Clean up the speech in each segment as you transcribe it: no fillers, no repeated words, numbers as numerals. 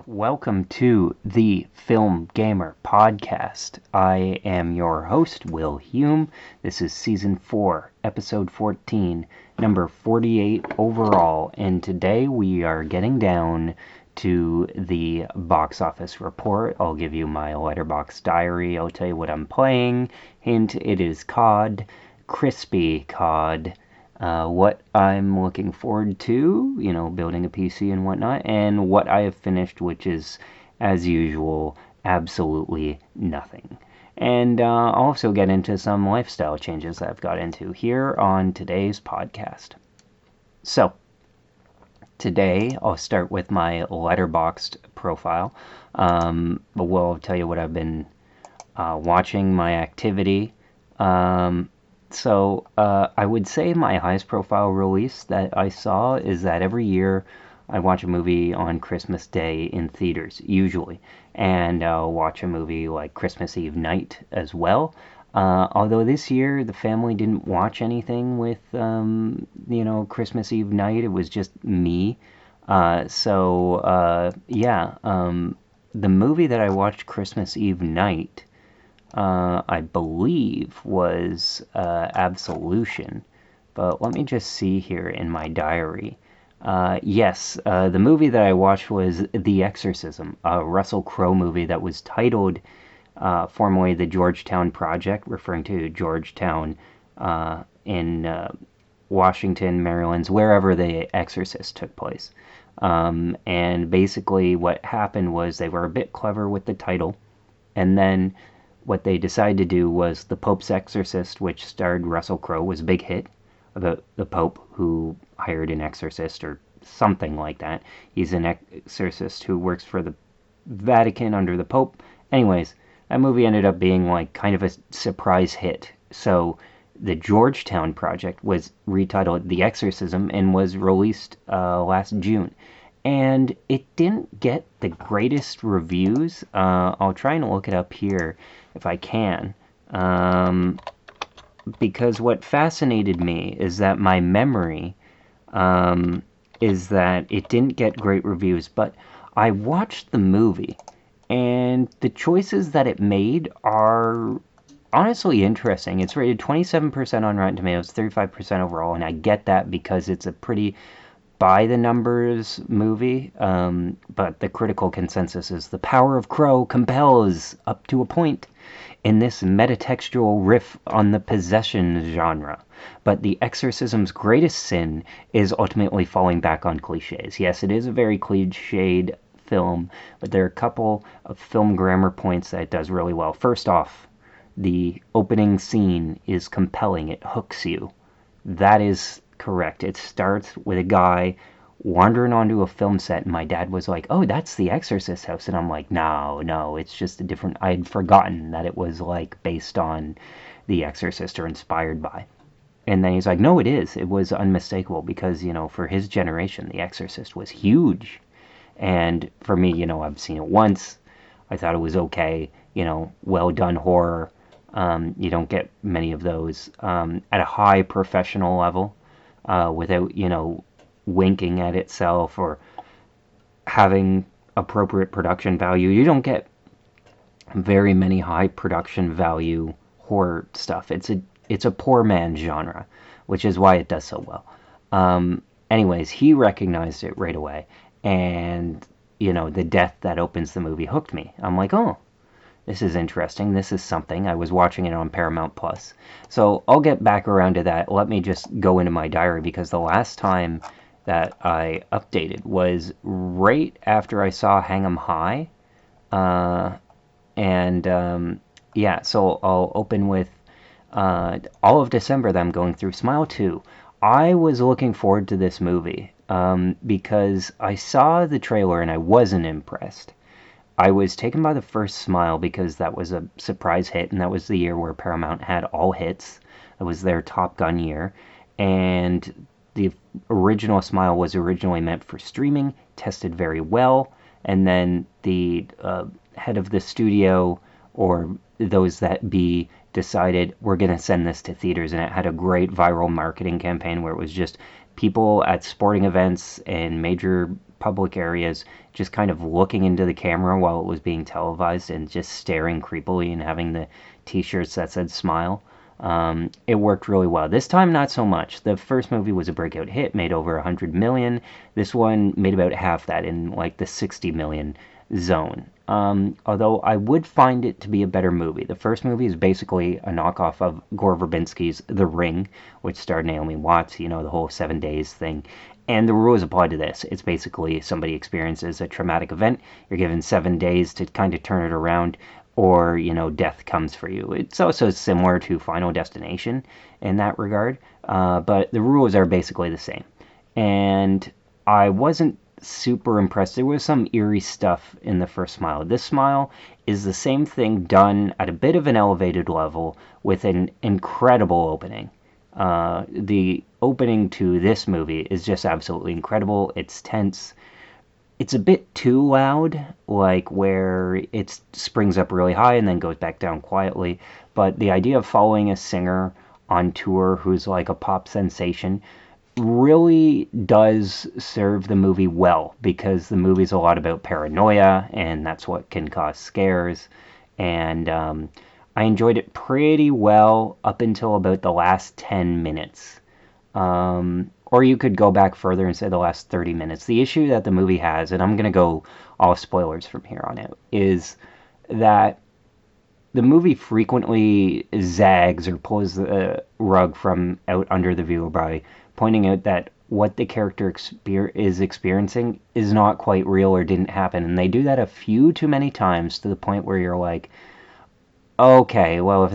Welcome to the FilmGamer podcast. I am your host, Will Hume. This is Season 4, Episode 14, number 48 overall, and today we are getting down to the box office report. I'll give you my Letterboxd diary. I'll tell you what I'm playing. Hint, it is COD, crispy COD. What I'm looking forward to, building a PC and whatnot, and what I have finished, which is, as usual, absolutely nothing. And I'll also get into some lifestyle changes that I've got into here on today's podcast. So, today I'll start with my Letterboxd profile. We'll tell you what I've been watching, my activity. So I would say my highest profile release that I saw is that every year I watch a movie on Christmas Day in theaters, usually. And I'll watch a movie like Christmas Eve night as well. Although this year the family didn't watch anything with, Christmas Eve night. It was just me. The movie that I watched Christmas Eve night I believe was Absolution. But let me just see here in my diary. The movie that I watched was The Exorcism, a Russell Crowe movie that was titled formerly The Georgetown Project, referring to Georgetown in Washington, Maryland, wherever The Exorcist took place. And basically what happened was they were a bit clever with the title, and then what they decided to do was The Pope's Exorcist, which starred Russell Crowe, was a big hit about the Pope who hired an exorcist or something like that. He's an exorcist who works for the Vatican under the Pope. Anyways, that movie ended up being like kind of a surprise hit. So the Georgetown Project was retitled The Exorcism and was released last June. And it didn't get the greatest reviews. I'll try and look it up here if I can. Because what fascinated me is that my memory is that it didn't get great reviews. But I watched the movie, and the choices that it made are honestly interesting. It's rated 27% on Rotten Tomatoes, 35% overall, and I get that because it's a pretty by the numbers movie, but the critical consensus is the power of Crow compels up to a point in this metatextual riff on the possession genre. But The Exorcism's greatest sin is ultimately falling back on cliches. Yes, it is a very cliched film, but there are a couple of film grammar points that it does really well. First off, the opening scene is compelling. It hooks you. That is correct. It starts with a guy wandering onto a film set, and my dad was like, "Oh, that's the Exorcist house," and I'm like, "No, it's just a different." I'd forgotten that it was like based on The Exorcist or inspired by. And then he's like, "No, it is. It was unmistakable because for his generation, The Exorcist was huge." And for me, I've seen it once. I thought it was okay. Well done horror. You don't get many of those at a high professional level. Without, winking at itself or having appropriate production value. You don't get very many high production value horror stuff. It's a poor man's genre, which is why it does so well. Anyways, he recognized it right away, and the death that opens the movie hooked me. I'm like, oh, this is interesting. This is something. I was watching it on Paramount Plus. So I'll get back around to that. Let me just go into my diary, because the last time that I updated was right after I saw Hang 'em High. So I'll open with all of December that I'm going through. Smile 2. I was looking forward to this movie because I saw the trailer and I wasn't impressed. I was taken by the first Smile because that was a surprise hit, and that was the year where Paramount had all hits. It was their Top Gun year, and the original Smile was originally meant for streaming, tested very well, and then the head of the studio, or those that be, decided we're going to send this to theaters, and it had a great viral marketing campaign where it was just people at sporting events and major public areas, just kind of looking into the camera while it was being televised and just staring creepily and having the t-shirts that said smile. It worked really well. This time, not so much. The first movie was a breakout hit, made over 100 million. This one made about half that, in like the 60 million zone. Although I would find it to be a better movie. The first movie is basically a knockoff of Gore Verbinski's The Ring, which starred Naomi Watts, the whole 7 days thing. And the rules apply to this. It's basically somebody experiences a traumatic event. You're given 7 days to kind of turn it around, or, death comes for you. It's also similar to Final Destination in that regard, but the rules are basically the same. And I wasn't super impressed. There was some eerie stuff in the first Smile. This Smile is the same thing done at a bit of an elevated level with an incredible opening. The opening to this movie is just absolutely incredible. It's tense. It's a bit too loud, like where it springs up really high and then goes back down quietly. But the idea of following a singer on tour who's like a pop sensation really does serve the movie well, because the movie's a lot about paranoia, and that's what can cause scares. And I enjoyed it pretty well up until about the last 10 minutes. Or you could go back further and say the last 30 minutes. The issue that the movie has, and I'm going to go all spoilers from here on out, is that the movie frequently zags or pulls the rug from out under the viewer by pointing out that what the character is experiencing is not quite real or didn't happen. And they do that a few too many times, to the point where you're like, okay, well,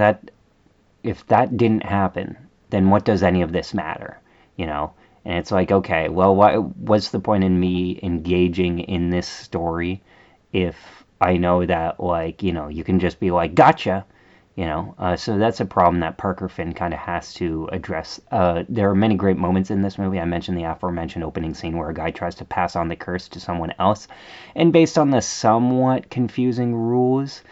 if that didn't happen, then what does any of this matter? And it's like, okay, well, what's the point in me engaging in this story if I know that, like, you can just be like, gotcha, so that's a problem that Parker Finn kind of has to address. There are many great moments in this movie. I mentioned the aforementioned opening scene where a guy tries to pass on the curse to someone else, and based on the somewhat confusing rules,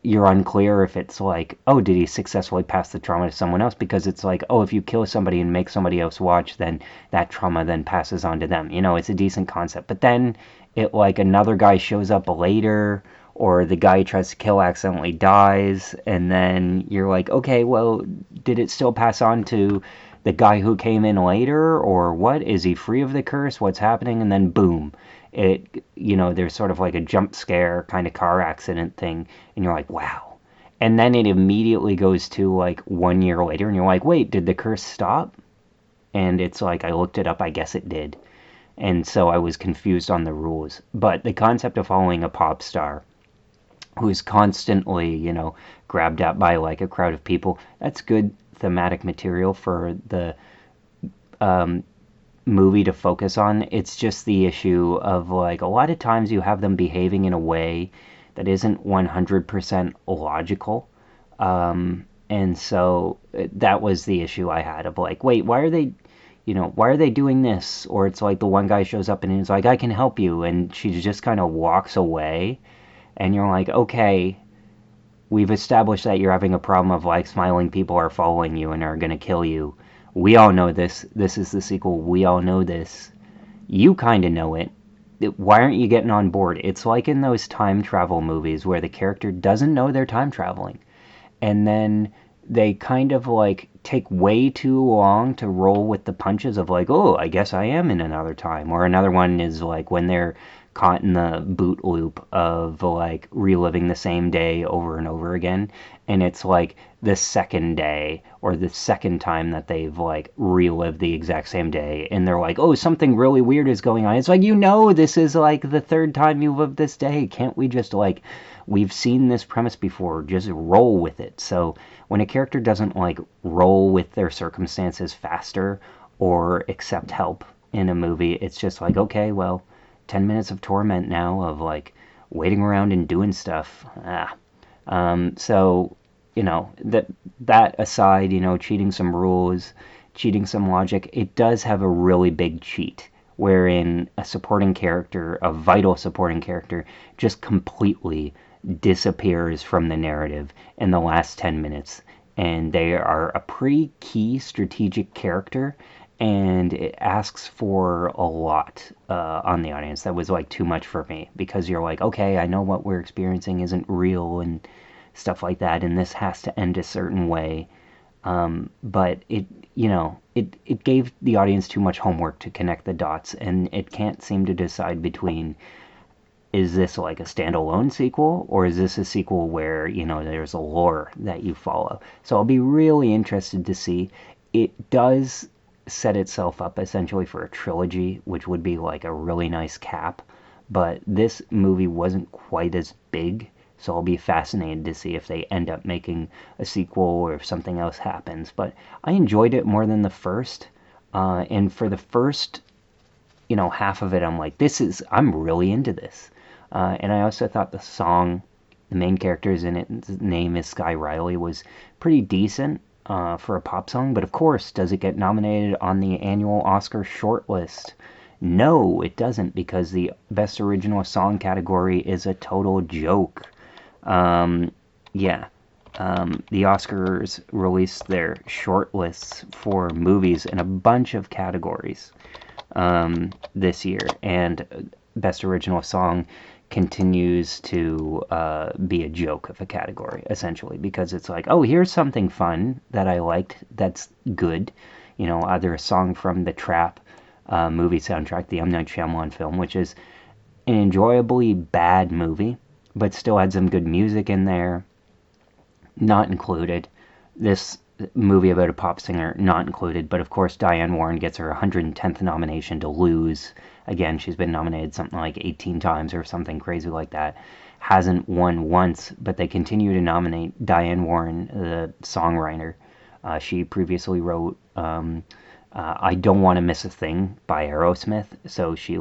you're unclear if it's like, oh, did he successfully pass the trauma to someone else? Because it's like, oh, if you kill somebody and make somebody else watch, then that trauma then passes on to them. It's a decent concept. But then like another guy shows up later, or the guy who tries to kill accidentally dies, and then you're like, okay, well, did it still pass on to the guy who came in later, or what? Is he free of the curse? What's happening? And then boom, there's sort of like a jump scare kind of car accident thing, and you're like, wow. And then it immediately goes to like 1 year later, and you're like, wait, did the curse stop? And it's like, I looked it up, I guess it did. And so I was confused on the rules. But the concept of following a pop star who's constantly, grabbed at by like a crowd of people, that's good thematic material for the movie to focus on. It's just the issue of, like, a lot of times you have them behaving in a way that isn't 100% logical. And so that was the issue I had of like, wait, why are they doing this? Or it's like the one guy shows up and he's like, I can help you, and she just kind of walks away, and you're like, okay, we've established that you're having a problem of like smiling people are following you and are going to kill you. We all know this. This is the sequel. We all know this. You kind of know it. Why aren't you getting on board? It's like in those time travel movies where the character doesn't know they're time traveling, and then they kind of like take way too long to roll with the punches of like, oh, I guess I am in another time. Or another one is like when they're caught in the boot loop of like reliving the same day over and over again, and it's like the second day or the second time that they've like relived the exact same day, and they're like, oh, something really weird is going on. It's like, this is like the third time you lived this day. Can't we just like, we've seen this premise before, just roll with it? So when a character doesn't like roll with their circumstances faster or accept help in a movie, it's just like, okay, well, 10 minutes of torment now of like waiting around and doing stuff. So that aside, cheating some rules, cheating some logic, it does have a really big cheat wherein a supporting character, a vital supporting character, just completely disappears from the narrative in the last 10 minutes, and they are a pretty key strategic character, and it asks for a lot on the audience. That was like too much for me, because you're like, okay, I know what we're experiencing isn't real and stuff like that, and this has to end a certain way. But it gave the audience too much homework to connect the dots, and it can't seem to decide between, is this like a standalone sequel, or is this a sequel where there's a lore that you follow. So I'll be really interested to see. It does set itself up essentially for a trilogy, which would be like a really nice cap, but this movie wasn't quite as big, so I'll be fascinated to see if they end up making a sequel or if something else happens. But I enjoyed it more than the first, and for the first half of it, I'm like, I'm really into this. And I also thought the main character's in it, his name is Sky Riley, was pretty decent for a pop song. But of course, does it get nominated on the annual Oscar shortlist? No, it doesn't, because the Best Original Song category is a total joke. Yeah. The Oscars released their shortlists for movies in a bunch of categories this year, and Best Original Song continues to be a joke of a category, essentially, because it's like, oh, here's something fun that I liked that's good, either a song from the Trap movie soundtrack, the M. Night Shyamalan film, which is an enjoyably bad movie, but still had some good music in there, not included. This movie about a pop singer, not included. But of course, Diane Warren gets her 110th nomination to lose. Again, she's been nominated something like 18 times or something crazy like that. Hasn't won once, but they continue to nominate Diane Warren, the songwriter. She previously wrote I Don't Want to Miss a Thing by Aerosmith, so she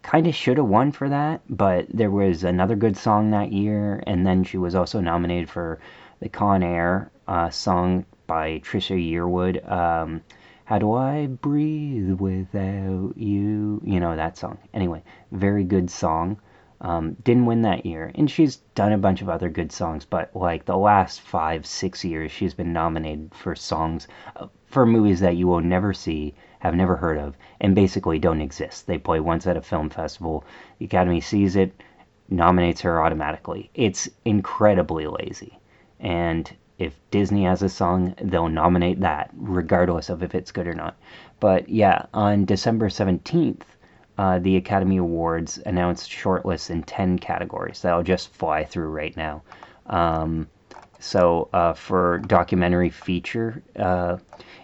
kind of should have won for that, but there was another good song that year, and then she was also nominated for the Con Air song by Trisha Yearwood. How do I breathe without you? That song. Anyway, very good song. Didn't win that year, and she's done a bunch of other good songs, but like the last 5-6 years, she's been nominated for songs for movies that you will never see, have never heard of, and basically don't exist. They play once at a film festival, the Academy sees it, nominates her automatically. It's incredibly lazy. And if Disney has a song, they'll nominate that, regardless of if it's good or not. But yeah, on December 17th, the Academy Awards announced shortlists in 10 categories that I'll just fly through right now. So for documentary feature,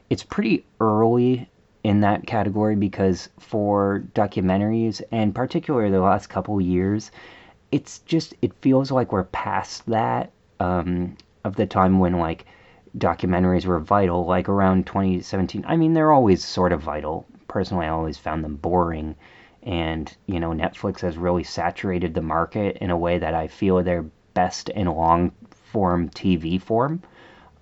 it's pretty early in that category, because for documentaries, and particularly the last couple years, it feels like we're past that, of the time when documentaries were vital, like around 2017. I mean, they're always sort of vital. Personally, I always found them boring, and Netflix has really saturated the market in a way that I feel they're best in long form TV form.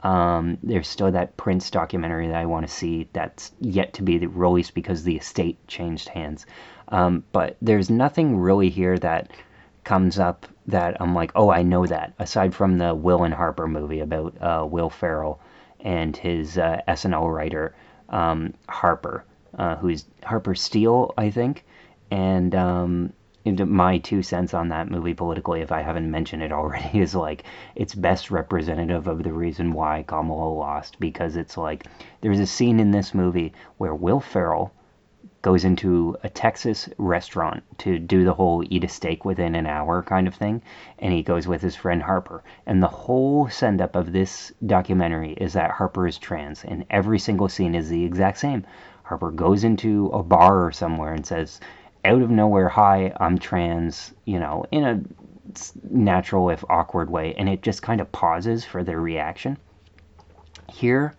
There's still that Prince documentary that I want to see that's yet to be released because the estate changed hands. But there's nothing really here that comes up that I'm like, oh, I know that, aside from the Will and Harper movie about Will Ferrell and his SNL writer, Harper, who's Harper Steele, I think. And my 2 cents on that movie politically, if I haven't mentioned it already, is it's best representative of the reason why Kamala lost, because it's there's a scene in this movie where Will Ferrell goes into a Texas restaurant to do the whole eat a steak within an hour kind of thing, and he goes with his friend Harper. And the whole send-up of this documentary is that Harper is trans, and every single scene is the exact same. Harper goes into a bar or somewhere and says, out of nowhere, hi, I'm trans, in a natural if awkward way, and it just kind of pauses for their reaction. Here,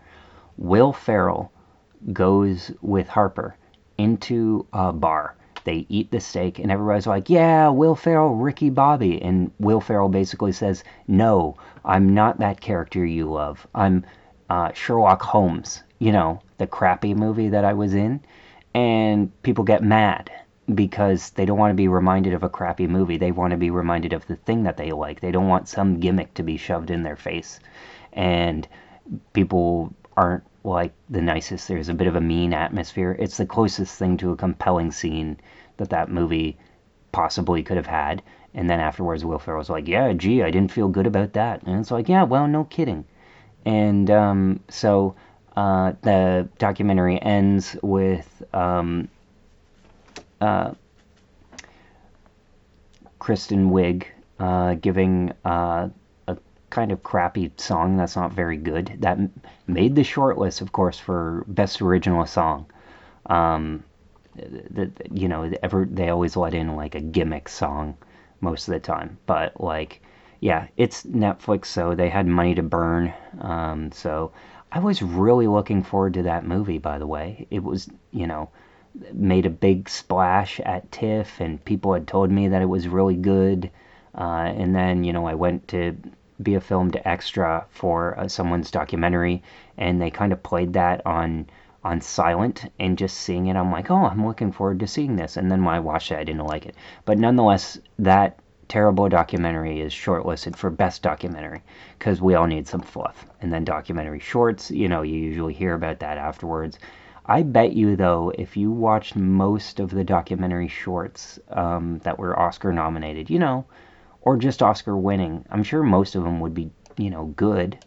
Will Ferrell goes with Harper into a bar. They eat the steak, and everybody's like, yeah, Will Ferrell, Ricky Bobby. And Will Ferrell basically says, no, I'm not that character you love. I'm Sherlock Holmes, the crappy movie that I was in. And people get mad because they don't want to be reminded of a crappy movie. They want to be reminded of the thing that they like. They don't want some gimmick to be shoved in their face. And people aren't like the nicest. There's a bit of a mean atmosphere. It's the closest thing to a compelling scene that movie possibly could have had. And then afterwards, Will Ferrell's like, yeah, gee, I didn't feel good about that. And it's like, yeah, well, no kidding. And the documentary ends with Kristen Wiig giving a kind of crappy song that's not very good. That made the shortlist, of course, for Best Original Song. Um, they always let in like a gimmick song most of the time, but like, yeah, it's Netflix, so they had money to burn. So I was really looking forward to that movie. By the way, it was made a big splash at TIFF, and people had told me that it was really good. And then I went to be a filmed extra for someone's documentary, and they kind of played that on silent, and just seeing it, I'm like, oh, I'm looking forward to seeing this. And then when I watched it, I didn't like it. But nonetheless, that terrible documentary is shortlisted for best documentary because we all need some fluff. And then documentary shorts, you usually hear about that afterwards. I bet you, though, if you watched most of the documentary shorts that were Oscar nominated, or just Oscar winning, I'm sure most of them would be, good.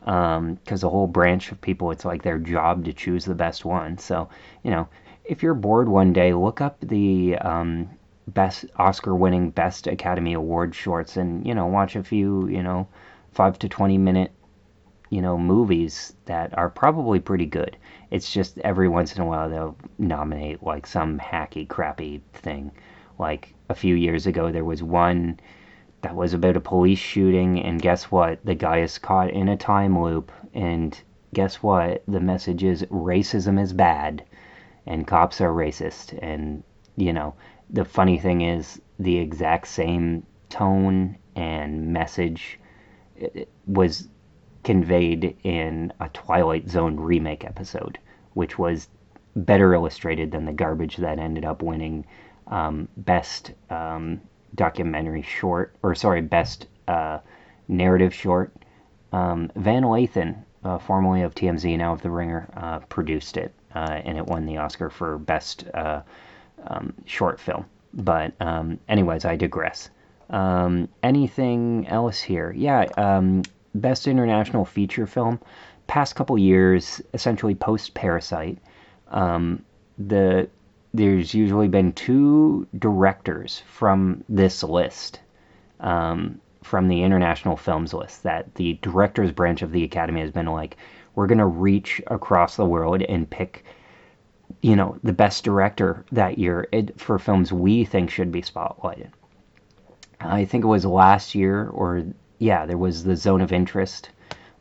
Because the whole branch of people, it's like their job to choose the best one. So, if you're bored one day, look up the best Oscar-winning Best Academy Award shorts, and watch a few 5 to 20 minute movies that are probably pretty good. It's just every once in a while they'll nominate like some hacky, crappy thing. Like a few years ago, there was one that was about a police shooting, and guess what? The guy is caught in a time loop, and guess what? The message is racism is bad, and cops are racist. And, the funny thing is, the exact same tone and message was conveyed in a Twilight Zone remake episode, which was better illustrated than the garbage that ended up winning best documentary short, or sorry, best narrative short. Van Lathan, formerly of TMZ, now of The Ringer, produced it, and it won the Oscar for best short film. But anyways, I digress. Anything else here? Yeah, best international feature film. Past couple years, essentially post Parasite, there's usually been two directors from this list, from the international films list, that the directors branch of the Academy has been like, we're going to reach across the world and pick, the best director that year for films we think should be spotlighted. I think it was last year, or yeah, there was The Zone of Interest,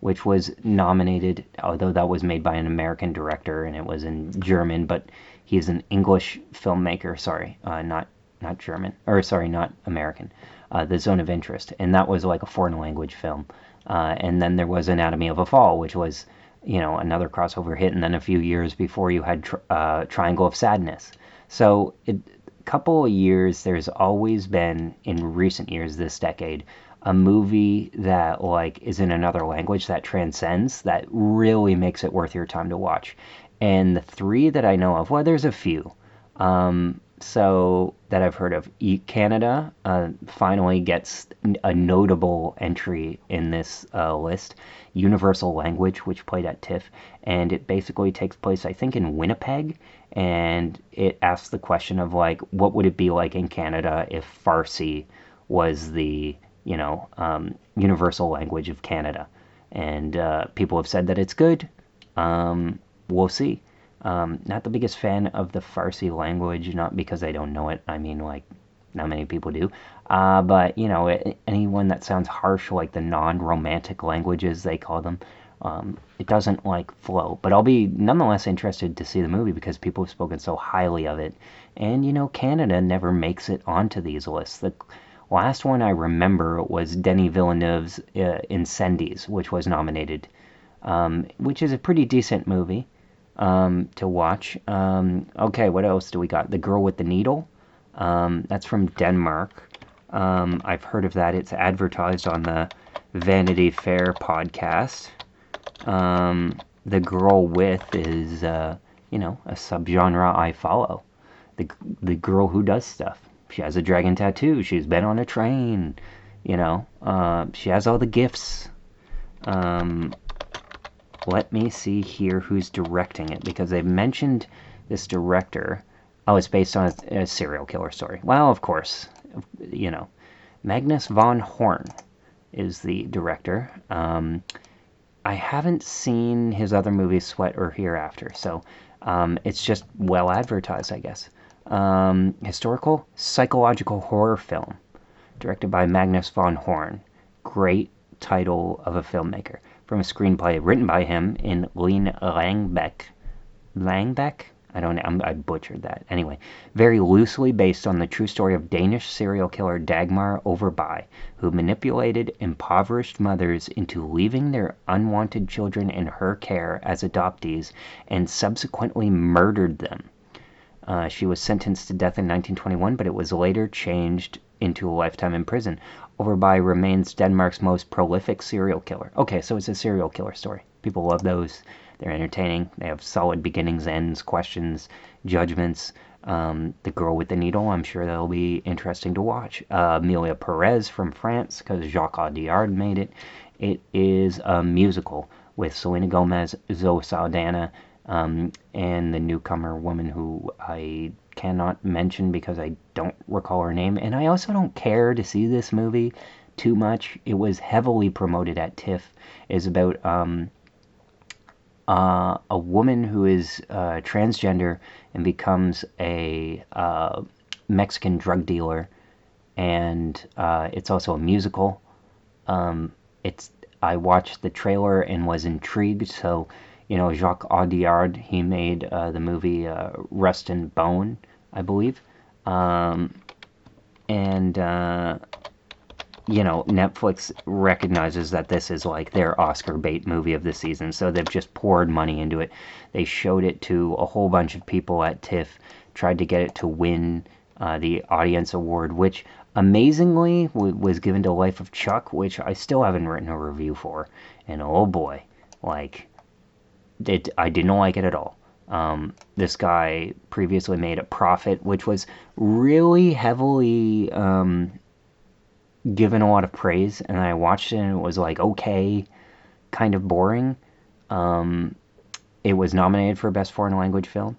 which was nominated, although that was made by an American director and it was in German, but he's an English filmmaker, not German, or sorry, not American. The Zone of Interest, and that was like a foreign language film. And then there was Anatomy of a Fall, which was, another crossover hit, and then a few years before you had Triangle of Sadness. So couple of years, there's always been, in recent years, this decade, a movie that like is in another language that transcends, that really makes it worth your time to watch. And the three that I know of, well, there's a few. So that I've heard of. Canada finally gets a notable entry in this list. Universal Language, which played at TIFF, and it basically takes place, I think, in Winnipeg, and it asks the question of like, what would it be like in Canada if Farsi was the universal language of Canada? And people have said that it's good. We'll see. Not the biggest fan of the Farsi language, not because I don't know it. I mean, like, not many people do. But, anyone that sounds harsh, like the non-romantic languages, they call them, it doesn't, like, flow. But I'll be nonetheless interested to see the movie because people have spoken so highly of it. And, Canada never makes it onto these lists. The last one I remember was Denis Villeneuve's Incendies, which was nominated, which is a pretty decent movie to watch. Okay, what else do we got? The Girl with the Needle. That's from Denmark. I've heard of that. It's advertised on the Vanity Fair podcast. the girl with is, you know, a subgenre I follow. The, the girl who does stuff. She has a dragon tattoo. She's been on a train. You know, she has all the gifts. Um, Let me see here who's directing it, because they've mentioned this director. Oh, it's based on a serial killer story. Well, of course, you know, Magnus von Horn is the director. I haven't seen his other movies, Sweat or Hereafter, so it's just well advertised, I guess. Historical psychological horror film directed by Magnus von Horn. Great title of a filmmaker. From a screenplay written by him in Lean Langbeck. Langbeck? I don't know. I butchered that. Anyway, very loosely based on the true story of Danish serial killer Dagmar Overby, who manipulated impoverished mothers into leaving their unwanted children in her care as adoptees and subsequently murdered them. She was sentenced to death in 1921, but it was later changed into a lifetime in prison. Overby remains Denmark's most prolific serial killer. Okay, so it's a serial killer story. People love those. They're entertaining. They have solid beginnings, ends, questions, judgments. The Girl with the Needle, I'm sure that'll be interesting to watch. Amelia Perez from France, because Jacques Audiard made it. It is a musical with Selena Gomez, Zoe Saldana, and the newcomer woman who I cannot mention because I don't recall her name. And I also don't care to see this movie too much. It was heavily promoted at TIFF. It's about a woman who is transgender and becomes a Mexican drug dealer, and it's also a musical. It's I watched the trailer and was intrigued. So, you know, Jacques Audiard, he made the movie Rust and Bone, I believe, and you know, Netflix recognizes that this is like their Oscar bait movie of the season, so they've just poured money into it. They showed it to a whole bunch of people at TIFF, tried to get it to win the audience award, which amazingly was given to Life of Chuck, which I still haven't written a review for. And oh boy, like, I didn't like it at all. This guy previously made A Prophet, which was really heavily given a lot of praise, and I watched it and it was like okay, kind of boring. It was nominated for Best Foreign Language Film.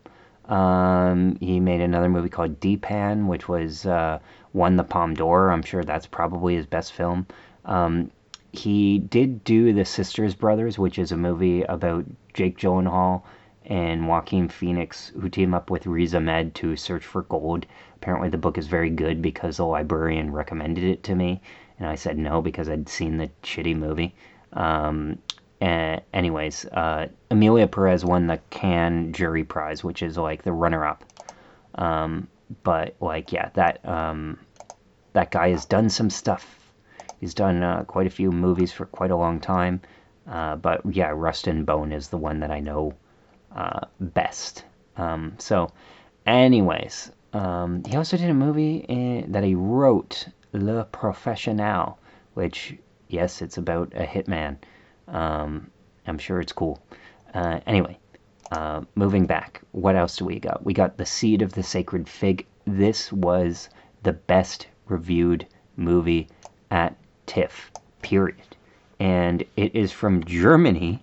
He made another movie called Deepan, which was won the Palme d'Or. I'm sure that's probably his best film. He did do The Sisters Brothers, which is a movie about Jake Gyllenhaal and Joaquin Phoenix, who team up with Riz Ahmed to search for gold. Apparently the book is very good because the librarian recommended it to me, and I said no because I'd seen the shitty movie. Anyways, Amelia Perez won the Cannes Jury Prize, which is like the runner-up. But like, yeah, that guy has done some stuff. He's done quite a few movies for quite a long time. But yeah, Rust and Bone is the one that I know best. So, anyways, he also did a movie that he wrote, Le Professionnel, which, yes, it's about a hitman. I'm sure it's cool. Anyway, moving back, what else do we got? We got The Seed of the Sacred Fig. This was the best reviewed movie at TIFF, period. And it is from Germany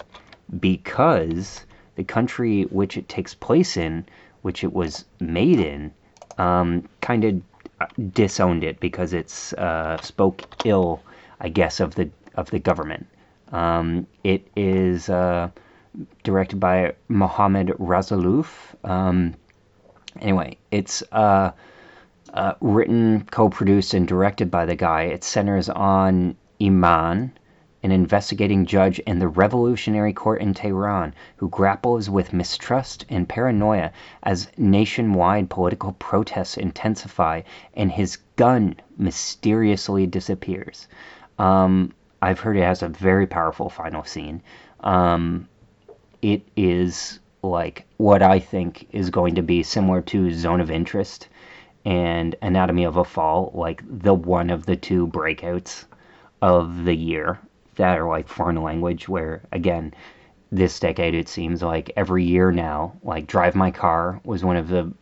because the country which it takes place in, which it was made in, kind of disowned it because it's spoke ill, I guess, of the government. It is directed by Mohamed Razalouf. Anyway, it's written, co-produced, and directed by the guy. It centers on Iman, an investigating judge in the revolutionary court in Tehran, who grapples with mistrust and paranoia as nationwide political protests intensify and his gun mysteriously disappears. I've heard it has a very powerful final scene. It is like what I think is going to be similar to Zone of Interest and Anatomy of a Fall, like the one of the two breakouts of the year that are like foreign language, where again, this decade, it seems like every year now, like Drive My Car was one of the,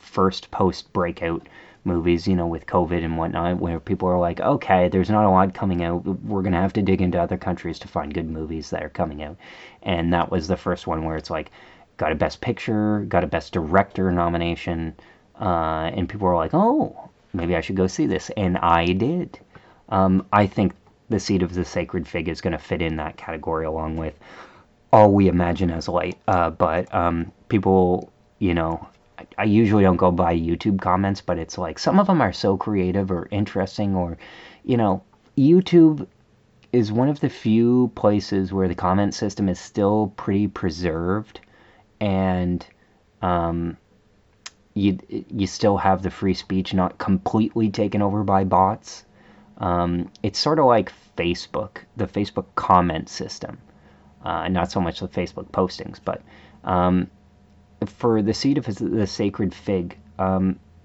first post breakout movies, with COVID and whatnot, where people are like, okay, there's not a lot coming out. We're going to have to dig into other countries to find good movies that are coming out. And that was the first one where it's like, got a Best Picture, got a Best Director nomination, and people were like, oh, maybe I should go see this. And I did. I think The Seed of the Sacred Fig is going to fit in that category along with All We Imagine as Light. But people, I usually don't go by YouTube comments, but it's like some of them are so creative or interesting, or, YouTube is one of the few places where the comment system is still pretty preserved, and you still have the free speech not completely taken over by bots. It's sort of like Facebook, the Facebook comment system, not so much the Facebook postings, but for The Seed of the Sacred Fig,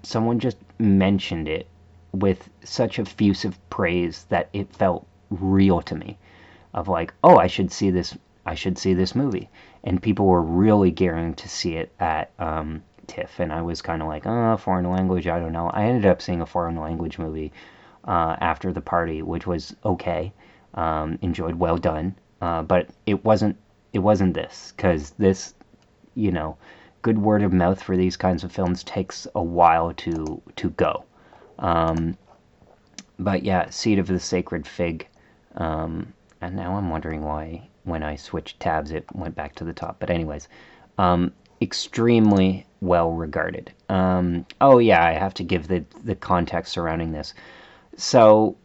someone just mentioned it with such effusive praise that it felt real to me. Of like, oh, I should see this. I should see this movie, and people were really gearing to see it at TIFF, and I was kind of like, oh, foreign language. I don't know. I ended up seeing a foreign language movie after the party, which was okay. Enjoyed, well done, but it wasn't. It wasn't this, because this, good word of mouth for these kinds of films takes a while to go. But yeah, Seed of the Sacred Fig. And now I'm wondering why when I switched tabs it went back to the top. But anyways, extremely well regarded. Oh yeah, I have to give the context surrounding this. So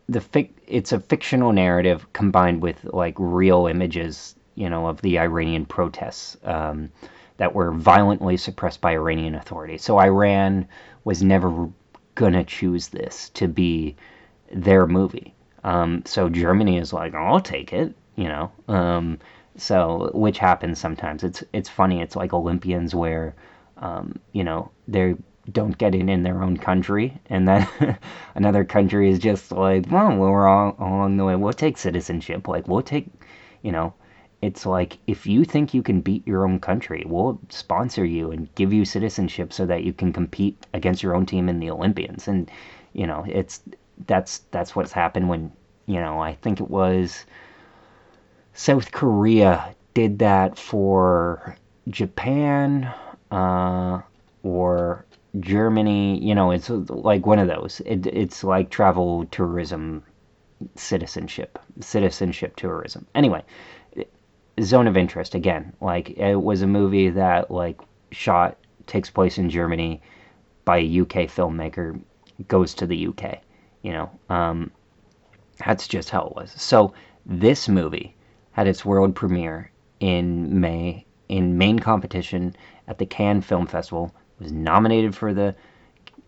it's a fictional narrative combined with like real images, of the Iranian protests that were violently suppressed by Iranian authorities. So Iran was never gonna choose this to be their movie. So Germany is like, I'll take it, so which happens sometimes. It's funny. It's like Olympians where, they don't get in their own country, and then another country is just like, well, we're all along the way. We'll take citizenship. Like we'll take, it's like if you think you can beat your own country, we'll sponsor you and give you citizenship so that you can compete against your own team in the Olympians. And that's what's happened when, I think it was South Korea did that for Japan, or Germany. It's like one of those. It's like travel tourism, citizenship tourism. Anyway, Zone of Interest again. Like it was a movie that like takes place in Germany by a UK filmmaker, goes to the UK. That's just how it was. So this movie had its world premiere in May in main competition at the Cannes Film Festival. It was nominated for the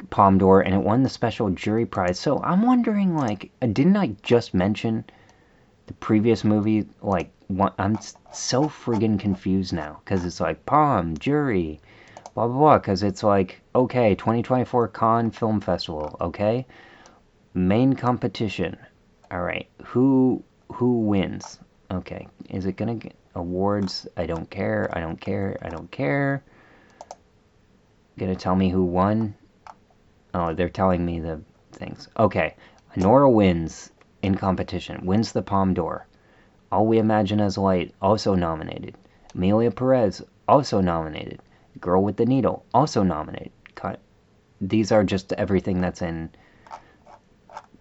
Palme d'Or, and it won the special jury prize. So I'm wondering, like, didn't I just mention the previous movie? Like, I'm so friggin' confused now, because it's like Palme, jury, blah blah blah. Because it's like, okay, 2024 Cannes Film Festival, okay, main competition. All right, who wins? Okay, is it gonna get awards? I don't care. I don't care. I don't care. Gonna tell me who won? Oh, they're telling me the things. Okay, Honora wins in competition. Wins the Palme d'Or. All We Imagine as Light, also nominated. Amelia Perez, also nominated. Girl with the Needle, also nominated. These are just everything that's in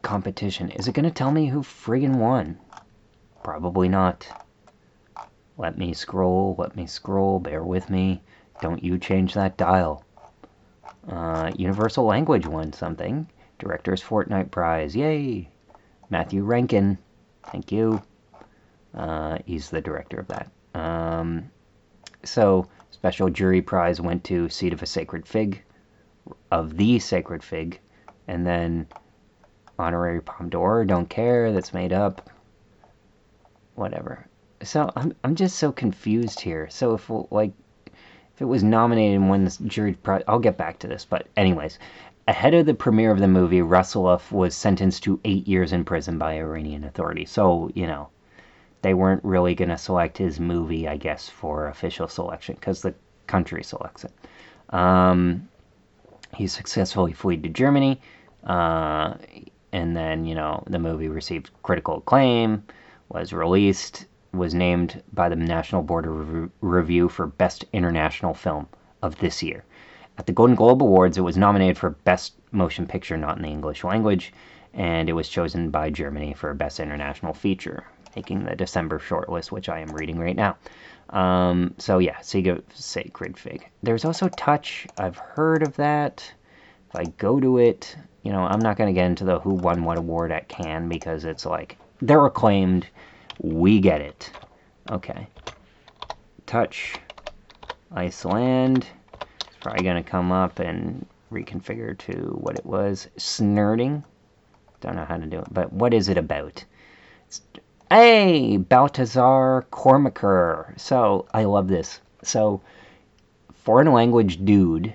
competition. Is it gonna tell me who friggin' won? Probably not. Let me scroll, bear with me. Don't you change that dial. Universal Language won something. Director's Fortnight Prize, yay! Matthew Rankin, thank you. He's the director of that. So, special jury prize went to Seed of the Sacred Fig, and then honorary Palme d'Or, don't care, that's made up. Whatever. So I'm just so confused here. So if it was nominated and won this jury prize, I'll get back to this. But anyways, ahead of the premiere of the movie, Russelov was sentenced to 8 years in prison by Iranian authorities. So they weren't really going to select his movie, I guess, for official selection because the country selects it. He successfully fled to Germany, uh, and then the movie received critical acclaim, was released, was named by the National Board of Review for Best International Film of this year. At the Golden Globe Awards, it was nominated for Best Motion Picture Not in the English Language, and it was chosen by Germany for Best International Feature, making the December shortlist, which I am reading right now. So yeah, Sacred Fig. There's also Touch. I've heard of that. If I go to it, I'm not going to get into the who won what award at Cannes because it's like, they're acclaimed. We get it. Okay. Touch. Iceland. It's probably going to come up and reconfigure to what it was. Snerding. Don't know how to do it, but what is it about? Hey, Baltazar Kormaker. So, I love this. So, foreign language dude,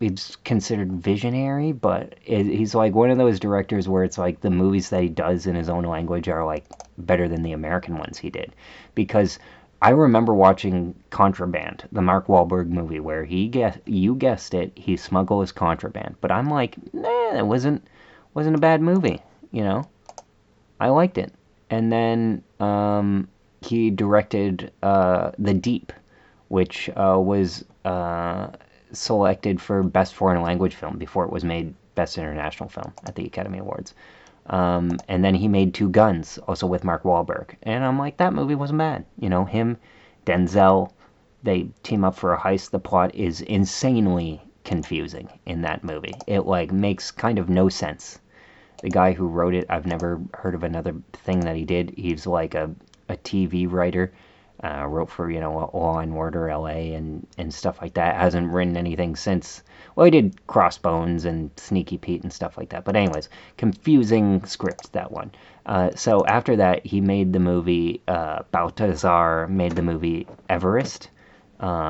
he's considered visionary, but he's like one of those directors where it's like the movies that he does in his own language are like better than the American ones he did. Because I remember watching Contraband, the Mark Wahlberg movie, where you guessed it, he smuggles contraband. But I'm like, nah, it wasn't a bad movie, I liked it. And then he directed The Deep, which was selected for Best Foreign Language Film before it was made Best International Film at the Academy Awards. And then he made Two Guns, also with Mark Wahlberg. And I'm like, that movie wasn't bad. Him, Denzel, they team up for a heist. The plot is insanely confusing in that movie. It like makes kind of no sense. The guy who wrote it, I've never heard of another thing that he did. He's like a TV writer. Wrote for, Law and Order LA and stuff like that. Hasn't written anything since. Well, he did Crossbones and Sneaky Pete and stuff like that. But anyways, confusing script, that one. So after that, he made the movie, Baltazar made the movie Everest,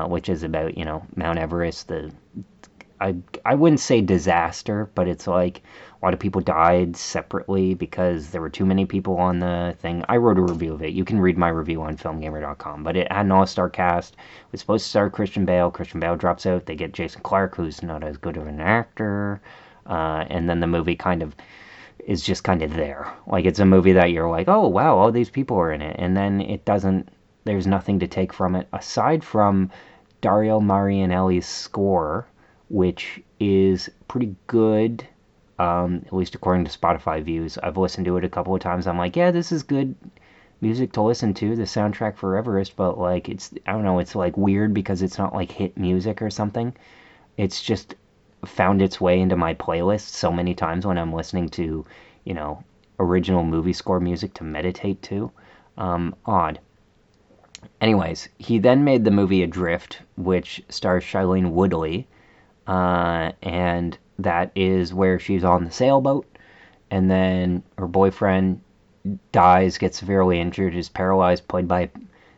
which is about, Mount Everest, I wouldn't say disaster, but it's like a lot of people died separately because there were too many people on the thing. I wrote a review of it. You can read my review on FilmGamer.com. But it had an all-star cast. It was supposed to star Christian Bale. Christian Bale drops out. They get Jason Clarke, who's not as good of an actor. And then the movie kind of is just kind of there. Like, it's a movie that you're like, oh, wow, all these people are in it. And then it doesn't, there's nothing to take from it aside from Dario Marianelli's score, which is pretty good, at least according to Spotify views. I've listened to it a couple of times. I'm like, yeah, this is good music to listen to, the soundtrack for Everest, but like, I don't know, it's like weird because it's not like hit music or something. It's just found its way into my playlist so many times when I'm listening to, original movie score music to meditate to. Odd. Anyways, he then made the movie Adrift, which stars Shailene Woodley, and that is where she's on the sailboat, and then her boyfriend dies, gets severely injured, is paralyzed, played by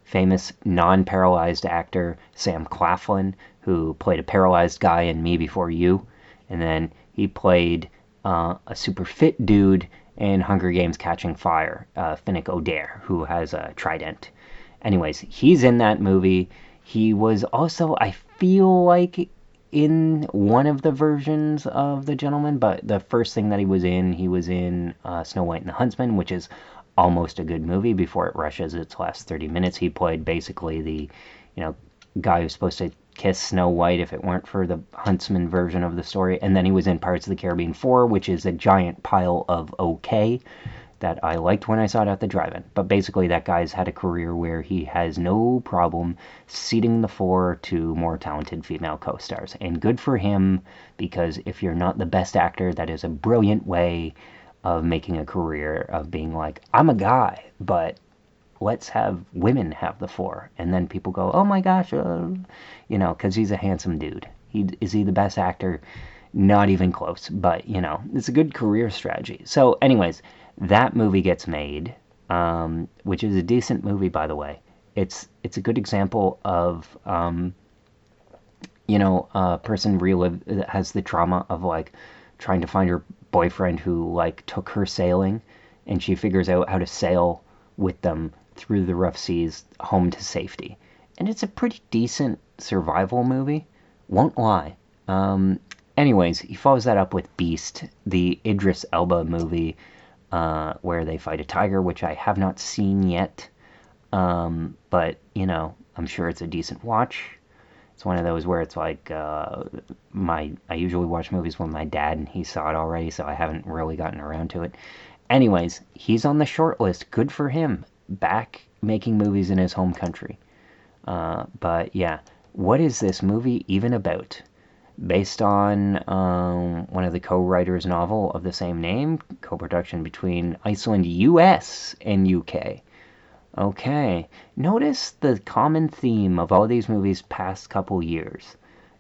famous non-paralyzed actor Sam Claflin, who played a paralyzed guy in Me Before You, and then he played a super fit dude in Hunger Games Catching Fire, Finnick Odair, who has a trident. Anyways, he's in that movie. He was also, I feel like, in one of the versions of The Gentleman, but the first thing that he was in Snow White and the Huntsman, which is almost a good movie before it rushes its last 30 minutes. He played basically the, guy who's supposed to kiss Snow White if it weren't for the Huntsman version of the story. And then he was in Pirates of the Caribbean 4, which is a giant pile of okay that I liked when I saw it at the drive-in. But basically that guy's had a career where he has no problem ceding the floor to more talented female co-stars. And good for him, because if you're not the best actor, that is a brilliant way of making a career, of being like, I'm a guy, but let's have women have the floor. And then people go, oh my gosh, because he's a handsome dude. Is he the best actor? Not even close, but, it's a good career strategy. So anyways, that movie gets made, which is a decent movie, by the way. It's a good example of, a person that has the trauma of, like, trying to find her boyfriend who, like, took her sailing, and she figures out how to sail with them through the rough seas home to safety. And it's a pretty decent survival movie, won't lie. Anyways, he follows that up with Beast, the Idris Elba movie, where they fight a tiger, which I have not seen yet. But, I'm sure it's a decent watch. It's one of those where it's like I usually watch movies with my dad, and he saw it already, so I haven't really gotten around to it. Anyways, he's on the short list. Good for him. Back making movies in his home country. But yeah, what is this movie even about? Based on one of the co-writers' novel of the same name, co-production between Iceland, US, and UK. Okay, notice the common theme of all these movies past couple years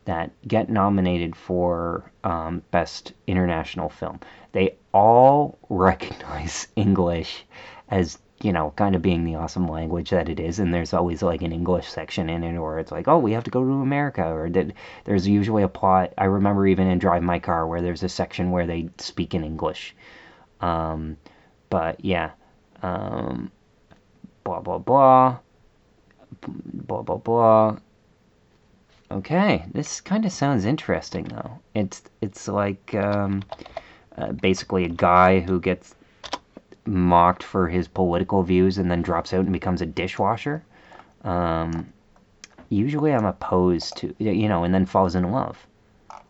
that get nominated for Best International Film. They all recognize English as, kind of being the awesome language that it is, and there's always like an English section in it, or it's like, oh, we have to go to America, or there's usually a plot. I remember even in Drive My Car where there's a section where they speak in English. But yeah, blah, blah, blah, blah, blah, blah. Okay, this kind of sounds interesting though. It's like basically a guy who gets mocked for his political views and then drops out and becomes a dishwasher. Usually I'm opposed to, and then falls in love.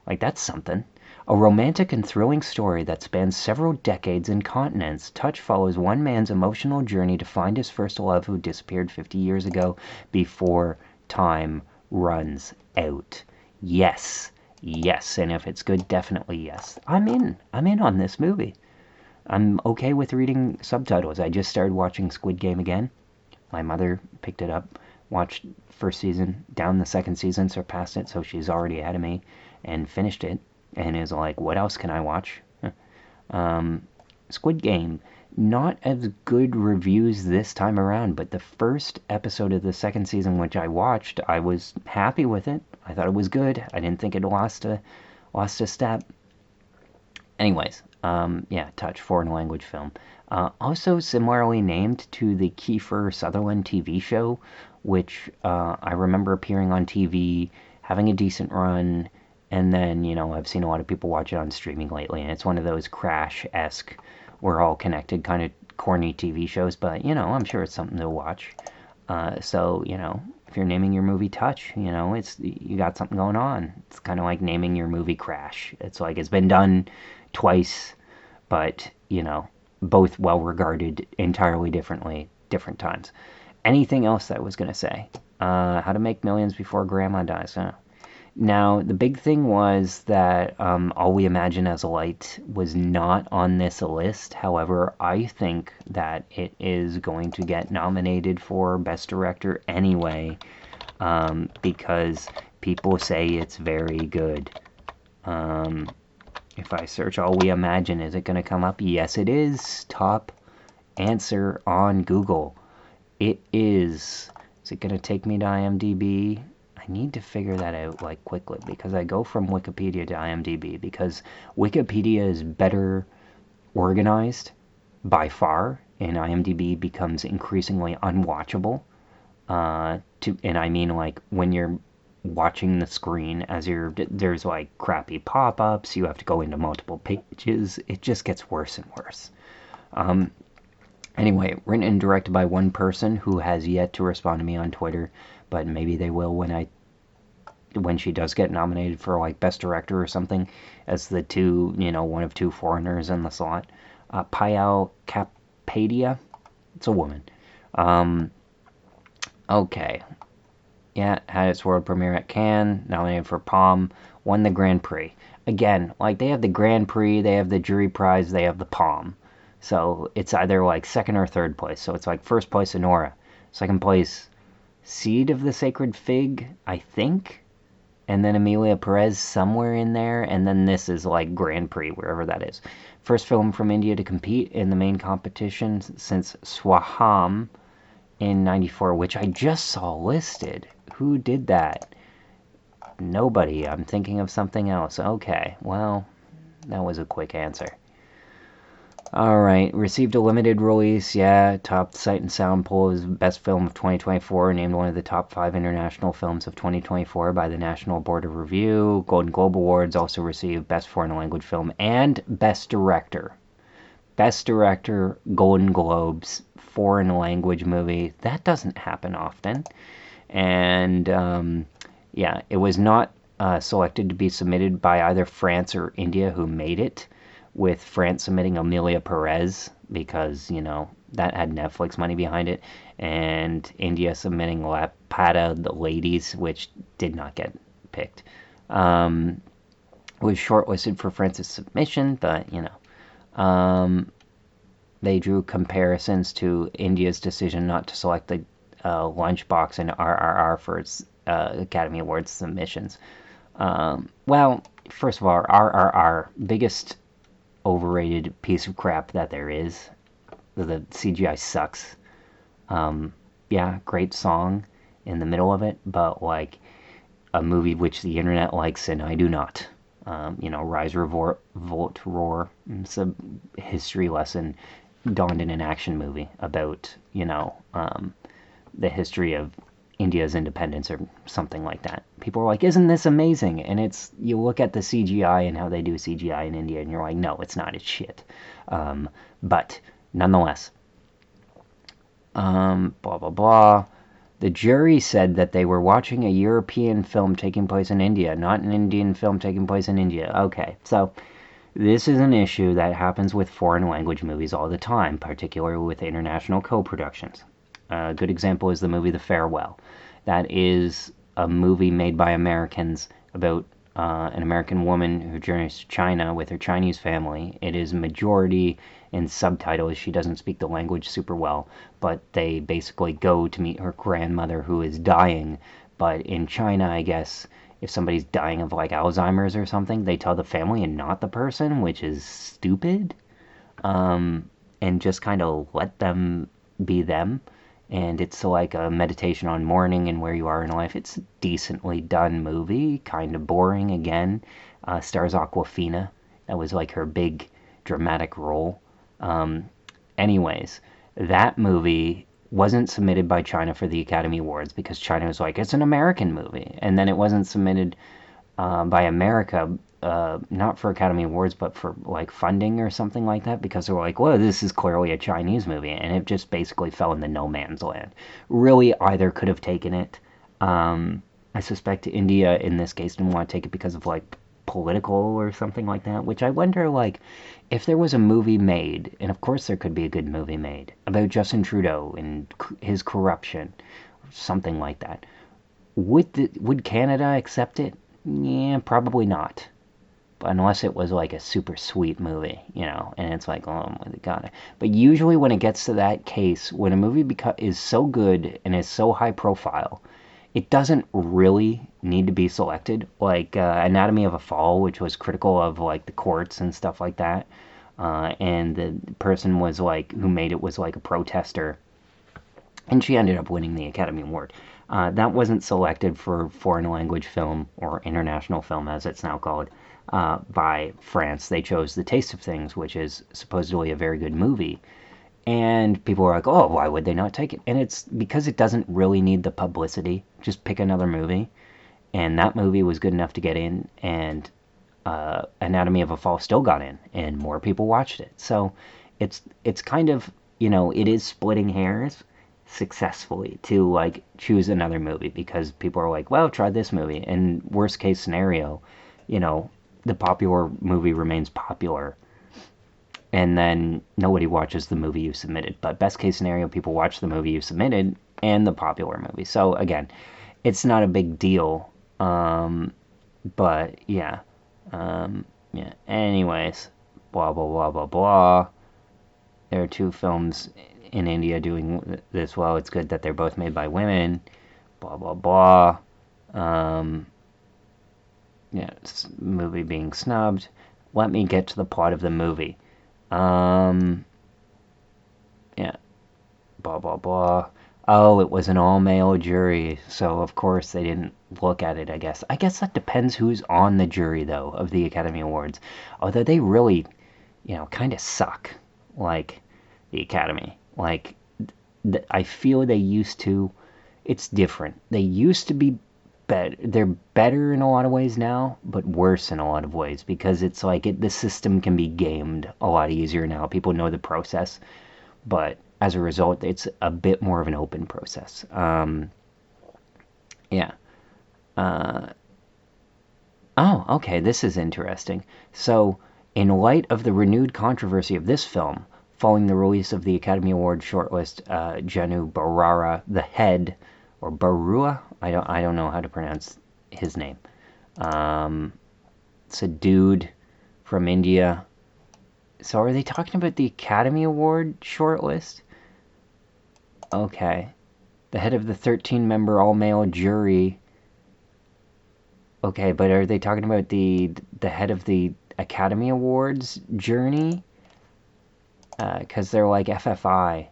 Like, that's something. A romantic and thrilling story that spans several decades and continents. Touch follows one man's emotional journey to find his first love who disappeared 50 years ago before time runs out. Yes. Yes. And if it's good, definitely yes. I'm in. I'm in on this movie. I'm okay with reading subtitles. I just started watching Squid Game again. My mother picked it up, watched first season, down the second season, surpassed it, so she's already ahead of me, and finished it, and is like, what else can I watch? Squid Game, not as good reviews this time around, but the first episode of the second season, which I watched, I was happy with it. I thought it was good. I didn't think it lost a step. Anyways, yeah, Touch, foreign language film. Also similarly named to the Kiefer Sutherland TV show, which I remember appearing on TV, having a decent run, and then, I've seen a lot of people watch it on streaming lately, and it's one of those Crash-esque, we're all connected kind of corny TV shows, but, I'm sure it's something to watch. So, if you're naming your movie Touch, you got something going on. It's kind of like naming your movie Crash. It's like it's been done twice, but, both well regarded entirely differently, different times. Anything else that I was going to say? How to Make Millions Before Grandma Dies. Now, the big thing was that All We Imagine as Light was not on this list. However, I think that it is going to get nominated for Best Director anyway, because people say it's very good. If I search All We Imagine, is it going to come up? Yes, it is. Top answer on Google. It is. Is it going to take me to IMDb? I need to figure that out like quickly, because I go from Wikipedia to IMDb, because Wikipedia is better organized by far, and IMDb becomes increasingly unwatchable. And I mean, like, when you're watching the screen as there's like crappy pop-ups, you have to go into multiple pages, it just gets worse and worse. Anyway, written and directed by one person who has yet to respond to me on Twitter, but maybe they will when she does get nominated for like Best Director or something, as the two, one of two foreigners in the slot. Payal Kapadia, it's a woman. Okay. Yeah, had its world premiere at Cannes, nominated for Palme, won the Grand Prix. Again, like, they have the Grand Prix, they have the jury prize, they have the Palme. So it's either like second or third place. So it's like first place Sonora, second place Seed of the Sacred Fig, I think, and then Emilia Perez somewhere in there, and then this is like Grand Prix, wherever that is. First film from India to compete in the main competition since Swaham in '94, which I just saw listed. Who did that? Nobody. I'm thinking of something else. Okay, well, that was a quick answer. All right, received a limited release. Yeah, top Sight and Sound poll is best film of 2024, named one of the top 5 international films of 2024 by the National Board of Review. Golden Globe Awards also received best foreign language film and best director. Best director, Golden Globes, foreign language movie. That doesn't happen often. And yeah, it was not selected to be submitted by either France or India, who made it, with France submitting Amelia Perez because, that had Netflix money behind it, and India submitting La Pata, the Ladies, which did not get picked. Was shortlisted for France's submission, but, they drew comparisons to India's decision not to select the Lunchbox and RRR for its Academy Awards submissions. Well, first of all, RRR, biggest overrated piece of crap that there is. The CGI sucks. Yeah, great song in the middle of it, but like a movie which the internet likes and I do not. Rise, Revolt, Volt, Roar. It's a history lesson donned in an action movie about, the history of India's independence or something like that. People are like, isn't this amazing? And you look at the CGI and how they do CGI in India, and you're like, no, it's not. It's shit. But nonetheless, blah, blah, blah. The jury said that they were watching a European film taking place in India, not an Indian film taking place in India. Okay, so this is an issue that happens with foreign language movies all the time, particularly with international co-productions. A good example is the movie The Farewell. That is a movie made by Americans about an American woman who journeys to China with her Chinese family. It is majority in subtitles. She doesn't speak the language super well, but they basically go to meet her grandmother who is dying. But in China, I guess, if somebody's dying of like Alzheimer's or something, they tell the family and not the person, which is stupid. And just kind of let them be them. And it's like a meditation on mourning and where you are in life. It's a decently done movie, kind of boring again. Stars Aquafina. That was like her big dramatic role. Anyways, that movie wasn't submitted by China for the Academy Awards because China was like, it's an American movie. And then it wasn't submitted by America, not for Academy Awards, but for like funding or something like that, because they were like, well, this is clearly a Chinese movie, and it just basically fell in the no man's land. Really, either could have taken it. I suspect India in this case didn't want to take it because of like political or something like that, which I wonder, like, if there was a movie made, and of course there could be a good movie made, about Justin Trudeau and his corruption, or something like that, would Canada accept it? Yeah, probably not. But unless it was like a super sweet movie, and it's like, oh my god. But usually when it gets to that case, when a movie is so good and is so high profile, it doesn't really need to be selected. Like Anatomy of a Fall, which was critical of like the courts and stuff like that, and the person was like who made it was like a protester, and she ended up winning the Academy Award. That wasn't selected for foreign language film or international film, as it's now called, by France. They chose The Taste of Things, which is supposedly a very good movie. And people were like, oh, why would they not take it? And it's because it doesn't really need the publicity. Just pick another movie. And that movie was good enough to get in, and Anatomy of a Fall still got in, and more people watched it. So it's kind of, it is splitting hairs successfully to like choose another movie because people are like, well, try this movie. And worst case scenario, the popular movie remains popular, and then nobody watches the movie you submitted. But best case scenario, people watch the movie you submitted and the popular movie. So again, it's not a big deal. But yeah. Yeah. Anyways, blah blah blah blah blah. There are two films in India doing this well. It's good that they're both made by women. Blah blah blah. Yeah, movie being snubbed. Let me get to the plot of the movie. Yeah, blah blah blah. Oh, it was an all-male jury, so of course they didn't look at it, I guess. I guess that depends who's on the jury, though, of the Academy Awards. Although they really, kind of suck. like the Academy. Like, I feel they used to. It's different. They used to be better. They're better in a lot of ways now, but worse in a lot of ways because it's like the system can be gamed a lot easier now. People know the process, but as a result, it's a bit more of an open process. Yeah. Oh, okay, this is interesting. So, in light of the renewed controversy of this film, following the release of the Academy Award shortlist, Janu Barara, the head, or Barua, I don't know how to pronounce his name. Um, it's a dude from India. So, are they talking about the Academy Award shortlist? Okay. The head of the 13-member all-male jury. Okay, but are they talking about the head of the Academy Awards journey? Because they're like FFI.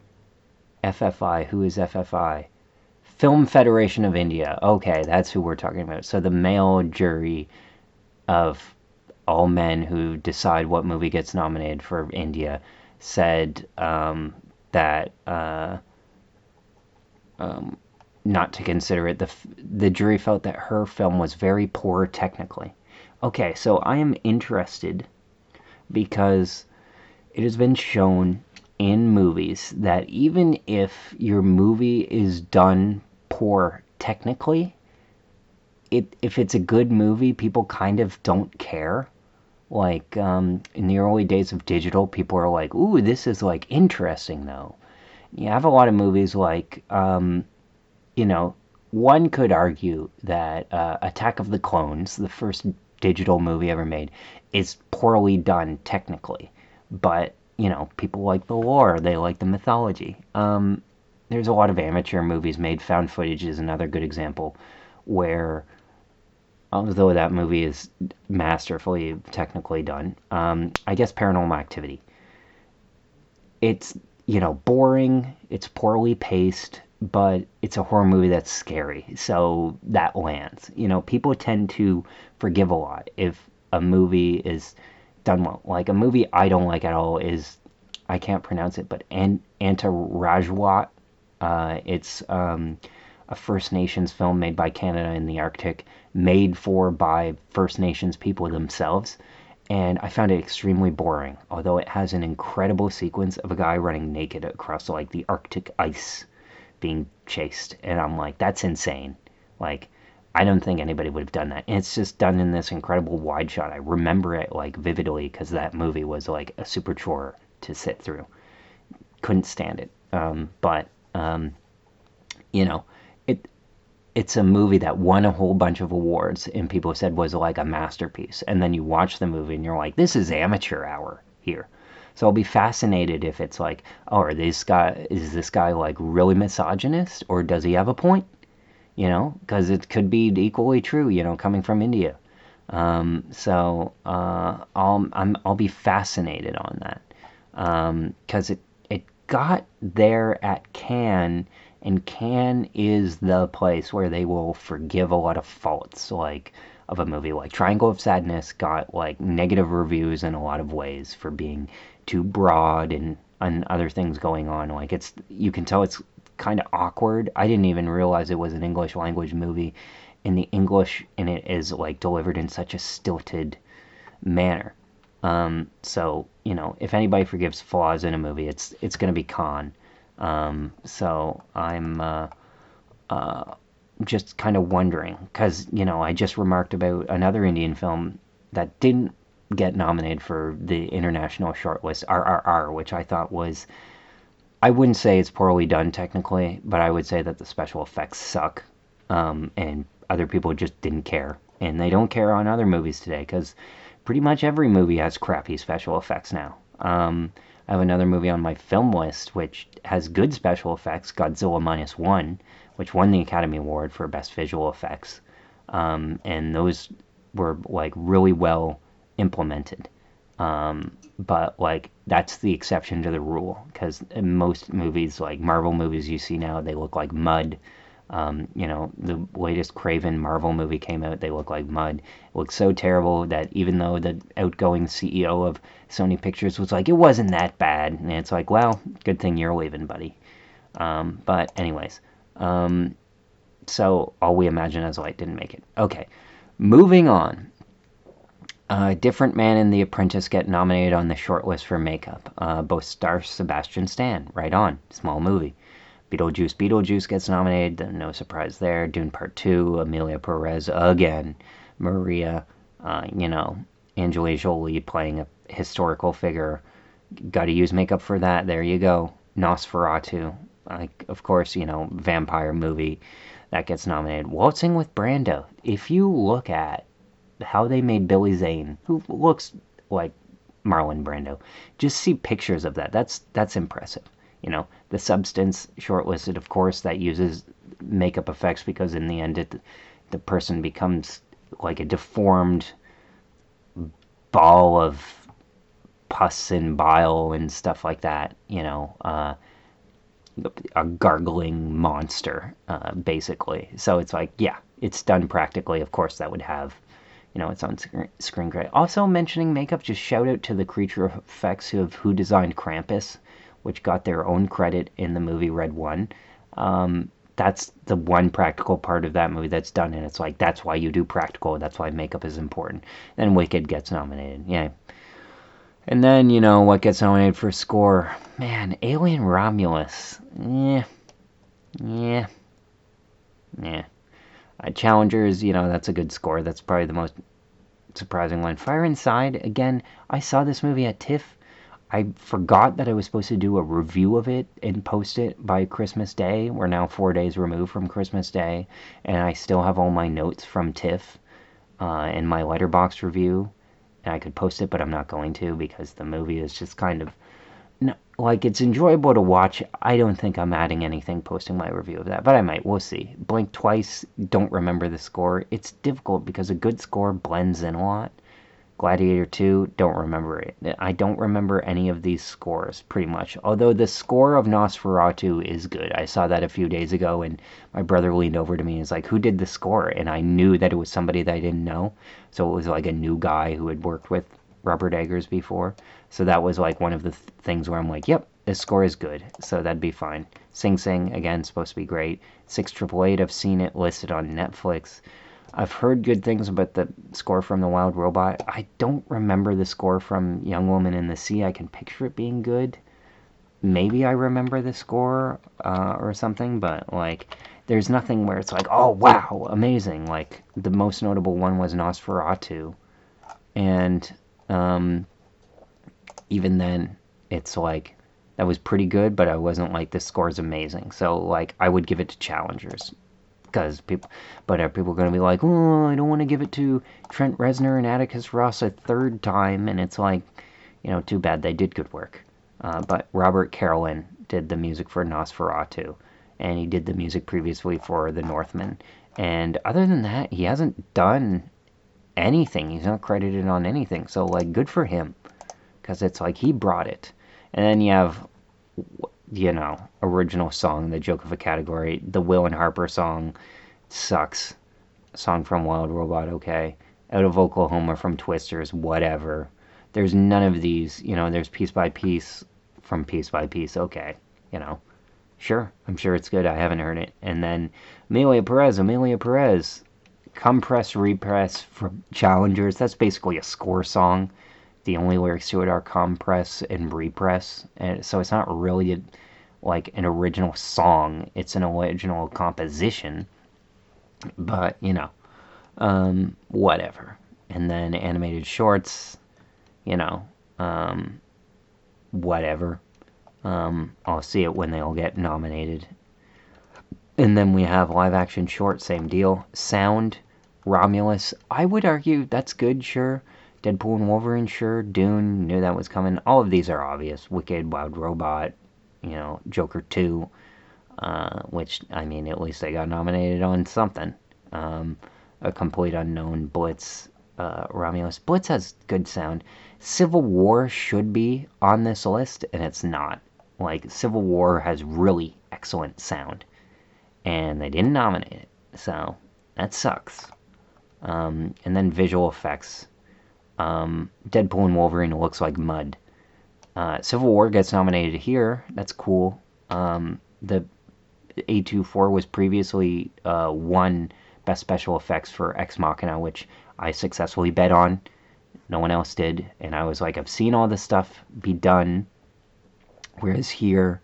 FFI, who is FFI? Film Federation of India. Okay, that's who we're talking about. So the male jury of all men who decide what movie gets nominated for India said that not to consider it. The jury felt that her film was very poor technically. Okay, so I am interested because it has been shown in movies that even if your movie is done poor technically, if it's a good movie, people kind of don't care. Like in the early days of digital, people are like, "Ooh, this is like interesting though." You have a lot of movies like you know, one could argue that Attack of the Clones, the first digital movie ever made, is poorly done technically. But, people like the lore, they like the mythology. There's a lot of amateur movies made. Found footage is another good example where, although that movie is masterfully technically done, I guess Paranormal Activity. It's, boring, it's poorly paced, but it's a horror movie that's scary. So that lands. People tend to forgive a lot if a movie is done well. Like a movie I don't like at all is, I can't pronounce it, but Antarajwat. It's a First Nations film made by Canada in the Arctic, made by First Nations people themselves. And I found it extremely boring, although it has an incredible sequence of a guy running naked across like the Arctic ice being chased. And I'm like, that's insane. Like, I don't think anybody would have done that. And it's just done in this incredible wide shot. I remember it like vividly because that movie was like a super chore to sit through. Couldn't stand it. But you know, it it's a movie that won a whole bunch of awards and people said was like a masterpiece. And then you watch the movie and you're like, this is amateur hour here. So I'll be fascinated if it's like, oh, is this guy like really misogynist or does he have a point? Because it could be equally true, coming from India. I'll be fascinated on that because it got there at Cannes, and Cannes is the place where they will forgive a lot of faults, like of a movie like Triangle of Sadness got like negative reviews in a lot of ways for being too broad and other things going on. Like you can tell it's kind of awkward. I didn't even realize it was an English language movie, and the English in it is like delivered in such a stilted manner. So if anybody forgives flaws in a movie, it's gonna be Khan. So I'm just kind of wondering because I just remarked about another Indian film that didn't get nominated for the international shortlist, RRR, which I thought was, I wouldn't say it's poorly done technically, but I would say that the special effects suck, and other people just didn't care, and they don't care on other movies today because pretty much every movie has crappy special effects now. I have another movie on my film list which has good special effects, Godzilla Minus One, which won the Academy Award for Best Visual Effects, and those were like really well implemented. But like that's the exception to the rule because most movies, like Marvel movies you see now, they look like mud. The latest Craven Marvel movie came out. They look like mud. It looks so terrible that even though the outgoing CEO of Sony Pictures was like, it wasn't that bad. And it's like, well, good thing you're leaving, buddy. But anyways, so All We Imagine as Light didn't make it. Okay, moving on. Different Man and The Apprentice get nominated on the shortlist for makeup. Both star Sebastian Stan. Right on. Small movie. Beetlejuice gets nominated. No surprise there. Dune Part 2. Amelia Perez again. Maria. Angelina Jolie playing a historical figure. Got to use makeup for that. There you go. Nosferatu. Of course, vampire movie that gets nominated. Waltzing with Brando. If you look at how they made Billy Zane, who looks like Marlon Brando, just see pictures of that. That's impressive. The Substance shortlisted, of course, that uses makeup effects because in the end, the person becomes like a deformed ball of pus and bile and stuff like that. A gargling monster, basically. So it's like, yeah, it's done practically. Of course, that would have, its own screen credit. Also mentioning makeup, just shout out to the creature effects who designed Krampus, which got their own credit in the movie Red One. That's the one practical part of that movie that's done, and it's like, that's why you do practical. That's why makeup is important. Then Wicked gets nominated. Yeah. And then, what gets nominated for score? Man, Alien Romulus. Yeah. Challengers, that's a good score. That's probably the most surprising one. Fire Inside, again, I saw this movie at TIFF. I forgot that I was supposed to do a review of it and post it by Christmas Day. We're now 4 days removed from Christmas Day, and I still have all my notes from TIFF in my Letterboxd review. And I could post it, but I'm not going to because the movie is just kind of it's enjoyable to watch. I don't think I'm adding anything posting my review of that, but I might. We'll see. Blink Twice, don't remember the score. It's difficult because a good score blends in a lot. Gladiator 2, don't remember it. I don't remember any of these scores, pretty much. Although the score of Nosferatu is good. I saw that a few days ago, and my brother leaned over to me and was like, who did the score? And I knew that it was somebody that I didn't know. So it was like a new guy who had worked with Robert Eggers before. So that was like one of the things where I'm like, yep, this score is good. So that'd be fine. Sing Sing, again, supposed to be great. 6888, I've seen it listed on Netflix. I've heard good things about the score from The Wild Robot. I don't remember the score from Young Woman in the Sea. I can picture it being good. Maybe I remember the score or something, but there's nothing where it's like, oh wow, amazing. The most notable one was Nosferatu, and even then, it's that was pretty good, but I wasn't like this score's amazing. So I would give it to challengers. Because people are going to be like, oh, I don't want to give it to Trent Reznor and Atticus Ross a third time, and it's too bad. They did good work. But Robert Carolyn did the music for Nosferatu, and he did the music previously for The Northman. And other than that, he hasn't done anything. He's not credited on anything. So good for him, because it's he brought it. And then you have, original song, the joke of a category. The Will and Harper song sucks. Song from Wild Robot, okay. Out of Oklahoma from Twisters, whatever. There's none of these, there's Piece by Piece from Piece by Piece, okay. Sure, I'm sure it's good. I haven't heard it. And then Amelia Perez. Compress, Repress from Challengers. That's basically a score song. The only lyrics to it are compress and repress. And so it's not really an original song. It's an original composition. But, whatever. And then animated shorts, whatever. I'll see it when they all get nominated. And then we have live action short, same deal. Sound, Romulus. I would argue that's good, sure. Deadpool and Wolverine, sure. Dune, knew that was coming. All of these are obvious. Wicked, Wild Robot, Joker 2, which, at least they got nominated on something. A Complete Unknown, Blitz, Romulus. Blitz has good sound. Civil War should be on this list, and it's not. Civil War has really excellent sound. and they didn't nominate it. So that sucks. And then visual effects. Deadpool and Wolverine looks like mud. Civil War gets nominated here. That's cool. The A24 was previously won Best Special Effects for Ex Machina, which I successfully bet on. No one else did. And I was like, I've seen all this stuff be done. Whereas here,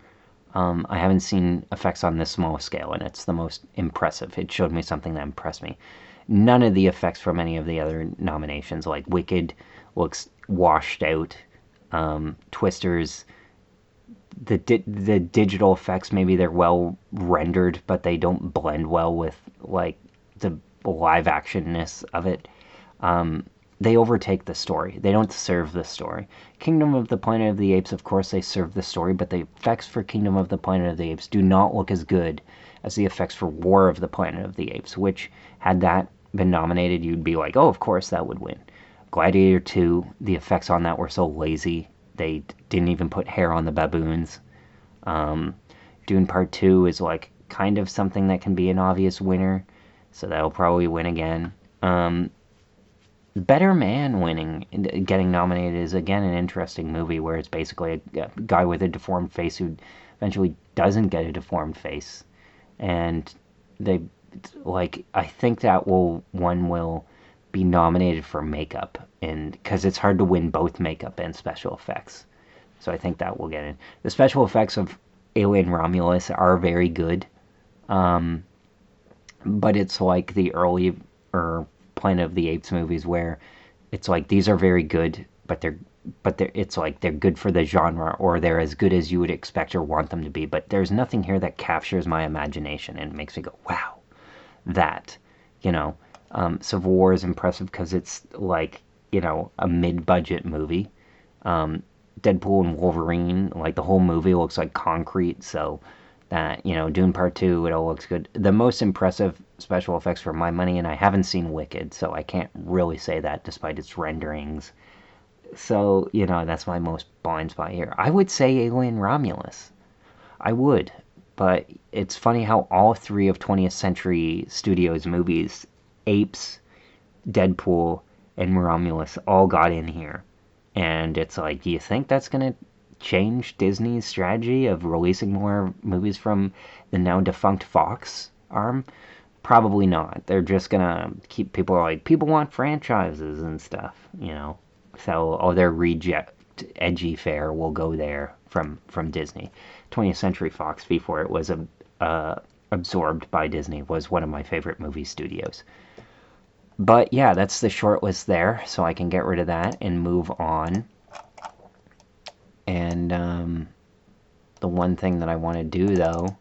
I haven't seen effects on this small scale, and it's the most impressive. It showed me something that impressed me. None of the effects from any of the other nominations, like Wicked, looks washed out. Twisters, the digital effects, maybe they're well rendered, but they don't blend well with like the live actionness of it. They overtake the story. They don't serve the story. Kingdom of the Planet of the Apes, of course, they serve the story, but the effects for Kingdom of the Planet of the Apes do not look as good as the effects for War of the Planet of the Apes, which, had that been nominated, you'd be like, oh, of course that would win. Gladiator 2, the effects on that were so lazy. They didn't even put hair on the baboons. Dune Part 2 is like kind of something that can be an obvious winner, so that'll probably win again. Better Man getting nominated is again an interesting movie where it's basically a guy with a deformed face who eventually doesn't get a deformed face, and they like I think that one will be nominated for makeup, and because it's hard to win both makeup and special effects, so I think that will get in. The special effects of Alien Romulus are very good, but it's like the early or Planet of the Apes movies where it's like these are very good, but it's like they're good for the genre, or they're as good as you would expect or want them to be. But there's nothing here that captures my imagination and makes me go, wow, that, you know. Civil War is impressive because it's like, you know, a mid-budget movie. Deadpool and Wolverine, like the whole movie looks like concrete, so that, you know, Dune Part 2, it all looks good. The most impressive special effects for my money, and I haven't seen Wicked, so I can't really say that despite its renderings. So, you know, that's my most blind spot here. I would say Alien Romulus. I would. But it's funny how all three of 20th Century Studios movies, Apes, Deadpool, and Romulus, all got in here. And it's like, do you think that's going to change Disney's strategy of releasing more movies from the now defunct Fox arm? Probably not. They're just gonna keep people like people want franchises and stuff, you know. So all their reject edgy fare will go there from Disney. 20th Century Fox, before it was absorbed by Disney, was one of my favorite movie studios. But yeah, that's the short list there, so I can get rid of that and move on. And the one thing that I want to do, though,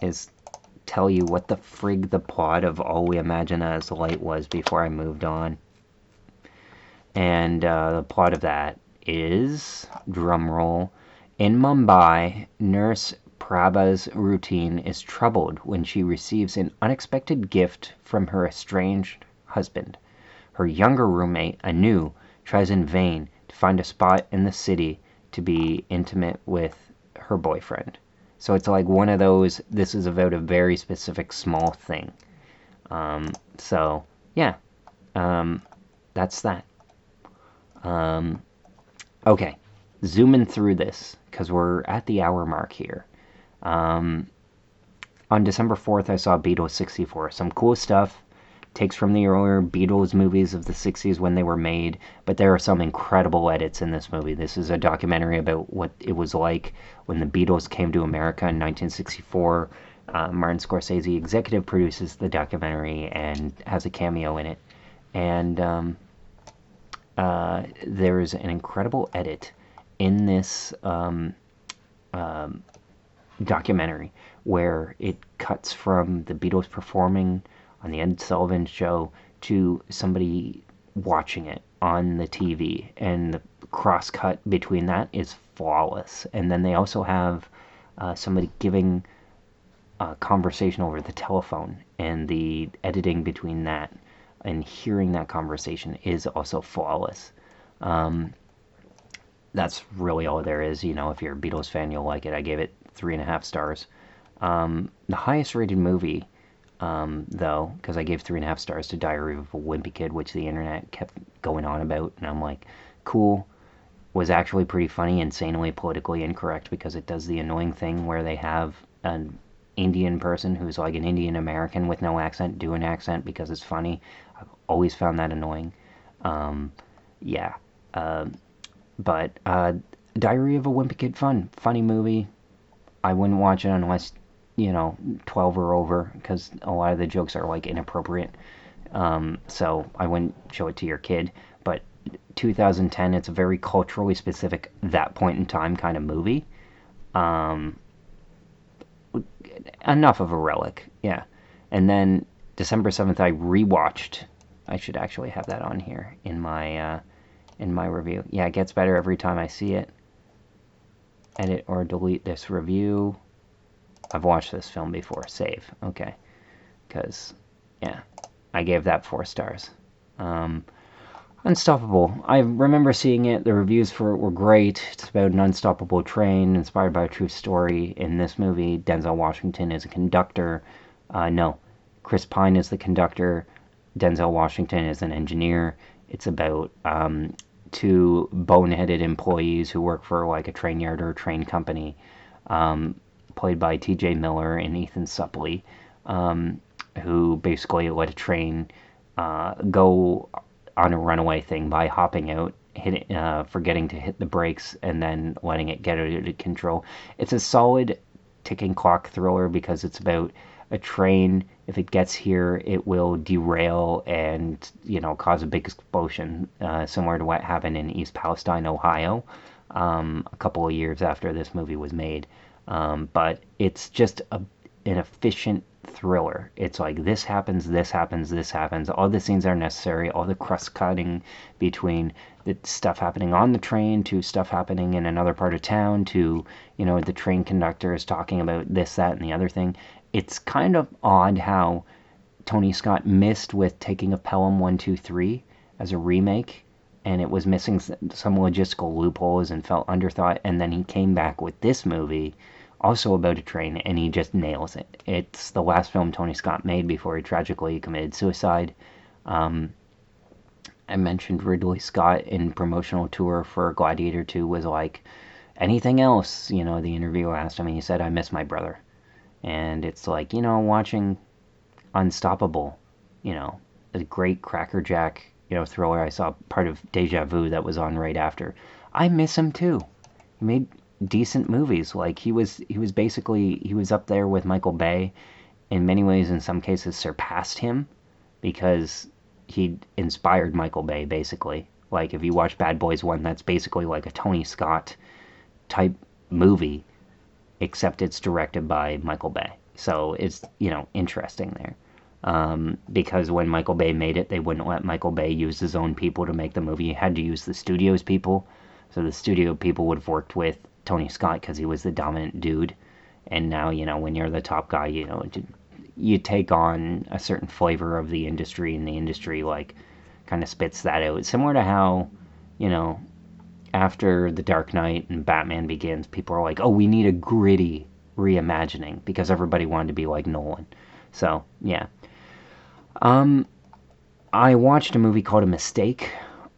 is tell you what the frig the plot of All We Imagine As Light was before I moved on. And the plot of that is, drumroll, in Mumbai, Nurse Prabha's routine is troubled when she receives an unexpected gift from her estranged husband. Her younger roommate, Anu, tries in vain to find a spot in the city to be intimate with her boyfriend. So it's like one of those, this is about a very specific small thing. So, yeah. That's that. Okay. Zooming through this, because we're at the hour mark here. On December 4th, I saw Beatles 64. Some cool stuff. Takes from the earlier Beatles movies of the 60s when they were made, but there are some incredible edits in this movie. This is a documentary about what it was like when the Beatles came to America in 1964. Martin Scorsese executive produces the documentary and has a cameo in it. And there's an incredible edit in this documentary where it cuts from the Beatles performing on the Ed Sullivan Show to somebody watching it on the TV, and the cross cut between that is flawless. And then they also have somebody giving a conversation over the telephone, and the editing between that and hearing that conversation is also flawless. That's really all there is. You know, if you're a Beatles fan, you'll like it. I gave it 3.5 stars. The highest rated movie, though, because I gave 3.5 stars to Diary of a Wimpy Kid, which the internet kept going on about, and I'm like, cool, was actually pretty funny, insanely politically incorrect because it does the annoying thing where they have an Indian person who's like an Indian American with no accent do an accent because it's funny. I've always found that annoying. Um, yeah. But Diary of a Wimpy Kid, funny movie. I wouldn't watch it unless 12 or over because a lot of the jokes are like inappropriate. So I wouldn't show it to your kid. But 2010, it's a very culturally specific, that point in time kind of movie. Um, Enough of a relic, yeah. And then December 7th, I rewatched. I should actually have that on here in my review. Yeah, it gets better every time I see it. Edit or delete this review. I've watched this film before. Save. Okay. Because, yeah, I gave that 4 stars. Um, Unstoppable. I remember seeing it. The reviews for it were great. It's about an unstoppable train inspired by a true story. In this movie, Denzel Washington is a conductor. No, Chris Pine is the conductor. Denzel Washington is an engineer. It's about two boneheaded employees who work for like a train yard or a train company, played by T.J. Miller and Ethan Suplee, who basically let a train go on a runaway thing by hopping out, forgetting to hit the brakes, and then letting it get out of control. It's a solid ticking clock thriller because it's about a train. If it gets here, it will derail and cause a big explosion, similar to what happened in East Palestine, Ohio, a couple of years after this movie was made. But it's just an efficient thriller. It's like this happens, this happens, this happens. All the scenes are necessary. All the cross cutting between the stuff happening on the train to stuff happening in another part of town to the train conductor is talking about this, that, and the other thing. It's kind of odd how Tony Scott missed with taking of Pelham 123 as a remake, and it was missing some logistical loopholes and felt underthought. And then he came back with this movie also about a train, and he just nails it. It's the last film Tony Scott made before he tragically committed suicide. I mentioned Ridley Scott in promotional tour for Gladiator 2 was like, anything else? The interviewer asked him, and he said, I miss my brother. And it's like, watching Unstoppable, a great crackerjack, thriller. I saw part of Deja Vu that was on right after. I miss him too. He made decent movies. Like he was up there with Michael Bay, in many ways, in some cases surpassed him because he inspired Michael Bay basically. Like if you watch Bad Boys 1, that's basically like a Tony Scott type movie, except it's directed by Michael Bay. So it's interesting there. Because when Michael Bay made it, they wouldn't let Michael Bay use his own people to make the movie. He had to use the studio's people. So the studio people would have worked with Tony Scott because he was the dominant dude. And now, when you're the top guy, you take on a certain flavor of the industry, and the industry, like, kind of spits that out. It's similar to how, after The Dark Knight and Batman Begins, people are like, oh, we need a gritty reimagining because everybody wanted to be like Nolan. So, yeah. I watched a movie called A Mistake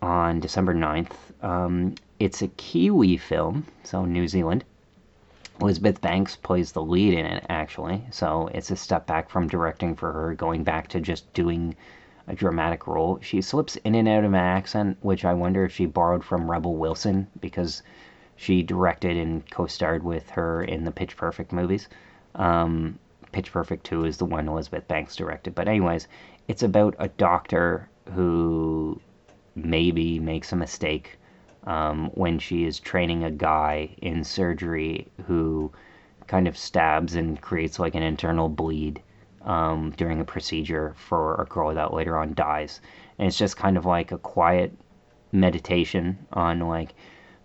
on December 9th. It's a Kiwi film, so New Zealand. Elizabeth Banks plays the lead in it, actually, so it's a step back from directing for her, going back to just doing a dramatic role. She slips in and out of an accent, which I wonder if she borrowed from Rebel Wilson, because she directed and co-starred with her in the Pitch Perfect movies. Pitch Perfect 2 is the one Elizabeth Banks directed. But anyways, it's about a doctor who maybe makes a mistake when she is training a guy in surgery who kind of stabs and creates like an internal bleed during a procedure for a girl that later on dies. And it's just kind of like a quiet meditation on like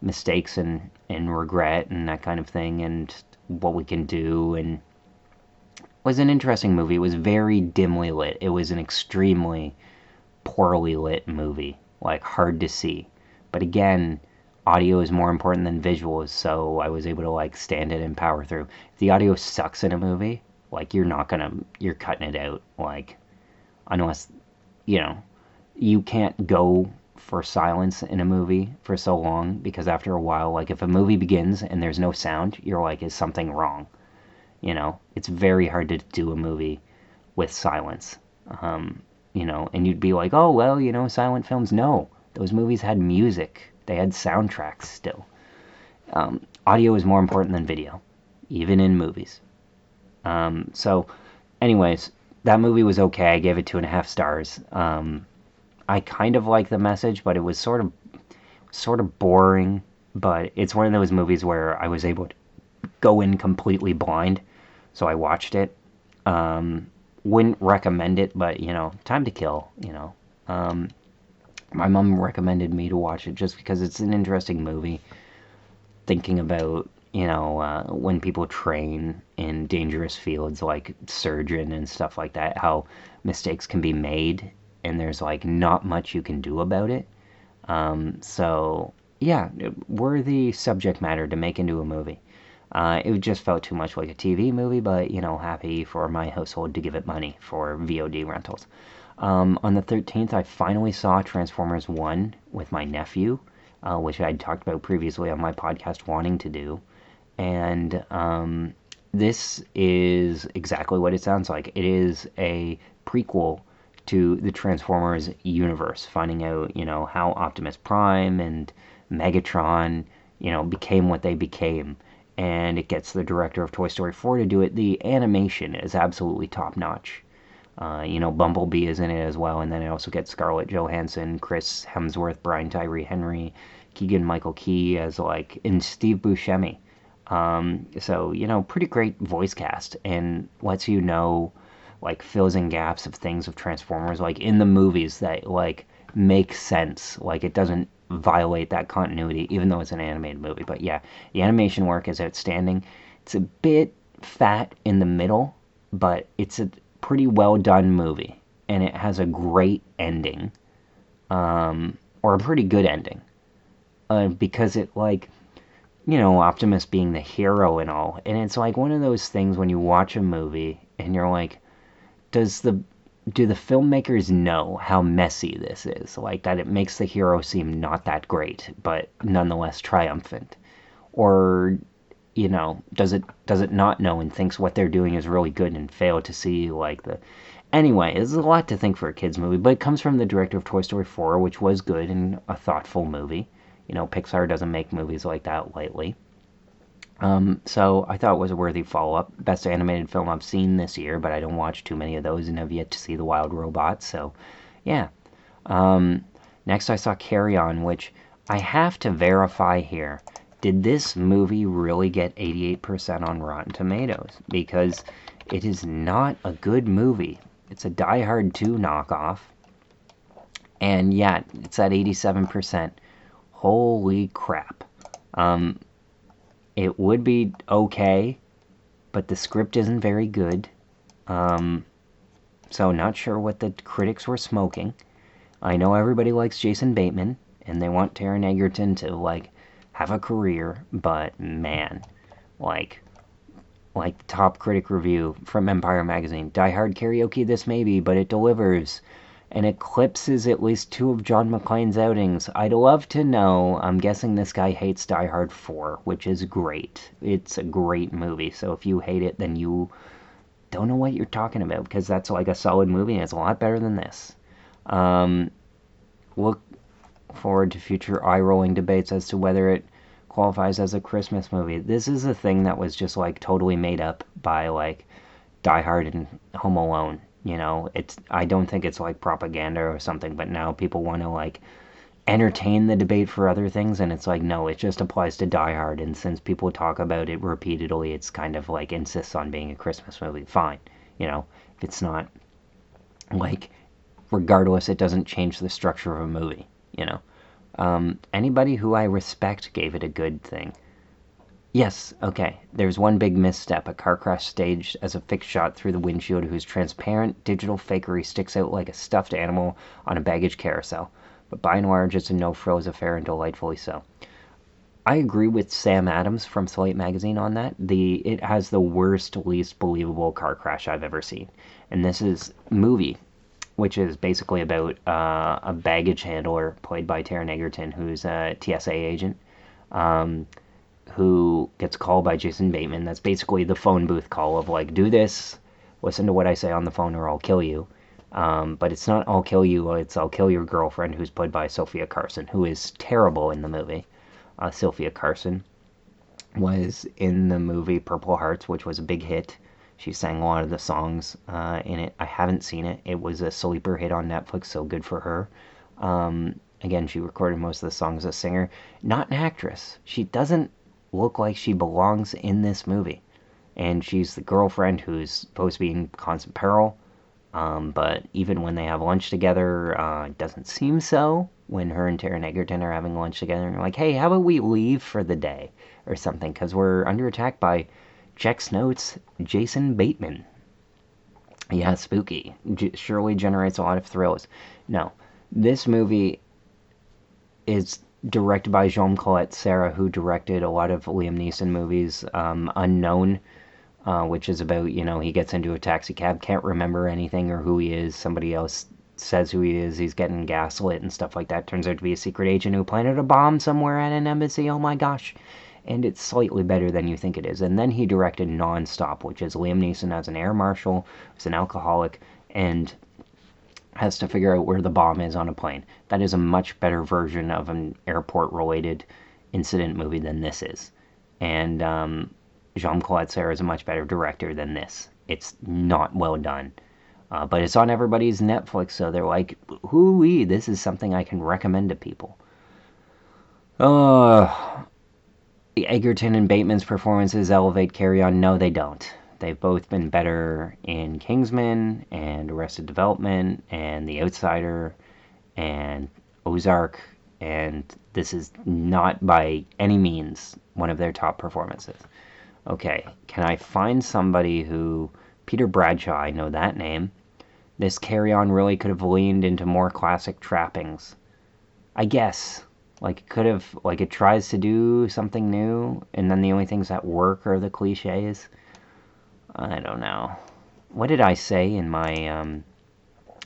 mistakes and regret and that kind of thing and what we can do. And it was an interesting movie. It was very dimly lit. It was an extremely poorly lit movie, like hard to see. But again, audio is more important than visuals, so I was able to like stand it and power through. If the audio sucks in a movie, like you're cutting it out, like unless you know you can't go for silence in a movie for so long, because after a while, like if a movie begins and there's no sound, you're like, is something wrong? It's very hard to do a movie with silence. And you'd be like, oh, well, silent films. No, those movies had music, they had soundtracks still. Audio is more important than video, even in movies. Anyways, that movie was okay. I gave it 2.5 stars. I kind of like the message, but it was sort of boring. But it's one of those movies where I was able to go in completely blind, so I watched it. Wouldn't recommend it, but time to kill. My mom recommended me to watch it just because it's an interesting movie. Thinking about when people train in dangerous fields like surgeon and stuff like that, how mistakes can be made and there's like not much you can do about it. So yeah, worthy subject matter to make into a movie. It just felt too much like a TV movie, but happy for my household to give it money for VOD rentals. On the 13th, I finally saw Transformers 1 with my nephew, which I'd talked about previously on my podcast wanting to do. And this is exactly what it sounds like. It is a prequel to the Transformers universe, finding out, how Optimus Prime and Megatron, became what they became. And it gets the director of Toy Story 4 to do it. The animation is absolutely top notch. Bumblebee is in it as well, and then it also gets Scarlett Johansson, Chris Hemsworth, Brian Tyree Henry, Keegan Michael Key as and Steve Buscemi. So pretty great voice cast, and lets fills in gaps of things of Transformers, like in the movies that make sense. Like it doesn't violate that continuity, even though it's an animated movie. But yeah, the animation work is outstanding. It's a bit fat in the middle, but it's a pretty well done movie, and it has a great ending, or a pretty good ending, because it Optimus being the hero and all, and it's like one of those things when you watch a movie and you're like, do the filmmakers know how messy this is? Like that it makes the hero seem not that great, but nonetheless triumphant, or does it not know and thinks what they're doing is really good and fail to see Anyway, it's a lot to think for a kids movie, but it comes from the director of Toy Story 4, which was good and a thoughtful movie. Pixar doesn't make movies like that lightly. So I thought it was a worthy follow-up. Best animated film I've seen this year, but I don't watch too many of those and have yet to see The Wild Robot, so yeah. Next I saw Carry On, which I have to verify here. Did this movie really get 88% on Rotten Tomatoes? Because it is not a good movie. It's a Die Hard 2 knockoff. And yeah, it's at 87%. Holy crap. It would be okay, but the script isn't very good. So not sure what the critics were smoking. I know everybody likes Jason Bateman, and they want Taron Egerton to, have a career, but man, the top critic review from Empire Magazine, Die Hard Karaoke this may be, but it delivers, and eclipses at least 2 of John McClane's outings. I'd love to know. I'm guessing this guy hates Die Hard 4, which is great. It's a great movie, so if you hate it, then you don't know what you're talking about, because that's a solid movie, and it's a lot better than this. Look forward to future eye-rolling debates as to whether it qualifies as a Christmas movie. This is a thing that was just totally made up by Die Hard and Home Alone. I don't think it's propaganda or something, but now people want to entertain the debate for other things, and it's no, it just applies to Die Hard, and since people talk about it repeatedly, it's kind of insists on being a Christmas movie. Fine, if it's not regardless, it doesn't change the structure of a movie. Anybody who I respect gave it a good thing. Yes, okay. There's one big misstep. A car crash staged as a fixed shot through the windshield whose transparent digital fakery sticks out like a stuffed animal on a baggage carousel. But by and large, it's a no-frills affair, and delightfully so. I agree with Sam Adams from Slate Magazine on that. It has the worst, least believable car crash I've ever seen. And this is Movie, which is basically about a baggage handler played by Taron Egerton, who's a TSA agent, um, who gets called by Jason Bateman. That's basically the phone booth call of like, do this, listen to what I say on the phone, or I'll kill you. But it's not I'll kill you, it's I'll kill your girlfriend, who's played by Sophia Carson, who is terrible in the movie. Sophia Carson was in the movie Purple Hearts, which was a big hit. She sang a lot of the songs in it. I haven't seen it. It was a sleeper hit on Netflix, so good for her. Again, she recorded most of the songs as a singer. Not an actress. She doesn't look like she belongs in this movie. And she's the girlfriend who's supposed to be in constant peril. But even when they have lunch together, it doesn't seem so. When her and Taron Egerton are having lunch together, and they're like, hey, how about we leave for the day or something? Because we're under attack by, checks notes, Jason Bateman. Yeah, spooky. Surely generates a lot of thrills. No, this movie is directed by Jean-Colette Serra, who directed a lot of Liam Neeson movies. Unknown, which is about, he gets into a taxi cab, can't remember anything or who he is. Somebody else says who he is. He's getting gaslit and stuff like that. Turns out to be a secret agent who planted a bomb somewhere at an embassy. Oh my gosh. And it's slightly better than you think it is. And then he directed Non-Stop, which is Liam Neeson as an air marshal, who's an alcoholic, and has to figure out where the bomb is on a plane. That is a much better version of an airport-related incident movie than this is. And Jean-Claude Serra is a much better director than this. It's not well done. But it's on everybody's Netflix, so they're like, hoo-wee, this is something I can recommend to people. Egerton and Bateman's performances elevate Carry On. No, they don't. They've both been better in Kingsman and Arrested Development and The Outsider and Ozark, and this is not by any means one of their top performances. Okay, can I find somebody who... Peter Bradshaw, I know that name. This Carry On really could have leaned into more classic trappings. I guess. Like, it could have... Like, it tries to do something new, and then the only things that work are the cliches. I don't know. What did I say in my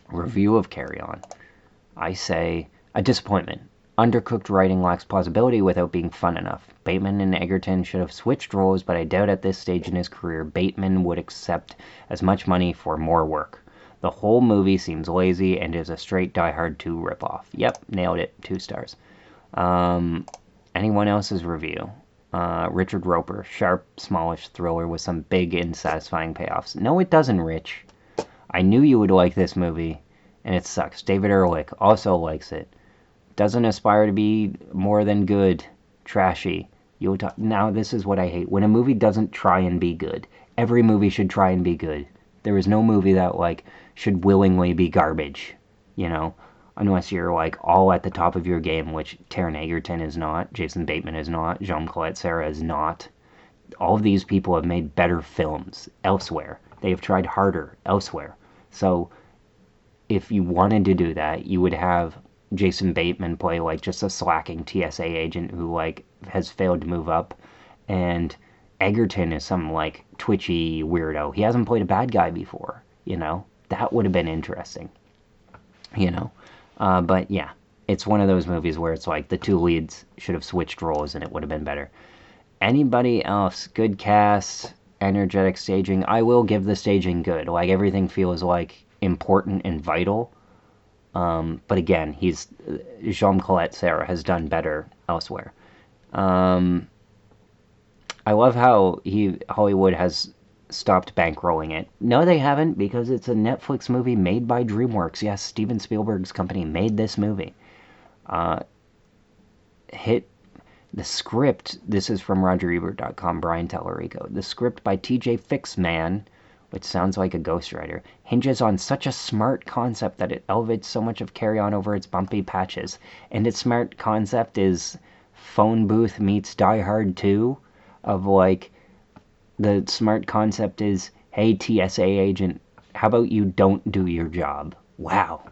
review of Carry On? I say, a disappointment. Undercooked writing lacks plausibility without being fun enough. Bateman and Egerton should have switched roles, but I doubt at this stage in his career Bateman would accept as much money for more work. The whole movie seems lazy and is a straight Die Hard 2 ripoff. Yep, nailed it. 2 stars. Anyone else's review? Richard Roper, sharp, smallish thriller with some big and satisfying payoffs. No, it doesn't, Rich. I knew you would like this movie, and it sucks. David Ehrlich also likes it. Doesn't aspire to be more than good. Trashy. Now, this is what I hate. When a movie doesn't try and be good. Every movie should try and be good. There is no movie that, like, should willingly be garbage. Unless you're, like, all at the top of your game, which Taron Egerton is not, Jason Bateman is not, Jean-Claude Serra is not. All of these people have made better films elsewhere. They have tried harder elsewhere. So, if you wanted to do that, you would have Jason Bateman play, like, just a slacking TSA agent who, like, has failed to move up. And Egerton is some, like, twitchy weirdo. He hasn't played a bad guy before, That would have been interesting, But, yeah, it's one of those movies where it's like the 2 leads should have switched roles and it would have been better. Anybody else? Good cast, energetic staging. I will give the staging good. Like, everything feels, like, important and vital. But again, Jean-Colette Serra has done better elsewhere. I love how Hollywood has stopped bankrolling it. No, they haven't, because it's a Netflix movie made by DreamWorks. Yes, Steven Spielberg's company made this movie. Hit the script. This is from RogerEbert.com, Brian Tallarico. The script by TJ Fixman, which sounds like a ghostwriter, hinges on such a smart concept that it elevates so much of Carry On over its bumpy patches. And its smart concept is Phone Booth meets Die Hard 2, of, like, the smart concept is, hey, TSA agent, how about you don't do your job? Wow.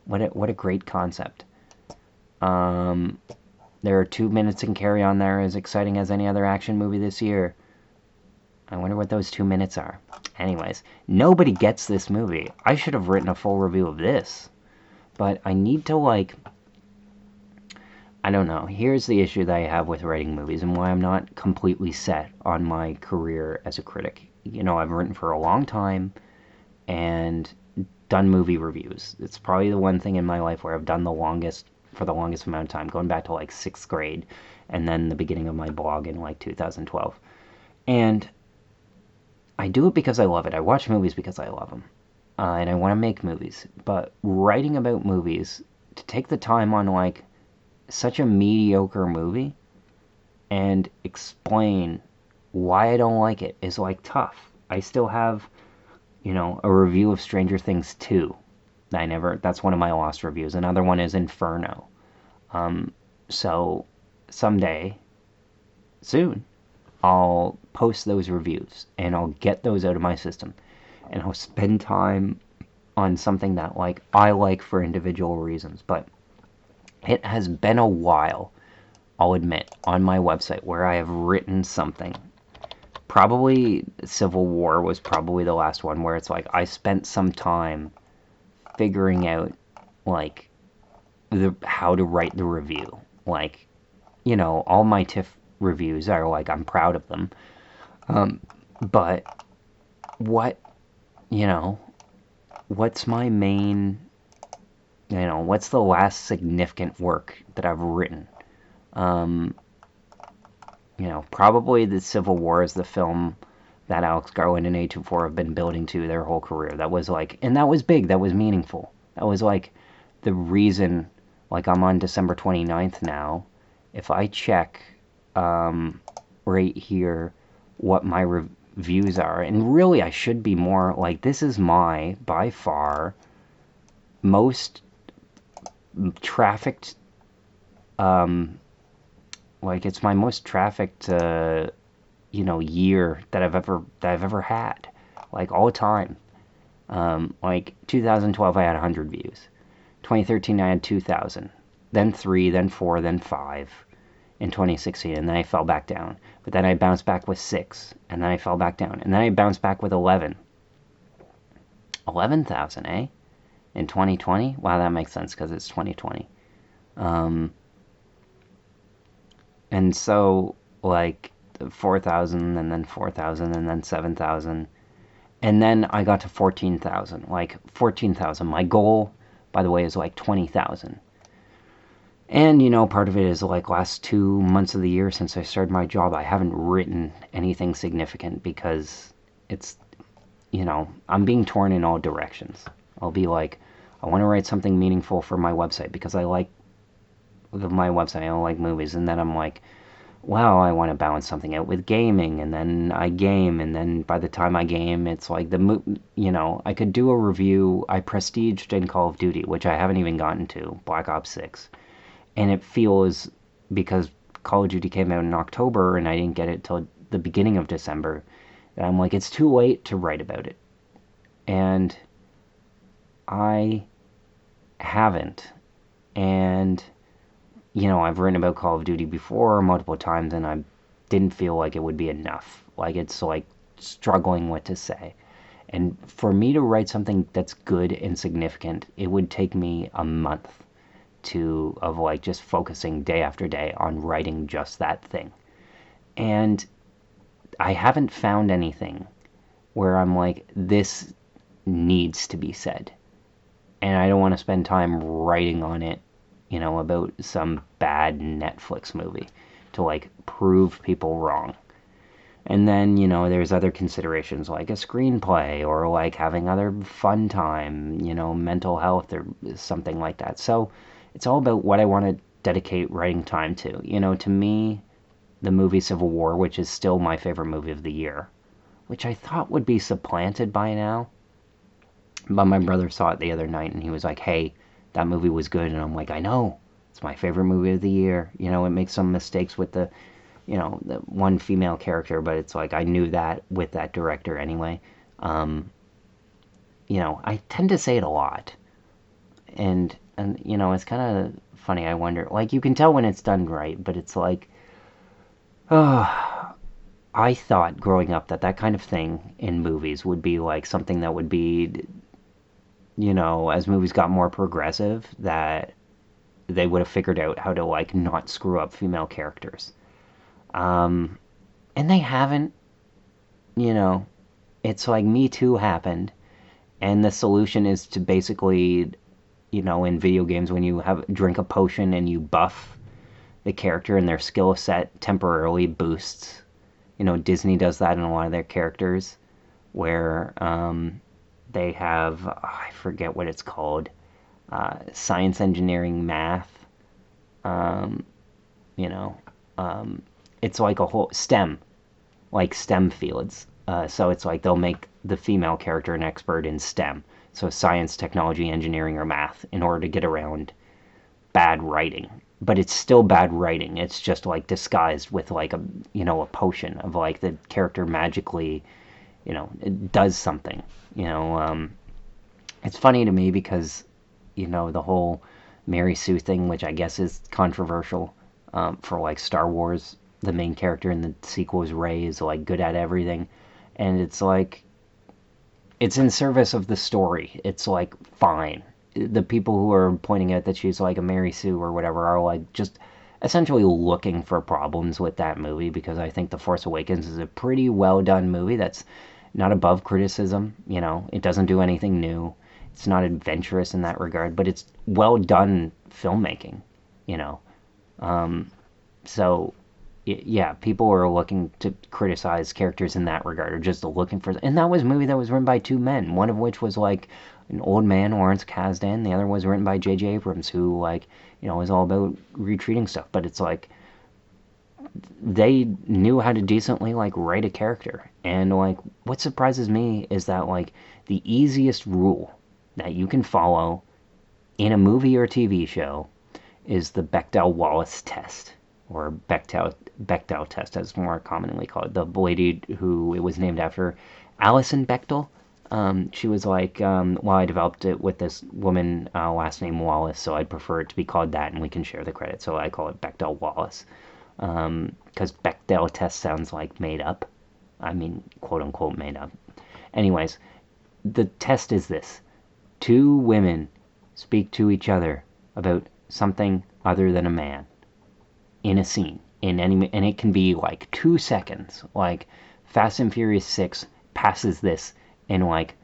What a great concept. There are 2 Minutes in Carry On there as exciting as any other action movie this year. I wonder what those 2 minutes are. Anyways, nobody gets this movie. I should have written a full review of this. But I need to, like... I don't know. Here's the issue that I have with writing movies and why I'm not completely set on my career as a critic. You know, I've written for a long time and done movie reviews. It's probably the one thing in my life where I've done for the longest amount of time, going back to like 6th grade and then the beginning of my blog in like 2012. And I do it because I love it. I watch movies because I love them. And I want to make movies. But writing about movies, to take the time on like such a mediocre movie and explain why I don't like it is like tough. I still have, you know, a review of Stranger Things 2. That's one of my lost reviews. Another one is Inferno. So someday, soon, I'll post those reviews and I'll get those out of my system and I'll spend time on something that like I like for individual reasons. But it has been a while, I'll admit, on my website where I have written something. Probably Civil War was probably the last one where it's like I spent some time figuring out like how to write the review. Like, you know, all my TIFF reviews are like I'm proud of them. But what, you know, what's my main, you know, what's the last significant work that I've written? You know, probably the Civil War is the film that Alex Garland and A24 have been building to their whole career. That was like, and that was big, that was meaningful. That was like the reason, like I'm on December 29th now. If I check right here what my reviews are, and really I should be more like, this is my, by far, most trafficked, like it's my most trafficked, you know, year that I've ever had, like all time. Like 2012 I had 100 views, 2013 I had 2,000, then 3, then 4, then 5 in 2016, and then I fell back down. But then I bounced back with 6, and then I fell back down, and then I bounced back with 11,000, eh? In 2020? Wow, that makes sense because it's 2020. And so, like, 4,000, and then 4,000, and then 7,000. And then I got to 14,000. Like, 14,000. My goal, by the way, is like 20,000. And, you know, part of it is like last 2 months of the year since I started my job, I haven't written anything significant because it's, you know, I'm being torn in all directions. I'll be like, I want to write something meaningful for my website because I like my website, I don't like movies. And then I'm like, wow, I want to balance something out with gaming. And then I game, and then by the time I game, it's like you know, I could do a review. I prestiged in Call of Duty, which I haven't even gotten to, Black Ops 6. And it feels, because Call of Duty came out in October and I didn't get it till the beginning of December, that I'm like, it's too late to write about it. And I haven't. And, you know, I've written about Call of Duty before multiple times and I didn't feel like it would be enough. Like, it's like struggling what to say. And for me to write something that's good and significant, it would take me a month of like just focusing day after day on writing just that thing. And I haven't found anything where I'm like, this needs to be said. And I don't want to spend time writing on it, you know, about some bad Netflix movie to like prove people wrong. And then, you know, there's other considerations like a screenplay or like having other fun time, you know, mental health or something like that. So it's all about what I want to dedicate writing time to. You know, to me, the movie Civil War, which is still my favorite movie of the year, which I thought would be supplanted by now. But my brother saw it the other night and he was like, hey, that movie was good. And I'm like, I know. It's my favorite movie of the year. You know, it makes some mistakes with the, you know, the one female character, but it's like I knew that with that director anyway. You know, I tend to say it a lot. And And, it's kind of funny. I wonder, like, you can tell when it's done right, but it's like, oh, I thought growing up that that kind of thing in movies would be like something that would be, as movies got more progressive, that they would have figured out how to, like, not screw up female characters. Um, and they haven't, you know. It's like Me Too happened, and the solution is to basically, in video games, when you have drink a potion and you buff the character and their skill set temporarily boosts. Disney does that in a lot of their characters, where they have, I forget what it's called, science, engineering, math. Um, you know, it's like a whole STEM fields. So it's like they'll make the female character an expert in STEM, so science, technology, engineering, or math, in order to get around bad writing. But it's still bad writing. It's just like disguised with like a potion of like the character magically, it does something. You know, it's funny to me because the whole Mary Sue thing, which I guess is controversial, for like Star Wars. The main character in the sequel is Rey, is like good at everything, and it's like it's in service of the story. It's like fine. The people who are pointing out that she's like a Mary Sue or whatever are like just essentially looking for problems with that movie, because I think The Force Awakens is a pretty well done movie that's not above criticism. It doesn't do anything new. It's not adventurous in that regard, but it's well done filmmaking. You know, so yeah, people are looking to criticize characters in that regard, or just looking for. And that was a movie that was written by two men, one of which was like an old man, Lawrence Kasdan. The other was written by J.J. Abrams, who like is all about retreating stuff. But it's like they knew how to decently like write a character. And like what surprises me is that like the easiest rule that you can follow in a movie or TV show is the Bechdel-Wallace test, or Bechdel test, as more commonly called. The lady who it was named after, Alison Bechdel. She was like, well, I developed it with this woman, last name Wallace, so I'd prefer it to be called that, and we can share the credit. So I call it Bechdel-Wallace, because Bechdel test sounds like made up. I mean, quote unquote made up. Anyways, the test is this: two women speak to each other about something other than a man in a scene, and it can be like 2 seconds. Like Fast and Furious 6 passes this in like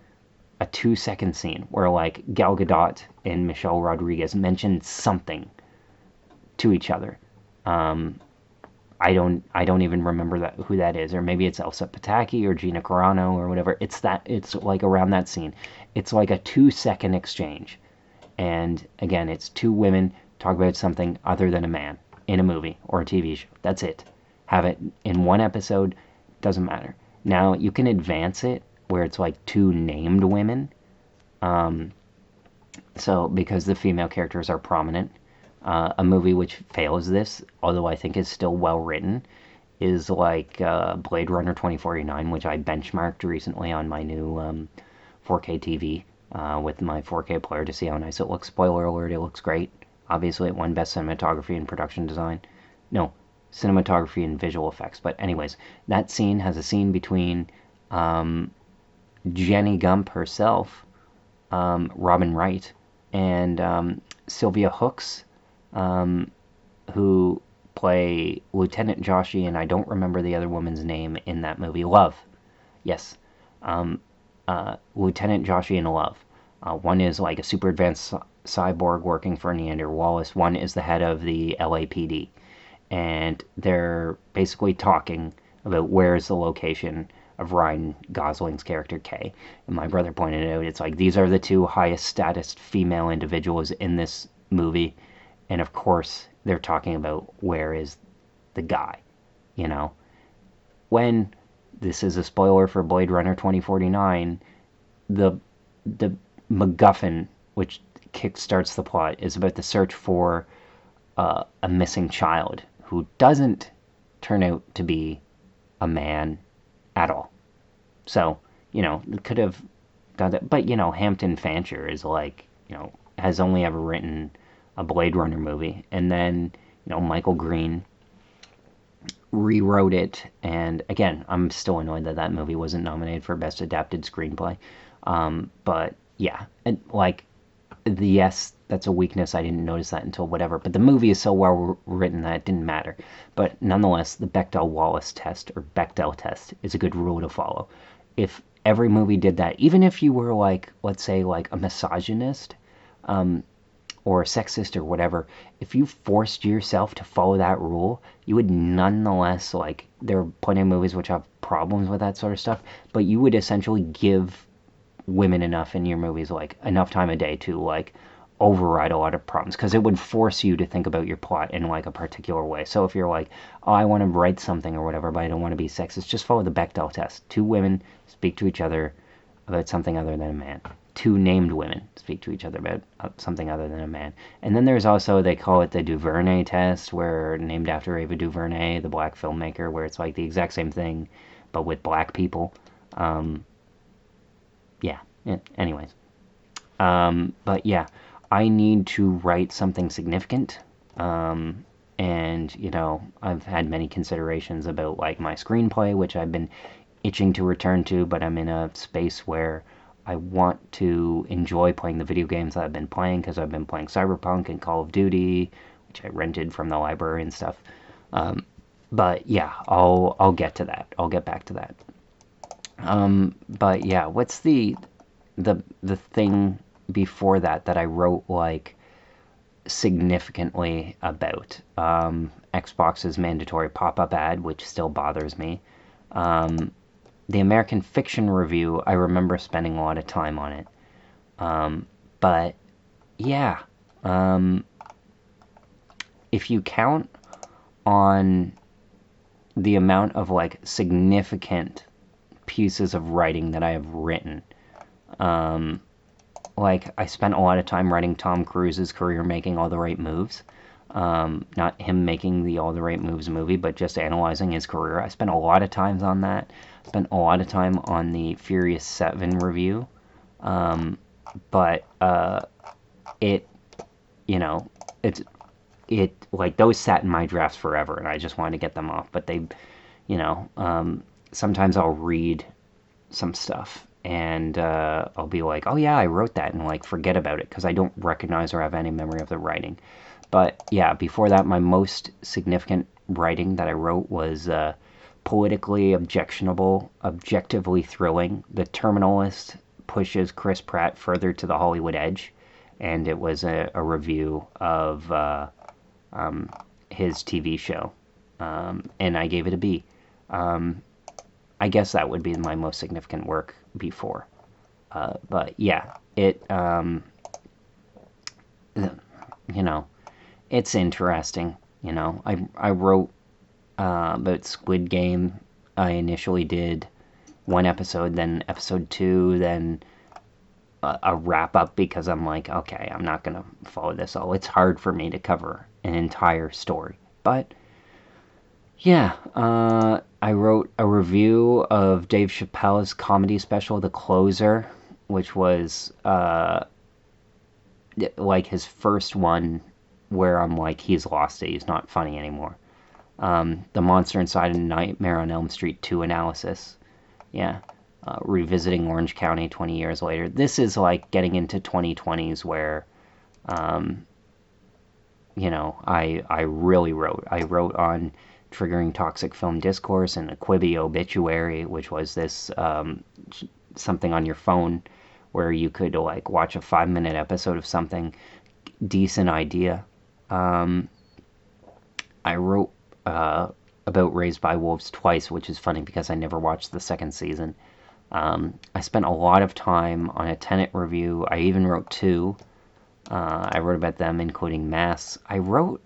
a 2 second scene where like Gal Gadot and Michelle Rodriguez mention something to each other. Um, I don't even remember who that is, or maybe it's Elsa Pataki or Gina Carano or whatever. It's like around that scene. It's like a 2 second exchange, and again, it's two women talk about something other than a man in a movie or a TV show. That's it. Have it in one episode, doesn't matter. Now, you can advance it where it's like two named women. Um, so, because the female characters are prominent. A movie which fails this, although I think is still well written, is like Blade Runner 2049, which I benchmarked recently on my new 4K TV, with my 4K player to see how nice it looks. Spoiler alert, it looks great. Obviously, it won Best Cinematography and Production Design. No, Cinematography and Visual Effects. But anyways, that scene has a scene between Jenny Gump herself, Robin Wright, and Sylvia Hooks, um, who play Lieutenant Joshi, and I don't remember the other woman's name in that movie. Love. Yes. Um, Lieutenant Joshi and Love. One is like a super advanced cyborg working for Neander Wallace. One is the head of the LAPD. And they're basically talking about where's the location of Ryan Gosling's character Kay. And my brother pointed out, it's like these are the two highest status female individuals in this movie. And of course, they're talking about where is the guy, you know? When, this is a spoiler for Blade Runner 2049, the the MacGuffin, which kickstarts the plot, is about the search for a missing child who doesn't turn out to be a man at all. So, it could have done that. But, Hampton Fancher is like, has only ever written a Blade Runner movie, and then Michael Green rewrote it. And again, I'm still annoyed that that movie wasn't nominated for Best Adapted Screenplay. But yeah, and like, yes, that's a weakness. I didn't notice that until whatever. But the movie is so well written that it didn't matter. But nonetheless, the Bechdel-Wallace test, or Bechdel test, is a good rule to follow. If every movie did that, even if you were like, let's say, like a misogynist, or sexist or whatever, if you forced yourself to follow that rule, you would nonetheless, like, there are plenty of movies which have problems with that sort of stuff, but you would essentially give women enough in your movies, like, enough time a day to, like, override a lot of problems, because it would force you to think about your plot in, like, a particular way. So if you're like, oh, I want to write something or whatever, but I don't want to be sexist, just follow the Bechdel test. Two women speak to each other about something other than a man. Two named women speak to each other about something other than a man. And then there's also, they call it the DuVernay test, where named after Ava DuVernay, the black filmmaker, where it's like the exact same thing, but with black people. Yeah. Anyways. But yeah, I need to write something significant. And, I've had many considerations about, like, my screenplay, which I've been itching to return to, but I'm in a space where I want to enjoy playing the video games that I've been playing, because I've been playing Cyberpunk and Call of Duty, which I rented from the library and stuff. But yeah, I'll get to that. I'll get back to that. But yeah, what's the thing before that I wrote, like, significantly about? Xbox's mandatory pop-up ad, which still bothers me. The American Fiction Review, I remember spending a lot of time on it. But yeah, if you count on the amount of, like, significant pieces of writing that I have written, like, I spent a lot of time writing Tom Cruise's career making all the right moves. Not him making the All the Right Moves movie, but just analyzing his career. I spent a lot of time on that. Spent a lot of time on the Furious 7 review. But it, like, those sat in my drafts forever, and I just wanted to get them off. But they, sometimes I'll read some stuff, and I'll be like, oh yeah, I wrote that, and, like, forget about it, because I don't recognize or have any memory of the writing. But yeah, before that, my most significant writing that I wrote was politically objectionable, objectively thrilling. The Terminalist pushes Chris Pratt further to the Hollywood edge, and it was a review of his TV show, and I gave it a B. I guess that would be my most significant work before. But yeah, it, it's interesting. I wrote about Squid Game. I initially did one episode, then episode 2, then a wrap up, because I'm like, okay, I'm not gonna follow this all. It's hard for me to cover an entire story. But yeah, I wrote a review of Dave Chappelle's comedy special, The Closer, which was like his first one where I'm like, he's lost it. He's not funny anymore. The Monster Inside a Nightmare on Elm Street 2 analysis. Yeah. Revisiting Orange County 20 years later. This is like getting into 2020s where, I really wrote. I wrote on Triggering Toxic Film Discourse and a Quibi Obituary, which was this something on your phone where you could, like, watch a 5-minute episode of something. Decent idea. I wrote about Raised by Wolves twice, which is funny because I never watched the second season. I spent a lot of time on a Tenet review. I even wrote 2. I wrote about them, including Mass. I wrote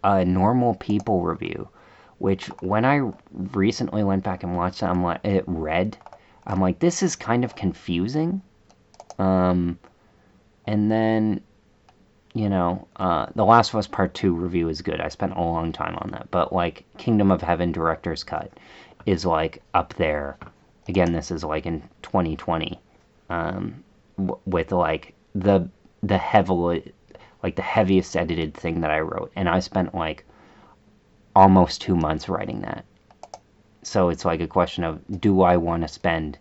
a Normal People review, which, when I recently went back and watched it, I'm like, this is kind of confusing. And then, The Last of Us Part 2 review is good. I spent a long time on that. But, like, Kingdom of Heaven Director's Cut is, like, up there. Again, this is, like, in 2020. With, like, the the heaviest edited thing that I wrote, and I spent like almost 2 months writing that. So it's like a question of, do I want to spend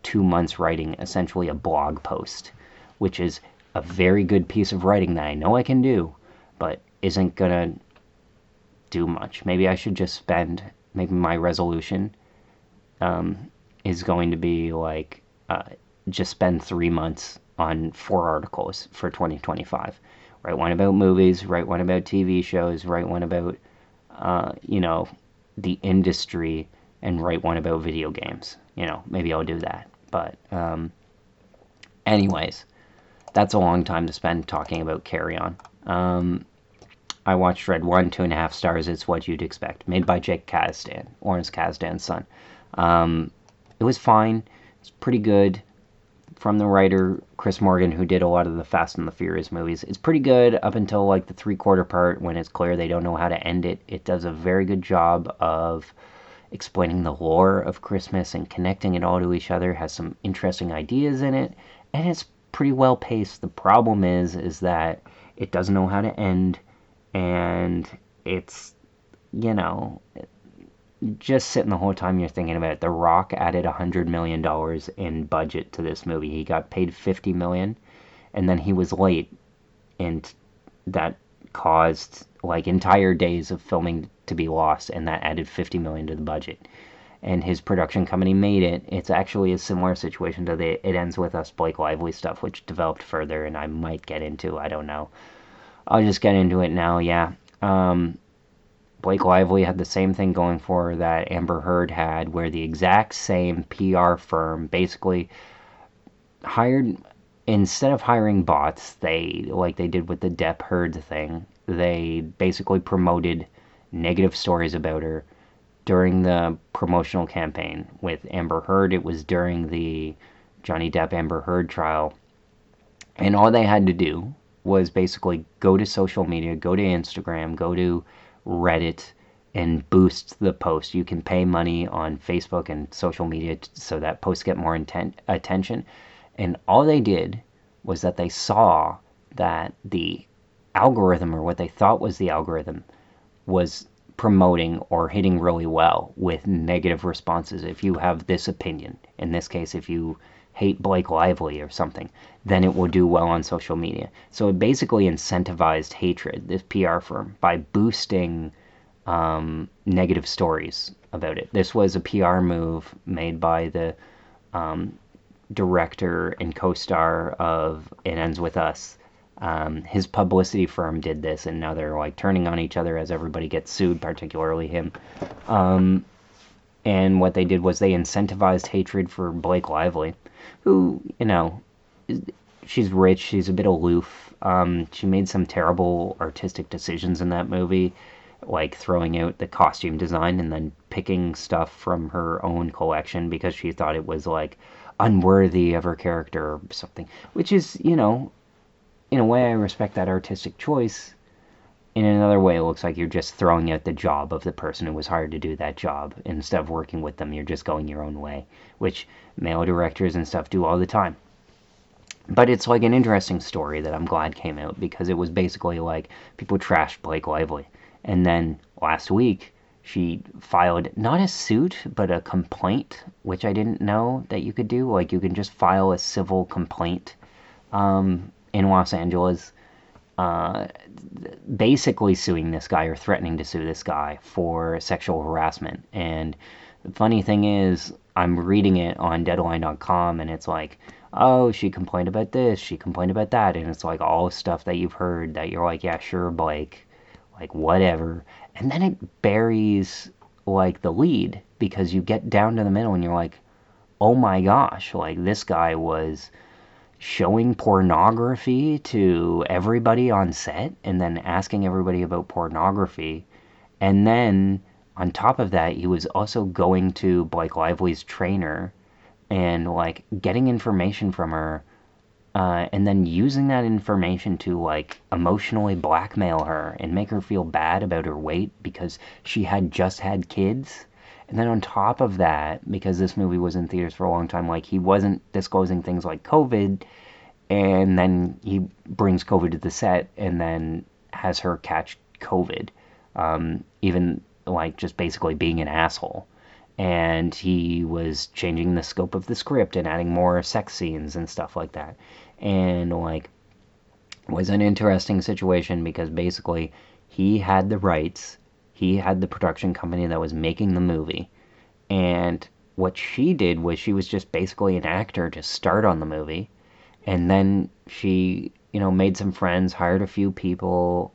2 months writing essentially a blog post, which is a very good piece of writing that I know I can do, but isn't gonna do much. Maybe I should just spend, maybe my resolution is going to be like just spend 3 months on 4 articles for 2025. Write one about movies, write one about TV shows, write one about, the industry, and write one about video games. Maybe I'll do that. But, anyways, that's a long time to spend talking about Carry On. I watched Red 1, 2.5 stars. It's what you'd expect. Made by Jake Kasdan, Lawrence Kasdan's son. It was fine. It's pretty good. From the writer Chris Morgan, who did a lot of the Fast and the Furious movies. It's pretty good up until like the 3/4 part when it's clear they don't know how to end it. It does a very good job of explaining the lore of Christmas and connecting it all to each other. Has some interesting ideas in it, and it's pretty well paced. The problem is that it doesn't know how to end, and it's, you know, just sitting the whole time you're thinking about it. The Rock added $100 million in budget to this movie. He got paid $50 million, and then he was late, and that caused like entire days of filming to be lost, and that added $50 million to the budget. And his production company made it. It's actually a similar situation to the It Ends With Us Blake Lively stuff, which developed further, and I might get into. I don't know. I'll just get into it now. Yeah. Blake Lively had the same thing going for her that Amber Heard had, where the exact same PR firm basically hired, instead of hiring bots, like they did with the Depp Heard thing, they basically promoted negative stories about her during the promotional campaign. With Amber Heard, it was during the Johnny Depp Amber Heard trial. And all they had to do was basically go to social media, go to Instagram, go to Reddit, and boost the post. You can pay money on Facebook and social media so that posts get more attention. And all they did was that they saw that the algorithm, or what they thought was the algorithm, was promoting or hitting really well with negative responses. If you have this opinion, in this case, if you hate Blake Lively or something, then it will do well on social media. So it basically incentivized hatred, this PR firm, by boosting negative stories about it. This was a PR move made by the director and co-star of It Ends With Us. His publicity firm did this, and now they're like turning on each other as everybody gets sued, particularly him. And what they did was they incentivized hatred for Blake Lively, who, she's rich, she's a bit aloof. She made some terrible artistic decisions in that movie, like throwing out the costume design and then picking stuff from her own collection because she thought it was like unworthy of her character or something. Which is, in a way I respect that artistic choice. In another way, it looks like you're just throwing out the job of the person who was hired to do that job. Instead of working with them, you're just going your own way, which male directors and stuff do all the time. But it's like an interesting story that I'm glad came out, because it was basically like people trashed Blake Lively. And then last week, she filed not a suit, but a complaint, which I didn't know that you could do. Like, you can just file a civil complaint in Los Angeles, basically suing this guy, or threatening to sue this guy for sexual harassment. And the funny thing is, I'm reading it on Deadline.com, and it's like, oh, she complained about this, she complained about that, and it's like all stuff that you've heard that you're like, yeah, sure, Blake, like whatever. And then it buries like the lead, because you get down to the middle and you're like, oh my gosh, like this guy was showing pornography to everybody on set, and then asking everybody about pornography. And then on top of that, he was also going to Blake Lively's trainer and like getting information from her, and then using that information to like emotionally blackmail her and make her feel bad about her weight because she had just had kids. And then on top of that, because this movie was in theaters for a long time, like he wasn't disclosing things like COVID, and then he brings COVID to the set, and then has her catch COVID, even like just basically being an asshole. And he was changing the scope of the script and adding more sex scenes and stuff like that. And like, was an interesting situation because basically he had the rights, he had the production company that was making the movie, and what she did was she was just basically an actor to start on the movie, and then she, made some friends, hired a few people,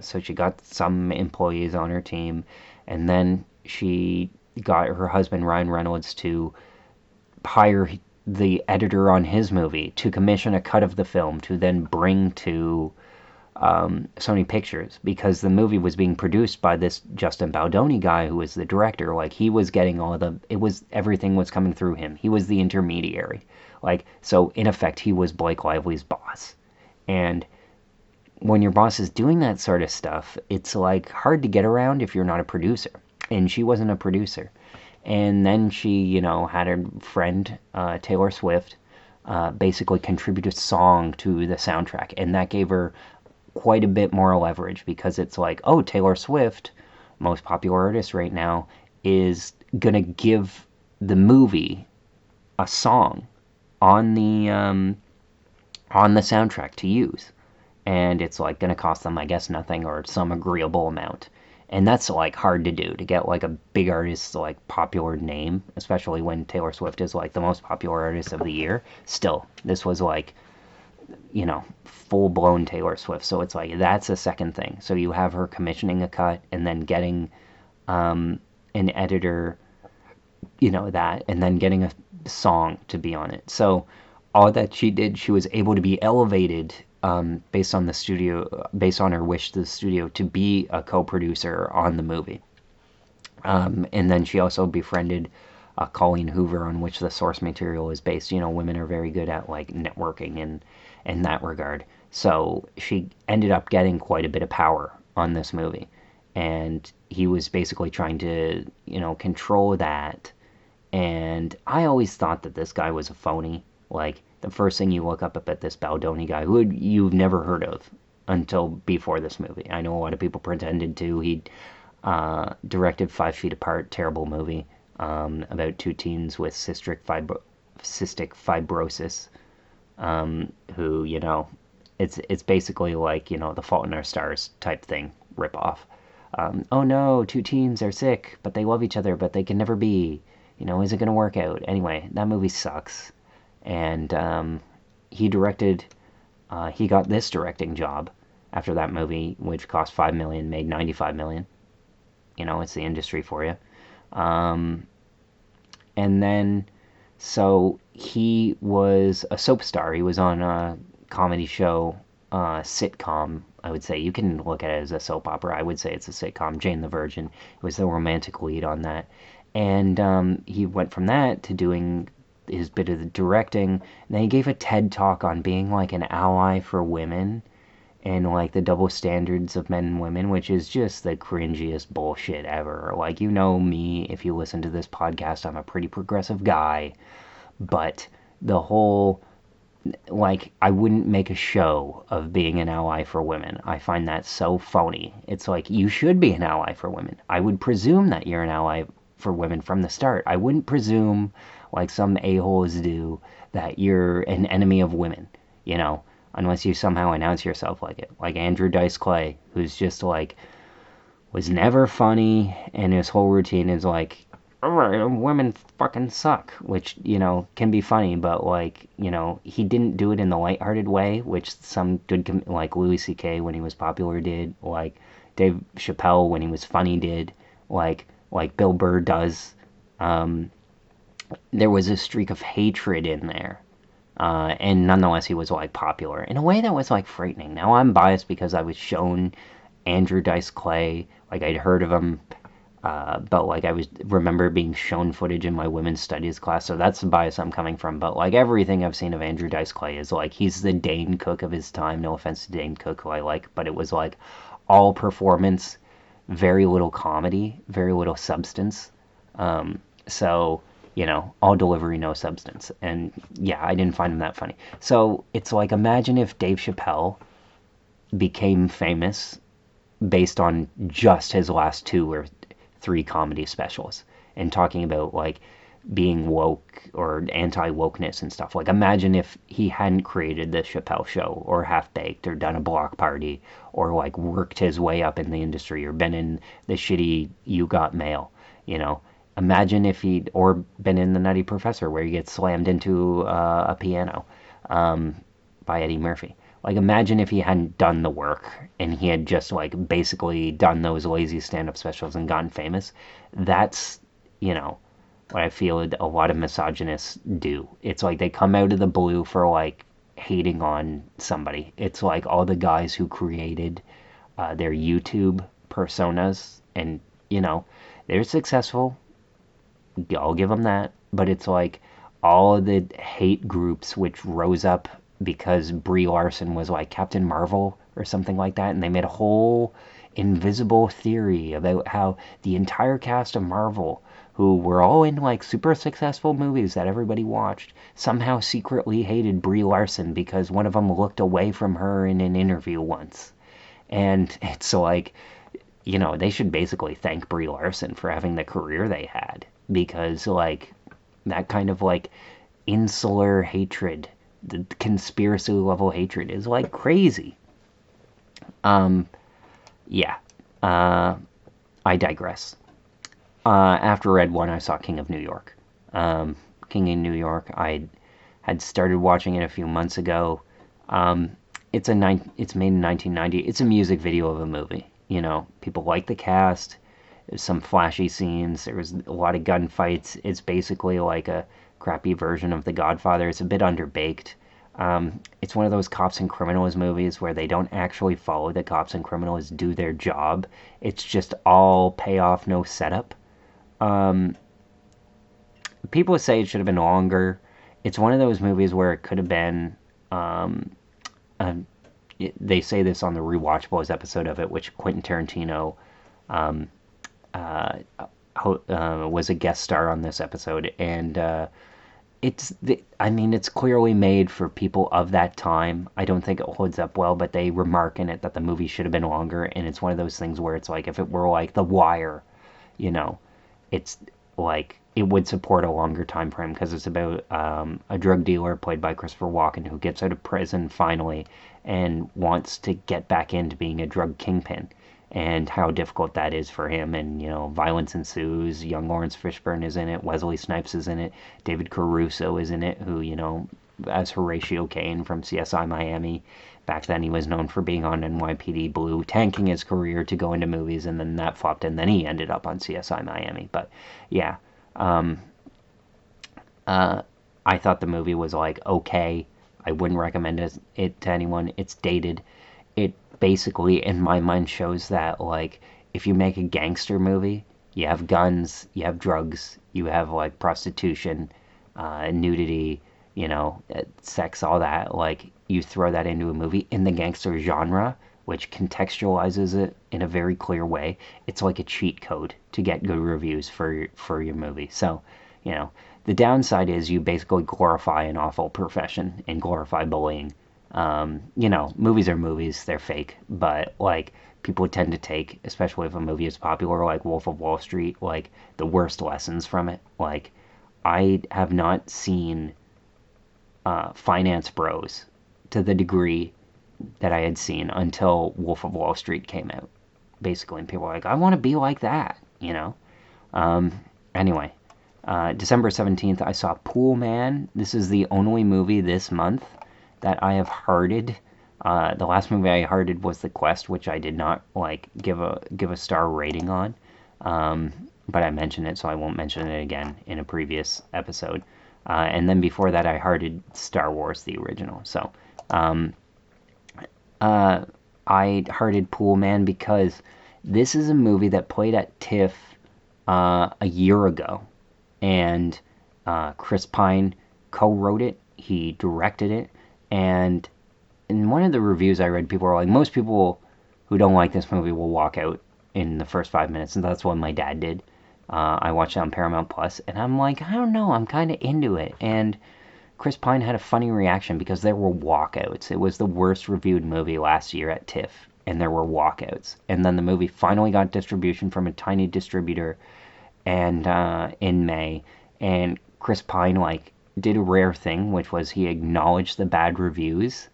so she got some employees on her team, and then she got her husband Ryan Reynolds to hire the editor on his movie to commission a cut of the film to then bring to Sony Pictures, because the movie was being produced by this Justin Baldoni guy who was the director. Like, he was getting everything was coming through him. He was the intermediary. Like, so in effect, he was Blake Lively's boss. And when your boss is doing that sort of stuff, it's like hard to get around if you're not a producer. And she wasn't a producer. And then she, had her friend Taylor Swift basically contribute a song to the soundtrack, and that gave her quite a bit more leverage, because it's like, oh, Taylor Swift, most popular artist right now, is gonna give the movie a song on the soundtrack to use, and it's like gonna cost them, I guess, nothing or some agreeable amount. And that's like hard to do, to get like a big artist's like popular name, especially when Taylor Swift is like the most popular artist of the year. Still, this was like, full blown Taylor Swift. So it's like that's a second thing. So you have her commissioning a cut and then getting an editor, that, and then getting a song to be on it. So all that she did, she was able to be elevated based on her wish to the studio to be a co-producer on the movie. And then she also befriended Colleen Hoover, on which the source material is based. Women are very good at like networking and in that regard. So she ended up getting quite a bit of power on this movie, and he was basically trying to, control that. And I always thought that this guy was a phony. Like, the first thing you look up at this Baldoni guy, who you've never heard of until before this movie. I know a lot of people pretended to. He directed 5 Feet Apart, terrible movie, about two teens with cystic fibrosis, who, it's basically like, The Fault in Our Stars type thing, ripoff. Oh no, two teens are sick, but they love each other, but they can never be. Is it going to work out? Anyway, that movie sucks. And he got this directing job after that movie, which cost $5 million, made $95 million. It's the industry for you. And then, so he was a soap star. He was on a comedy show, sitcom, I would say. You can look at it as a soap opera. I would say it's a sitcom. Jane the Virgin was the romantic lead on that. And he went from that to doing his bit of the directing. And then he gave a TED talk on being like an ally for women and like the double standards of men and women, which is just the cringiest bullshit ever. Like, me, if you listen to this podcast, I'm a pretty progressive guy, but the whole, like, I wouldn't make a show of being an ally for women. I find that so phony. It's like, you should be an ally for women. I would presume that you're an ally for women from the start. I wouldn't presume, like some a-holes do, that you're an enemy of women, unless you somehow announce yourself like it. Like Andrew Dice Clay, who's just like, was never funny, and his whole routine is like, women fucking suck, which, can be funny, but like, he didn't do it in the lighthearted way, which some good, like Louis C.K. when he was popular did, like Dave Chappelle when he was funny did, like Bill Burr does. There was a streak of hatred in there. And nonetheless, he was like popular in a way that was like frightening. Now I'm biased because I was shown Andrew Dice Clay, like I'd heard of him, but like remember being shown footage in my women's studies class, so that's the bias I'm coming from. But like everything I've seen of Andrew Dice Clay is like he's the Dane Cook of his time. No offense to Dane Cook, who I like, but it was like all performance, very little comedy, very little substance. So all delivery, no substance. And yeah, I didn't find him that funny. So it's like, imagine if Dave Chappelle became famous based on just his last 2 or 3 comedy specials and talking about like being woke or anti-wokeness and stuff. Like, imagine if he hadn't created the Chappelle Show or Half Baked or done a block party or like worked his way up in the industry or been in the shitty You Got Mail, you know. Imagine if he'd or been in the Nutty Professor where he gets slammed into a piano by Eddie Murphy. Like, imagine if he hadn't done the work and he had just like basically done those lazy stand-up specials and gotten famous. That's, what I feel a lot of misogynists do. It's like they come out of the blue for like hating on somebody. It's like all the guys who created their YouTube personas, and they're successful. I'll give them that. But it's like all of the hate groups which rose up because Brie Larson was like Captain Marvel or something like that, and they made a whole invisible theory about how the entire cast of Marvel, who were all in like super successful movies that everybody watched, somehow secretly hated Brie Larson because one of them looked away from her in an interview once. And it's like, they should basically thank Brie Larson for having the career they had, because like that kind of like insular hatred, the conspiracy level hatred is like crazy. Yeah. I digress. After Red 1, I saw King of New York. King of New York, I had started watching it a few months ago. It's made in 1990. It's a music video of a movie. People like the cast. There's some flashy scenes. There was a lot of gunfights. It's basically like a crappy version of The Godfather. It's a bit underbaked. It's one of those cops and criminals movies where they don't actually follow the cops and criminals do their job. It's just all payoff, no setup. People say it should have been longer. It's one of those movies where it could have been. They say this on the Rewatchables episode of it, which Quentin Tarantino was a guest star on this episode, and it's clearly made for people of that time. I don't think it holds up well, but they remark in it that the movie should have been longer, and it's one of those things where it's like if it were like The Wire, it's like it would support a longer time frame because it's about a drug dealer played by Christopher Walken who gets out of prison finally and wants to get back into being a drug kingpin, and how difficult that is for him. And violence ensues. Young Lawrence Fishburne is in it. Wesley Snipes is in it. David Caruso is in it, who as Horatio Kane from CSI Miami. Back then he was known for being on NYPD Blue, tanking his career to go into movies, and then that flopped, and then he ended up on CSI Miami. But yeah, I thought the movie was like okay. I wouldn't recommend it to anyone. It's dated. It basically, in my mind, shows that like if you make a gangster movie, you have guns, you have drugs, you have like prostitution, nudity, sex, all that. Like you throw that into a movie in the gangster genre, which contextualizes it in a very clear way. It's like a cheat code to get good reviews for your movie. So, the downside is you basically glorify an awful profession and glorify bullying. Movies are movies, they're fake, but like people tend to take, especially if a movie is popular, like Wolf of Wall Street, like the worst lessons from it. Like, I have not seen Finance Bros to the degree that I had seen until Wolf of Wall Street came out, basically. And people were like, I want to be like that, Anyway, December 17th, I saw Pool Man. This is the only movie this month that I have hearted. The last movie I hearted was The Quest, which I did not like give a star rating on. But I mentioned it, so I won't mention it again in a previous episode. And then before that, I hearted Star Wars, the original. So I hearted Pool Man because this is a movie that played at TIFF a year ago, and Chris Pine co-wrote it. He directed it, and in one of the reviews I read, people were like, most people who don't like this movie will walk out in the first 5 minutes, and that's what my dad did, I watched it on Paramount Plus, and I'm like, I don't know, I'm kind of into it. And Chris Pine had a funny reaction because there were walkouts. It was the worst reviewed movie last year at TIFF, and there were walkouts. And then the movie finally got distribution from a tiny distributor, and in May, and Chris Pine like did a rare thing, which was he acknowledged the bad reviews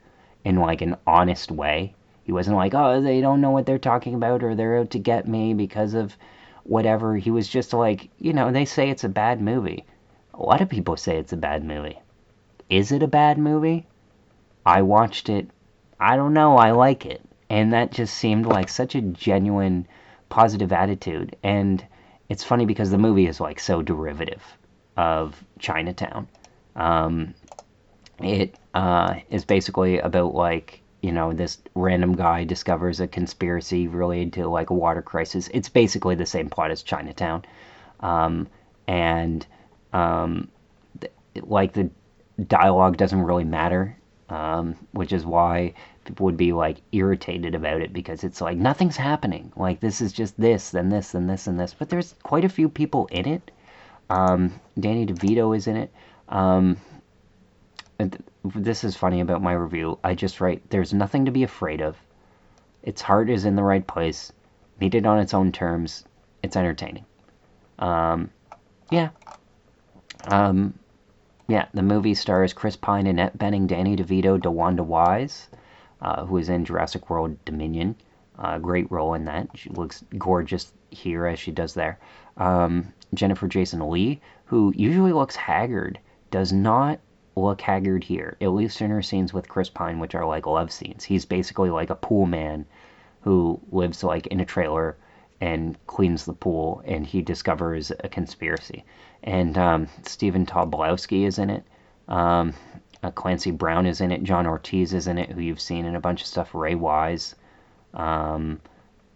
in like an honest way. He wasn't like, oh, they don't know what they're talking about or they're out to get me because of whatever. He was just like, they say it's a bad movie. A lot of people say it's a bad movie. Is it a bad movie? I watched it. I don't know. I like it. And that just seemed like such a genuine positive attitude. And it's funny because the movie is like so derivative of Chinatown. Um, it is basically about like, this random guy discovers a conspiracy related to like a water crisis. It's basically the same plot as Chinatown. Um, and um, like the dialogue doesn't really matter, which is why people would be like irritated about it because it's like nothing's happening. Like this is just this, then this, then this, and this. But there's quite a few people in it. Danny DeVito is in it. Um, this is funny about my review. I just write, there's nothing to be afraid of. Its heart is in the right place. Meet it on its own terms. It's entertaining. Um, yeah. Um, Yeah, the movie stars Chris Pine, Annette Bening, Danny DeVito, DeWanda Wise, who is in Jurassic World Dominion. Great role in that. She looks gorgeous here as she does there. Jennifer Jason Leigh, who usually looks haggard, does not look haggard here, at least in her scenes with Chris Pine, which are like love scenes. He's basically like a pool man who lives like in a trailer and cleans the pool, and he discovers a conspiracy. And Stephen Tobolowsky is in it. Um, Clancy Brown is in it. John Ortiz is in it, who you've seen in a bunch of stuff. Ray Wise. Um,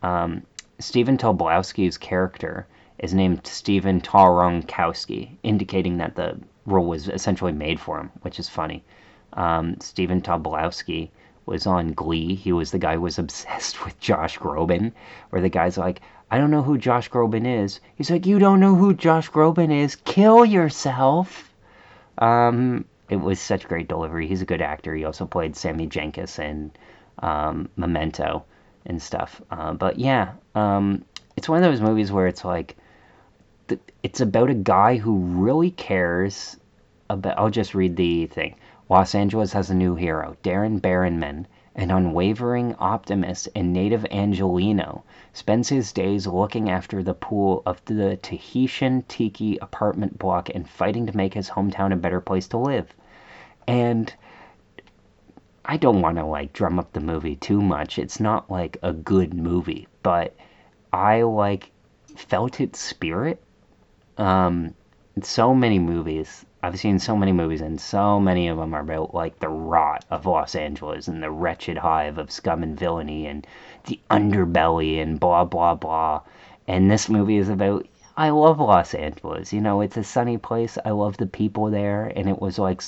um, Stephen Tobolowsky's character is named Stephen Toronkowski, indicating that the role was essentially made for him, which is funny. Stephen Tobolowsky was on Glee. He was the guy who was obsessed with Josh Groban, where the guy's like, I don't know who Josh Groban is. He's like, you don't know who Josh Groban is? Kill yourself. It was such great delivery. He's a good actor. He also played Sammy Jenkins in Memento and stuff. But yeah, it's one of those movies where it's like, it's about a guy who really cares about. I'll just read the thing. Los Angeles has a new hero, Darren Barronman, an unwavering optimist and native Angelino, spends his days looking after the pool of the Tahitian Tiki apartment block and fighting to make his hometown a better place to live. And I don't want to like drum up the movie too much. It's not like a good movie, but I like felt its spirit. Um, so many movies. I've seen so many movies, and so many of them are about like the rot of Los Angeles and the wretched hive of scum and villainy and the underbelly and blah blah blah. And this movie is about. I love Los Angeles. It's a sunny place. I love the people there, and it was like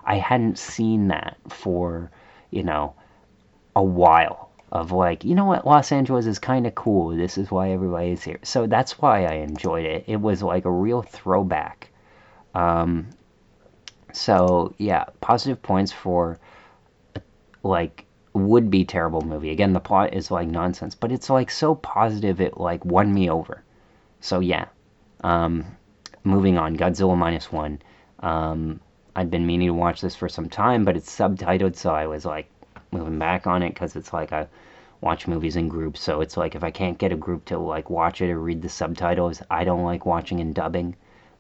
I hadn't seen that for you know a while of like, what, Los Angeles is kind of cool. This is why everybody is here. So that's why I enjoyed it. It was like a real throwback. Um, so yeah, positive points for like would be terrible movie. Again, the plot is like nonsense, but it's like so positive it like won me over. So yeah. Um, Moving on, Godzilla minus one. I'd been meaning to watch this for some time, but it's subtitled, so I was like moving back on it because it's like I watch movies in groups. So it's like if I can't get a group to like watch it or read the subtitles, I don't like watching in dubbing.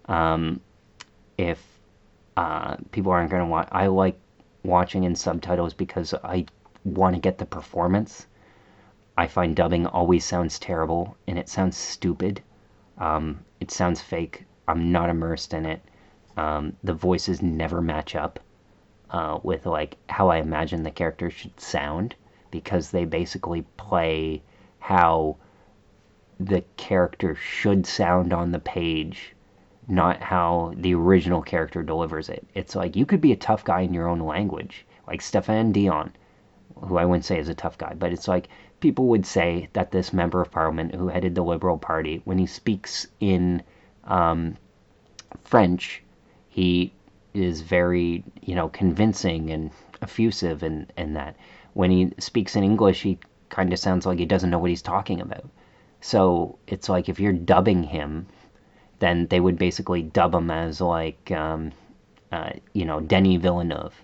Um, if people aren't gonna watch, I like watching in subtitles because I want to get the performance. I find dubbing always sounds terrible and it sounds stupid. It sounds fake. I'm not immersed in it. The voices never match up with like how I imagine the character should sound because they basically play how the character should sound on the page, not how the original character delivers it. It's like you could be a tough guy in your own language, like Stefan Dion, who I wouldn't say is a tough guy, but it's like people would say that this member of parliament who headed the Liberal Party, when he speaks in French, he is very, convincing and effusive, and that when he speaks in English, he kind of sounds like he doesn't know what he's talking about. So it's like if you're dubbing him, then they would basically dub him as like, Denis Villeneuve,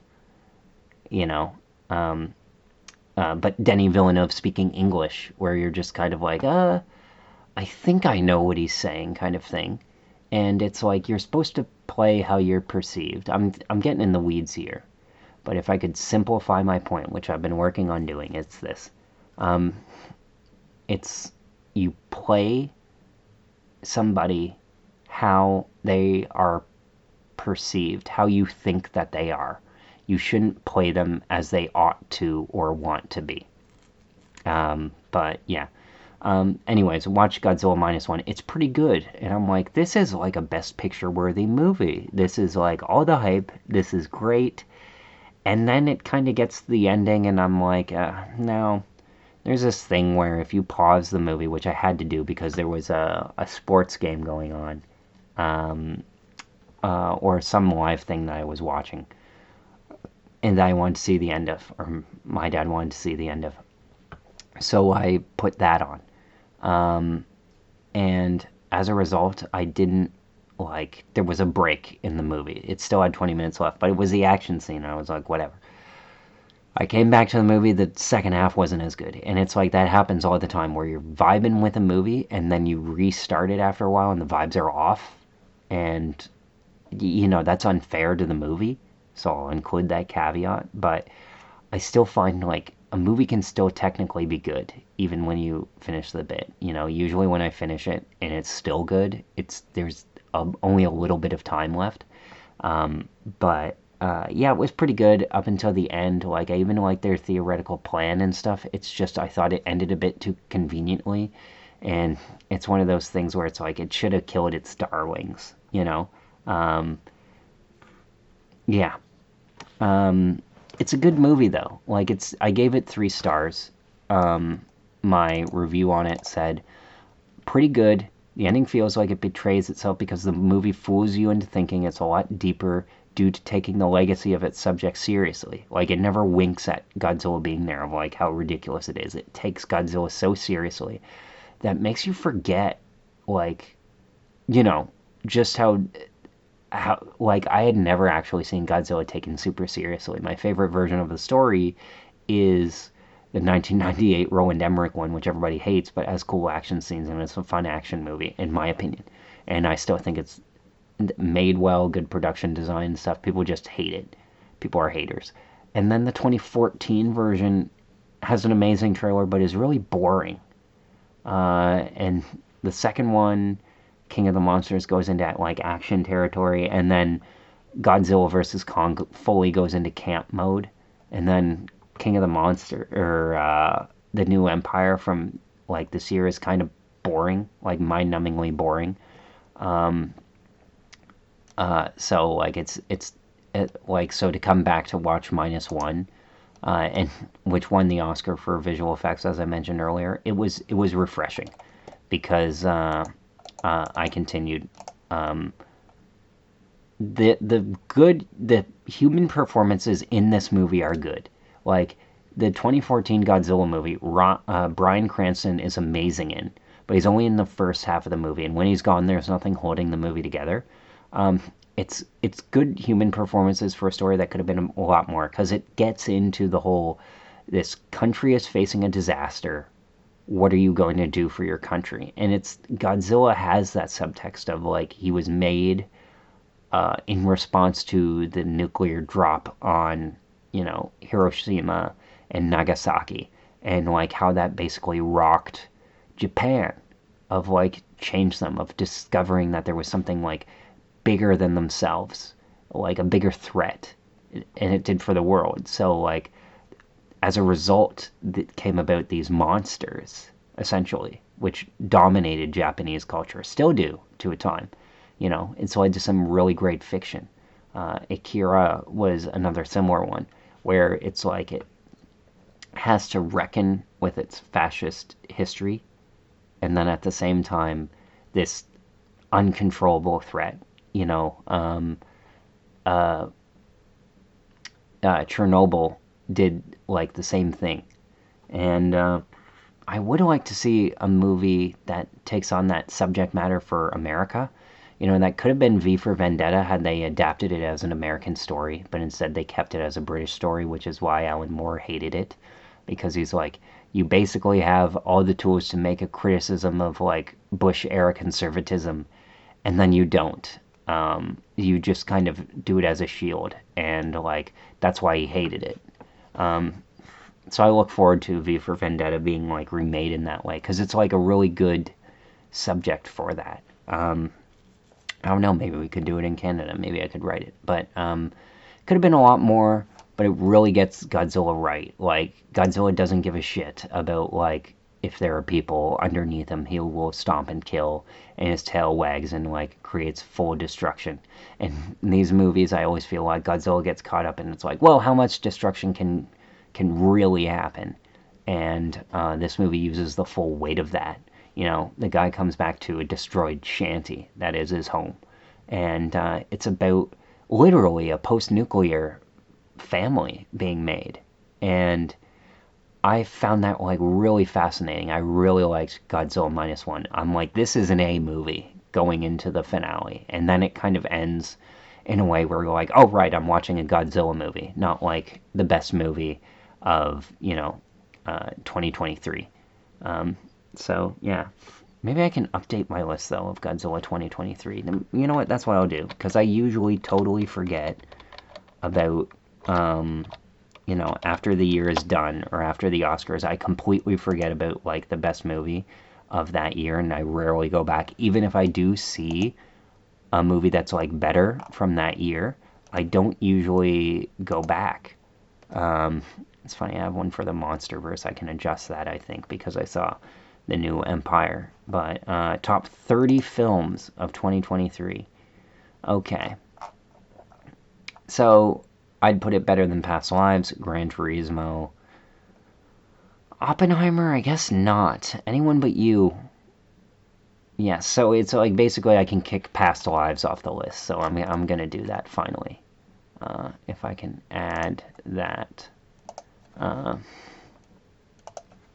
you know, but Denis Villeneuve speaking English, where you're just kind of like, I think I know what he's saying, kind of thing. And it's like you're supposed to play how you're perceived. I'm getting in the weeds here, but if I could simplify my point, which I've been working on doing, it's this: it's you play somebody how they are perceived, how you think that they are. You shouldn't play them as they ought to or want to be. But yeah. Anyways, watch Godzilla Minus One. It's pretty good, and I'm like, this is like a Best Picture worthy movie. This is like all the hype. This is great, and then it kind of gets to the ending, and I'm like, no. There's this thing where if you pause the movie, which I had to do because there was a sports game going on, or some live thing that I was watching, and that I wanted to see the end of, or my dad wanted to see the end of. So I put that on. And as a result, I didn't like, there was a break in the movie. It still had 20 minutes left, but it was the action scene. And I was like, whatever. I came back to the movie, the second half wasn't as good. And it's like that happens all the time where you're vibing with a movie and then you restart it after a while and the vibes are off. And, that's unfair to the movie. So I'll include that caveat. But I still find like a movie can still technically be good even when you finish the bit. Usually when I finish it and it's still good, there's only a little bit of time left. But yeah, it was pretty good up until the end. Like, I even like their theoretical plan and stuff. It's just I thought it ended a bit too conveniently, and it's one of those things where it's like it should have killed its darlings. Yeah. It's a good movie though. Like, I gave it 3 stars. My review on it said pretty good. The ending feels like it betrays itself because the movie fools you into thinking it's a lot deeper due to taking the legacy of its subject seriously. Like, it never winks at Godzilla being there of like how ridiculous it is. It takes Godzilla so seriously that makes you forget, like, just how like I had never actually seen Godzilla taken super seriously. My favorite version of the story is the 1998 Roland Emmerich one, which everybody hates, but has cool action scenes and it's a fun action movie, in my opinion. And I still think it's made well, good production design and stuff. People just hate it. People are haters. And then the 2014 version has an amazing trailer, but is really boring. And the second one, King of the Monsters, goes into like action territory, and then Godzilla versus Kong fully goes into camp mode, and then King of the Monster or the New Empire from like this year is kind of boring, like mind-numbingly boring. So like like, so to come back to watch Minus One, and which won the Oscar for visual effects, as I mentioned earlier, it was refreshing because I continued. The human performances in this movie are good. Like the 2014 Godzilla movie, Bryan Cranston is amazing in, but he's only in the first half of the movie, and when he's gone, there's nothing holding the movie together. It's good human performances for a story that could have been a lot more, because it gets into the whole, this country is facing a disaster. What are you going to do for your country? And it's Godzilla has that subtext of like he was made in response to the nuclear drop on Hiroshima and Nagasaki, and like how that basically rocked Japan, of like changed them, of discovering that there was something like bigger than themselves, like a bigger threat, and it did for the world. So like as a result, that came about these monsters, essentially, which dominated Japanese culture, still do to a time. It's led to some really great fiction. Akira was another similar one, where it's like it has to reckon with its fascist history, and then at the same time, this uncontrollable threat. Uh, Chernobyl did like the same thing, and I would like to see a movie that takes on that subject matter for America. That could have been V for Vendetta had they adapted it as an American story, but instead they kept it as a British story, which is why Alan Moore hated it, because he's like, you basically have all the tools to make a criticism of like Bush era conservatism, and then you don't. You just kind of do it as a shield, and like that's why he hated it. So I look forward to V for Vendetta being like remade in that way, because it's like a really good subject for that. I don't know, maybe we could do it in Canada. Maybe I could write it. But could have been a lot more, but it really gets Godzilla right. Like, Godzilla doesn't give a shit about, like, if there are people underneath him. He will stomp and kill, and his tail wags and, like, creates full destruction. And in these movies, I always feel like Godzilla gets caught up, and it's like, well, how much destruction can really happen? And this movie uses the full weight of that. The guy comes back to a destroyed shanty that is his home, and it's about literally a post-nuclear family being made. And I found that like really fascinating. I really liked Godzilla minus one. I'm like, this is an A movie going into the finale, and then it kind of ends in a way where you're like, oh right, I'm watching a Godzilla movie, not like the best movie of 2023. So yeah, maybe I can update my list though of Godzilla 2023. You know what? That's what I'll do, because I usually totally forget about after the year is done or after the Oscars, I completely forget about like the best movie of that year, and I rarely go back. Even if I do see a movie that's like better from that year, I don't usually go back. It's funny, I have one for the MonsterVerse. I can adjust that, I think, because I saw the new Empire. But top 30 films of 2023. Okay. So I'd put it better than Past Lives, Gran Turismo. Oppenheimer, I guess not. Anyone But You. Yeah, so it's like basically I can kick Past Lives off the list. So I'm going to do that finally. If I can add that.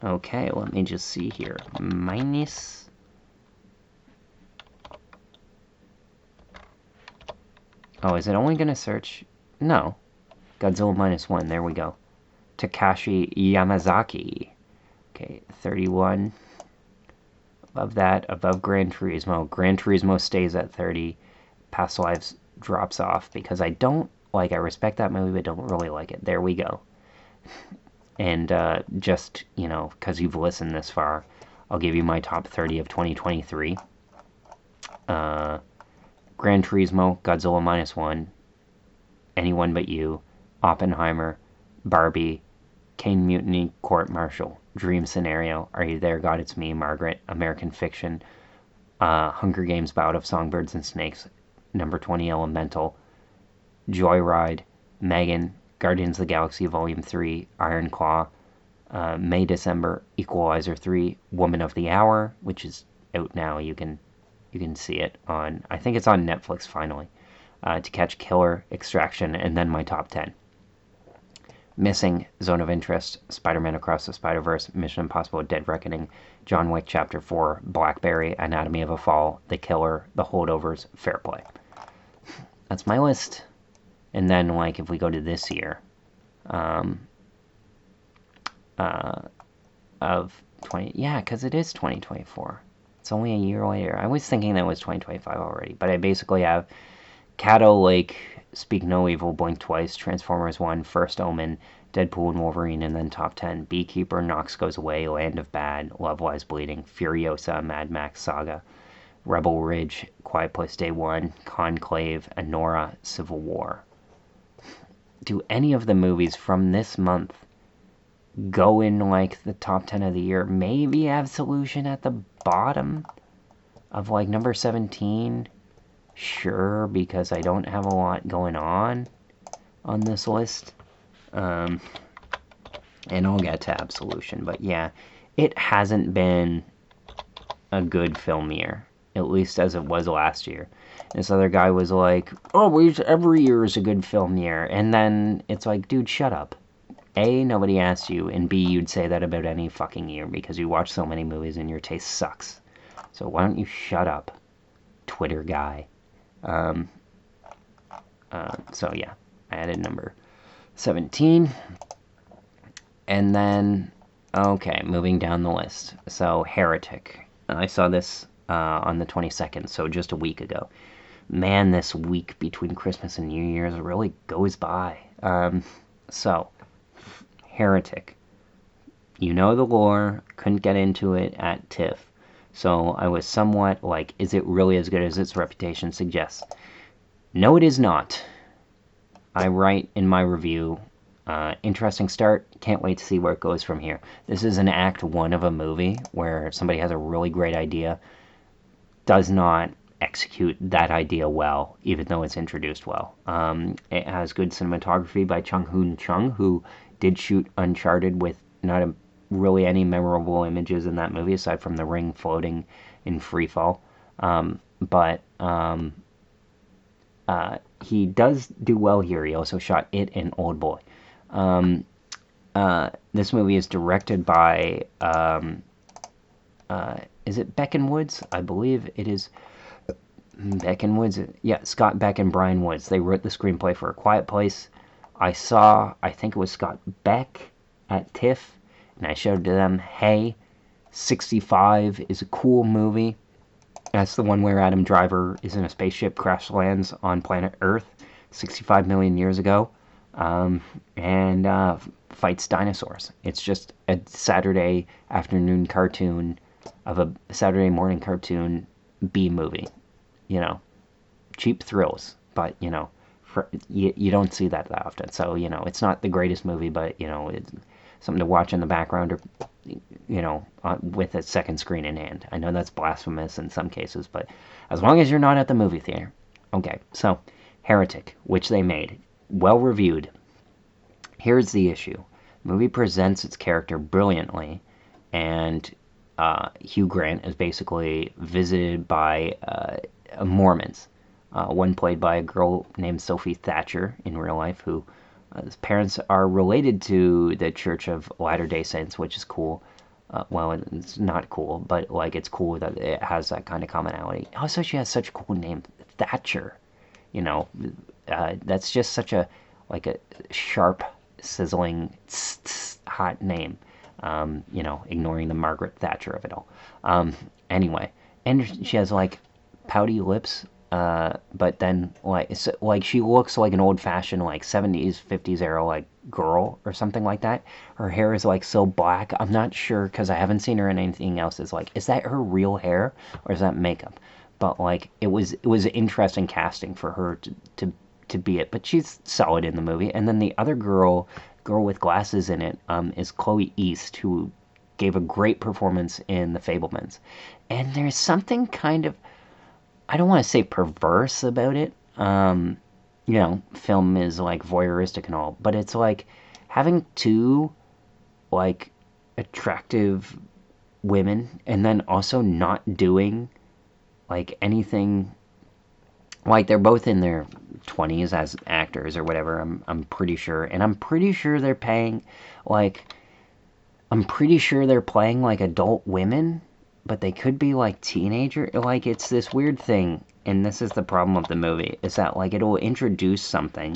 Okay, let me just see here. Minus. Oh, is it only going to search? No. Godzilla minus one. There we go. Takashi Yamazaki. Okay, 31. Above that, above Gran Turismo. Gran Turismo stays at 30. Past Lives drops off because I respect that movie, but don't really like it. There we go. And just, because you've listened this far, I'll give you my top 30 of 2023. Gran Turismo, Godzilla minus one, Anyone But You, Oppenheimer, Barbie, Kane Mutiny, Court Martial, Dream Scenario, Are You There, God, It's Me, Margaret, American Fiction, Hunger Games, Bout of Songbirds and Snakes, number 20, Elemental, Joyride, Megan, Guardians of the Galaxy Volume 3, Iron Claw, May, December, Equalizer 3, Woman of the Hour, which is out now. You can see it on, I think it's on Netflix finally. To Catch Killer, Extraction, and then my top 10. Missing, Zone of Interest, Spider-Man Across the Spider-Verse, Mission Impossible, Dead Reckoning, John Wick Chapter 4, Blackberry, Anatomy of a Fall, The Killer, The Holdovers, Fair Play. That's my list. And then, like, if we go to this year, of 20, yeah, because it is 2024. It's only a year later. I was thinking that was 2025 already, but I basically have Cato Lake, Speak No Evil, Blink Twice, Transformers 1, First Omen, Deadpool and Wolverine, and then top 10. Beekeeper, Knox Goes Away, Land of Bad, Love Lies Bleeding, Furiosa, Mad Max Saga, Rebel Ridge, Quiet Place Day 1, Conclave, Anora, Civil War. Do any of the movies from this month go in like the top 10 of the year? Maybe Absolution at the bottom of like number 17. Sure, because I don't have a lot going on this list. And I'll get to Absolution, but yeah, it hasn't been a good film year. at least as it was last year. This other guy was like, oh, every year is a good film year. And then it's like, dude, shut up. A, nobody asked you, and B, you'd say that about any fucking year because you watch so many movies and your taste sucks. So why don't you shut up, Twitter guy? Um, so yeah, I added number 17. And then, okay, moving down the list. So Heretic. I saw this on the 22nd, so just a week ago. Man, this week between Christmas and New Year's really goes by. So, Heretic. You know the lore, couldn't get into it at TIFF. So I was somewhat like, is it really as good as its reputation suggests? No, it is not. I write in my review, interesting start, can't wait to see where it goes from here. This is an act one of a movie where somebody has a really great idea, does not execute that idea well, even though it's introduced well. It has good cinematography by Chung Hoon Chung, who did shoot Uncharted with not really any memorable images in that movie aside from the ring floating in free fall. But he does do well here. He also shot It and Old Boy. This movie is directed by, is it Beck and Woods? I believe it is Beck and Woods. Yeah, Scott Beck and Brian Woods. They wrote the screenplay for A Quiet Place. I think it was Scott Beck at TIFF, and I showed to them, hey, 65 is a cool movie. That's the one where Adam Driver is in a spaceship, crash lands on planet Earth 65 million years ago, and fights dinosaurs. It's just a Saturday afternoon cartoon of a Saturday morning cartoon B movie. You know, cheap thrills, but, you don't see that often. So, it's not the greatest movie, but, it's something to watch in the background or, with a second screen in hand. I know that's blasphemous in some cases, but as long as you're not at the movie theater. Okay, so Heretic, which they made, well reviewed. Here's the issue. The movie presents its character brilliantly, and Hugh Grant is basically visited by Mormons. One played by a girl named Sophie Thatcher in real life, who his parents are related to the Church of Latter-day Saints, which is cool. Well, it's not cool, but like it's cool that it has that kind of commonality. Also, she has such a cool name, Thatcher. You know, that's just such a sharp, sizzling, hot name. Ignoring the Margaret Thatcher of it all. Anyway, and she has like pouty lips, but then like she looks like an old-fashioned like 70s 50s era like girl or something like that. Her hair is like so black. I'm not sure because I haven't seen her in anything else. Is that her real hair or is that makeup? But like it was interesting casting for her to be it. But she's solid in the movie. And then the other girl with glasses in it is Chloe East, who gave a great performance in The Fabelmans. And there's something kind of, I don't want to say perverse about it. Film is like voyeuristic and all, but it's like having two like attractive women and then also not doing like anything. Like they're both in their 20s as actors or whatever. I'm pretty sure, and I'm pretty sure they're paying like I'm pretty sure they're playing like adult women, but they could be like teenager. Like it's this weird thing, and this is the problem of the movie, is that like it'll introduce something,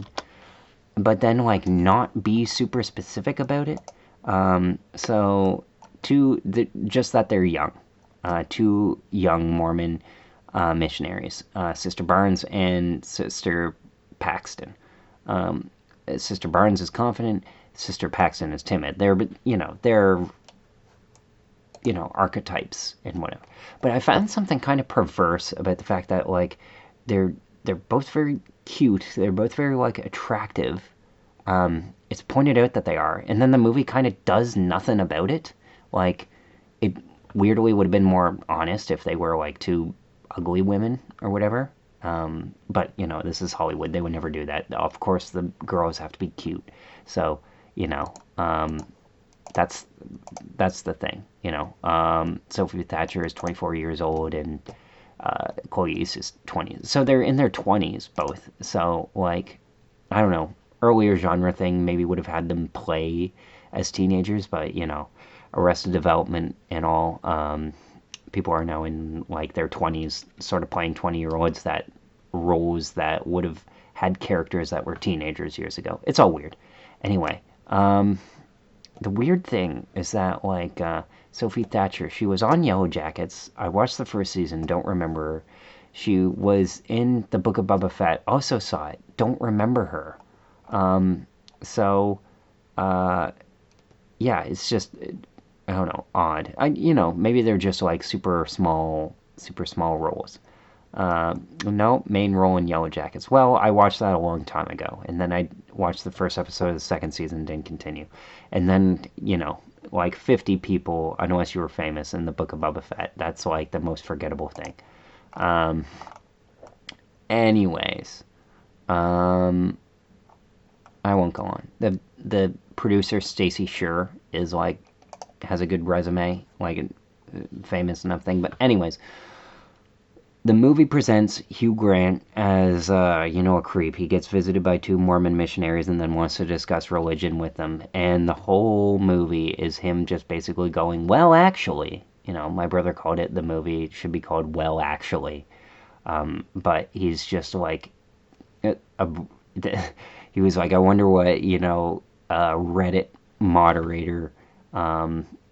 but then like not be super specific about it. Just that they're young, two young Mormon missionaries, Sister Barnes and Sister Paxton. Sister Barnes is confident. Sister Paxton is timid. They're archetypes and whatever. But I found something kind of perverse about the fact that like they're both very cute. They're both very like attractive. It's pointed out that they are, and then the movie kind of does nothing about it. Like it weirdly would have been more honest if they were like two ugly women or whatever. But this is Hollywood. They would never do that. Of course, the girls have to be cute. So that's the thing. Sophie Thatcher is 24 years old, and Chloe's is 20s. So they're in their 20s both. So, like, I don't know, earlier genre thing maybe would have had them play as teenagers, but, Arrested Development and all, people are now in, like, their 20s, sort of playing 20-year-olds that roles that would have had characters that were teenagers years ago. It's all weird. Anyway, the weird thing is that, like, Sophie Thatcher, she was on Yellow Jackets. I watched the first season, don't remember her. She was in the Book of Boba Fett, also saw it, don't remember her. So, yeah, it's just, I don't know, odd. Maybe they're just like super small roles. No, main role in Yellow Jackets. Well, I watched that a long time ago, and then I watched the first episode of the second season, didn't continue. And then, like 50 people, unless you were famous in the Book of Boba Fett. That's like the most forgettable thing. Anyways, I won't go on. The producer Stacey Sher is like has a good resume, like famous enough thing. But anyways, the movie presents Hugh Grant as, a creep. He gets visited by two Mormon missionaries and then wants to discuss religion with them. And the whole movie is him just basically going, well, actually. My brother called it, the movie should be called Well, Actually. But he's just like, he was like, I wonder what, Reddit moderator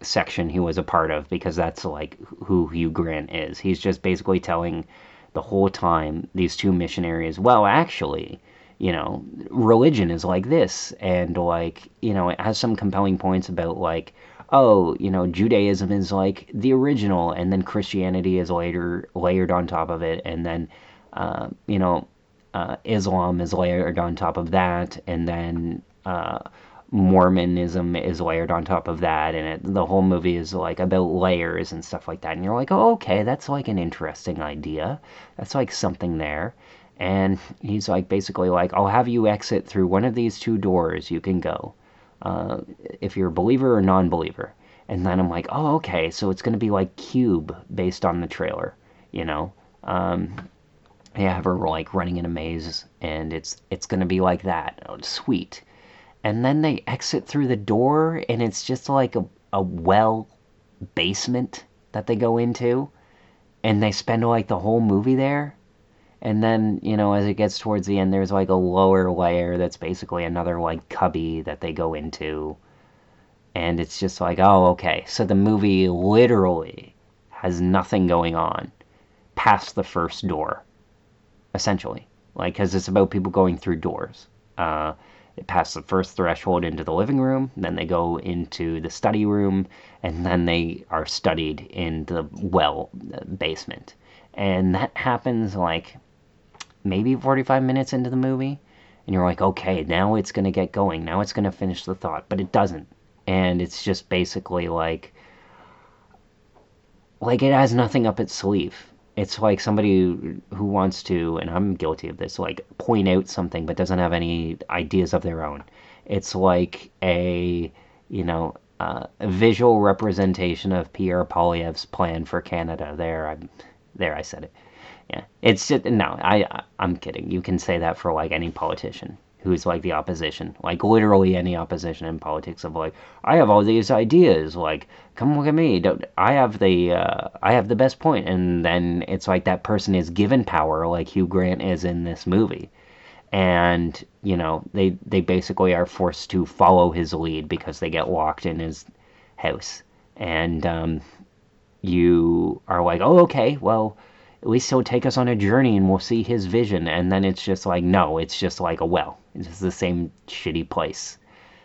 section he was a part of, because that's like who Hugh Grant is. He's just basically telling the whole time these two missionaries, well, actually, religion is like this, and like, it has some compelling points about like, oh, Judaism is like the original, and then Christianity is later layered on top of it, and then Islam is layered on top of that, and then Mormonism is layered on top of that, and the whole movie is like about layers and stuff like that. And you're like, oh, okay, that's like an interesting idea. That's like something there. And he's like, basically like, I'll have you exit through one of these two doors. You can go, if you're a believer or non-believer. And then I'm like, oh, okay, so it's going to be like Cube based on the trailer, you know. Yeah, have her like running in a maze, and it's going to be like that. Oh, sweet. And then they exit through the door, and it's just like a well basement that they go into, and they spend like the whole movie there. And then, as it gets towards the end, there's like a lower layer that's basically another like cubby that they go into. And it's just like, oh, okay. So the movie literally has nothing going on past the first door, essentially. Like, because it's about people going through doors. They pass the first threshold into the living room, then they go into the study room, and then they are studied in the basement. And that happens like maybe 45 minutes into the movie, and you're like, okay, now it's going to get going. Now it's going to finish the thought, but it doesn't. And it's just basically like it has nothing up its sleeve. It's like somebody who wants to, and I'm guilty of this, like point out something but doesn't have any ideas of their own. It's like a visual representation of Pierre Poilievre's plan for Canada. There, I said it. Yeah, it's just no. I'm kidding. You can say that for like any politician who's like the opposition, like literally any opposition in politics, of like, I have all these ideas, like, come look at me, I have the best point. And then it's like that person is given power, like Hugh Grant is in this movie, and they basically are forced to follow his lead because they get locked in his house. And you are like, oh, okay, well, at least he'll take us on a journey and we'll see his vision. And then it's just like, no, it's just like a well. It's just the same shitty place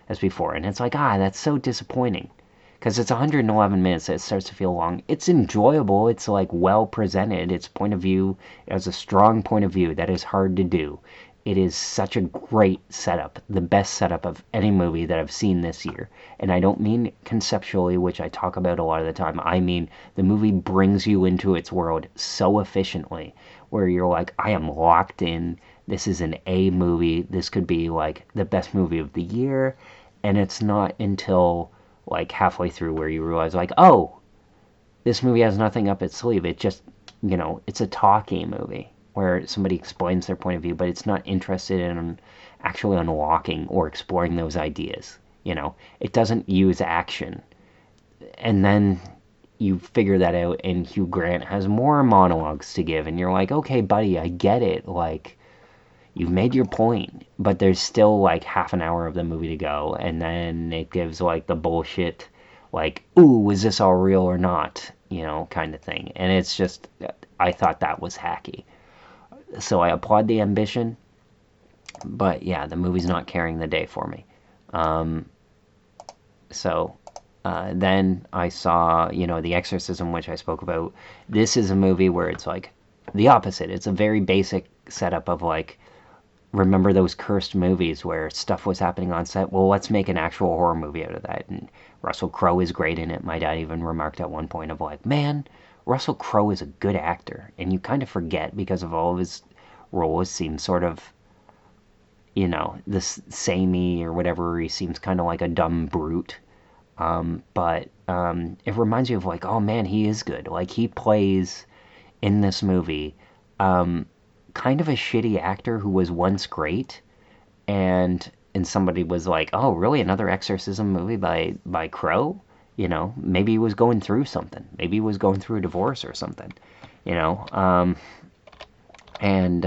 as before. And it's like, that's so disappointing. Because it's 111 minutes. It starts to feel long. It's enjoyable. It's like well presented. Its point of view has a strong point of view that is hard to do. It is such a great setup, the best setup of any movie that I've seen this year. And I don't mean conceptually, which I talk about a lot of the time. I mean the movie brings you into its world so efficiently, where you're like, I am locked in. This is an A movie. This could be like the best movie of the year. And it's not until like halfway through where you realize like, oh, this movie has nothing up its sleeve. It just, it's a talking movie where somebody explains their point of view, but it's not interested in actually unlocking or exploring those ideas. It doesn't use action. And then you figure that out, and Hugh Grant has more monologues to give, and you're like, okay, buddy, I get it. Like, you've made your point, but there's still like half an hour of the movie to go, and then it gives like the bullshit, like, ooh, is this all real or not? Kind of thing. And it's just, I thought that was hacky. So I applaud the ambition, but yeah, the movie's not carrying the day for me. Um, so then I saw, The Exorcism, which I spoke about. This is a movie where it's like the opposite. It's a very basic setup of like, remember those cursed movies where stuff was happening on set? Well, let's make an actual horror movie out of that. And Russell Crowe is great in it. My dad even remarked at one point of like, man, Russell Crowe is a good actor. And you kind of forget because of all of his roles seem sort of, the samey or whatever. He seems kind of like a dumb brute. But it reminds you of like, oh man, he is good. Like he plays in this movie kind of a shitty actor who was once great, and somebody was like, oh really, another exorcism movie by Crow? Maybe he was going through something. Maybe he was going through a divorce or something. You know, and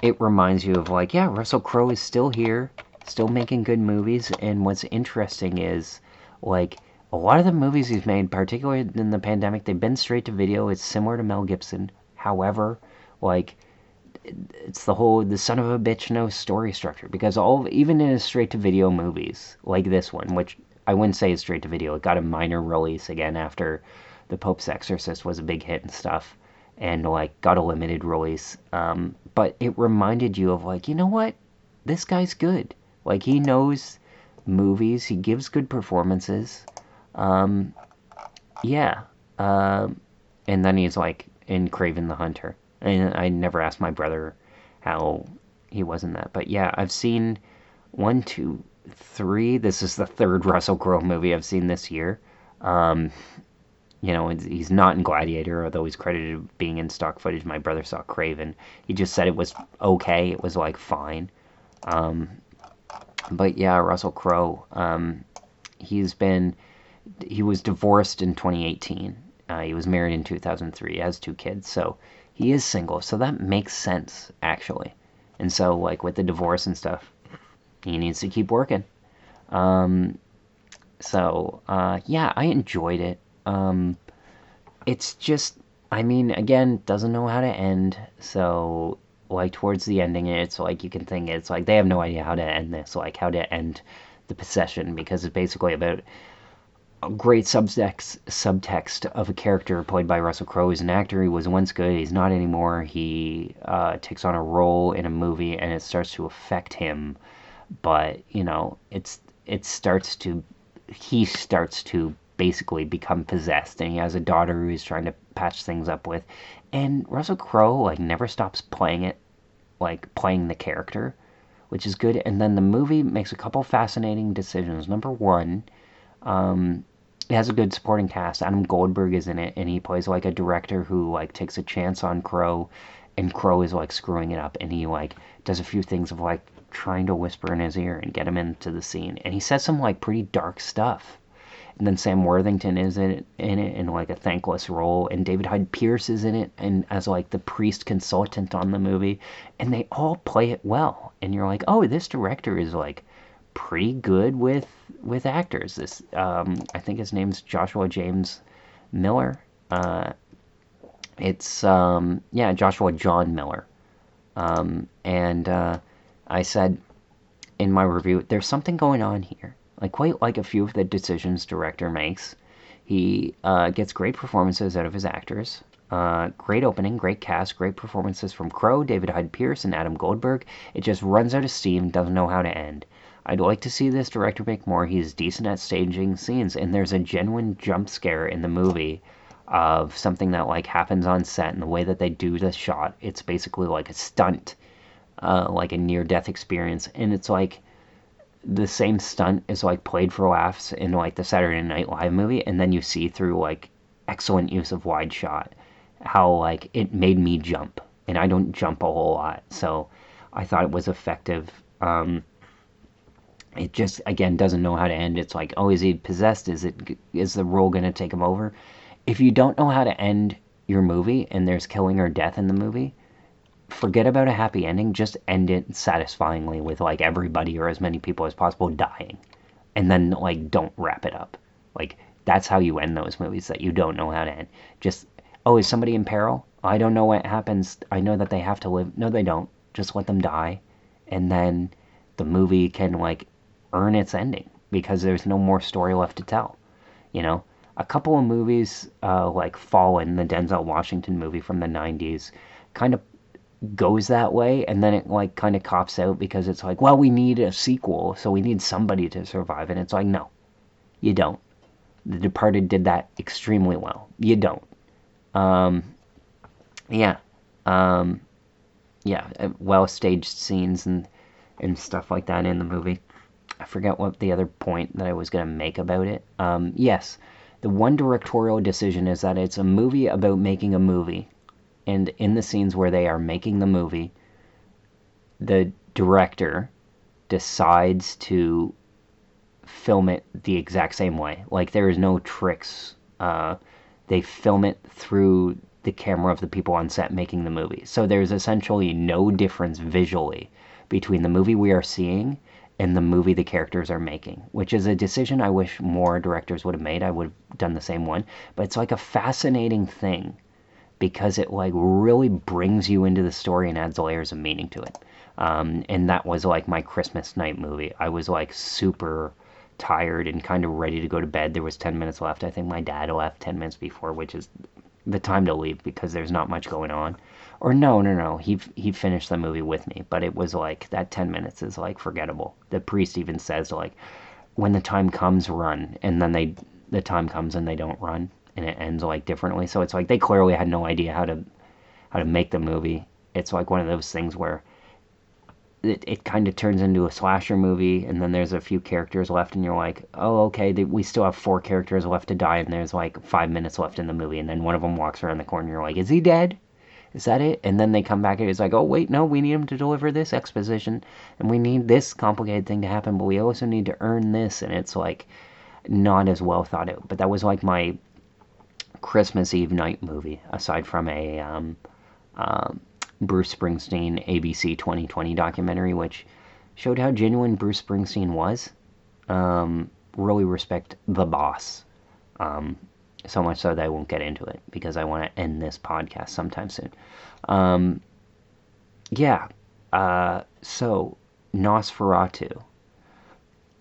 it reminds you of like, yeah, Russell Crowe is still here, still making good movies. And what's interesting is like a lot of the movies he's made, particularly in the pandemic, they've been straight to video. It's similar to Mel Gibson. However, like it's the son of a bitch no story structure, because even in his straight to video movies like this one, which I wouldn't say is straight to video, it got a minor release again after the Pope's Exorcist was a big hit and stuff, and like got a limited release. But it reminded you of like, you know what, this guy's good. Like he knows movies, he gives good performances. Um, yeah. And then he's like in Craven the Hunter. And I never asked my brother how he was in that. But yeah, I've seen one, two, three. This is the third Russell Crowe movie I've seen this year. Um, he's not in Gladiator, although he's credited with being in stock footage. My brother saw Craven. He just said it was okay. It was like fine. Um, but yeah, Russell Crowe. He's been he was divorced in 2018. He was married in 2003. He has two kids, so he is single. So that makes sense, actually. And so, like, with the divorce and stuff, he needs to keep working. Um, yeah, I enjoyed it. It's just, I mean, again, doesn't know how to end. So, like, towards the ending, it's like you can think it's like they have no idea how to end this, like, how to end the possession, because it's basically about a great subtext of a character played by Russell Crowe. He's an actor. He was once good. He's not anymore. He takes on a role in a movie, and it starts to affect him. But he starts to basically become possessed, and he has a daughter who he's trying to patch things up with. And Russell Crowe like never stops playing it, like playing the character, which is good. And then the movie makes a couple fascinating decisions. Number one, it has a good supporting cast. Adam Goldberg is in it, and he plays like a director who like takes a chance on Crowe, and Crowe is like screwing it up, and he like does a few things of like trying to whisper in his ear and get him into the scene, and he says some like pretty dark stuff. And then Sam Worthington is in it in like a thankless role, and David Hyde Pierce is in it and as like the priest consultant on the movie, and they all play it well, and you're like, oh, this director is like pretty good with actors. This I think his name's Joshua James Miller. It's yeah, Joshua John Miller. And I said in my review, there's something going on here. Like quite like a few of the decisions director makes. He gets great performances out of his actors. Great opening, great cast, great performances from Crowe, David Hyde Pierce, and Adam Goldberg. It just runs out of steam, doesn't know how to end. I'd like to see this director make more. He's decent at staging scenes, and there's a genuine jump scare in the movie of something that like happens on set, and the way that they do the shot, it's basically like a stunt, like a near-death experience, and it's like the same stunt is like played for laughs in like the Saturday Night Live movie, and then you see through like excellent use of wide shot, how like it made me jump, and I don't jump a whole lot, so I thought it was effective. It just again doesn't know how to end. It's like, oh, is he possessed? Is the role gonna take him over? If you don't know how to end your movie and there's killing or death in the movie, forget about a happy ending. Just end it satisfyingly with like everybody or as many people as possible dying, and then like don't wrap it up. Like that's how you end those movies that you don't know how to end. Just, oh, is somebody in peril? I don't know what happens. I know that they have to live. No, they don't. Just let them die, and then the movie can like earn its ending because there's no more story left to tell. You know, a couple of movies like Fallen, the Denzel Washington movie from the 90s, kind of goes that way, and then it like kind of cops out because it's like, well, we need a sequel, so we need somebody to survive, and it's like, no, you don't. The Departed did that extremely well. You don't. Um, yeah, um, yeah, well staged scenes and stuff like that in the movie. I forget what the other point that I was going to make about it. Yes, the one directorial decision is that it's a movie about making a movie, and in the scenes where they are making the movie, the director decides to film it the exact same way. Like there is no tricks. They film it through the camera of the people on set making the movie. So there's essentially no difference visually between the movie we are seeing and the movie the characters are making, which is a decision I wish more directors would have made. I would have done the same one. But it's like a fascinating thing because it like really brings you into the story and adds layers of meaning to it. And that was like my Christmas night movie. I was like super tired and kind of ready to go to bed. There was 10 minutes left. I think my dad left 10 minutes before, which is the time to leave because there's not much going on. Or no. He finished the movie with me, but it was like that 10 minutes is like forgettable. The priest even says like, when the time comes, run, and then the time comes and they don't run, and it ends like differently. So it's like they clearly had no idea how to make the movie. It's like one of those things where it kind of turns into a slasher movie, and then there's a few characters left, and you're like, oh, okay, we still have 4 characters left to die, and there's like 5 minutes left in the movie, and then one of them walks around the corner, and you're like, is he dead? Is that it? And then they come back, and it's like, oh, wait, no, we need him to deliver this exposition, and we need this complicated thing to happen, but we also need to earn this, and it's like not as well thought out. But that was like my Christmas Eve night movie, aside from a Bruce Springsteen ABC 2020 documentary, which showed how genuine Bruce Springsteen was. Really respect the boss. So much so that I won't get into it because I want to end this podcast sometime soon. Yeah. So, Nosferatu.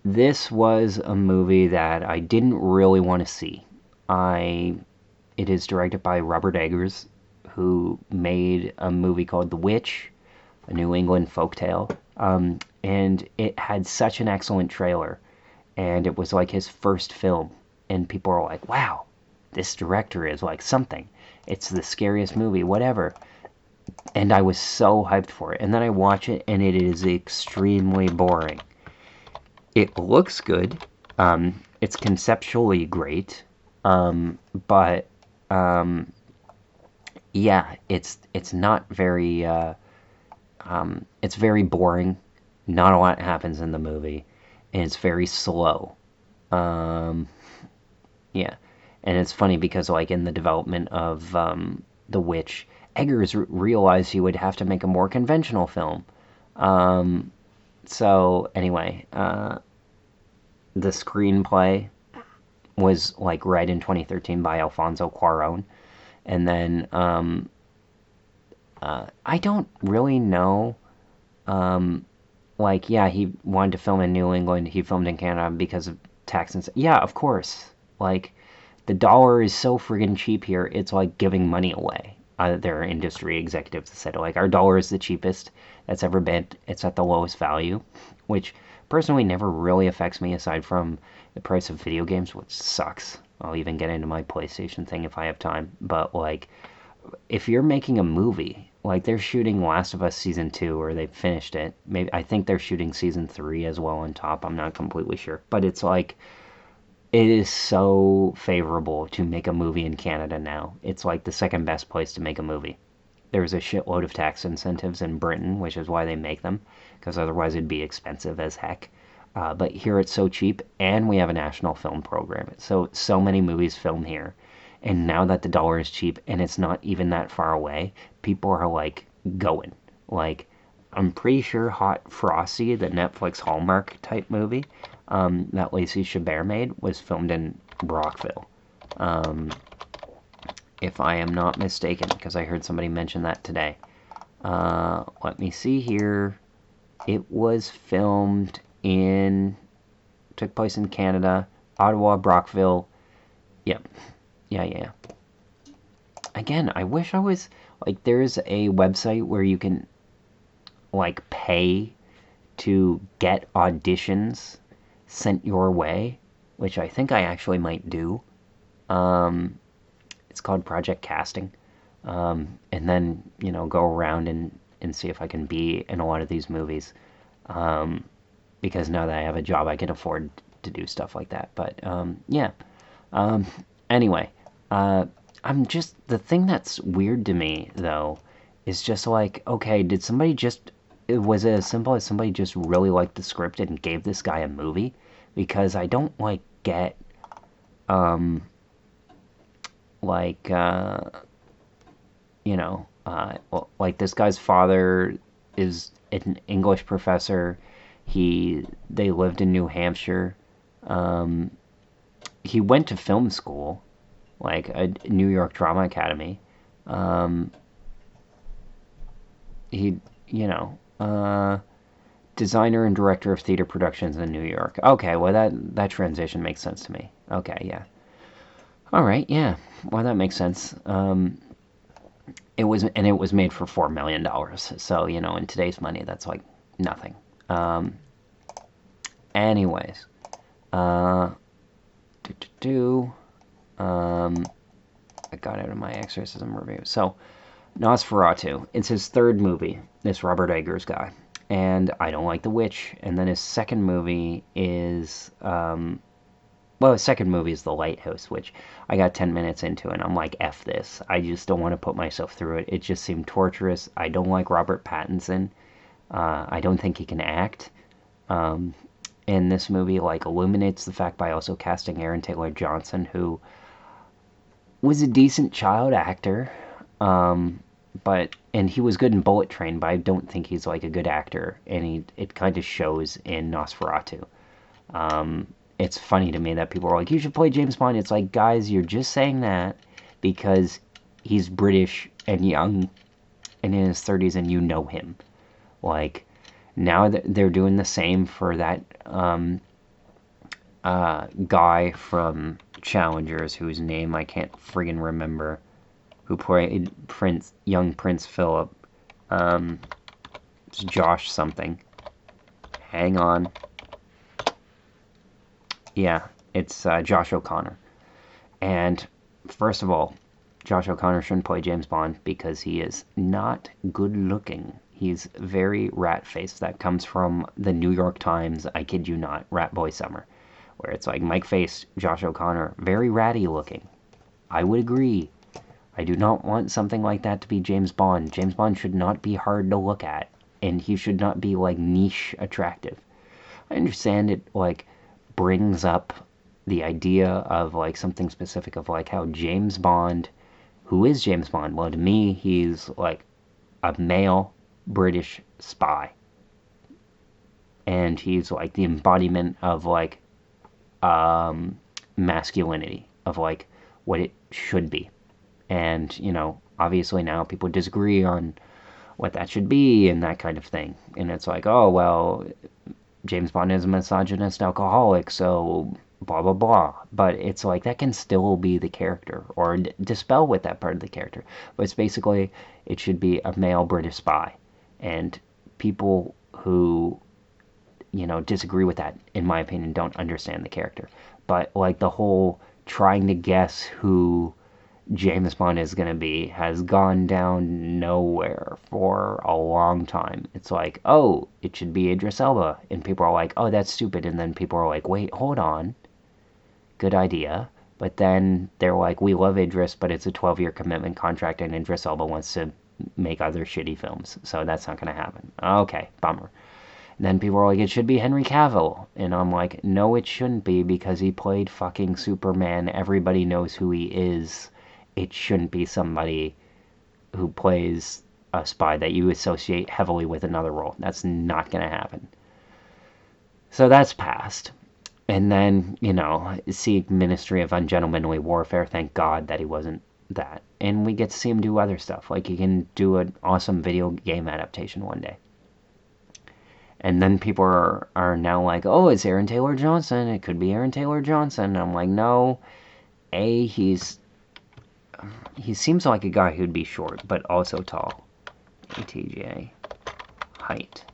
This was a movie that I didn't really want to see. It is directed by Robert Eggers, who made a movie called The Witch, a New England folktale. And it had such an excellent trailer. And it was like his first film. And people are like, wow, this director is like something. It's the scariest movie, whatever. And I was so hyped for it. And then I watch it, and it is extremely boring. It looks good. It's conceptually great. But yeah, it's not very it's very boring. Not a lot happens in the movie, and it's very slow. Yeah, and it's funny because like in the development of The Witch, Eggers realized he would have to make a more conventional film. So anyway, the screenplay was like read in 2013 by Alfonso Cuarón, and then I don't really know. Like, yeah, he wanted to film in New England. He filmed in Canada because of tax and yeah, of course. Like, the dollar is so friggin' cheap here. It's like giving money away. There are industry executives that said like our dollar is the cheapest that's ever been. It's at the lowest value, which personally never really affects me aside from the price of video games, which sucks. I'll even get into my PlayStation thing if I have time. But like, if you're making a movie, like they're shooting Last of Us season 2, or they've finished it. Maybe I think they're shooting season 3 as well on top. I'm not completely sure, but it's like It is so favorable to make a movie in Canada now. It's like the second best place to make a movie. There's a shitload of tax incentives in Britain, which is why they make them, because otherwise it'd be expensive as heck. But here it's so cheap, and we have a national film program. So many movies film here. And now that the dollar is cheap and it's not even that far away, people are like going. Like, I'm pretty sure Hot Frosty, the Netflix Hallmark type movie that Lacey Chabert made, was filmed in Brockville, if I am not mistaken, because I heard somebody mention that today. Let me see here. It was filmed took place in Canada, Ottawa, Brockville. Yep. Yeah. Again, I wish I was, like, there's a website where you can, like, pay to get auditions sent your way, which I think I actually might do. It's called Project Casting. And then, go around and see if I can be in a lot of these movies. Because now that I have a job, I can afford to do stuff like that. But, yeah. Anyway, the thing that's weird to me, though, is just like, okay, was it as simple as somebody just really liked the script and gave this guy a movie? Because I don't, get, like, like this guy's father is an English professor. They lived in New Hampshire. He went to film school, like a New York Drama Academy. He, designer and director of theater productions in New York. Okay, well that transition makes sense to me. Okay, yeah. All right, yeah. Well, that makes sense. It was made for $4 million. So in today's money, that's like nothing. Anyways, uh, do do do. I got out of my Exorcism review. So, Nosferatu. It's his third movie. This Robert Eggers guy, and I don't like The Witch. And then his second movie is his second movie is The Lighthouse, which I got 10 minutes into, and I'm like, F this. I just don't want to put myself through it. It just seemed torturous. I don't like Robert Pattinson. I don't think he can act. And this movie, like, illuminates the fact by also casting Aaron Taylor Johnson, who was a decent child actor. And he was good in Bullet Train, but I don't think he's, like, a good actor. And it kind of shows in Nosferatu. It's funny to me that people are like, you should play James Bond. It's like, guys, you're just saying that because he's British and young and in his 30s and you know him. Like, now that they're doing the same for that guy from Challengers, whose name I can't friggin' remember, who played young Prince Philip. It's Josh something. Hang on. Yeah, it's Josh O'Connor. And first of all, Josh O'Connor shouldn't play James Bond because he is not good looking. He's very rat-faced. That comes from the New York Times, I kid you not, Rat Boy Summer, where it's like Mike Face, Josh O'Connor, very ratty looking. I would agree. I do not want something like that to be James Bond. James Bond should not be hard to look at, and he should not be, like, niche attractive. I understand it, like, brings up the idea of, like, something specific of, like, how James Bond, who is James Bond? Well, to me, he's, like, a male British spy. And he's, like, the embodiment of, like, masculinity, of, like, what it should be. And, obviously now people disagree on what that should be and that kind of thing. And it's like, oh, well, James Bond is a misogynist alcoholic, so blah, blah, blah. But it's like, that can still be the character, or dispel with that part of the character. But it's basically, it should be a male British spy. And people who, disagree with that, in my opinion, don't understand the character. But, like, the whole trying to guess who James Bond is going to be has gone down nowhere for a long time. It's like, oh, it should be Idris Elba. And people are like, oh, that's stupid. And then people are like, wait, hold on. good idea. But then they're like, we love Idris, but it's a 12-year commitment contract, and Idris Elba wants to make other shitty films, so that's not going to happen. Okay, bummer. And then people are like, it should be Henry Cavill. And I'm like, no, it shouldn't be, because he played fucking Superman. Everybody knows who he is. It shouldn't be somebody who plays a spy that you associate heavily with another role. That's not going to happen. So that's passed. And then, see Ministry of Ungentlemanly Warfare. Thank God that he wasn't that. And we get to see him do other stuff. Like, he can do an awesome video game adaptation one day. And then people are now like, oh, it's Aaron Taylor Johnson. It could be Aaron Taylor Johnson. And I'm like, no. He seems like a guy who'd be short, but also tall. ATJ. Height.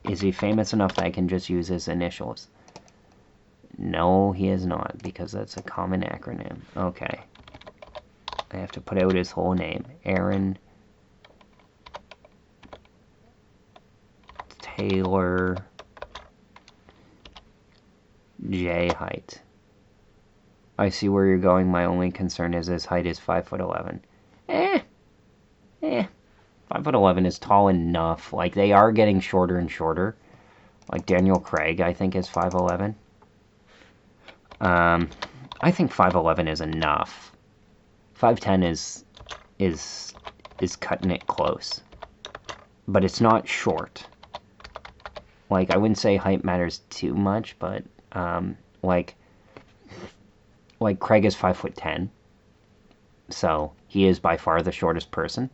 Is he famous enough that I can just use his initials? No, he is not, because that's a common acronym. Okay. I have to put out his whole name. Aaron Taylor J. Height. I see where you're going. My only concern is his height is 5'11". 5'11" is tall enough. Like, they are getting shorter and shorter. Like, Daniel Craig, I think, is 5'11". I think 5'11" is enough. 5'10" is cutting it close. But it's not short. Like, I wouldn't say height matters too much, but, like Craig is 5'10". So, he is by far the shortest person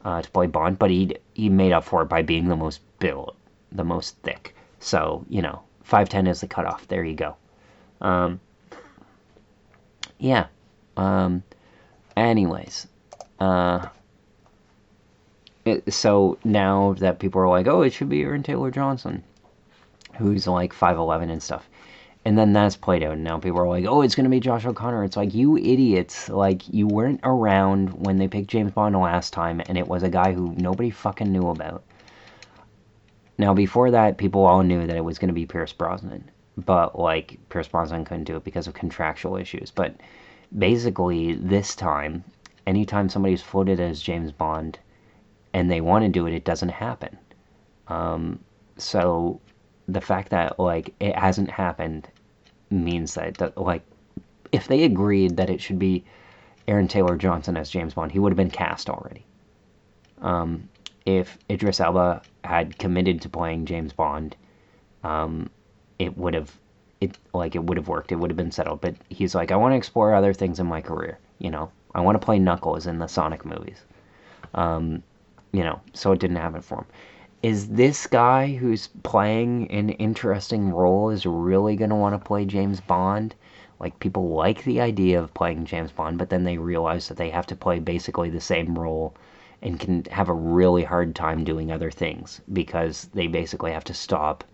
to play Bond, but he made up for it by being the most built, the most thick. So, 5'10" is the cutoff. There you go. Yeah. Anyways. So now that people are like, oh, it should be Aaron Taylor Johnson, who's like 5'11" and stuff. And then that's played out, and now people are like, oh, it's going to be Josh O'Connor. It's like, you idiots. Like, you weren't around when they picked James Bond the last time, and it was a guy who nobody fucking knew about. Now, before that, people all knew that it was going to be Pierce Brosnan. But, like, Pierce Brosnan couldn't do it because of contractual issues. But basically, this time, anytime somebody's floated as James Bond and they want to do it, it doesn't happen. So the fact that, like, it hasn't happened means that, like, if they agreed that it should be Aaron Taylor Johnson as James Bond, he would have been cast already. If Idris Elba had committed to playing James Bond, it would have worked. It would have been settled. But he's like, I want to explore other things in my career. I want to play Knuckles in the Sonic movies. So it didn't happen for him. Is this guy who's playing an interesting role is really going to want to play James Bond? Like, people like the idea of playing James Bond, but then they realize that they have to play basically the same role and can have a really hard time doing other things because they basically have to stop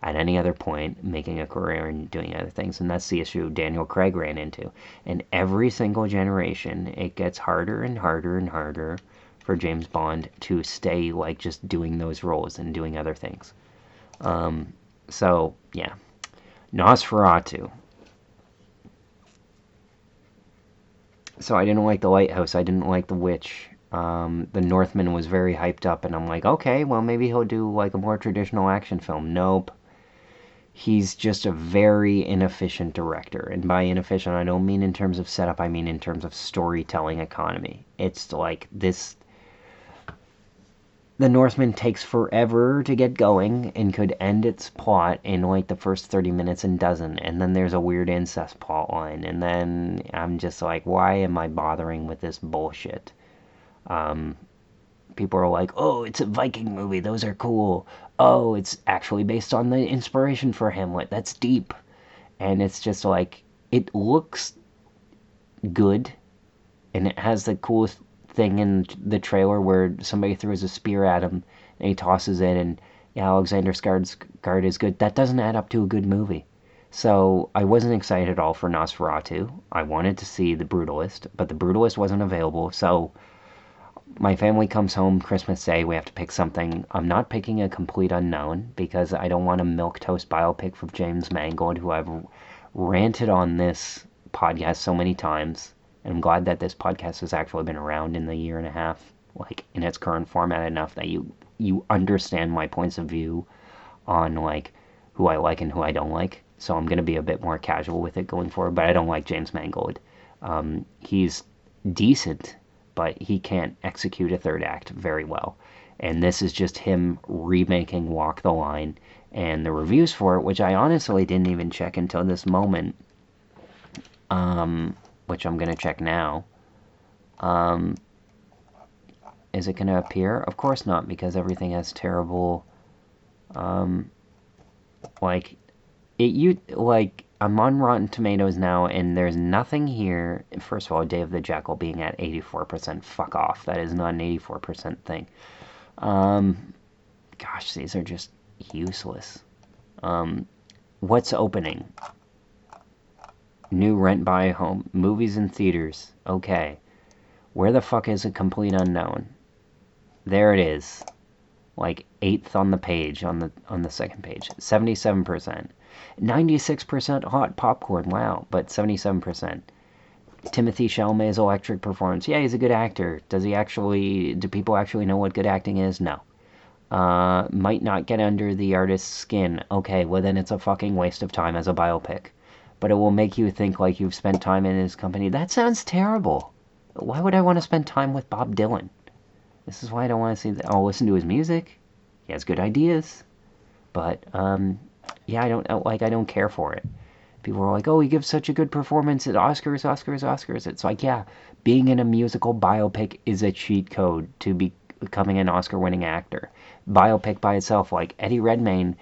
at any other point making a career and doing other things. And that's the issue Daniel Craig ran into. And every single generation, it gets harder and harder and harder for James Bond to stay, like, just doing those roles and doing other things. So, yeah. Nosferatu. So I didn't like The Lighthouse. I didn't like The Witch. The Northman was very hyped up, and I'm like, okay, well, maybe he'll do, like, a more traditional action film. Nope. He's just a very inefficient director. And by inefficient, I don't mean in terms of setup. I mean in terms of storytelling economy. It's like this... The Northman takes forever to get going and could end its plot in, like, the first 30 minutes and doesn't. And then there's a weird incest plot line. And then I'm just like, why am I bothering with this bullshit? People are like, oh, it's a Viking movie. Those are cool. Oh, it's actually based on the inspiration for Hamlet. That's deep. And it's just like, it looks good. And it has the coolest thing in the trailer where somebody throws a spear at him and he tosses it, and Alexander Skarsgård is good. That doesn't add up to a good movie. So I wasn't excited at all for Nosferatu. I wanted to see The Brutalist, but The Brutalist wasn't available. So my family comes home Christmas Day. We have to pick something. I'm not picking a complete unknown because I don't want a milquetoast biopic from James Mangold, who I've ranted on this podcast so many times, and I'm glad that this podcast has actually been around in the year and a half, like in its current format, enough that you understand my points of view on like who I like and who I don't like. So I'm gonna be a bit more casual with it going forward. But I don't like James Mangold. He's decent, but he can't execute a third act very well. And this is just him remaking Walk the Line, and the reviews for it, which I honestly didn't even check until this moment, which I'm gonna check now. Is it gonna appear? Of course not, because everything has terrible, like I'm on Rotten Tomatoes now, and there's nothing here. First of all, Day of the Jackal being at 84%. Fuck off. That is not an 84% thing. Gosh, these are just useless. What's opening? New Rent Buy Home. Movies in theaters. Okay. Where the fuck is a Complete Unknown? There it is. Like 8th on the page, on the second page. 77%. 96% Hot Popcorn. Wow, but 77%. Timothy Chalamet's electric performance. Yeah, he's a good actor. Do people actually know what good acting is? No. Might not get under the artist's skin. Okay, well then it's a fucking waste of time as a biopic. But it will make you think like you've spent time in his company. That sounds terrible. Why would I want to spend time with Bob Dylan? This is why I don't want to see I'll listen to his music. He has good ideas. But, yeah, I don't care for it. People are like, oh, he gives such a good performance at Oscars, Oscars, Oscars. It's like, yeah, being in a musical biopic is a cheat code to becoming an Oscar-winning actor. Biopic by itself, like Eddie Redmayne,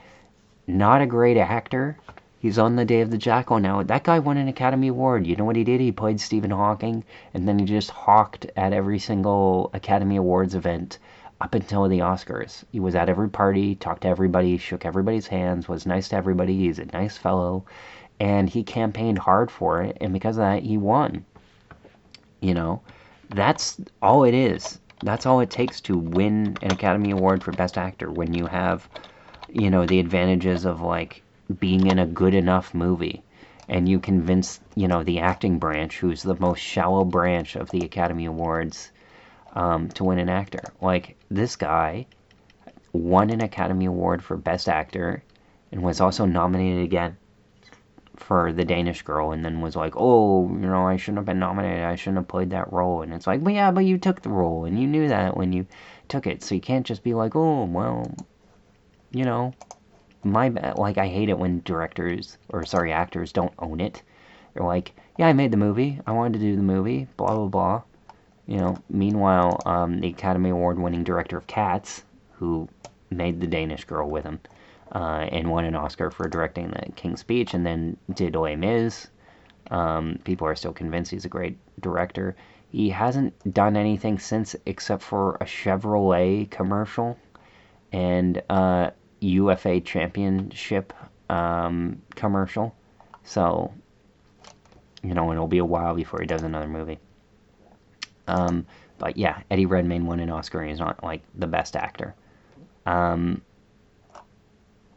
not a great actor. He's on the Day of the Jackal now. That guy won an Academy Award. You know what he did? He played Stephen Hawking, and then he just hawked at every single Academy Awards event up until the Oscars. He was at every party, talked to everybody, shook everybody's hands, was nice to everybody. He's a nice fellow. And he campaigned hard for it, and because of that, he won. You know, that's all it is. That's all it takes to win an Academy Award for Best Actor, when you have, the advantages of, like, being in a good enough movie. And you convince, the acting branch, who's the most shallow branch of the Academy Awards, to win an actor. Like, this guy won an Academy Award for Best Actor and was also nominated again for The Danish Girl, and then was like, oh, I shouldn't have been nominated, I shouldn't have played that role. And it's like, but yeah, but you took the role, and you knew that when you took it, so you can't just be like, oh, well, my bad. Like, I hate it when actors don't own it. They're like, yeah, I made the movie, I wanted to do the movie, blah, blah, blah. Meanwhile, the Academy Award-winning director of Cats, who made The Danish Girl with him, and won an Oscar for directing The King's Speech, and then did Les Mis. People are still convinced he's a great director. He hasn't done anything since except for a Chevrolet commercial and UFA Championship commercial. So, it'll be a while before he does another movie. But yeah, Eddie Redmayne won an Oscar, and he's not, like, the best actor.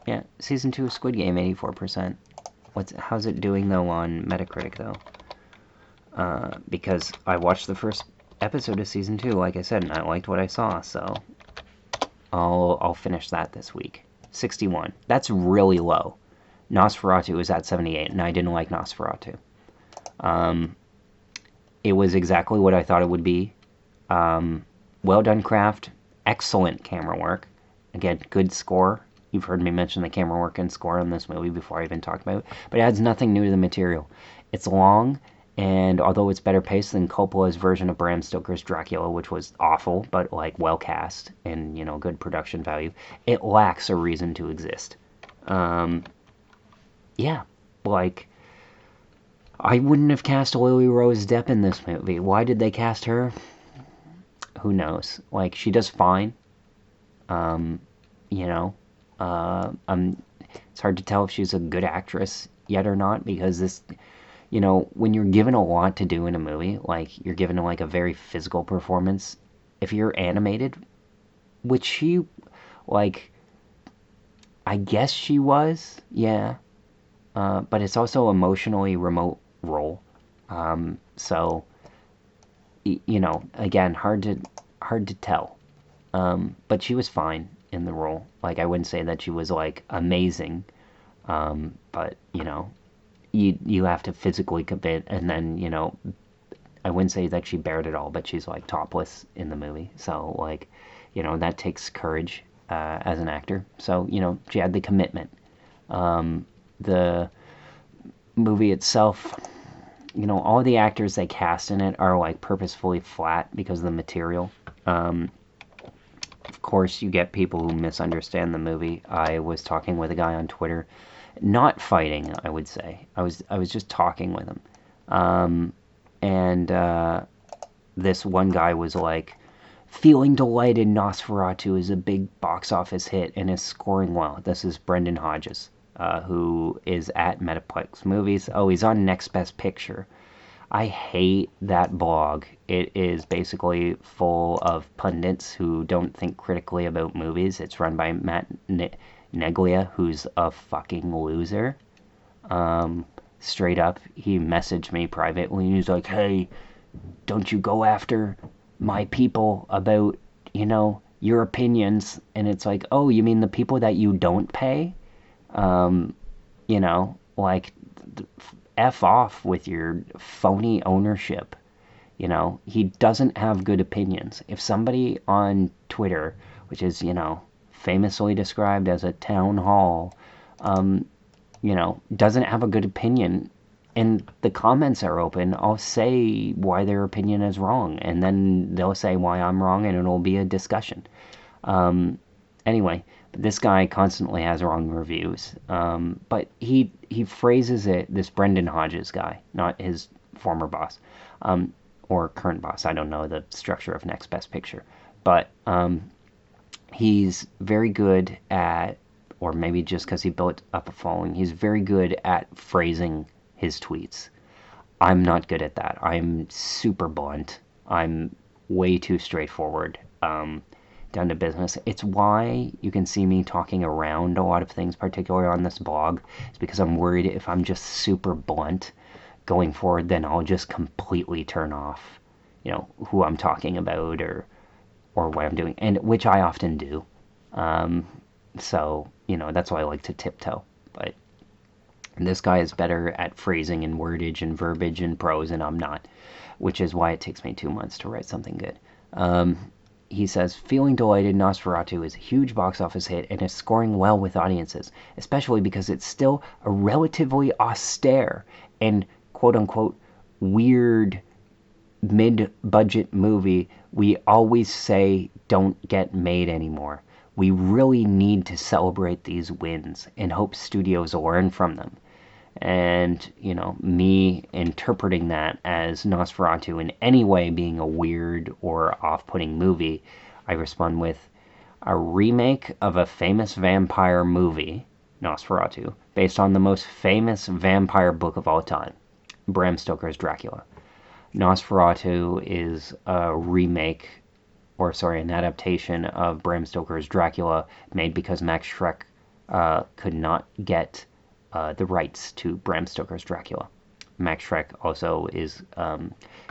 Yeah, season 2 of Squid Game, 84%. How's it doing, though, on Metacritic, though? Because I watched the first episode of season 2, like I said, and I liked what I saw, so I'll finish that this week. 61. That's really low. Nosferatu was at 78, and I didn't like Nosferatu. It was exactly what I thought it would be. Well done craft, excellent camera work. Again, good score. You've heard me mention the camera work and score on this movie before I even talked about it, but it adds nothing new to the material. It's long, and although it's better paced than Coppola's version of Bram Stoker's Dracula, which was awful, but, like, well cast and, good production value, it lacks a reason to exist. Yeah, like, I wouldn't have cast Lily Rose Depp in this movie. Why did they cast her? Who knows? Like, she does fine. It's hard to tell if she's a good actress yet or not, because this, when you're given a lot to do in a movie, like, you're given, like, a very physical performance, if you're animated, which she, like, I guess she was, yeah, but it's also emotionally remote role. So, again, hard to tell. But she was fine in the role. Like, I wouldn't say that she was like amazing, but you have to physically commit, and then I wouldn't say that she bared it all, but she's like topless in the movie. So like, that takes courage as an actor. So she had the commitment. The movie itself, all the actors they cast in it are like purposefully flat because of the material. Of course, you get people who misunderstand the movie. I was talking with a guy on Twitter, not fighting, I would say. I was just talking with him, and this one guy was like, feeling delighted Nosferatu is a big box office hit and is scoring well. This is Brendan Hodges, who is at Metaplex Movies. Oh, he's on Next Best Picture. I hate that blog. It is basically full of pundits who don't think critically about movies. It's run by Matt Neglia, who's a fucking loser. Straight up, he messaged me privately and he's like, hey, don't you go after my people about, your opinions. And it's like, oh, you mean the people that you don't pay? Like, F off with your phony ownership. He doesn't have good opinions. If somebody on Twitter, which is, famously described as a town hall, doesn't have a good opinion, and the comments are open, I'll say why their opinion is wrong, and then they'll say why I'm wrong, and it'll be a discussion. Anyway, this guy constantly has wrong reviews, but he phrases it, this Brendan Hodges guy, not his former boss, or current boss. I don't know the structure of Next Best Picture, but he's very good at, or maybe just because he built up a following, he's very good at phrasing his tweets. I'm not good at that. I'm super blunt. I'm way too straightforward, down to business. It's why you can see me talking around a lot of things, particularly on this blog. It's because I'm worried if I'm just super blunt going forward, then I'll just completely turn off, who I'm talking about or what I'm doing, and which I often do. So, that's why I like to tiptoe. But this guy is better at phrasing and wordage and verbiage and prose, and I'm not, which is why it takes me 2 months to write something good. He says, feeling delighted, Nosferatu is a huge box office hit and is scoring well with audiences, especially because it's still a relatively austere and quote-unquote weird mid-budget movie we always say don't get made anymore. We really need to celebrate these wins and hope studios learn from them. And, me interpreting that as Nosferatu in any way being a weird or off-putting movie, I respond with a remake of a famous vampire movie, Nosferatu, based on the most famous vampire book of all time, Bram Stoker's Dracula. Nosferatu is a remake, an adaptation of Bram Stoker's Dracula made because Max Schreck could not get the rights to Bram Stoker's Dracula. Max Schreck also is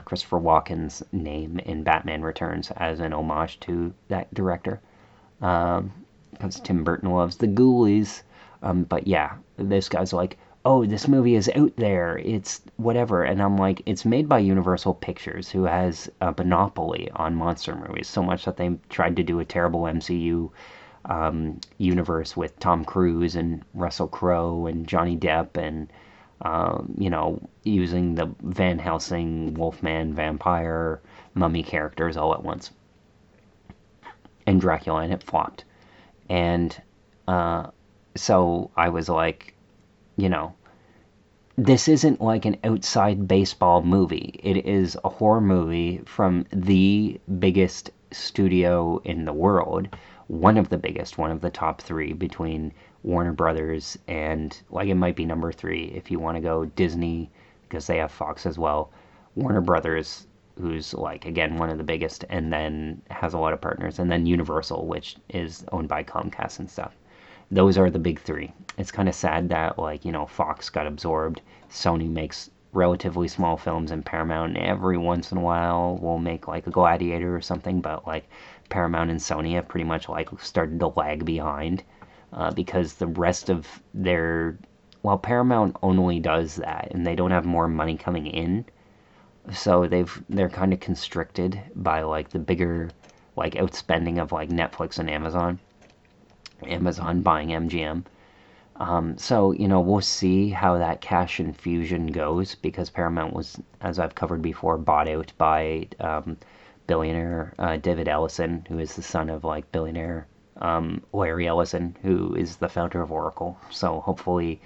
Christopher Walken's name in Batman Returns as an homage to that director, because Tim Burton loves the Ghoulies. But yeah, this guy's like, oh, this movie is out there, it's whatever. And I'm like, it's made by Universal Pictures, who has a monopoly on monster movies, so much that they tried to do a terrible MCU universe with Tom Cruise and Russell Crowe and Johnny Depp and, using the Van Helsing, Wolfman, vampire, mummy characters all at once. And Dracula, and it flopped. And so I was like, this isn't like an outside baseball movie. It is a horror movie from the biggest studio in the world, one of the biggest, one of the top three between Warner Brothers and, like, it might be number three if you want to go Disney, because they have Fox as well. Warner Brothers, who's, like, again, one of the biggest, and then has a lot of partners, and then Universal, which is owned by Comcast and stuff. Those are the big three. It's kind of sad that, like, Fox got absorbed. Sony makes relatively small films, and Paramount every once in a while will make like a Gladiator or something, but like Paramount and Sony have pretty much like started to lag behind because the rest of their, well, Paramount only does that and they don't have more money coming in, so they're kind of constricted by like the bigger like outspending of like Netflix and Amazon buying MGM. So, we'll see how that cash infusion goes because Paramount was, as I've covered before, bought out by billionaire David Ellison, who is the son of like billionaire Larry Ellison, who is the founder of Oracle. So hopefully,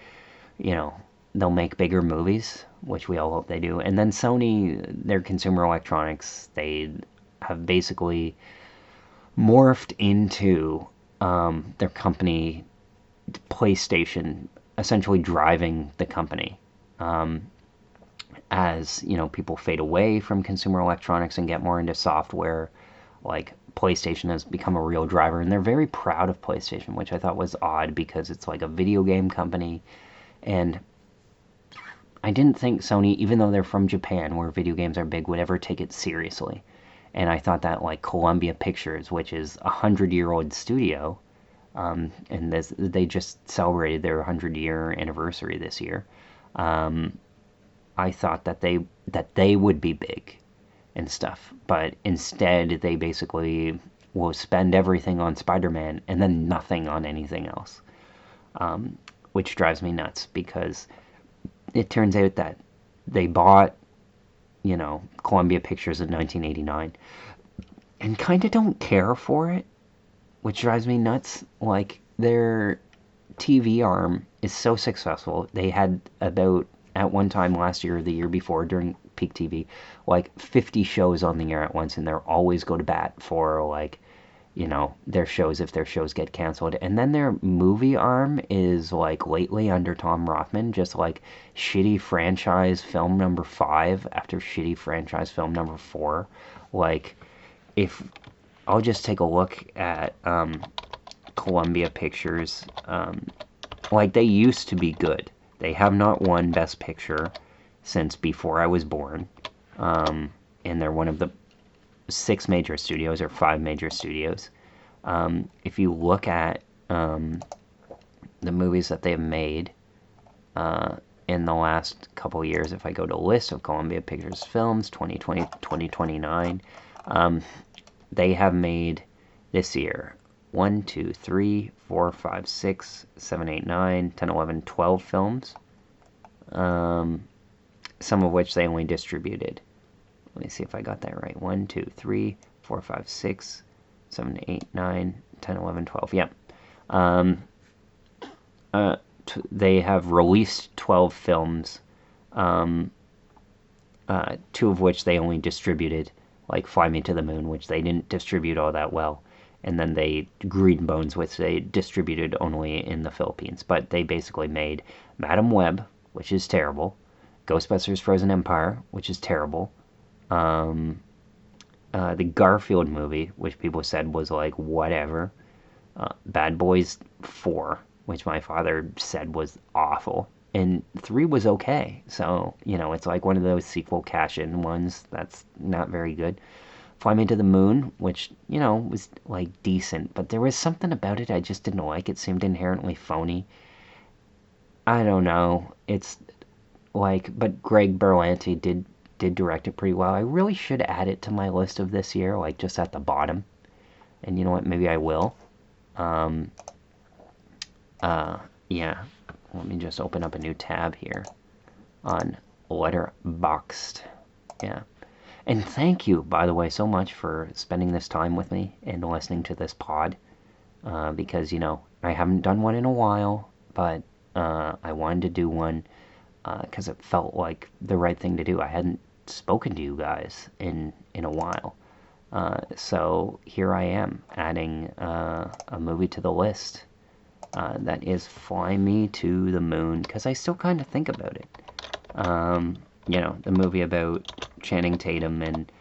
you know, they'll make bigger movies, which we all hope they do. And then Sony, their consumer electronics, they have basically morphed into their company PlayStation essentially driving the company. As people fade away from consumer electronics and get more into software, like PlayStation has become a real driver, and they're very proud of PlayStation, which I thought was odd because it's like a video game company, and I didn't think Sony, even though they're from Japan where video games are big, would ever take it seriously. And I thought that like Columbia Pictures, which is a 100-year-old studio, and they just celebrated their 100-year anniversary this year. I thought that they would be big and stuff, but instead they basically will spend everything on Spider-Man and then nothing on anything else, which drives me nuts because it turns out that they bought, Columbia Pictures in 1989 and kind of don't care for it, which drives me nuts. Like, their TV arm is so successful. They had about, at one time last year or the year before during peak TV, like 50 shows on the air at once, and they're always go to bat for like, their shows if their shows get canceled. And then their movie arm is like lately under Tom Rothman, just like shitty franchise film number 5 after shitty franchise film number 4. Like, if I'll just take a look at Columbia Pictures, like they used to be good. They have not won Best Picture since before I was born, and they're one of the 6 major studios or 5 major studios. If you look at the movies that they've made in the last couple years, if I go to a list of Columbia Pictures films, 2020, 2029, they have made this year 1, 2, 3, 4, 5, 6, 7, 8, 9, 10, 11, 12 films, some of which they only distributed. Let me see if I got that right. 1, 2, 3, 4, 5, 6, 7, 8, 9, 10, 11, 12. Yep. They have released 12 films, 2 of which they only distributed, like Fly Me to the Moon, which they didn't distribute all that well. And then they Green Bones, which they distributed only in the Philippines. But they basically made Madam Web, which is terrible, Ghostbusters Frozen Empire, which is terrible, the Garfield movie, which people said was like whatever, Bad Boys 4, which my father said was awful, and 3 was okay. So, it's like one of those sequel cash-in ones that's not very good. Fly Me to the Moon, which, was like decent, but there was something about it I just didn't like. It seemed inherently phony. I don't know. It's like, but Greg Berlanti did direct it pretty well. I really should add it to my list of this year, like just at the bottom. And you know what? Maybe I will. Yeah. Let me just open up a new tab here on Letterboxd. Yeah. And thank you, by the way, so much for spending this time with me and listening to this pod. Because, I haven't done one in a while, but I wanted to do one because it felt like the right thing to do. I hadn't spoken to you guys in a while. So here I am, adding a movie to the list that is Fly Me to the Moon, because I still kind of think about it. The movie about Channing Tatum and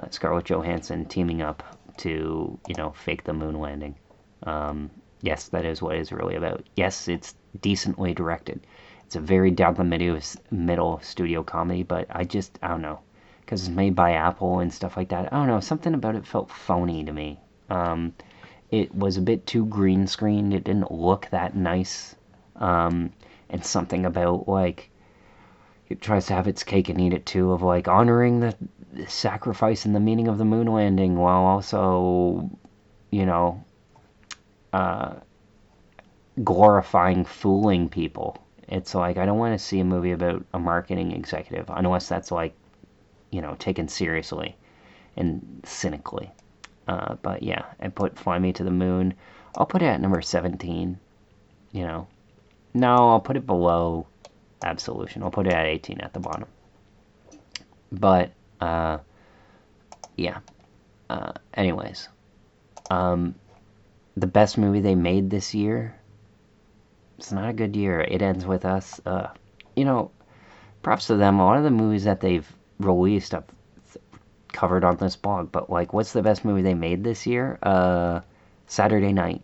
Scarlett Johansson teaming up to, fake the moon landing. Yes, that is what it's really about. Yes, it's decently directed. It's a very down the middle studio comedy, but I don't know, because it's made by Apple and stuff like that. I don't know, something about it felt phony to me. It was a bit too green screened. It didn't look that nice. And something about like it tries to have its cake and eat it too, of like honoring the sacrifice and the meaning of the moon landing while also, you know, glorifying fooling people. It's like I don't want to see a movie about a marketing executive unless that's like, taken seriously and cynically. But yeah, I put Fly Me to the Moon. I'll put it at number 17. You know, no, I'll put it below Absolution. I'll put it at 18 at the bottom. But yeah. Anyways, the best movie they made this year. It's not a good year. It ends with us. Props to them. A lot of the movies that they've released, I've covered on this blog. But like, what's the best movie they made this year? Saturday Night.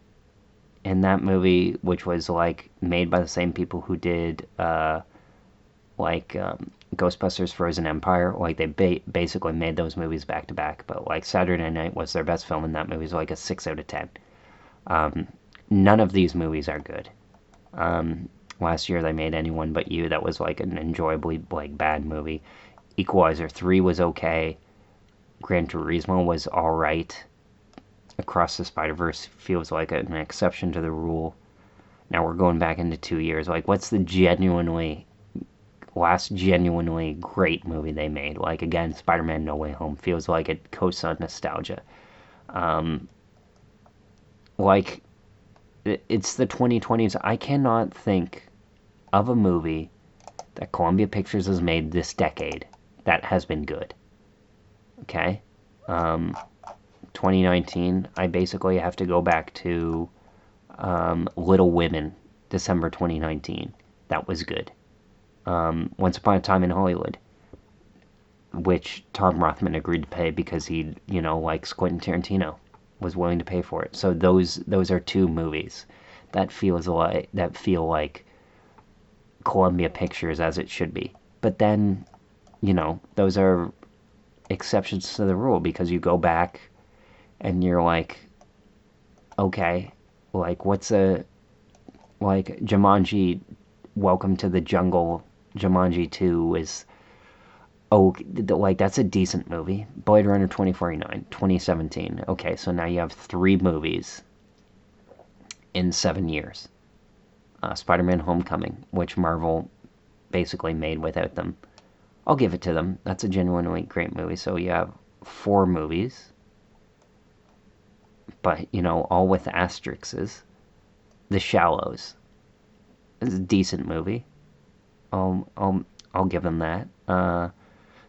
And that movie, which was like made by the same people who did Ghostbusters Frozen Empire, like they basically made those movies back to back. But like Saturday Night was their best film, and that movie was like a 6 out of 10. None of these movies are good. Last year they made Anyone But You. That was like an enjoyably like bad movie. Equalizer 3 was okay. Gran Turismo was alright. Across the Spider-Verse feels like an exception to the rule. Now we're going back into 2 years. Like, what's the last genuinely great movie they made? Like, again, Spider-Man No Way Home feels like it coasts on nostalgia. Like, it's the 2020s. I cannot think of a movie that Columbia Pictures has made this decade that has been good. Okay? 2019, I basically have to go back to Little Women, December 2019. That was good. Once Upon a Time in Hollywood, which Tom Rothman agreed to pay because he, likes Quentin Tarantino, was willing to pay for it. So those are two movies that feel like Columbia Pictures as it should be. But then, those are exceptions to the rule because you go back and you're like, okay, like Jumanji, Welcome to the Jungle, Jumanji 2 is, that's a decent movie. Blade Runner 2049, 2017. Okay, so now you have 3 movies in 7 years. Spider-Man Homecoming, which Marvel basically made without them. I'll give it to them. That's a genuinely great movie. So you have 4 movies, but all with asterisks. The Shallows. It's a decent movie. I'll give them that.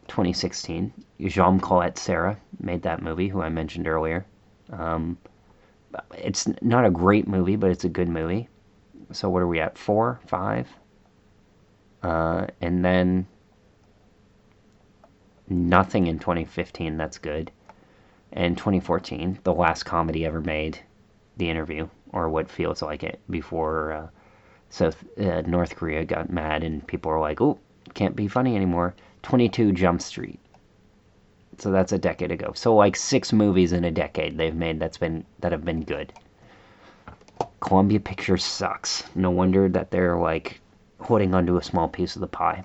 2016. Jean-Claude Serra made that movie, who I mentioned earlier. It's not a great movie, but it's a good movie. So what are we at? 4, 5? And then nothing in 2015 that's good. And 2014, the last comedy ever made, The Interview, or what feels like it, before North Korea got mad and people were like, oh, can't be funny anymore. 22 Jump Street. So that's a decade ago. So like 6 movies in a decade they've made that have been good. Columbia Pictures sucks. No wonder that they're like holding onto a small piece of the pie.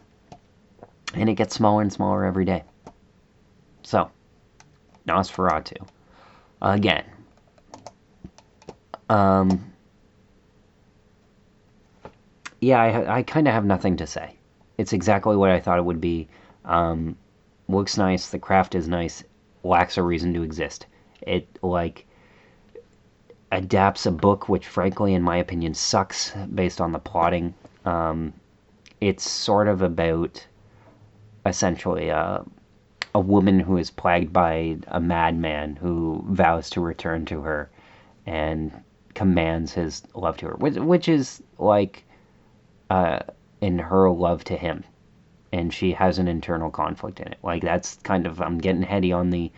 And it gets smaller and smaller every day. So, Nosferatu. Again. Yeah, I kind of have nothing to say. It's exactly what I thought it would be. Looks nice, the craft is nice, lacks a reason to exist. It, adapts a book which, frankly, in my opinion, sucks based on the plotting. It's sort of about, essentially, a woman who is plagued by a madman who vows to return to her and commands his love to her, which is, in her love to him. And she has an internal conflict in it. That's kind of, I'm getting heady on the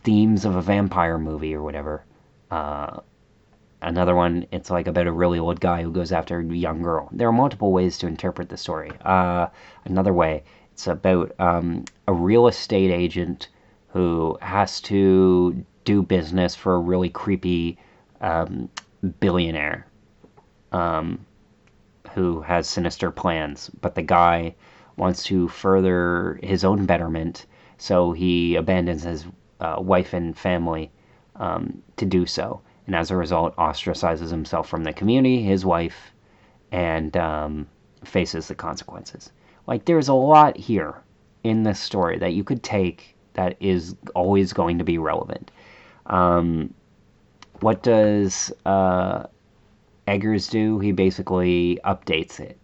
themes of a vampire movie or whatever. Another one, it's like about a really old guy who goes after a young girl. There are multiple ways to interpret the story. Another way, it's about a real estate agent who has to do business for a really creepy billionaire who has sinister plans, but the guy wants to further his own betterment, so he abandons his wife and family to do so. And as a result, ostracizes himself from the community, his wife, and faces the consequences. Like, there's a lot here in this story that you could take that is always going to be relevant. What does Eggers do? He basically updates it.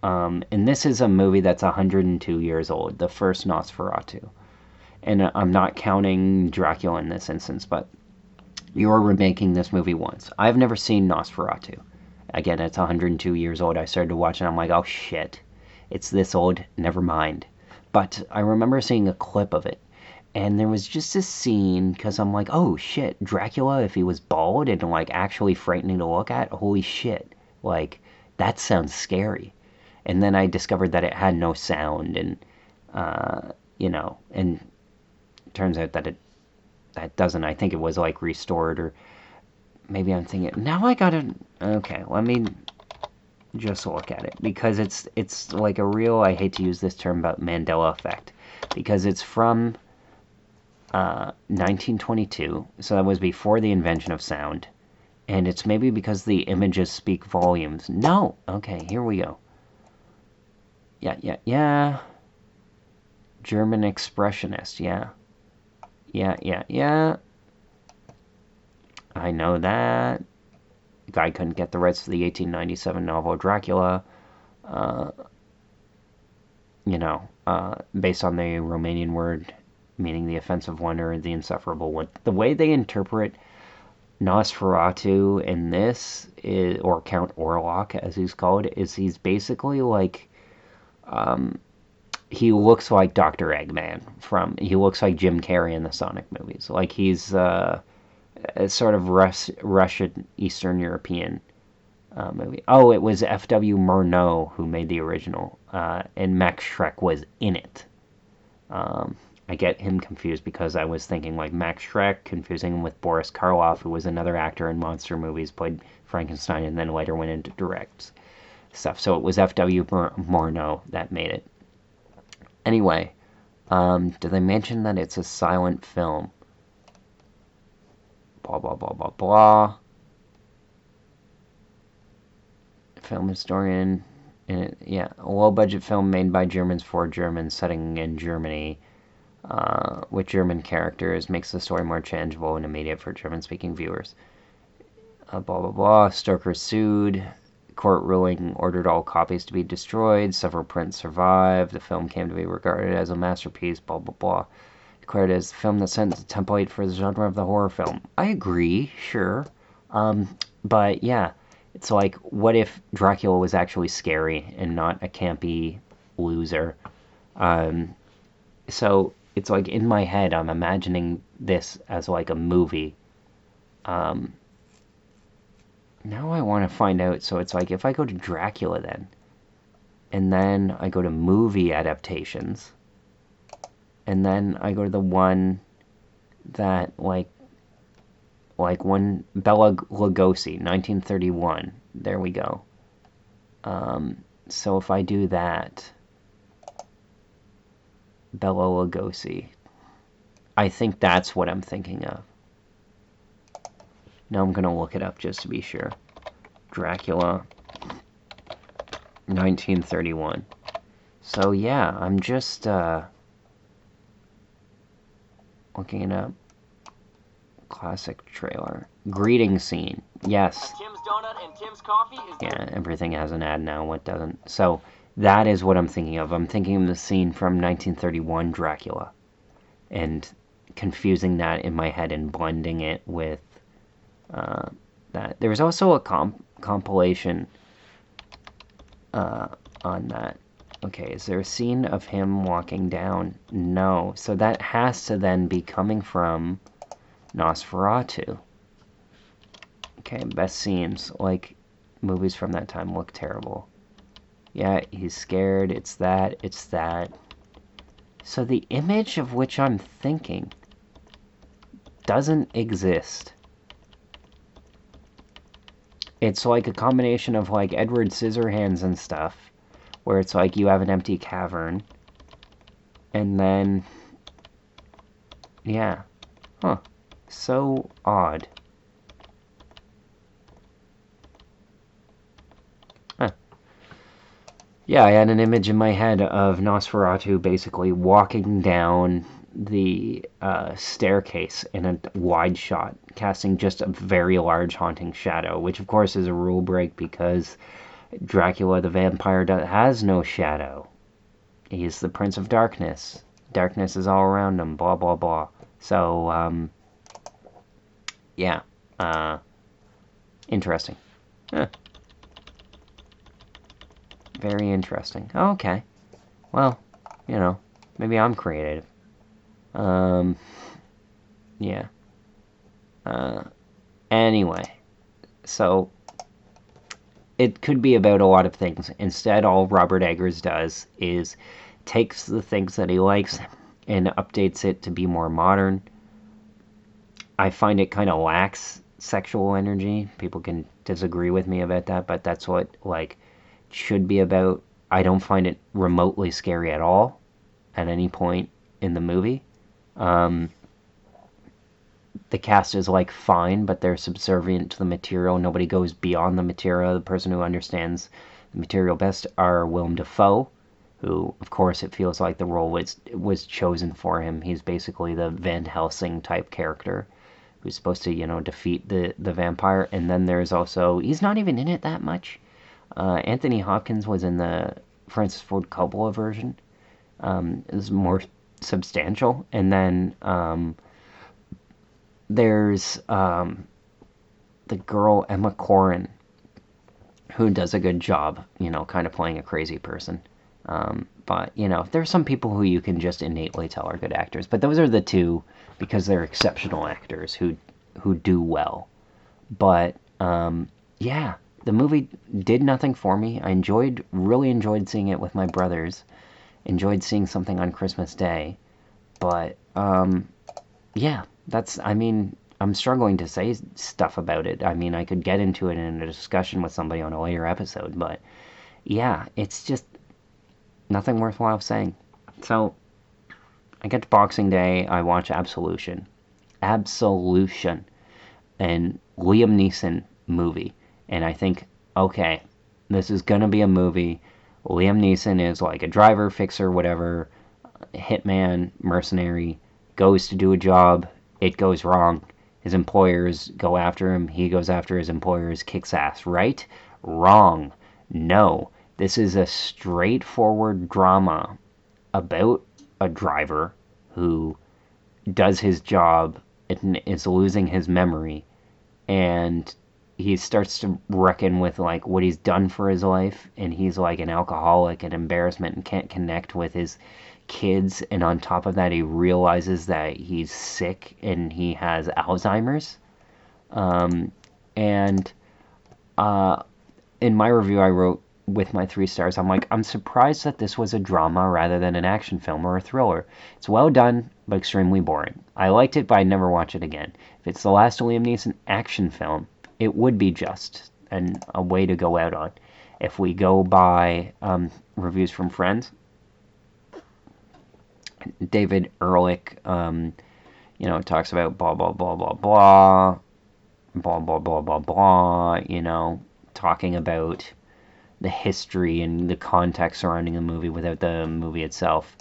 And this is a movie that's 102 years old, the first Nosferatu. And I'm not counting Dracula in this instance, but you're remaking this movie once. I've never seen Nosferatu. Again, it's 102 years old. I started to watch it and I'm like, oh shit, it's this old, never mind. But I remember seeing a clip of it. And there was just this scene, because I'm like, oh shit, Dracula, if he was bald and like actually frightening to look at, holy shit. Like, that sounds scary. And then I discovered that it had no sound, and, and it turns out that that doesn't. I think it was like restored, or maybe I'm thinking, now I gotta, okay, let me just look at it, because it's like a real, I hate to use this term, but Mandela effect, because it's from 1922, so that was before the invention of sound, and it's maybe because the images speak volumes. No, okay, here we go. Yeah. German expressionist, yeah. Yeah. I know that. The guy couldn't get the rights to the 1897 novel Dracula. Based on the Romanian word meaning the offensive one or the insufferable one. The way they interpret Nosferatu in this, is, or Count Orlok as he's called, is he's basically like, he looks like Dr. Eggman he looks like Jim Carrey in the Sonic movies. Like, he's a sort of Russian Eastern European movie. Oh, it was F.W. Murnau who made the original, and Max Schreck was in it. I get him confused because I was thinking like Max Schreck, confusing him with Boris Karloff, who was another actor in monster movies, played Frankenstein, and then later went into direct stuff. So it was F.W. Murnau that made it. Anyway, did they mention that it's a silent film? Blah, blah, blah, blah, blah. Film historian. Yeah, a low-budget film made by Germans for Germans, setting in Germany, with German characters, makes the story more tangible and immediate for German-speaking viewers. Blah, blah, blah. Stoker sued. Court ruling ordered all copies to be destroyed. Several prints survived. The film came to be regarded as a masterpiece. Blah, blah, blah. Declared as a film that sets a template for the genre of the horror film. I agree, sure. But yeah, it's like, what if Dracula was actually scary and not a campy loser? So it's like, in my head, I'm imagining this as like a movie. Now I want to find out. So it's like, if I go to Dracula then, and then I go to movie adaptations, and then I go to the one that like when Bela Lugosi, 1931. There we go. So if I do that, Bela Lugosi, I think that's what I'm thinking of. Now I'm going to look it up just to be sure. Dracula, 1931. So yeah, I'm just looking it up. Classic trailer. Greeting scene. Yes. Tim's Donut and Tim's Coffee is yeah, everything has an ad now. What doesn't? So that is what I'm thinking of. I'm thinking of the scene from 1931 Dracula, and confusing that in my head and blending it with that. There was also a compilation on that. Okay, is there a scene of him walking down? No. So that has to then be coming from Nosferatu. Okay, best scenes. Like, movies from that time look terrible. Yeah, he's scared. It's that. It's that. So the image of which I'm thinking doesn't exist. It's like a combination of like Edward Scissorhands and stuff, where it's like you have an empty cavern, and then, yeah. Huh. So odd. Huh. Yeah, I had an image in my head of Nosferatu basically walking down the staircase in a wide shot, casting just a very large haunting shadow, which of course is a rule break because Dracula the vampire has no shadow. He's the Prince of Darkness. Darkness is all around him, blah, blah, blah. So, yeah. Uh, Interesting. Huh. Very interesting. Oh, okay. Well, maybe I'm creative. Um, yeah. Uh, anyway, so it could be about a lot of things. Instead, all Robert Eggers does is takes the things that he likes and updates it to be more modern. I find it kind of lacks sexual energy. People can disagree with me about that, but that's what like should be about. I don't find it remotely scary at all at any point in the movie. Um, the cast is like fine, but they're subservient to the material. Nobody goes beyond the material. The person who understands the material best are Willem Dafoe, who, of course, it feels like the role was chosen for him. He's basically the Van Helsing type character who's supposed to, defeat the vampire. And then there's also he's not even in it that much. Anthony Hopkins was in the Francis Ford Coppola version. Is more substantial, and then there's the girl Emma Corrin, who does a good job, kind of playing a crazy person. But there's some people who you can just innately tell are good actors. But those are the two because they're exceptional actors who do well. But yeah, the movie did nothing for me. Really enjoyed seeing it with my brothers. Enjoyed seeing something on Christmas Day. But yeah, I mean, I'm struggling to say stuff about it. I mean, I could get into it in a discussion with somebody on a later episode, but yeah, it's just nothing worthwhile saying. So, I get to Boxing Day, I watch Absolution. Absolution. And Liam Neeson movie. And I think, okay, this is gonna be a movie. Liam Neeson is like a driver, fixer, whatever, hitman, mercenary, goes to do a job, it goes wrong. His employers go after him, he goes after his employers, kicks ass, right? Wrong. No. This is a straightforward drama about a driver who does his job and is losing his memory, and he starts to reckon with like what he's done for his life, and he's like an alcoholic and embarrassment and can't connect with his kids, and on top of that he realizes that he's sick and he has Alzheimer's. And in my review I wrote with my 3 stars, I'm like, I'm surprised that this was a drama rather than an action film or a thriller. It's well done, but extremely boring. I liked it, but I'd never watch it again. If it's the last Liam Neeson action film, it would be just a way to go out on. If we go by reviews from friends, David Ehrlich, talks about blah, blah, blah, blah, blah, blah, blah, blah, blah, blah, talking about the history and the context surrounding the movie without the movie itself.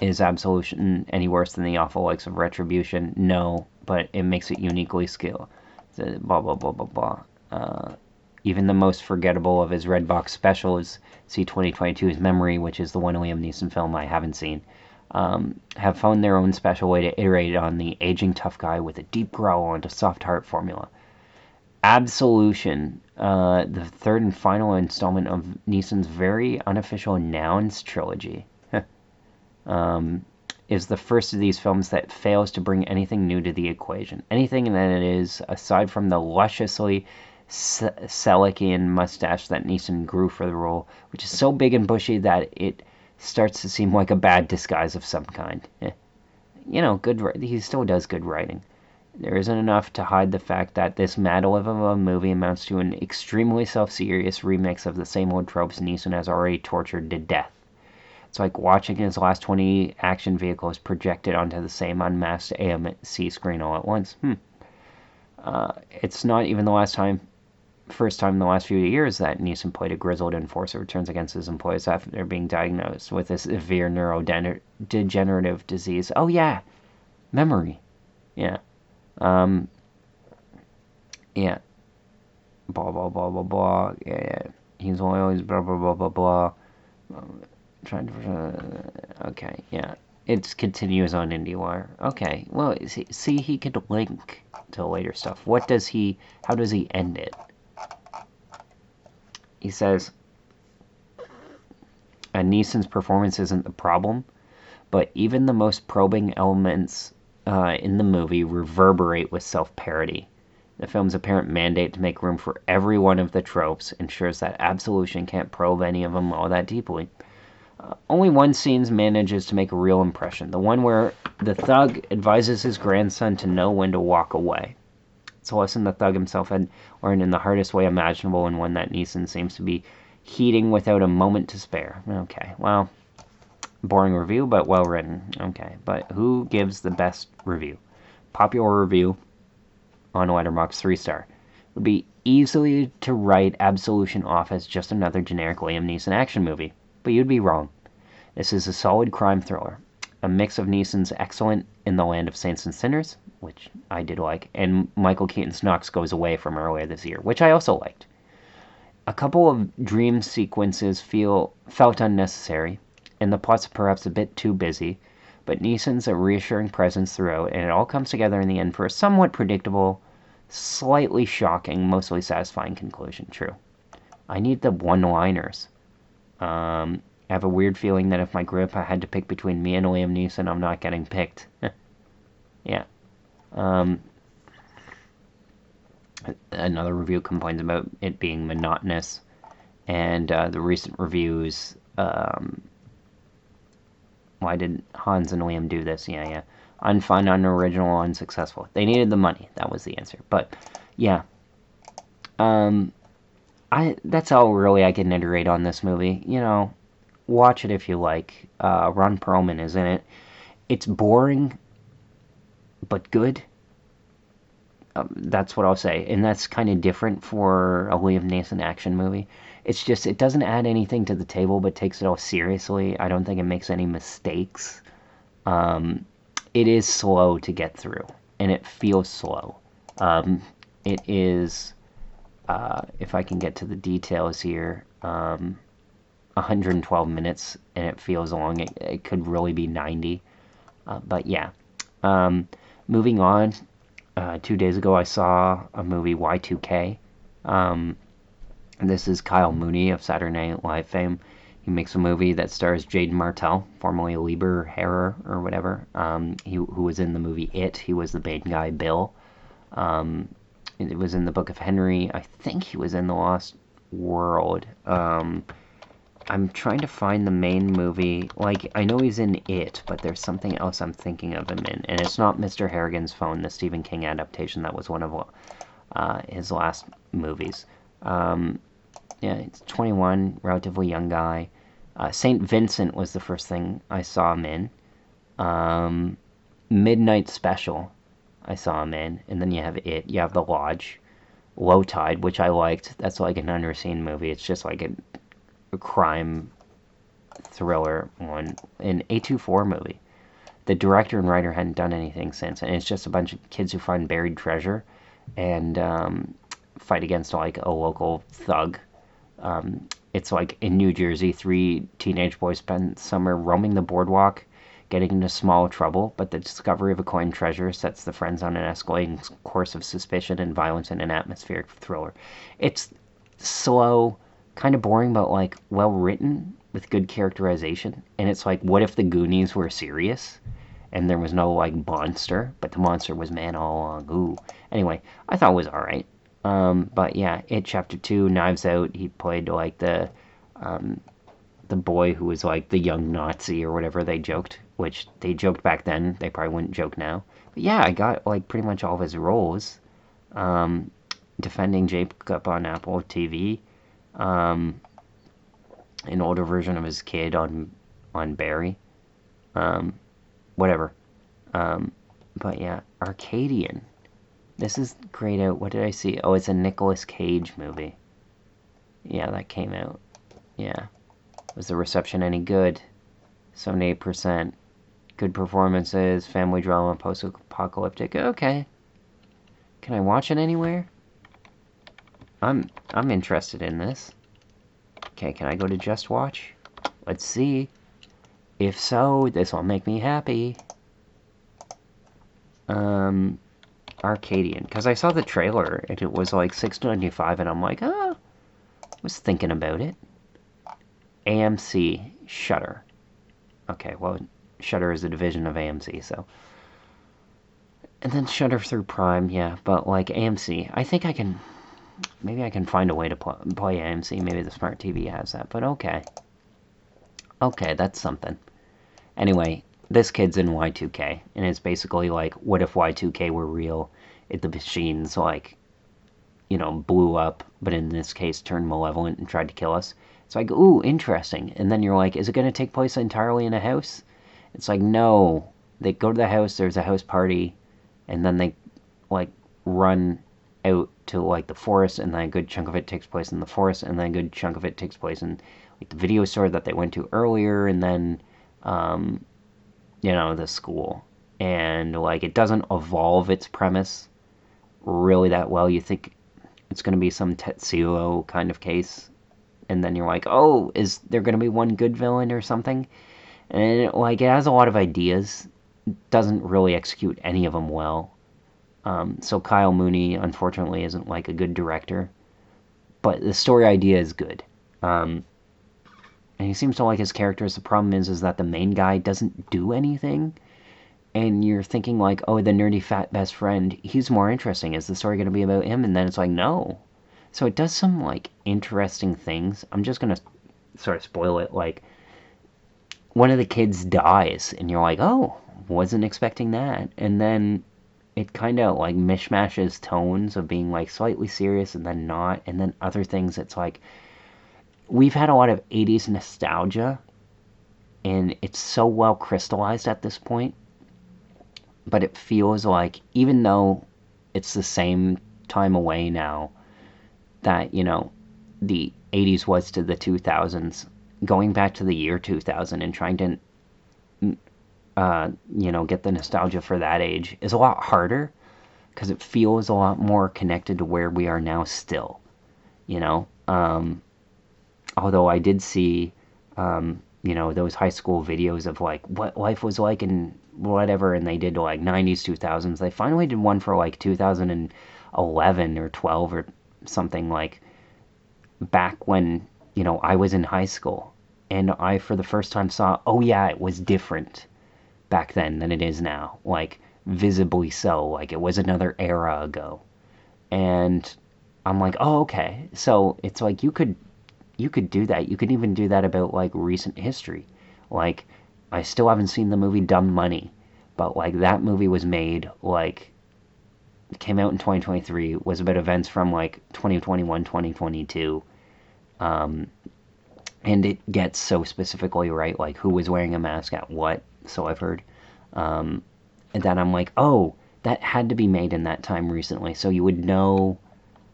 Is Absolution any worse than the awful likes of Retribution? No, but it makes it uniquely skilled. Blah, blah, blah, blah, blah. Even the most forgettable of his Red Box specials, see 2022's Memory, which is the one Liam Neeson film I haven't seen, have found their own special way to iterate on the aging tough guy with a deep growl and a soft heart formula. Absolution, the third and final installment of Neeson's very unofficial Nouns trilogy, is the first of these films that fails to bring anything new to the equation. Anything that it is, aside from the lusciously Selikian mustache that Neeson grew for the role, which is so big and bushy that it starts to seem like a bad disguise of some kind. He still does good writing. There isn't enough to hide the fact that this madlib of a movie amounts to an extremely self-serious remix of the same old tropes Neeson has already tortured to death. It's like watching his last 20 action vehicles projected onto the same unmasked AMC screen all at once. It's not even the first time in the last few years that Neeson played a grizzled enforcer who turns against his employees after being diagnosed with a severe neurodegenerative disease. Oh yeah, memory. Yeah. Yeah. Blah blah blah blah blah. Yeah. He's always blah blah blah blah blah. Trying to. Okay. Yeah. It continues on IndieWire. Okay. Well, see, he could link to later stuff. How does he end it? He says, Neeson's performance isn't the problem, but even the most probing elements in the movie reverberate with self-parody. The film's apparent mandate to make room for every one of the tropes ensures that Absolution can't probe any of them all that deeply. Only one scene manages to make a real impression, the one where the thug advises his grandson to know when to walk away. It's a lesson the thug himself had learned in the hardest way imaginable, and one that Neeson seems to be heeding without a moment to spare. Okay, well, boring review, but well written. Okay, but who gives the best review? Popular review on Letterboxd, 3-star. Would be easily to write Absolution off as just another generic Liam Neeson action movie, but you'd be wrong. This is a solid crime thriller, a mix of Neeson's excellent In the Land of Saints and Sinners, which I did like, and Michael Keaton's Knox Goes Away from earlier this year, which I also liked. A couple of dream sequences felt unnecessary, and the plot's perhaps a bit too busy, but Neeson's a reassuring presence throughout, and it all comes together in the end for a somewhat predictable, slightly shocking, mostly satisfying conclusion. True. I need the one-liners. I have a weird feeling that if my grandpa had to pick between me and Liam Neeson, I'm not getting picked. Yeah. Another review complains about it being monotonous, and the recent reviews, why did Hans and Liam do this? Yeah. Unfun, unoriginal, unsuccessful. They needed the money. That was the answer. But, yeah. That's all really I can iterate on this movie. Watch it if you like. Ron Perlman is in it. It's boring, but good. That's what I'll say. And that's kind of different for a Liam Neeson action movie. It's just, it doesn't add anything to the table, but takes it all seriously. I don't think it makes any mistakes. It is slow to get through, and it feels slow. It is, if I can get to the details here, 112 minutes, and it feels long. It could really be 90. But yeah. Moving on, 2 days ago I saw a movie, Y2K. This is Kyle Mooney of Saturday Night Live fame. He makes a movie that stars Jaden Martell, formerly Lieber Herrer or whatever, who was in the movie It. He was the main guy, Bill. It was in the Book of Henry. I think he was in The Lost World. I'm trying to find the main movie. Like, I know he's in It, but there's something else I'm thinking of him in. And it's not Mr. Harrigan's Phone, the Stephen King adaptation. That was one of his last movies. Yeah, he's 21, relatively young guy. St. Vincent was the first thing I saw him in. Midnight Special, I saw him in. And then you have It. You have The Lodge. Low Tide, which I liked. That's like an underseen movie. It's just like a crime thriller one. An A24 movie. The director and writer hadn't done anything since. And it's just a bunch of kids who find buried treasure and fight against like a local thug. It's like in New Jersey, 3 teenage boys spend summer roaming the boardwalk, getting into small trouble, but the discovery of a coined treasure sets the friends on an escalating course of suspicion and violence in an atmospheric thriller. It's slow, kind of boring, but like well written with good characterization. And it's like, what if the Goonies were serious? and there was no like monster, but the monster was man all along. Ooh. Anyway, I thought it was all right. But yeah, It Chapter 2, Knives Out. He played like the boy who was like the young Nazi or whatever they joked, which they joked back then. They probably wouldn't joke now. But yeah, I got like pretty much all of his roles. Defending Jacob on Apple TV. Um, an older version of his kid on Barry. Whatever. Um, but yeah, Arcadian. This is grayed out. What did I see? Oh, it's a Nicolas Cage movie. Yeah, that came out. Yeah. Was the reception any good? 78%. Good performances, family drama, post-apocalyptic. Okay. Can I watch it anywhere? I'm interested in this. Okay, can I go to Just Watch? Let's see. If so, this will make me happy. Arcadian, because I saw the trailer and it was like $6.95, and I'm like, oh, I was thinking about it. AMC Shutter. Okay, well, Shutter is a division of AMC, so. And then Shutter through Prime, yeah, but like AMC, I think I can. Maybe I can find a way to play AMC. Maybe the smart TV has that, but okay. Okay, that's something. Anyway, this kid's in Y2K, and it's basically like, what if Y2K were real? If the machines, like, blew up, but in this case turned malevolent and tried to kill us. It's like, ooh, interesting. And then you're like, is it going to take place entirely in a house? It's like, no. They go to the house, there's a house party, and then they, like, run out to, like, the forest, and then a good chunk of it takes place in the forest, and then a good chunk of it takes place in, like, the video store that they went to earlier, and then, the school. And, like, it doesn't evolve its premise really that well. You think it's going to be some Tetsuo kind of case, and then you're like, oh, is there going to be one good villain or something? And it has a lot of ideas, doesn't really execute any of them well. So Kyle Mooney, unfortunately, isn't like a good director, but the story idea is good. And he seems to like his characters. The problem is that the main guy doesn't do anything, and you're thinking like, oh, the nerdy fat best friend, he's more interesting. Is the story going to be about him? And then it's like, no. So it does some like interesting things. I'm just gonna sort of spoil it. Like, one of the kids dies, and you're like, oh, wasn't expecting that. And then it kind of like mishmashes tones of being like slightly serious and then not, and then other things. It's like we've had a lot of 80s nostalgia, and it's so well crystallized at this point, but it feels like, even though it's the same time away now that, the 80s was to the 2000s, going back to the year 2000 and trying to, get the nostalgia for that age is a lot harder because it feels a lot more connected to where we are now still, you know? Although I did see, those high school videos of like what life was like in whatever, and they did like 90s, 2000s. They finally did one for like 2011 or 12 or something, like back when, I was in high school. And I, for the first time, saw, oh yeah, it was different back then than it is now. Like, visibly so. Like, it was another era ago. And I'm like, oh, okay. So it's like you could do that. You could even do that about like recent history. Like, I still haven't seen the movie Dumb Money, but like that movie was made like it came out in 2023, was about events from like 2021, 2022. And it gets so specifically right, like who was wearing a mask at what, so I've heard. And then I'm like, oh, that had to be made in that time recently, so you would know,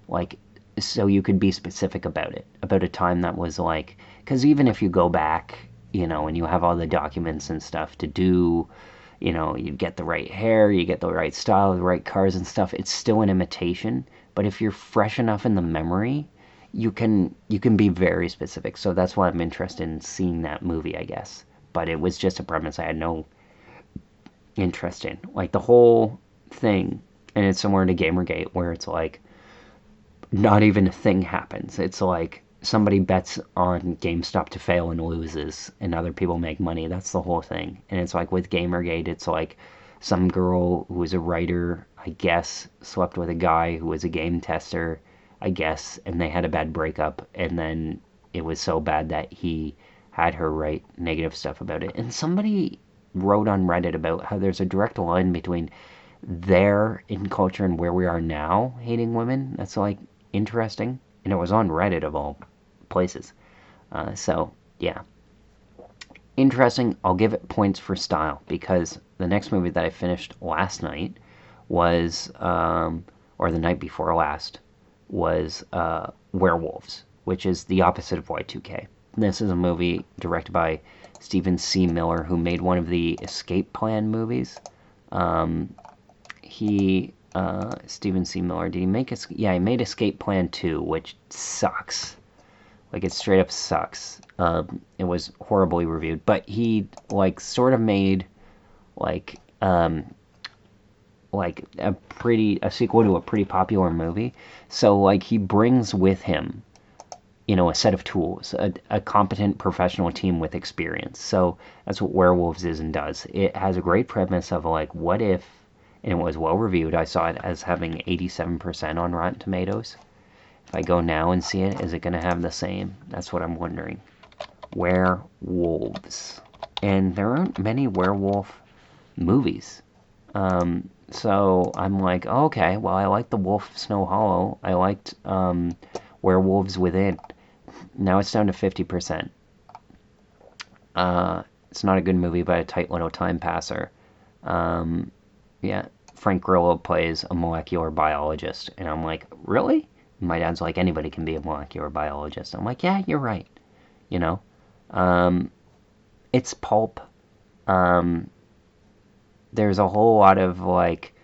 like, so you could be specific about it, about a time that was like, because even if you go back, and you have all the documents and stuff to do, you get the right hair, you get the right style, the right cars and stuff, it's still an imitation. But if you're fresh enough in the memory, you can be very specific. So that's why I'm interested in seeing that movie, I guess. But it was just a premise I had no interest in. Like the whole thing, and it's similar to Gamergate, where it's like not even a thing happens. It's like somebody bets on GameStop to fail and loses, and other people make money. That's the whole thing. And it's like with Gamergate, it's like some girl who was a writer, I guess, slept with a guy who was a game tester, I guess, and they had a bad breakup, and then it was so bad that he had her write negative stuff about it. And somebody wrote on Reddit about how there's a direct line between there in culture and where we are now hating women. That's like interesting. And it was on Reddit of all places. So, yeah. Interesting. I'll give it points for style because the next movie that I finished last night was, or the night before last, was Werewolves, which is the opposite of Y2K. This is a movie directed by Stephen C. Miller, who made one of the Escape Plan movies. Stephen C. Miller, did he make he made Escape Plan 2, which sucks. Like, it straight up sucks. It was horribly reviewed, but he like sort of made like a sequel to a pretty popular movie. So like he brings with him, a set of tools, a competent professional team with experience. So that's what Werewolves is and does. It has a great premise of like, what if, and it was well reviewed. I saw it as having 87% on Rotten Tomatoes. If I go now and see it, is it going to have the same? That's what I'm wondering. Werewolves. And there aren't many werewolf movies. So I'm like, oh, okay, well, I liked The Wolf of Snow Hollow. I liked Werewolves Within. Now it's down to 50%. It's not a good movie, but a tight little time passer. Yeah, Frank Grillo plays a molecular biologist. And I'm like, really? My dad's like, anybody can be a molecular biologist. I'm like, yeah, you're right. You know? It's pulp. There's a whole lot of, like,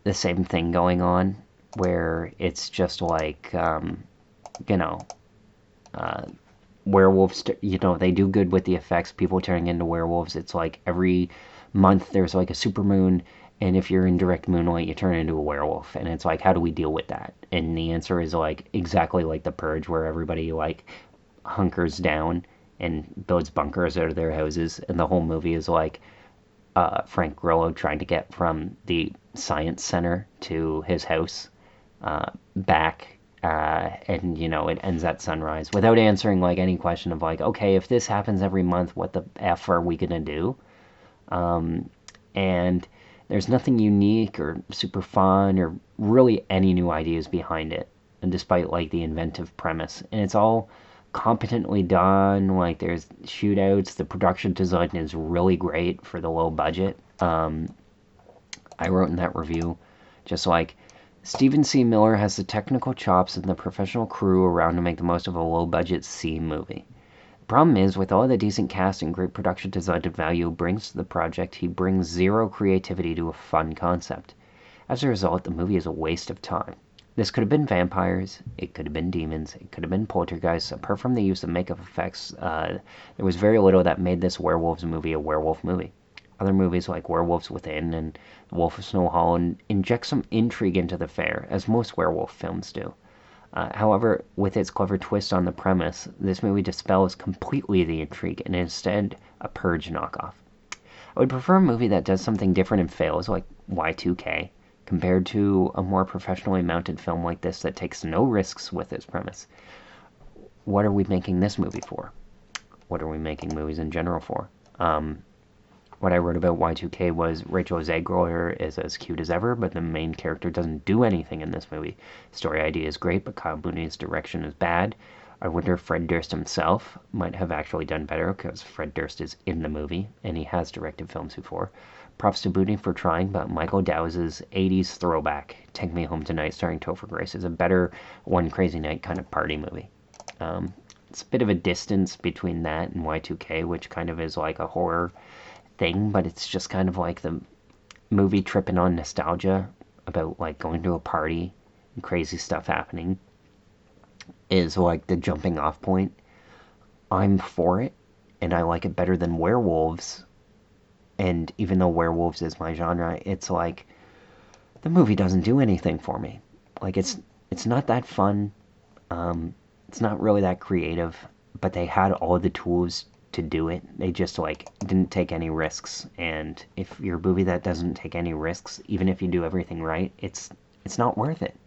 the same thing going on, where it's just like, you know, werewolves, they do good with the effects, people turning into werewolves. It's like every month there's like a supermoon, and if you're in direct moonlight, you turn into a werewolf. And it's like, how do we deal with that? And the answer is like exactly like The Purge, where everybody like hunkers down and builds bunkers out of their houses, and the whole movie is like Frank Grillo trying to get from the science center to his house back, and it ends at sunrise without answering like any question of like, okay, if this happens every month, what the f are we gonna do? And there's nothing unique or super fun or really any new ideas behind it, and despite like the inventive premise, and it's all competently done. Like, there's shootouts, the production design is really great for the low budget. I wrote in that review, just like, Stephen C. Miller has the technical chops and the professional crew around to make the most of a low budget C movie. The problem is, with all the decent cast and great production design and value brings to the project, he brings zero creativity to a fun concept. As a result, the movie is a waste of time. This could have been vampires, it could have been demons, it could have been poltergeists. Apart from the use of makeup effects, there was very little that made this werewolves movie a werewolf movie. Other movies like Werewolves Within and The Wolf of Snow Hollow inject some intrigue into the fare, as most werewolf films do. However, with its clever twist on the premise, this movie dispels completely the intrigue and instead a Purge knockoff. I would prefer a movie that does something different and fails, like Y2K, compared to a more professionally mounted film like this that takes no risks with its premise. What are we making this movie for? What are we making movies in general for? What I wrote about Y2K was Rachel Zegler is as cute as ever, but the main character doesn't do anything in this movie. Story idea is great, but Kyle Mooney's direction is bad. I wonder if Fred Durst himself might have actually done better, because Fred Durst is in the movie, and he has directed films before. Props to Mooney for trying, but Michael Dowse's 80s throwback, Take Me Home Tonight, starring Topher Grace, is a better One Crazy Night kind of party movie. It's a bit of a distance between that and Y2K, which kind of is like a horror thing, but it's just kind of like the movie tripping on nostalgia about like going to a party and crazy stuff happening is like the jumping off point. I'm for it, and I like it better than Werewolves. And even though Werewolves is my genre, it's like the movie doesn't do anything for me. Like, it's not that fun. It's not really that creative, but they had all the tools to do it. They just like didn't take any risks. And if you're a movie that doesn't take any risks, even if you do everything right, it's not worth it.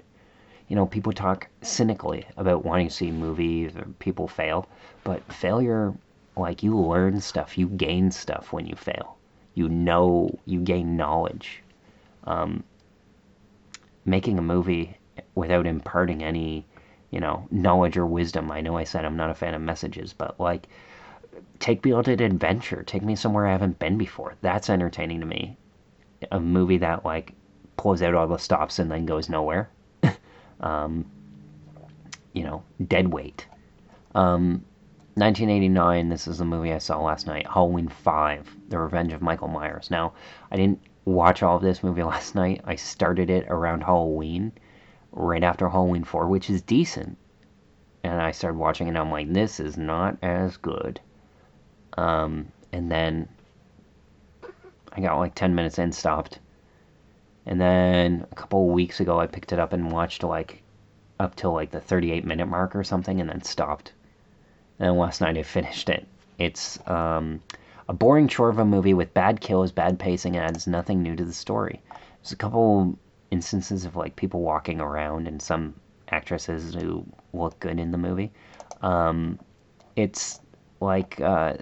You know, people talk cynically about wanting to see movies or people fail, but failure, like, you learn stuff, you gain stuff when you fail. You know, you gain knowledge. Making a movie without imparting any, knowledge or wisdom. I know I said I'm not a fan of messages, but like, take me on an adventure. Take me somewhere I haven't been before. That's entertaining to me. A movie that like pulls out all the stops and then goes nowhere. Dead weight. 1989, this is a movie I saw last night, Halloween 5, The Revenge of Michael Myers. Now, I didn't watch all of this movie last night. I started it around Halloween, right after Halloween 4, which is decent. And I started watching it, and I'm like, this is not as good. And then I got like 10 minutes in, stopped. And then a couple of weeks ago, I picked it up and watched like up till like the 38-minute mark or something, and then stopped. And last night I finished it. It's a boring chore of a movie with bad kills, bad pacing, and adds nothing new to the story. There's a couple instances of like people walking around and some actresses who look good in the movie. It's like Greg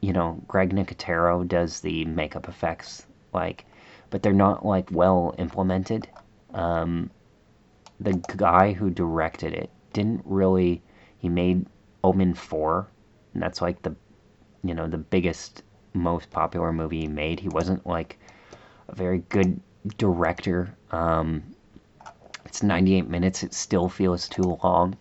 Nicotero does the makeup effects, like, but they're not like well implemented. The guy who directed it didn't really. He made Omen 4, and that's like the biggest, most popular movie he made. He wasn't like a very good director. It's 98 minutes. It still feels too long.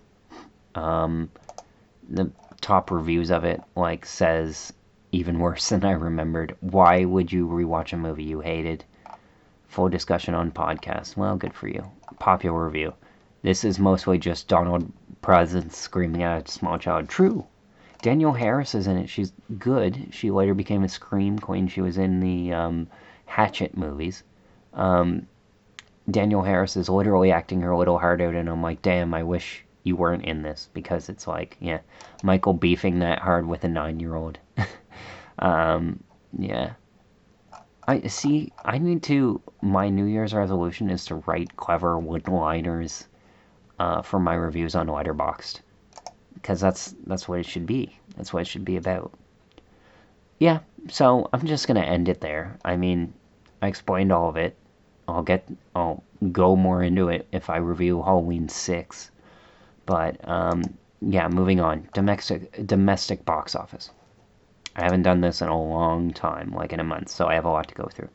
The top reviews of it like says even worse than I remembered. Why would you rewatch a movie you hated? Full discussion on podcast. Well, good for you. Popular review. This is mostly just Donald Pleasence screaming at a small child. True. Danielle Harris is in it. She's good. She later became a scream queen. She was in the Hatchet movies. Danielle Harris is literally acting her little heart out, and I'm like, damn, I wish you weren't in this, because it's like, yeah, Michael beefing that hard with a 9-year-old. Yeah. I need to, my New Year's resolution is to write clever one-liners for my reviews on Letterboxd, because that's what it should be. That's what it should be about. Yeah, so I'm just gonna end it there. I mean, I explained all of it. I'll go more into it if I review Halloween 6. But yeah, moving on. Domestic box office. I haven't done this in a long time, like in a month, so I have a lot to go through.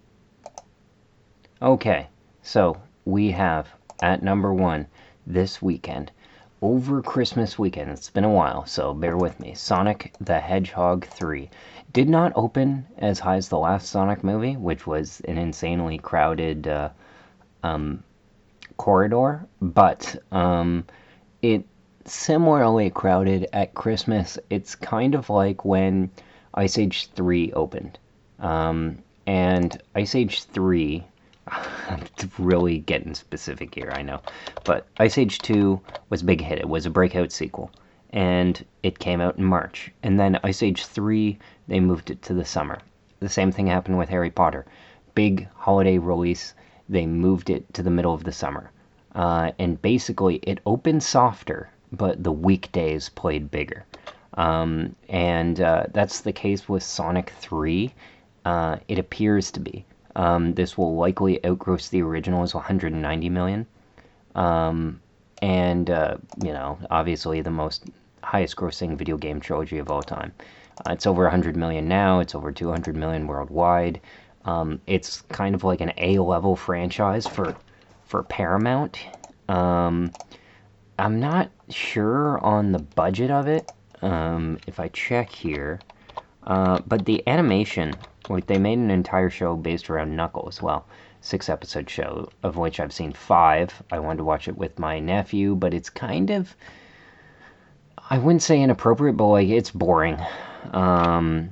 Okay, so we have at number 1 this weekend, over Christmas weekend. It's been a while, so bear with me. Sonic the Hedgehog 3 did not open as high as the last Sonic movie, which was an insanely crowded corridor, but it similarly crowded at Christmas. It's kind of like when Ice Age 3 opened. And Ice Age 3, I'm really getting specific here, I know. But Ice Age 2 was a big hit. It was a breakout sequel. And it came out in March. And then Ice Age 3, they moved it to the summer. The same thing happened with Harry Potter. Big holiday release, they moved it to the middle of the summer. And basically, it opened softer, but the weekdays played bigger. And that's the case with Sonic 3. It appears to be. This will likely outgross the original's 190 million. And obviously the most highest grossing video game trilogy of all time. It's over 100 million now. It's over 200 million worldwide. It's kind of like an A-level franchise for Paramount. I'm not sure on the budget of it. If I check here, but the animation, like, they made an entire show based around Knuckles. Well, 6-episode show, of which I've seen 5. I wanted to watch it with my nephew, but it's kind of, I wouldn't say inappropriate, but like, it's boring. And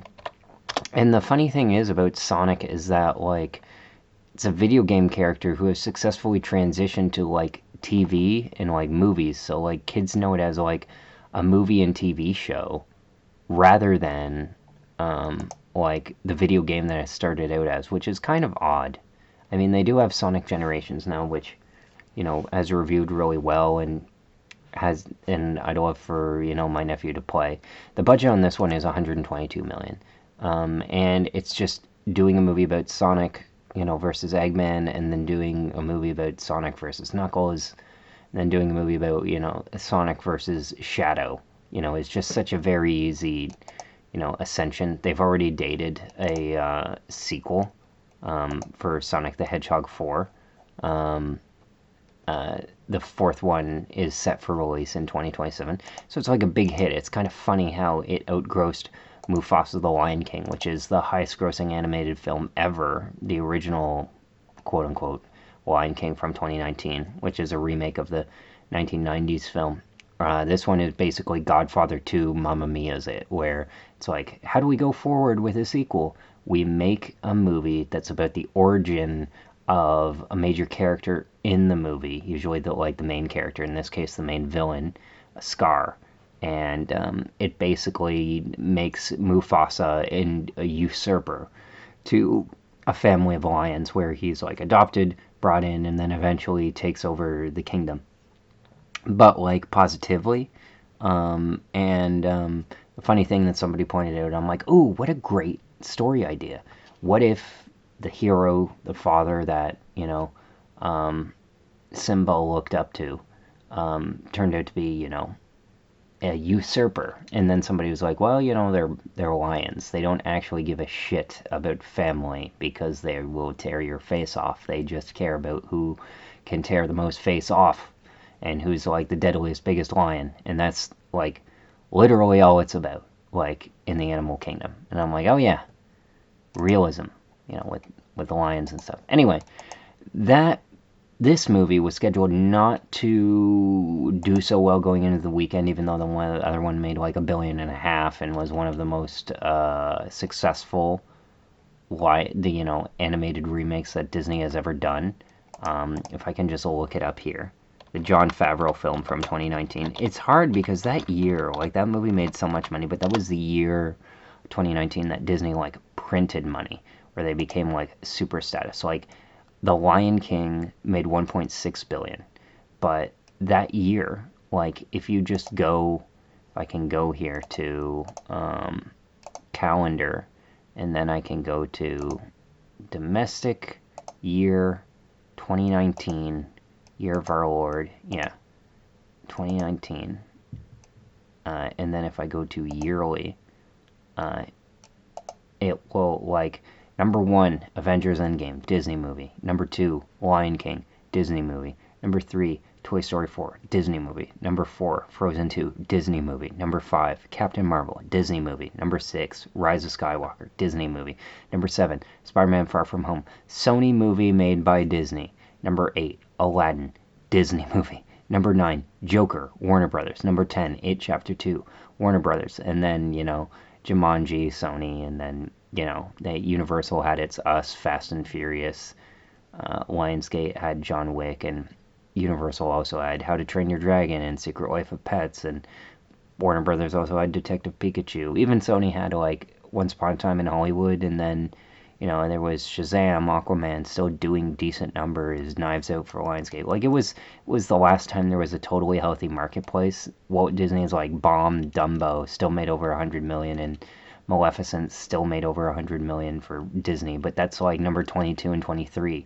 the funny thing is about Sonic is that, like, it's a video game character who has successfully transitioned to like TV and like movies, so like kids know it as like a movie and TV show rather than like the video game that it started out as, which is kind of odd. I mean, they do have Sonic Generations now, which has reviewed really well and I'd love for my nephew to play. The budget on this one is 122 million, and it's just doing a movie about Sonic, versus Eggman, and then doing a movie about Sonic versus Knuckles, and then doing a movie about Sonic versus Shadow. It's just such a very easy ascension. They've already dated a sequel for Sonic the Hedgehog 4. The fourth one is set for release in 2027. So it's like a big hit. It's kind of funny how it outgrossed Mufasa the Lion King, which is the highest grossing animated film ever, the original quote unquote Lion King from 2019, which is a remake of the 1990s film. This one is basically Godfather 2 Mamma Mia's it, where it's like, how do we go forward with a sequel? We make a movie that's about the origin of a major character in the movie, usually the main character, in this case the main villain, Scar, and it basically makes Mufasa a usurper to a family of lions, where he's like adopted, brought in, and then eventually takes over the kingdom. But like positively, and the funny thing that somebody pointed out, I'm like, ooh, what a great story idea. What if the hero, the father that Simba looked up to, turned out to be a usurper? And then somebody was like, well, they're lions. They don't actually give a shit about family because they will tear your face off. They just care about who can tear the most face off and who's like the deadliest, biggest lion. And that's like literally all it's about, like in the animal kingdom. And I'm like, oh yeah, realism, with the lions and stuff. Anyway, that this movie was scheduled not to do so well going into the weekend, even though the other one made like $1.5 billion and was one of the most successful animated remakes that Disney has ever done. If I can just look it up here, the Jon Favreau film from 2019. It's hard because that year, like that movie made so much money, but that was the year 2019 that Disney like printed money, where they became like super status. Like The Lion King made 1.6 billion, but that year, like if you just go, if I can go here to calendar, and then I can go to domestic year 2019, year of our Lord, yeah, 2019, and then if I go to yearly, it will like number 1, Avengers Endgame, Disney movie. Number 2, Lion King, Disney movie. Number 3, Toy Story 4, Disney movie. Number 4, Frozen 2, Disney movie. Number 5, Captain Marvel, Disney movie. Number 6, Rise of Skywalker, Disney movie. Number 7, Spider-Man Far From Home, Sony movie made by Disney. Number 8, Aladdin, Disney movie. Number 9, Joker, Warner Brothers. Number 10, It Chapter 2, Warner Brothers. And then, Jumanji, Sony, and then Universal had its Us, Fast and Furious. Lionsgate had John Wick, and Universal also had How to Train Your Dragon and Secret Life of Pets, and Warner Brothers also had Detective Pikachu. Even Sony had like Once Upon a Time in Hollywood, and then there was Shazam, Aquaman, still doing decent numbers. Knives Out for Lionsgate. Like it was the last time there was a totally healthy marketplace. Walt Disney's like Bomb, Dumbo still made over 100 million, and Maleficent still made over 100 million for Disney, but that's like number 22 and 23.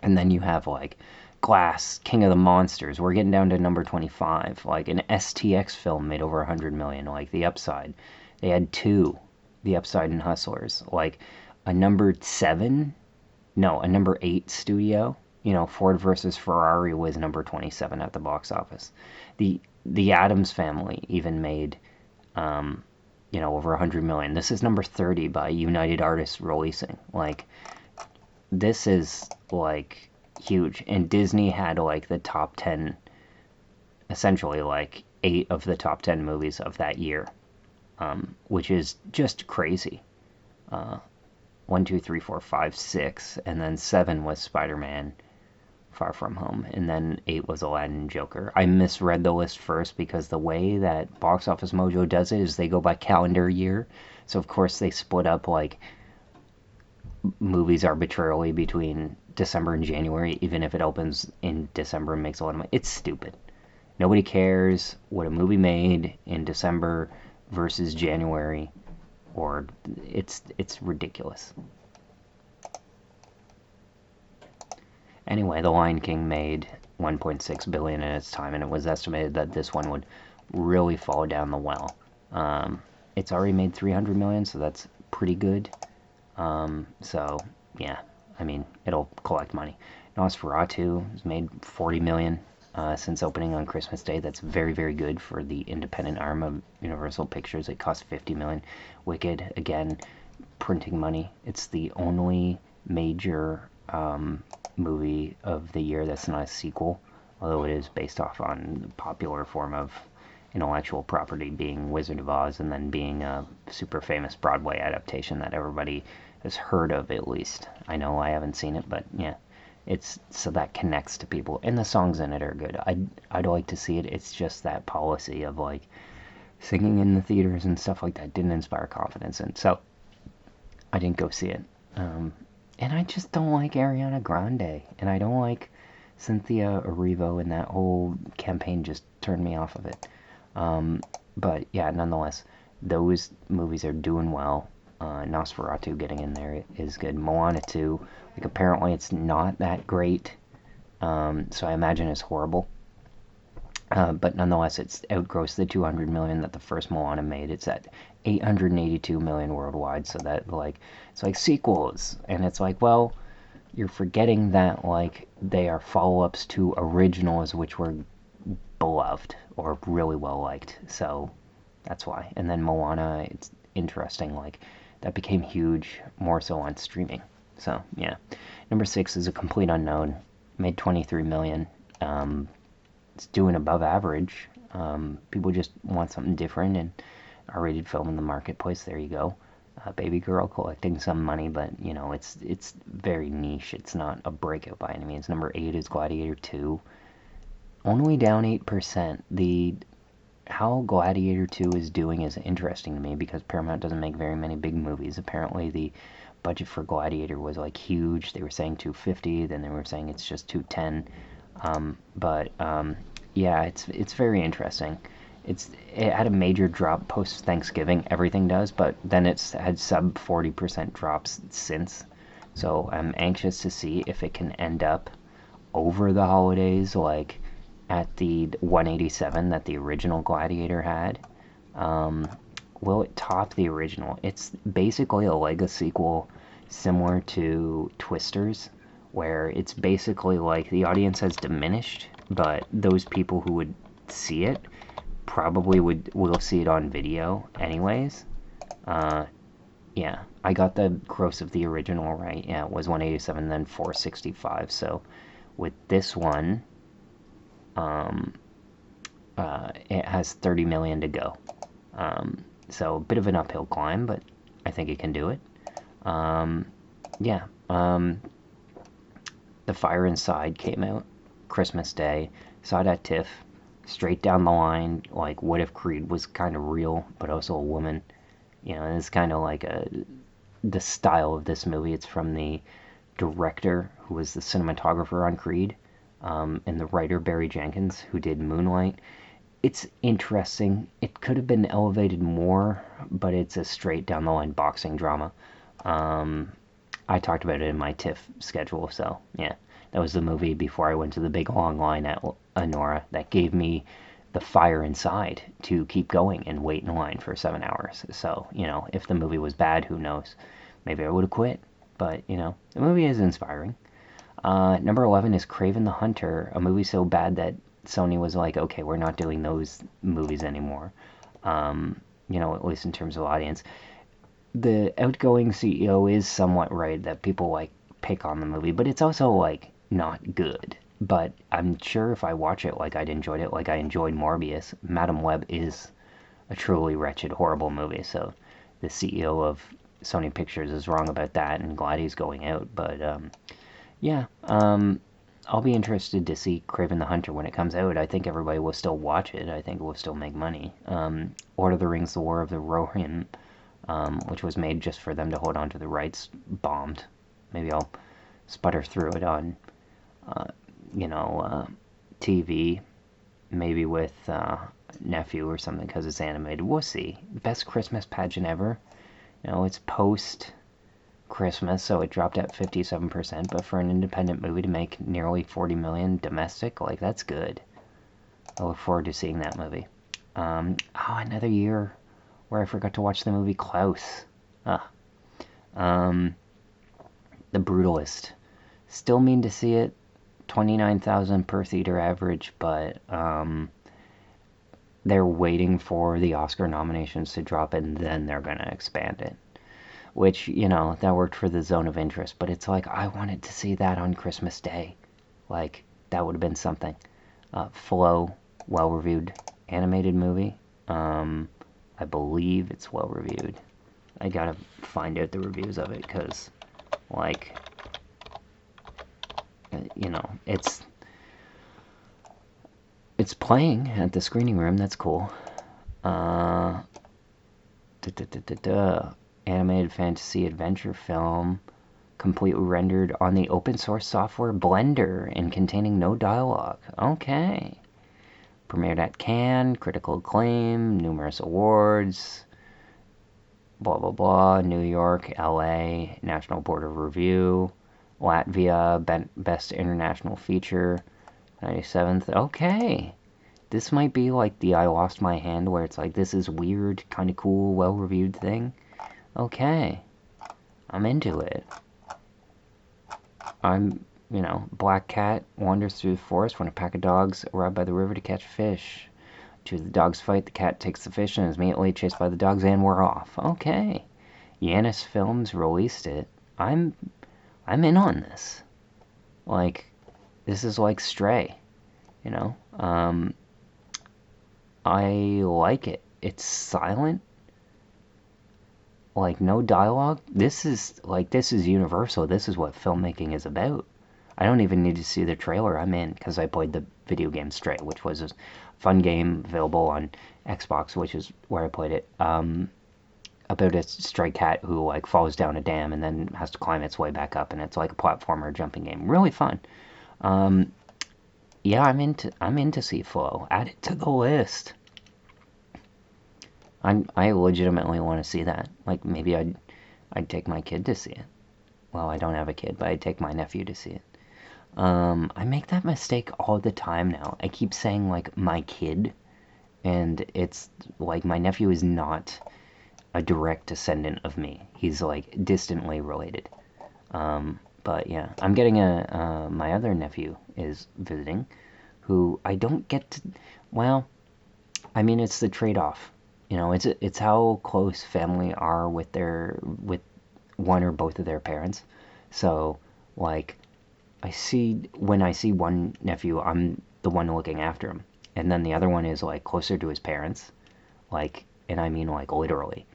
And then you have like Glass, King of the Monsters. We're getting down to number 25. Like an STX film made over 100 million. Like The Upside, they had two, The Upside and Hustlers. Like a number 7, no, a number 8 studio. Ford versus Ferrari was number 27 at the box office. The Addams Family even made over 100 million. This is number 30 by United Artists Releasing. Like, this is like huge. And Disney had like the top 10, essentially like 8 of the top 10 movies of that year, which is just crazy. 1, 2, 3, 4, 5, 6, and then 7 was Spider-Man Far From Home, and then 8 was Aladdin and Joker. I misread the list first because the way that Box Office Mojo does it is they go by calendar year. So of course they split up like movies arbitrarily between December and January, even if it opens in December and makes a lot of money. It's stupid. Nobody cares what a movie made in December versus January, or it's ridiculous. Anyway, The Lion King made 1.6 billion in its time, and it was estimated that this one would really fall down the well. It's already made 300 million, so that's pretty good. So yeah, I mean it'll collect money. Nosferatu has made 40 million since opening on Christmas Day. That's very very good for the independent arm of Universal Pictures. It cost 50 million. Wicked again, printing money. It's the only major movie of the year that's not a sequel, although it is based off on the popular form of intellectual property being Wizard of Oz, and then being a super famous Broadway adaptation that everybody has heard of at least. I know I haven't seen it, but yeah, it's so that connects to people, and the songs in it are good. I'd like to see it. It's just that policy of like singing in the theaters and stuff like that didn't inspire confidence, and so I didn't go see it. And I just don't like Ariana Grande, and I don't like Cynthia Erivo, and that whole campaign just turned me off of it. But yeah, nonetheless, those movies are doing well. Nosferatu getting in there is good. Moana 2, like apparently it's not that great, so I imagine it's horrible. But nonetheless, it's outgrossed the 200 million that the first Moana made. It's at 882 million worldwide. So that like it's like sequels, and it's like, well, you're forgetting that like they are follow-ups to originals which were beloved or really well liked. So that's why. And then Moana, it's interesting. Like that became huge more so on streaming. So yeah, number 6 is A Complete Unknown. Made 23 million. It's doing above average. People just want something different, and R-rated film in the marketplace. There you go. Baby Girl collecting some money, but you know it's very niche. It's not a breakout by any means. Number 8 is Gladiator 2, only down 8%. The how Gladiator 2 is doing is interesting to me because Paramount doesn't make very many big movies. Apparently the budget for Gladiator was like huge. They were saying 250, then they were saying it's just 210. But yeah, it's very interesting. It had a major drop post Thanksgiving. Everything does, but then it's had sub 40% drops since. So I'm anxious to see if it can end up over the holidays, like at the 187 that the original Gladiator had. Will it top the original? It's basically a Lego sequel similar to Twisters, where it's basically like the audience has diminished, but those people who would see it probably will see it on video anyways. Yeah, I got the gross of the original right. Yeah, it was 187, then 465. So with this one, it has 30 million to go. So a bit of an uphill climb, but I think it can do it. Yeah. The Fire Inside came out Christmas Day. Saw it at TIFF. Straight down the line, like what if Creed was kind of real, but also a woman? You know, it's kind of like the style of this movie. It's from the director who was the cinematographer on Creed, and the writer Barry Jenkins who did Moonlight. It's interesting. It could have been elevated more, but it's a straight down the line boxing drama. I talked about it in my TIFF schedule, so yeah. That was the movie before I went to the big long line at Anora that gave me the fire inside to keep going and wait in line for 7 hours. So, you know, if the movie was bad, who knows? Maybe I would have quit. But, you know, the movie is inspiring. Number 11 is Craven the Hunter, a movie so bad that Sony was like, okay, we're not doing those movies anymore. You know, at least in terms of audience. The outgoing CEO is somewhat right that people like pick on the movie, but it's also like not good. But I'm sure if I watch it like I'd enjoyed it, like I enjoyed Morbius. Madam Web is a truly wretched, horrible movie. So the CEO of Sony Pictures is wrong about that, and glad he's going out. But yeah, I'll be interested to see Kraven the Hunter when it comes out. I think everybody will still watch it. I think it will still make money. Lord of the Rings: The War of the Rohirrim, which was made just for them to hold on to the rights, bombed. Maybe I'll sputter through it on, you know, TV, maybe with nephew or something because it's animated. We'll see. Best Christmas pageant ever. It's post Christmas, so it dropped at 57%. But for an independent movie to make nearly 40 million domestic, like that's good. I look forward to seeing that movie. Another year where I forgot to watch the movie Klaus. The Brutalist. Still mean to see it. 29,000 per theater average, but they're waiting for the Oscar nominations to drop and then they're going to expand it. Which, that worked for the zone of interest, but it's like, I wanted to see that on Christmas Day. Like, that would have been something. Flow, well reviewed animated movie. I believe it's well reviewed. I gotta find out the reviews of it because, like, it's playing at the screening room. That's cool. Animated fantasy adventure film, completely rendered on the open source software Blender and containing no dialogue. Okay. Premiered at Cannes, critical acclaim, numerous awards, blah blah blah, New York, LA, National Board of Review, Latvia, Best International Feature, 97th. Okay. This might be like the I Lost My Hand, where it's like, this is weird, kind of cool, well-reviewed thing. Okay. I'm into it. Black cat wanders through the forest when a pack of dogs arrive by the river to catch fish. Two of the dogs fight, the cat takes the fish and is immediately chased by the dogs, and we're off. Okay. Yanis Films released it. I'm in on this. Like, this is like Stray, I like it. It's silent, like no dialogue. This is universal. This is what filmmaking is about. I don't even need to see the trailer. I'm in because I played the video game Stray, which was a fun game available on Xbox, which is where I played it. About a stray cat who like falls down a dam and then has to climb its way back up, and it's like a platformer jumping game. Really fun. Yeah, I'm into Seaflow. Add it to the list. I legitimately want to see that. Like maybe I'd take my kid to see it. Well, I don't have a kid, but I'd take my nephew to see it. I make that mistake all the time now. I keep saying like my kid, and it's like my nephew is not a direct descendant of me. He's like distantly related. But yeah, I'm getting my other nephew is visiting, who I don't get to. Well, I mean it's the trade-off. It's how close family are with one or both of their parents. So like when I see one nephew, I'm the one looking after him, and then the other one is like closer to his parents, like, and I mean like literally,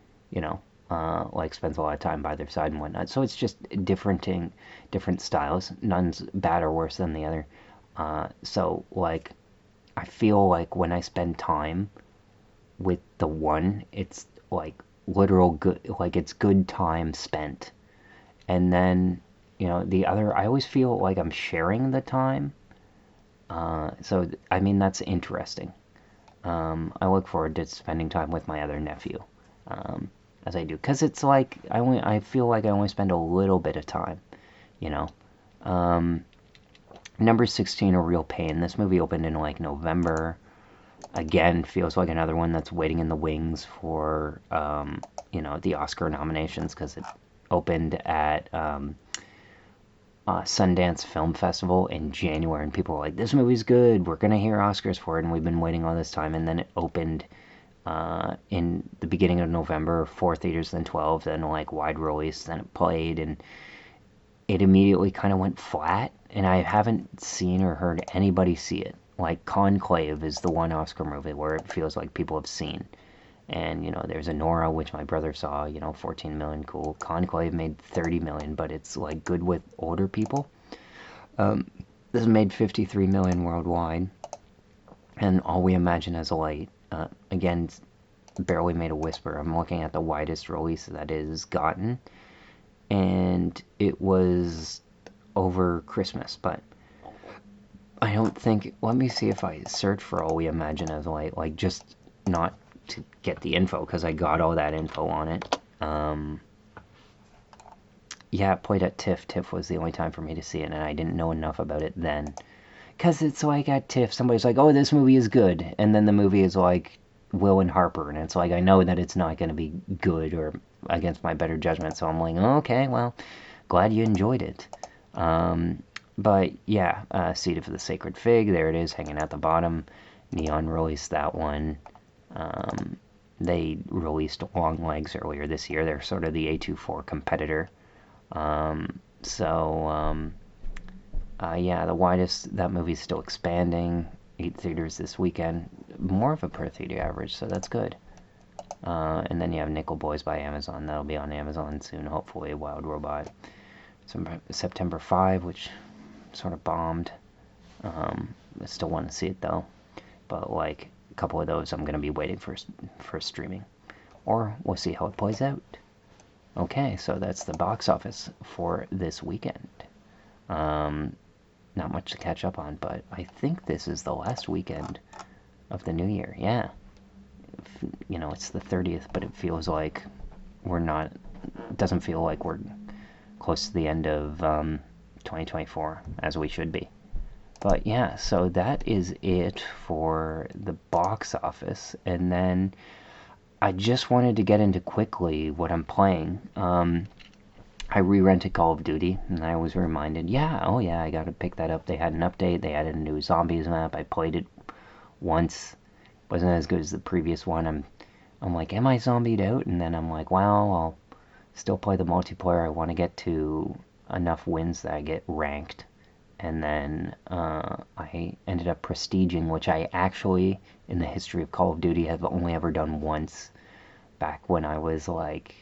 like spends a lot of time by their side and whatnot. So it's just different styles. None's bad or worse than the other. So like, I feel like when I spend time with the one, it's like literal good, like it's good time spent. And then, the other, I always feel like I'm sharing the time. So, I mean, that's interesting. I look forward to spending time with my other nephew, as I do, because it's like I feel like I only spend a little bit of time, you know. Number 16, A Real Pain. This movie opened in like November. Again, feels like another one that's waiting in the wings for the Oscar nominations because it opened at Sundance Film Festival in January, and people were like, "This movie's good. We're gonna hear Oscars for it," and we've been waiting all this time. And then it opened in the beginning of November, 4 theaters, then 12, then like wide release, then it played, and it immediately kind of went flat. And I haven't seen or heard anybody see it. Like Conclave is the one Oscar movie where it feels like people have seen. And there's Anora, which my brother saw. 14 million, cool. Conclave made 30 million, but it's like good with older people. This made 53 million worldwide, and All We Imagine as a Light, again, barely made a whisper. I'm looking at the widest release that it has gotten, and it was over Christmas, but I don't think. Let me see if I search for All We Imagine as a Light, like just not to get the info, because I got all that info on it. Yeah, it played at TIFF. TIFF was the only time for me to see it, and I didn't know enough about it then. Because it's like at TIFF, somebody's like, oh, this movie is good. And then the movie is like Will and Harper. And it's like, I know that it's not going to be good or against my better judgment. So I'm like, oh, okay, well, glad you enjoyed it. But yeah, Seed of the Sacred Fig, there it is, hanging at the bottom. Neon released that one. They released Long Legs earlier this year. They're sort of the A24 competitor. Yeah, the widest, that movie's still expanding. 8 theaters this weekend. More of a per theater average, so that's good. And then you have Nickel Boys by Amazon. That'll be on Amazon soon, hopefully. Wild Robot. September 5, which sort of bombed. I still want to see it though. But like a couple of those, I'm going to be waiting for streaming. Or we'll see how it plays out. Okay, so that's the box office for this weekend. Not much to catch up on, but I think this is the last weekend of the new year. Yeah. You know, it's the 30th, but it feels like we're not, it doesn't feel like we're close to the end of 2024, as we should be. But yeah, so that is it for the box office. And then I just wanted to get into quickly what I'm playing. I re-rented Call of Duty, and I was reminded, oh yeah, I gotta pick that up. They had an update, they added a new zombies map. I played it once. Wasn't as good as the previous one. I'm like, am I zombied out? And then I'm like, well, I'll still play the multiplayer. I want to get to enough wins that I get ranked. And then I ended up prestiging, which I actually, in the history of Call of Duty, have only ever done once. Back when I was like,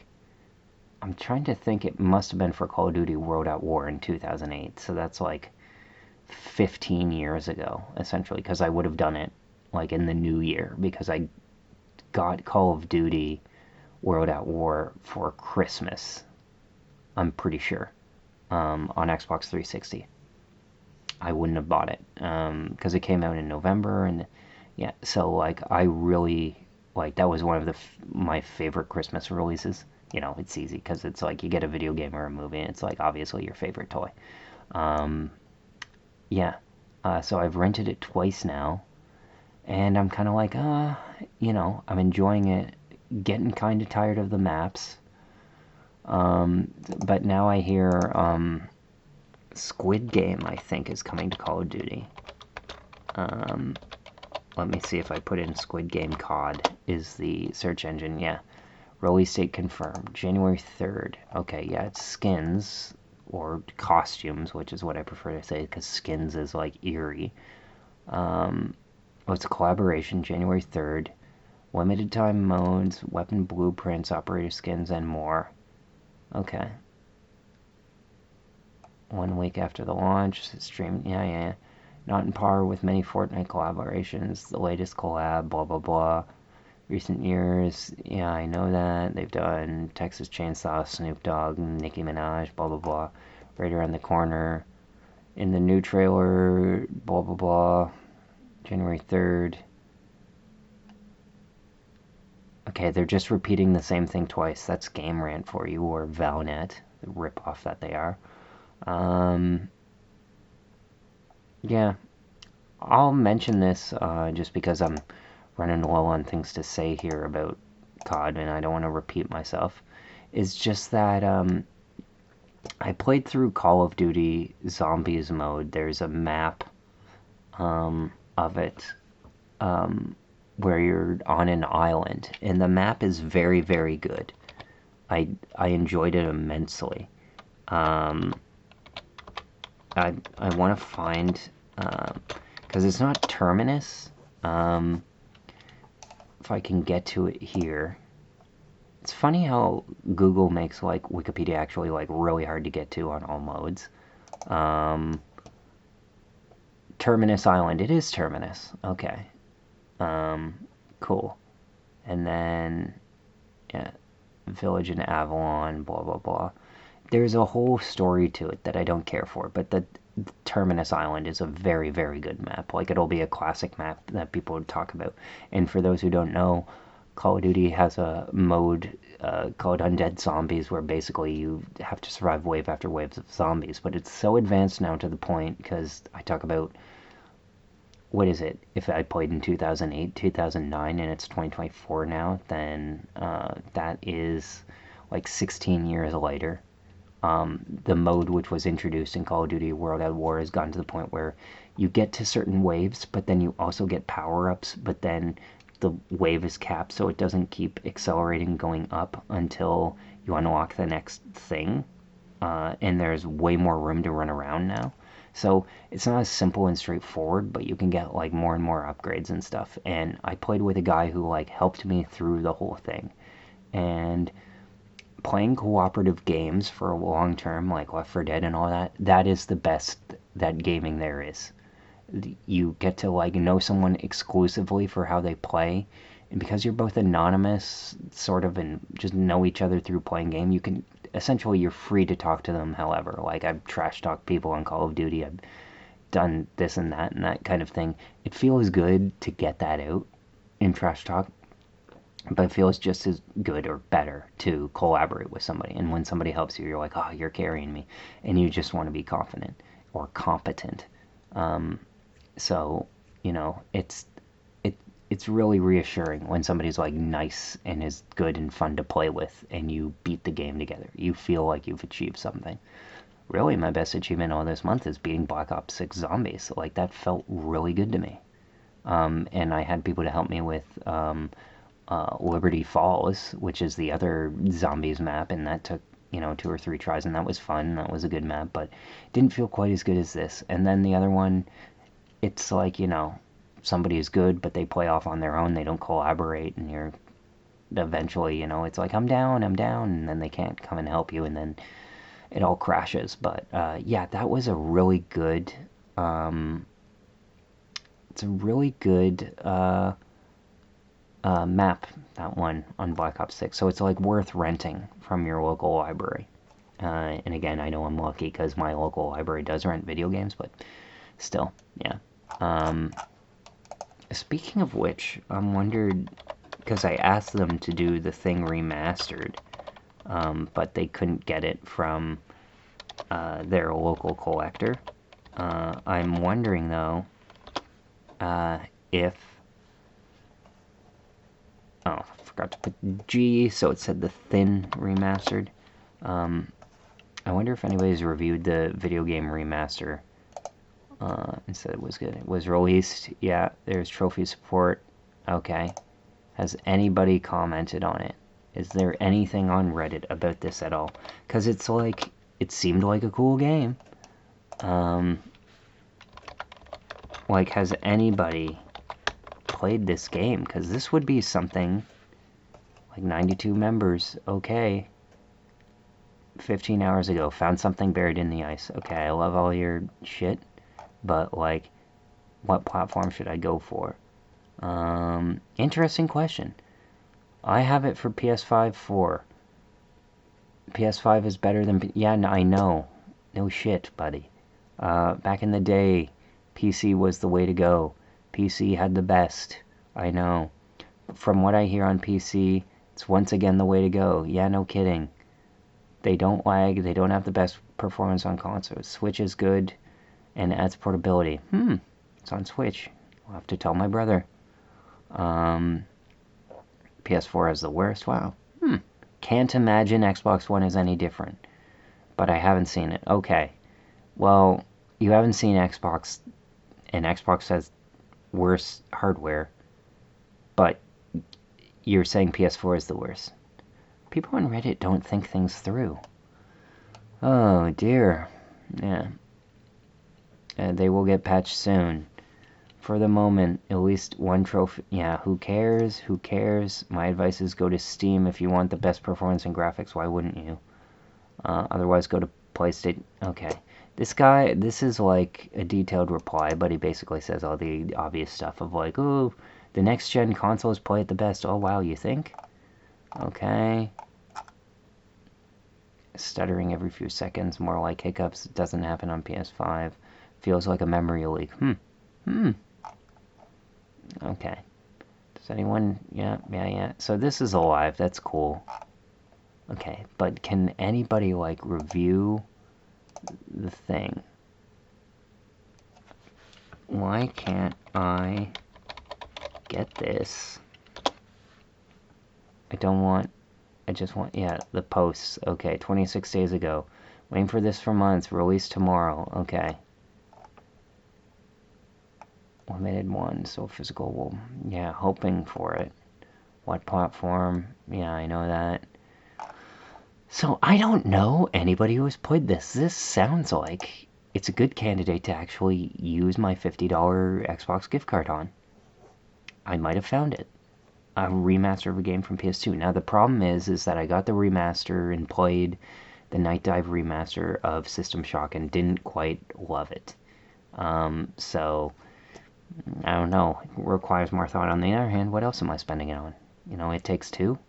I'm trying to think, it must have been for Call of Duty World at War in 2008. So that's like 15 years ago, essentially, because I would have done it like in the new year, because I got Call of Duty World at War for Christmas, I'm pretty sure, on Xbox 360. I wouldn't have bought it because it came out in November, and yeah, so like I really like that was one of my favorite Christmas releases. You know, it's easy because it's like you get a video game or a movie, and it's like obviously your favorite toy. Yeah, so I've rented it twice now, and I'm kind of like, I'm enjoying it. Getting kind of tired of the maps, but now I hear Squid Game, I think, is coming to Call of Duty. Let me see if I put in Squid Game COD is the search engine. Yeah, release date confirmed, January 3rd. Okay, yeah, it's skins or costumes, which is what I prefer to say because skins is like eerie. It's a collaboration, January 3rd. Limited time modes, weapon blueprints, operator skins, and more. Okay. 1 week after the launch, stream. Yeah. Not in par with many Fortnite collaborations. The latest collab, blah blah blah. Recent years, yeah, I know that. They've done Texas Chainsaw, Snoop Dogg, Nicki Minaj, blah blah blah. Right around the corner. In the new trailer, blah blah blah. January 3rd. Okay, they're just repeating the same thing twice. That's Game Rant for you, or Valnet, the ripoff that they are. Yeah, I'll mention this just because I'm running low on things to say here about COD, and I don't want to repeat myself. It's just that I played through Call of Duty Zombies mode. There's a map of it where you're on an island, and the map is very, very good. I enjoyed it immensely. I want to find because it's not Terminus. If I can get to it here, it's funny how Google makes like Wikipedia actually like really hard to get to on all modes. Terminus Island. It is Terminus. Okay. Cool. And then, yeah, Village in Avalon, blah, blah, blah. There's a whole story to it that I don't care for, but the Terminus Island is a very, very good map. Like, it'll be a classic map that people would talk about. And for those who don't know, Call of Duty has a mode called Undead Zombies where basically you have to survive wave after wave of zombies. But it's so advanced now to the point, because I talk about, what is it? If I played in 2008, 2009, and it's 2024 now, then that is like 16 years later. The mode which was introduced in Call of Duty World at War has gotten to the point where you get to certain waves, but then you also get power-ups, but then the wave is capped, so it doesn't keep accelerating going up until you unlock the next thing. And there's way more room to run around now. So it's not as simple and straightforward, but you can get like more and more upgrades and stuff. And I played with a guy who like helped me through the whole thing. And playing cooperative games for a long term, like Left 4 Dead and all that, that is the best that gaming there is. You get to like know someone exclusively for how they play, and because you're both anonymous, sort of, and just know each other through playing game, you can essentially you're free to talk to them. However, like I've trash talked people on Call of Duty, I've done this and that kind of thing. It feels good to get that out in trash talk, but it feels just as good or better to collaborate with somebody. And when somebody helps you, you're like, oh, you're carrying me, and you just want to be confident or competent. So it's really reassuring when somebody's like nice and is good and fun to play with, and you beat the game together. You feel like you've achieved something. Really, my best achievement all this month is beating Black Ops 6 Zombies. Like, that felt really good to me. And I had people to help me with Liberty Falls, which is the other zombies map, and that took 2 or 3 tries, and that was fun. That was a good map, but didn't feel quite as good as this. And then the other one, it's like, somebody is good, but they play off on their own. They don't collaborate, and you're eventually, it's like, I'm down, and then they can't come and help you, and then it all crashes. But yeah, that was a really good. It's a really good map, that one on Black Ops 6. So it's like worth renting from your local library. And again, I know I'm lucky because my local library does rent video games, but still, yeah. Speaking of which, I'm wondered, because I asked them to do the thing remastered, but they couldn't get it from their local collector. I'm wondering though if oh, I forgot to put G, so it said the thin remastered. I wonder if anybody's reviewed the video game remaster and said it was good. It was released. Yeah, there's trophy support. Okay. Has anybody commented on it? Is there anything on Reddit about this at all? Because it's like, it seemed like a cool game. Like, has anybody played this game? Because this would be something like 92 members. Okay. 15 hours ago, found something buried in the ice. Okay, I love all your shit, but like, what platform should I go for? Interesting question. I have it for PS5 4. PS5 is better than... Yeah, I know. No shit, buddy. Back in the day, PC was the way to go. PC had the best. I know. From what I hear on PC, it's once again the way to go. Yeah, no kidding. They don't lag. They don't have the best performance on consoles. Switch is good and adds portability. It's on Switch. I'll have to tell my brother. PS4 has the worst. Wow. Can't imagine Xbox One is any different. But I haven't seen it. Okay. Well, you haven't seen Xbox, and Xbox has worse hardware, but you're saying PS4 is the worst. People on Reddit don't think things through. Oh, dear. Yeah. They will get patched soon. For the moment, at least one trophy. Yeah, who cares? Who cares? My advice is go to Steam if you want the best performance and graphics. Why wouldn't you? Otherwise, go to PlayStation. Okay. This guy, this is like a detailed reply, but he basically says all the obvious stuff of like, oh, the next gen consoles play it the best. Oh wow, you think? Okay. Stuttering every few seconds, more like hiccups. It doesn't happen on PS5. Feels like a memory leak. Okay. Does anyone? Yeah. So this is alive. That's cool. Okay, but can anybody like review the thing? Why can't I get this? I don't want. I just want. Yeah, the posts. Okay, 26 days ago. Waiting for this for months. Release tomorrow. Okay. Limited one, so physical will. Yeah, hoping for it. What platform? Yeah, I know that. So I don't know anybody who has played this. This sounds like it's a good candidate to actually use my $50 Xbox gift card on. I might have found it. A remaster of a game from PS2. Now the problem is that I got the remaster and played the Night Dive remaster of System Shock and didn't quite love it. So I don't know. It requires more thought. On the other hand, what else am I spending it on? It Takes Two.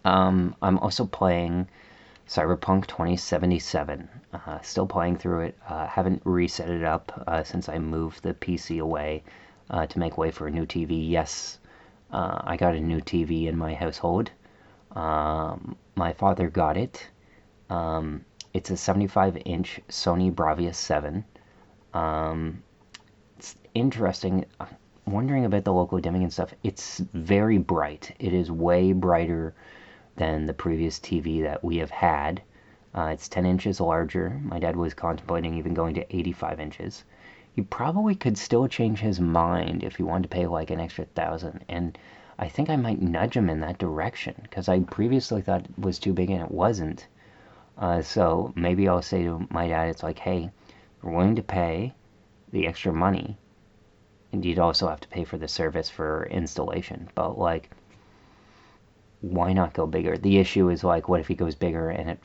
I'm also playing Cyberpunk 2077. Still playing through it. Haven't reset it up since I moved the PC away to make way for a new TV. Yes, I got a new TV in my household. My father got it. It's a 75-inch Sony Bravia 7. It's interesting. I'm wondering about the local dimming and stuff. It's very bright. It is way brighter than the previous TV that we have had. It's 10 inches larger. My dad was contemplating even going to 85 inches. He probably could still change his mind if he wanted to pay like an extra $1,000. And I think I might nudge him in that direction because I previously thought it was too big and it wasn't. So maybe I'll say to my dad, it's like, hey, we're willing to pay the extra money, and you'd also have to pay for the service for installation. But like, why not go bigger? The issue is like, what if he goes bigger and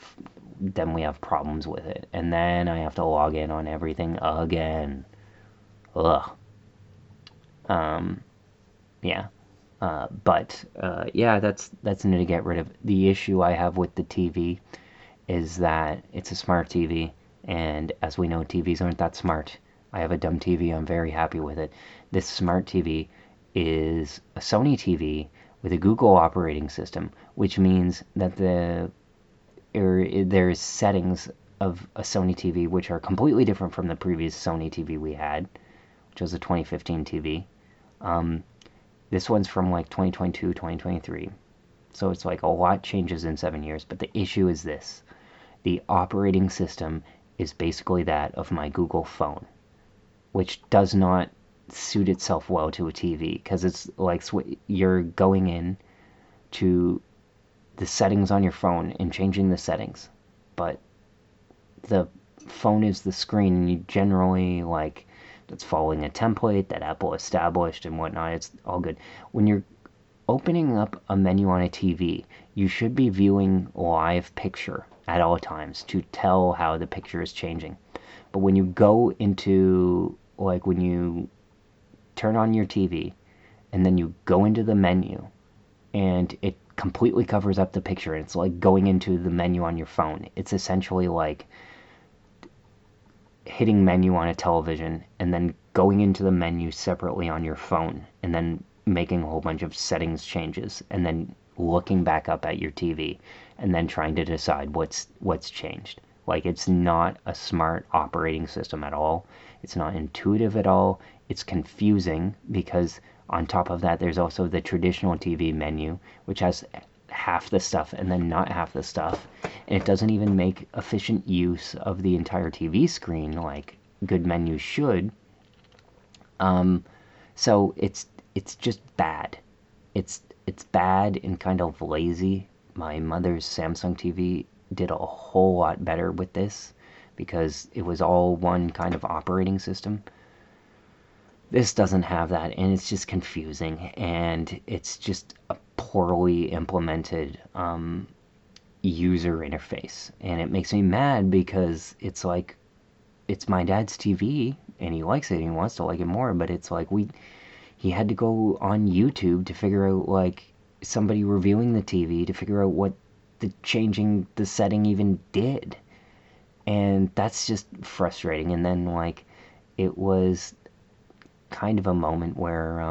then we have problems with it, and then I have to log in on everything again. Ugh. Yeah. Yeah, that's new to get rid of. The issue I have with the TV is that it's a smart TV, and as we know, TVs aren't that smart. I have a dumb TV. I'm very happy with it. This smart TV is a Sony TV with a Google operating system, which means that there's settings of a Sony TV which are completely different from the previous Sony TV we had, which was a 2015 TV. This one's from like 2022, 2023. So it's like a lot changes in 7 years. But the issue is this: the operating system is basically that of my Google phone, which does not suit itself well to a TV because it's like you're going in to the settings on your phone and changing the settings, but the phone is the screen, and you generally like that's following a template that Apple established and whatnot. It's all good. When you're opening up a menu on a TV, you should be viewing live picture at all times to tell how the picture is changing. But when you go into, like, when you turn on your TV and then you go into the menu and it completely covers up the picture, and it's like going into the menu on your phone. It's essentially like hitting menu on a television and then going into the menu separately on your phone and then making a whole bunch of settings changes and then looking back up at your TV and then trying to decide what's changed. Like, it's not a smart operating system at all. It's not intuitive at all. It's confusing because on top of that there's also the traditional TV menu, which has half the stuff and then not half the stuff, and it doesn't even make efficient use of the entire TV screen like good menus should. So it's just bad. It's bad and kind of lazy. My mother's Samsung TV did a whole lot better with this because it was all one kind of operating system. This doesn't have that, and it's just confusing, and it's just a poorly implemented user interface, and it makes me mad because it's like it's my dad's TV and he likes it and he wants to like it more, but it's like he had to go on YouTube to figure out like somebody reviewing the TV to figure out what the changing the setting even did. And that's just frustrating. And then like it was kind of a moment where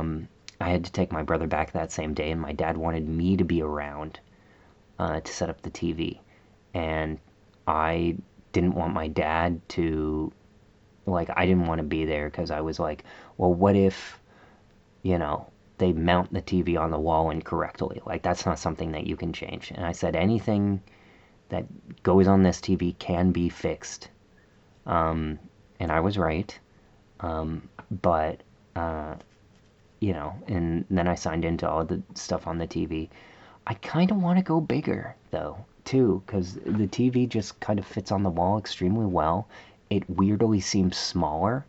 I had to take my brother back that same day, and my dad wanted me to be around to set up the TV, and I didn't want my dad to like I didn't want to be there because I was like, well, what if you know they mount the TV on the wall incorrectly? Like that's not something that you can change. And I said anything that goes on this TV can be fixed. And I was right. But and then I signed into all the stuff on the TV. I kind of want to go bigger though, too, because the TV just kind of fits on the wall extremely well. It weirdly seems smaller,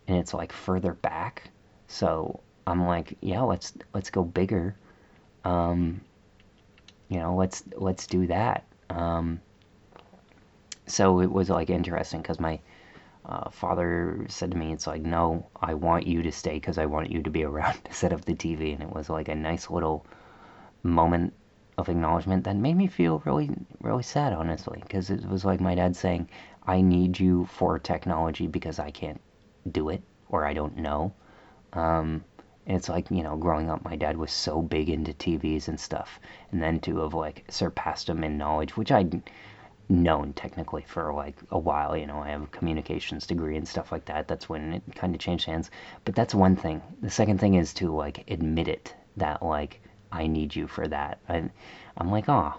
and it's like further back. So I'm like, yeah, let's go bigger. Um, let's do that. So it was like interesting because my father said to me, it's like, no, I want you to stay because I want you to be around to set up the TV. And it was like a nice little moment of acknowledgement that made me feel really, really sad, honestly, because it was like my dad saying, I need you for technology because I can't do it or I don't know. And it's like, growing up, my dad was so big into TVs and stuff. And then to have like surpassed him in knowledge, which I'd known technically for like a while. I have a communications degree and stuff like that. That's when it kind of changed hands. But that's one thing. The second thing is to like admit it that like I need you for that. I'm like, oh,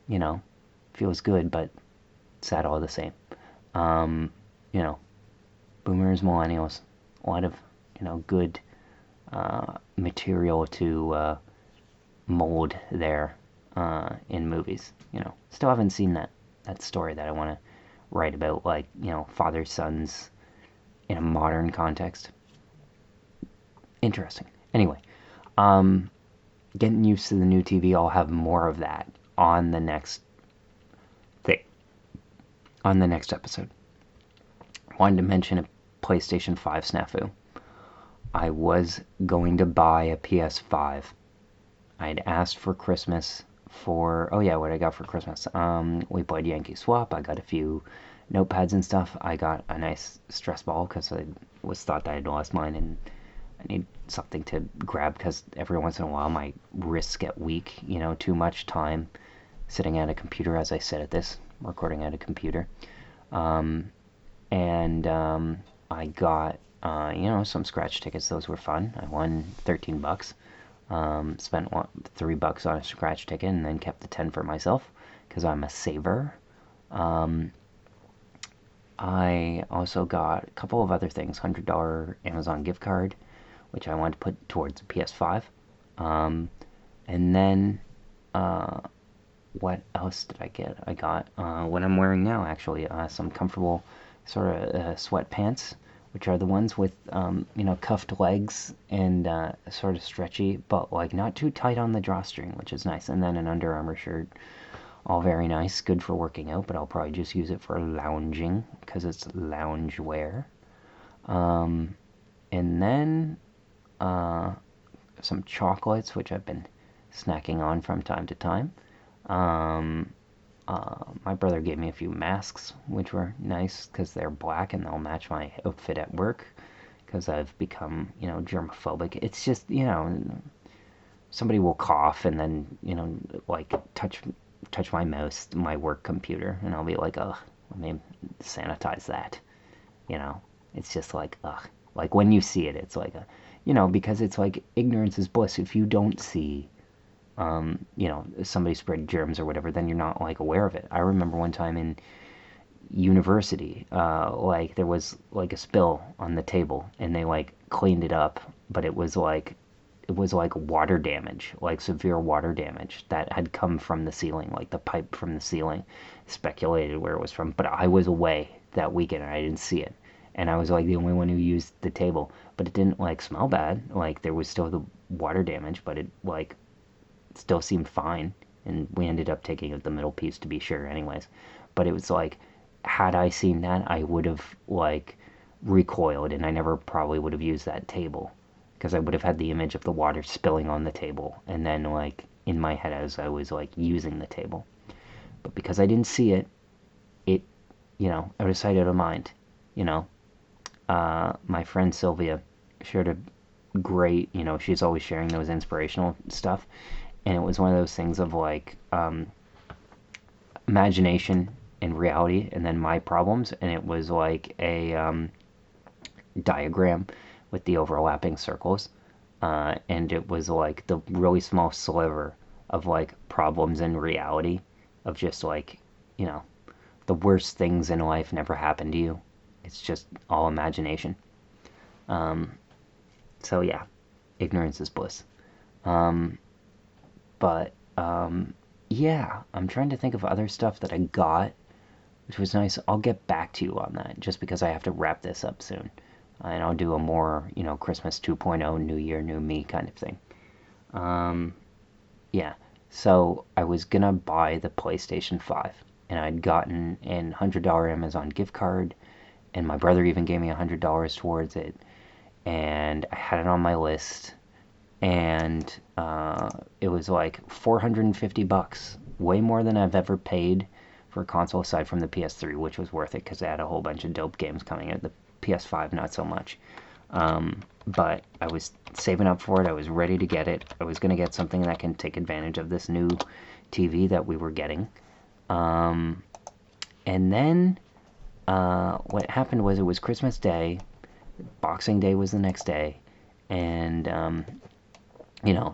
you know, feels good, but sad all the same. Um, you know, boomers, millennials, a lot of good material to mold there in movies. Still haven't seen that story that I want to write about, like father sons in a modern context. Interesting. Anyway, um, getting used to the new TV. I'll have more of that on the next thing, on the next episode. Wanted to mention a PlayStation 5 snafu. I was going to buy a PS5. I'd asked for Christmas for, oh yeah, what I got for Christmas. We played Yankee Swap. I got a few notepads and stuff. I got a nice stress ball because I was thought that I'd lost mine, and I need something to grab because every once in a while my wrists get weak. Too much time sitting at a computer, as I said at this, recording at a computer. And I got some scratch tickets. Those were fun. I won $13. Spent $3 on a scratch ticket and then kept the 10 for myself because I'm a saver. I also got a couple of other things. $100 Amazon gift card, which I wanted to put towards the PS5. And then what else did I get? I got what I'm wearing now, actually, some comfortable sort of sweatpants, which are the ones with cuffed legs and sort of stretchy, but like not too tight on the drawstring, which is nice. And then an Under Armour shirt, all very nice, good for working out, but I'll probably just use it for lounging because it's lounge wear. And then some chocolates, which I've been snacking on from time to time. Um, my brother gave me a few masks, which were nice because they're black and they'll match my outfit at work because I've become, germophobic. It's just, somebody will cough and then, like touch my mouse, my work computer, and I'll be like, ugh, let me sanitize that. You know, it's just like, ugh. Like when you see it, it's like because it's like ignorance is bliss. If you don't see somebody spread germs or whatever, then you're not like aware of it. I remember one time in university, like there was like a spill on the table, and they like cleaned it up, but it was like water damage, like severe water damage that had come from the ceiling, like the pipe from the ceiling. Speculated where it was from, but I was away that weekend and I didn't see it, and I was like the only one who used the table, but it didn't like smell bad. Like there was still the water damage, but it like still seemed fine. and we ended up taking the middle piece to be sure, anyways. But it was like, had I seen that, I would have like recoiled, and I never probably would have used that table because I would have had the image of the water spilling on the table, and then like in my head as I was like using the table. But because I didn't see it, it out of sight, out of mind. You know, my friend Sylvia shared a great, she's always sharing those inspirational stuff, and it was one of those things of like imagination and reality, and then my problems, and it was like a diagram with the overlapping circles, and it was like the really small sliver of like problems and reality of just like, you know, the worst things in life never happen to you. It's just all imagination. So yeah, ignorance is bliss. But yeah, I'm trying to think of other stuff that I got, which was nice. I'll get back to you on that just because I have to wrap this up soon. And I'll do a more, Christmas 2.0, New Year, New Me kind of thing. Yeah. So I was gonna buy the PlayStation 5, and I'd gotten an $100 Amazon gift card, and my brother even gave me $100 towards it, and I had it on my list, and it was like 450 bucks, way more than I've ever paid for a console aside from the PS3, which was worth it because they had a whole bunch of dope games coming out. The PS5, not so much. But I was saving up for it. I was ready to get it. I was going to get something that can take advantage of this new TV that we were getting. And then what happened was it was Christmas Day. Boxing Day was the next day. And,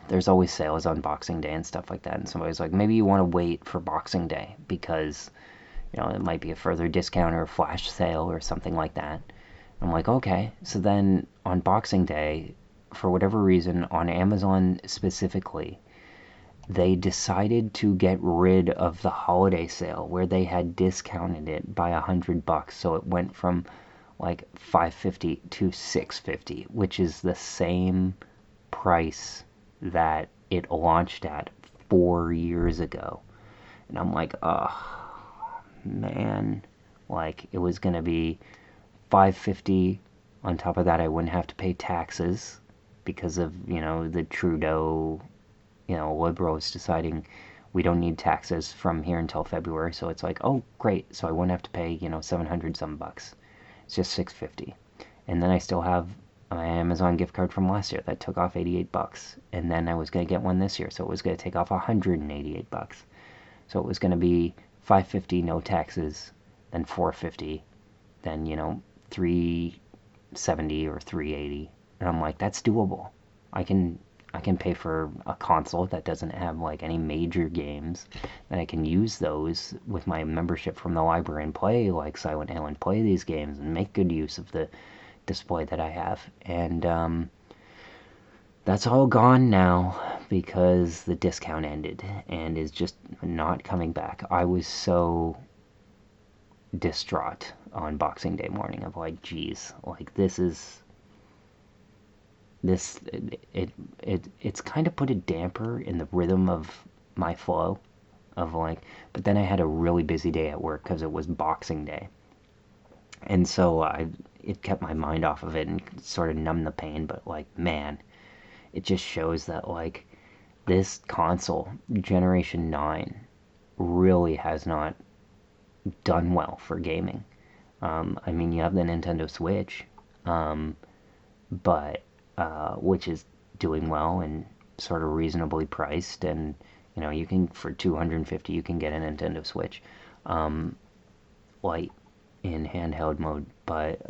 there's always sales on Boxing Day and stuff like that. And somebody's like, maybe you want to wait for Boxing Day because, it might be a further discount or a flash sale or something like that. I'm like, okay. So then on Boxing Day, for whatever reason, on Amazon specifically, they decided to get rid of the holiday sale where they had discounted it by $100. So it went from like 550 to 650, which is the same price that it launched at 4 years ago. And I'm like, oh man, like it was gonna be 550. On top of that, I wouldn't have to pay taxes because of, the Trudeau, liberals deciding we don't need taxes from here until February. So it's like, oh, great. So I wouldn't have to pay, 700 some bucks. It's just 650. And then I still have my Amazon gift card from last year that took off 88 bucks. And then I was going to get one this year. So it was going to take off 188 bucks. So it was going to be 550 no taxes, then 450, then 370 or 380, and I'm like, that's doable. I can pay for a console that doesn't have like any major games, and I can use those with my membership from the library and play like Silent Hill and play these games and make good use of the display that I have. And that's all gone now because the discount ended and is just not coming back. I was so distraught on Boxing Day morning of like, geez, like it's kind of put a damper in the rhythm of my flow of like, but then I had a really busy day at work because it was Boxing Day, and so it kept my mind off of it and sort of numbed the pain. But like, man, it just shows that like this console generation 9 really has not done well for gaming. I mean, you have the Nintendo Switch, but which is doing well and sort of reasonably priced, and you can for 250 you can get a Nintendo Switch, light in handheld mode. But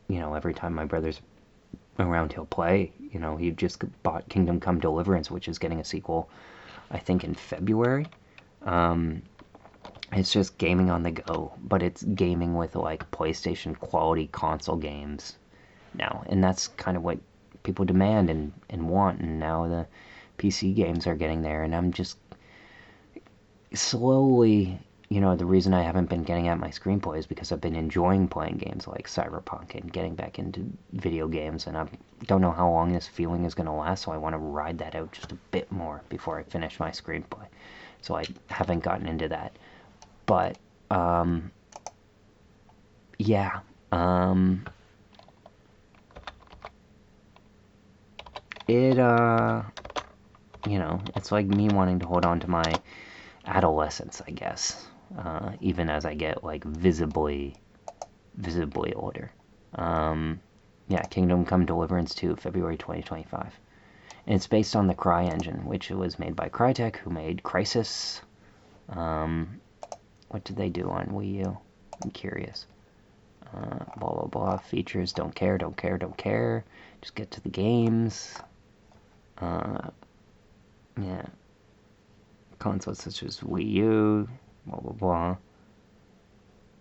every time my brother's around, he'll play. He just bought Kingdom Come Deliverance, which is getting a sequel, I think, in February. It's just gaming on the go, but it's gaming with like PlayStation quality console games now, and that's kind of what people demand and want. And now the PC games are getting there, and I'm just slowly, the reason I haven't been getting at my screenplay is because I've been enjoying playing games like Cyberpunk and getting back into video games, and I'm don't know how long this feeling is going to last, so I want to ride that out just a bit more before I finish my screenplay. So I haven't gotten into that. But, yeah. It, it's like me wanting to hold on to my adolescence, I guess. Even as I get, like, visibly older. Yeah, Kingdom Come Deliverance 2, February 2025. And it's based on the Cry engine, which was made by Crytek, who made Crysis. What did they do on Wii U? I'm curious. Blah, blah, blah. Features, don't care, don't care, don't care. Just get to the games. Yeah. Consoles such as Wii U, blah, blah, blah.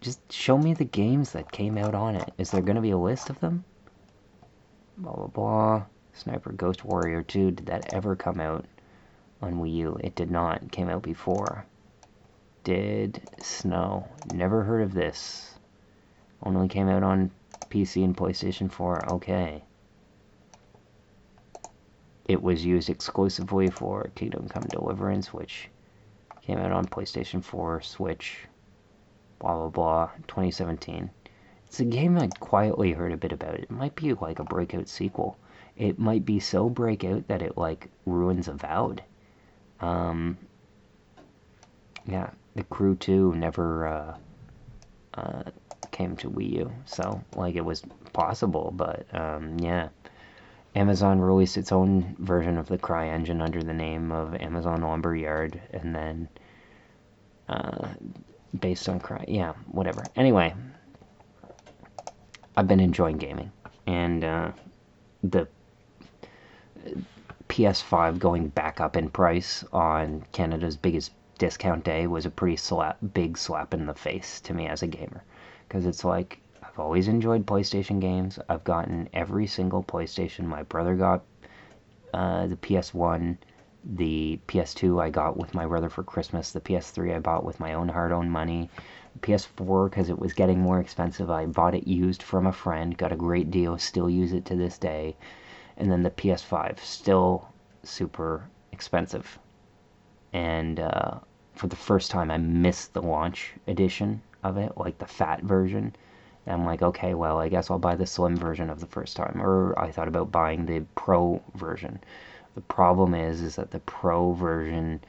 Just show me the games that came out on it. Is there going to be a list of them? Blah, blah, blah. Sniper Ghost Warrior 2, did that ever come out on Wii U? It did not. It came out before. Did Snow. Never heard of this. Only came out on PC and PlayStation 4. Okay. It was used exclusively for Kingdom Come Deliverance, which came out on PlayStation 4, Switch, blah blah blah, 2017. It's a game I quietly heard a bit about. It might be like a breakout sequel. It might be so breakout that it like ruins Avowed. Yeah, The Crew 2 never came to Wii U, so like it was possible, but yeah. Amazon released its own version of the Cry engine under the name of Amazon Lumberyard, and then based on Cry, yeah, whatever. Anyway, I've been enjoying gaming, and the PS5 going back up in price on Canada's biggest discount day was a pretty big slap in the face to me as a gamer, because it's like I've always enjoyed PlayStation games. I've gotten every single PlayStation. My brother got the PS1, the PS2 I got with my brother for Christmas, the PS3 I bought with my own hard-earned money, PS4 because it was getting more expensive. I bought it used from a friend, got a great deal, still use it to this day. And then the PS5, still super expensive. And for the first time, I missed the launch edition of it, like the fat version. And I'm like, okay, well, I guess I'll buy the slim version of the first time. Or I thought about buying the pro version. The problem is that the pro version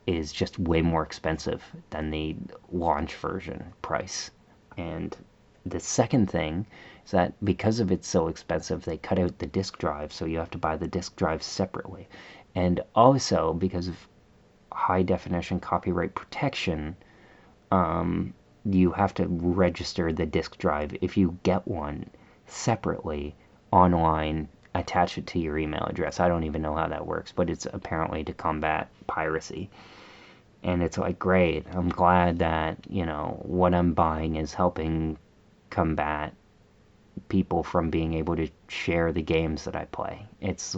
is just way more expensive than the launch version price. And the second thing is that because of it's so expensive, they cut out the disk drive, so you have to buy the disk drive separately. And also because of high definition copyright protection, you have to register the disk drive if you get one separately online, attach it to your email address. I don't even know how that works, but it's apparently to combat piracy. And it's like, great, I'm glad that, what I'm buying is helping combat people from being able to share the games that I play. It's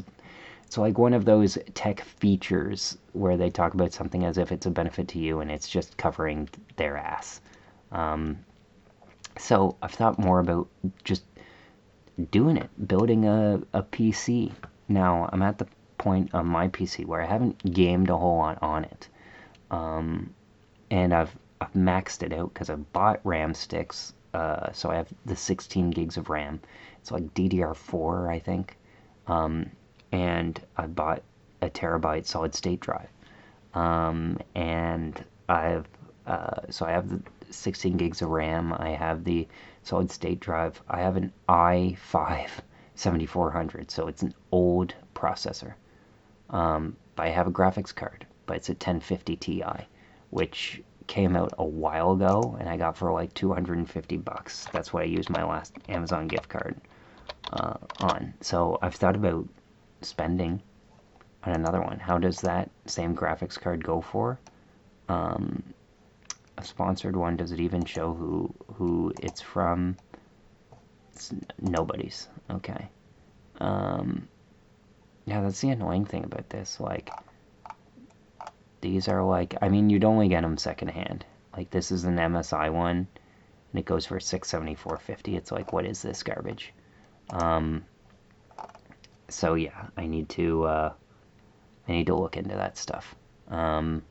like one of those tech features where they talk about something as if it's a benefit to you and it's just covering their ass. So I've thought more about just doing it, building a PC. Now I'm at the point on my PC where I haven't gamed a whole lot on it. And I've maxed it out because I bought RAM sticks, so I have the 16 gigs of RAM. It's like DDR4, I think. And I bought a terabyte solid state drive. And so I have the 16 gigs of RAM. I have the solid state drive. I have an i5 7400, so it's an old processor. But I have a graphics card, but it's a 1050 Ti, which came out a while ago and I got for like $250. That's what I used my last Amazon gift card on. So I've thought about spending on another one. How does that same graphics card go for? A sponsored one. Does it even show who it's from? It's nobody's. Okay. Yeah, that's the annoying thing about this. Like, these are like, I mean, you'd only get them secondhand. Like, this is an MSI one, and it goes for $674.50. It's like, what is this garbage? So yeah, I need to look into that stuff. Um,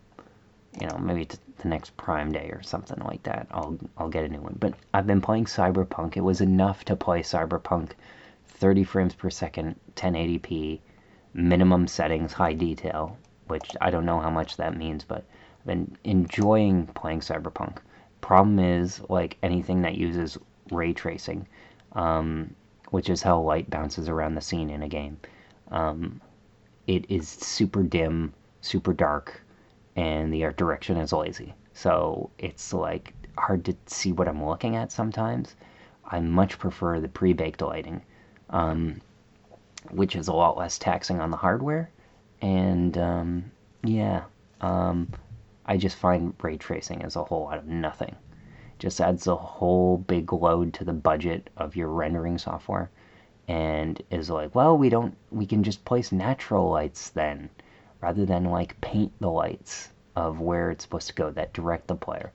maybe the next Prime Day or something like that. I'll get a new one. But I've been playing Cyberpunk. It was enough to play Cyberpunk 30 frames per second, 1080p, minimum settings, high detail, which I don't know how much that means, but I've been enjoying playing Cyberpunk. Problem is, like anything that uses ray tracing, which is how light bounces around the scene in a game, it is super dim, super dark, and the art direction is lazy. So it's like hard to see what I'm looking at sometimes. I much prefer the pre-baked lighting, which is a lot less taxing on the hardware. And yeah, um, I just find ray tracing is a whole lot of nothing. Just adds a whole big load to the budget of your rendering software, and is like, well, we can just place natural lights then, rather than like paint the lights of where it's supposed to go that direct the player.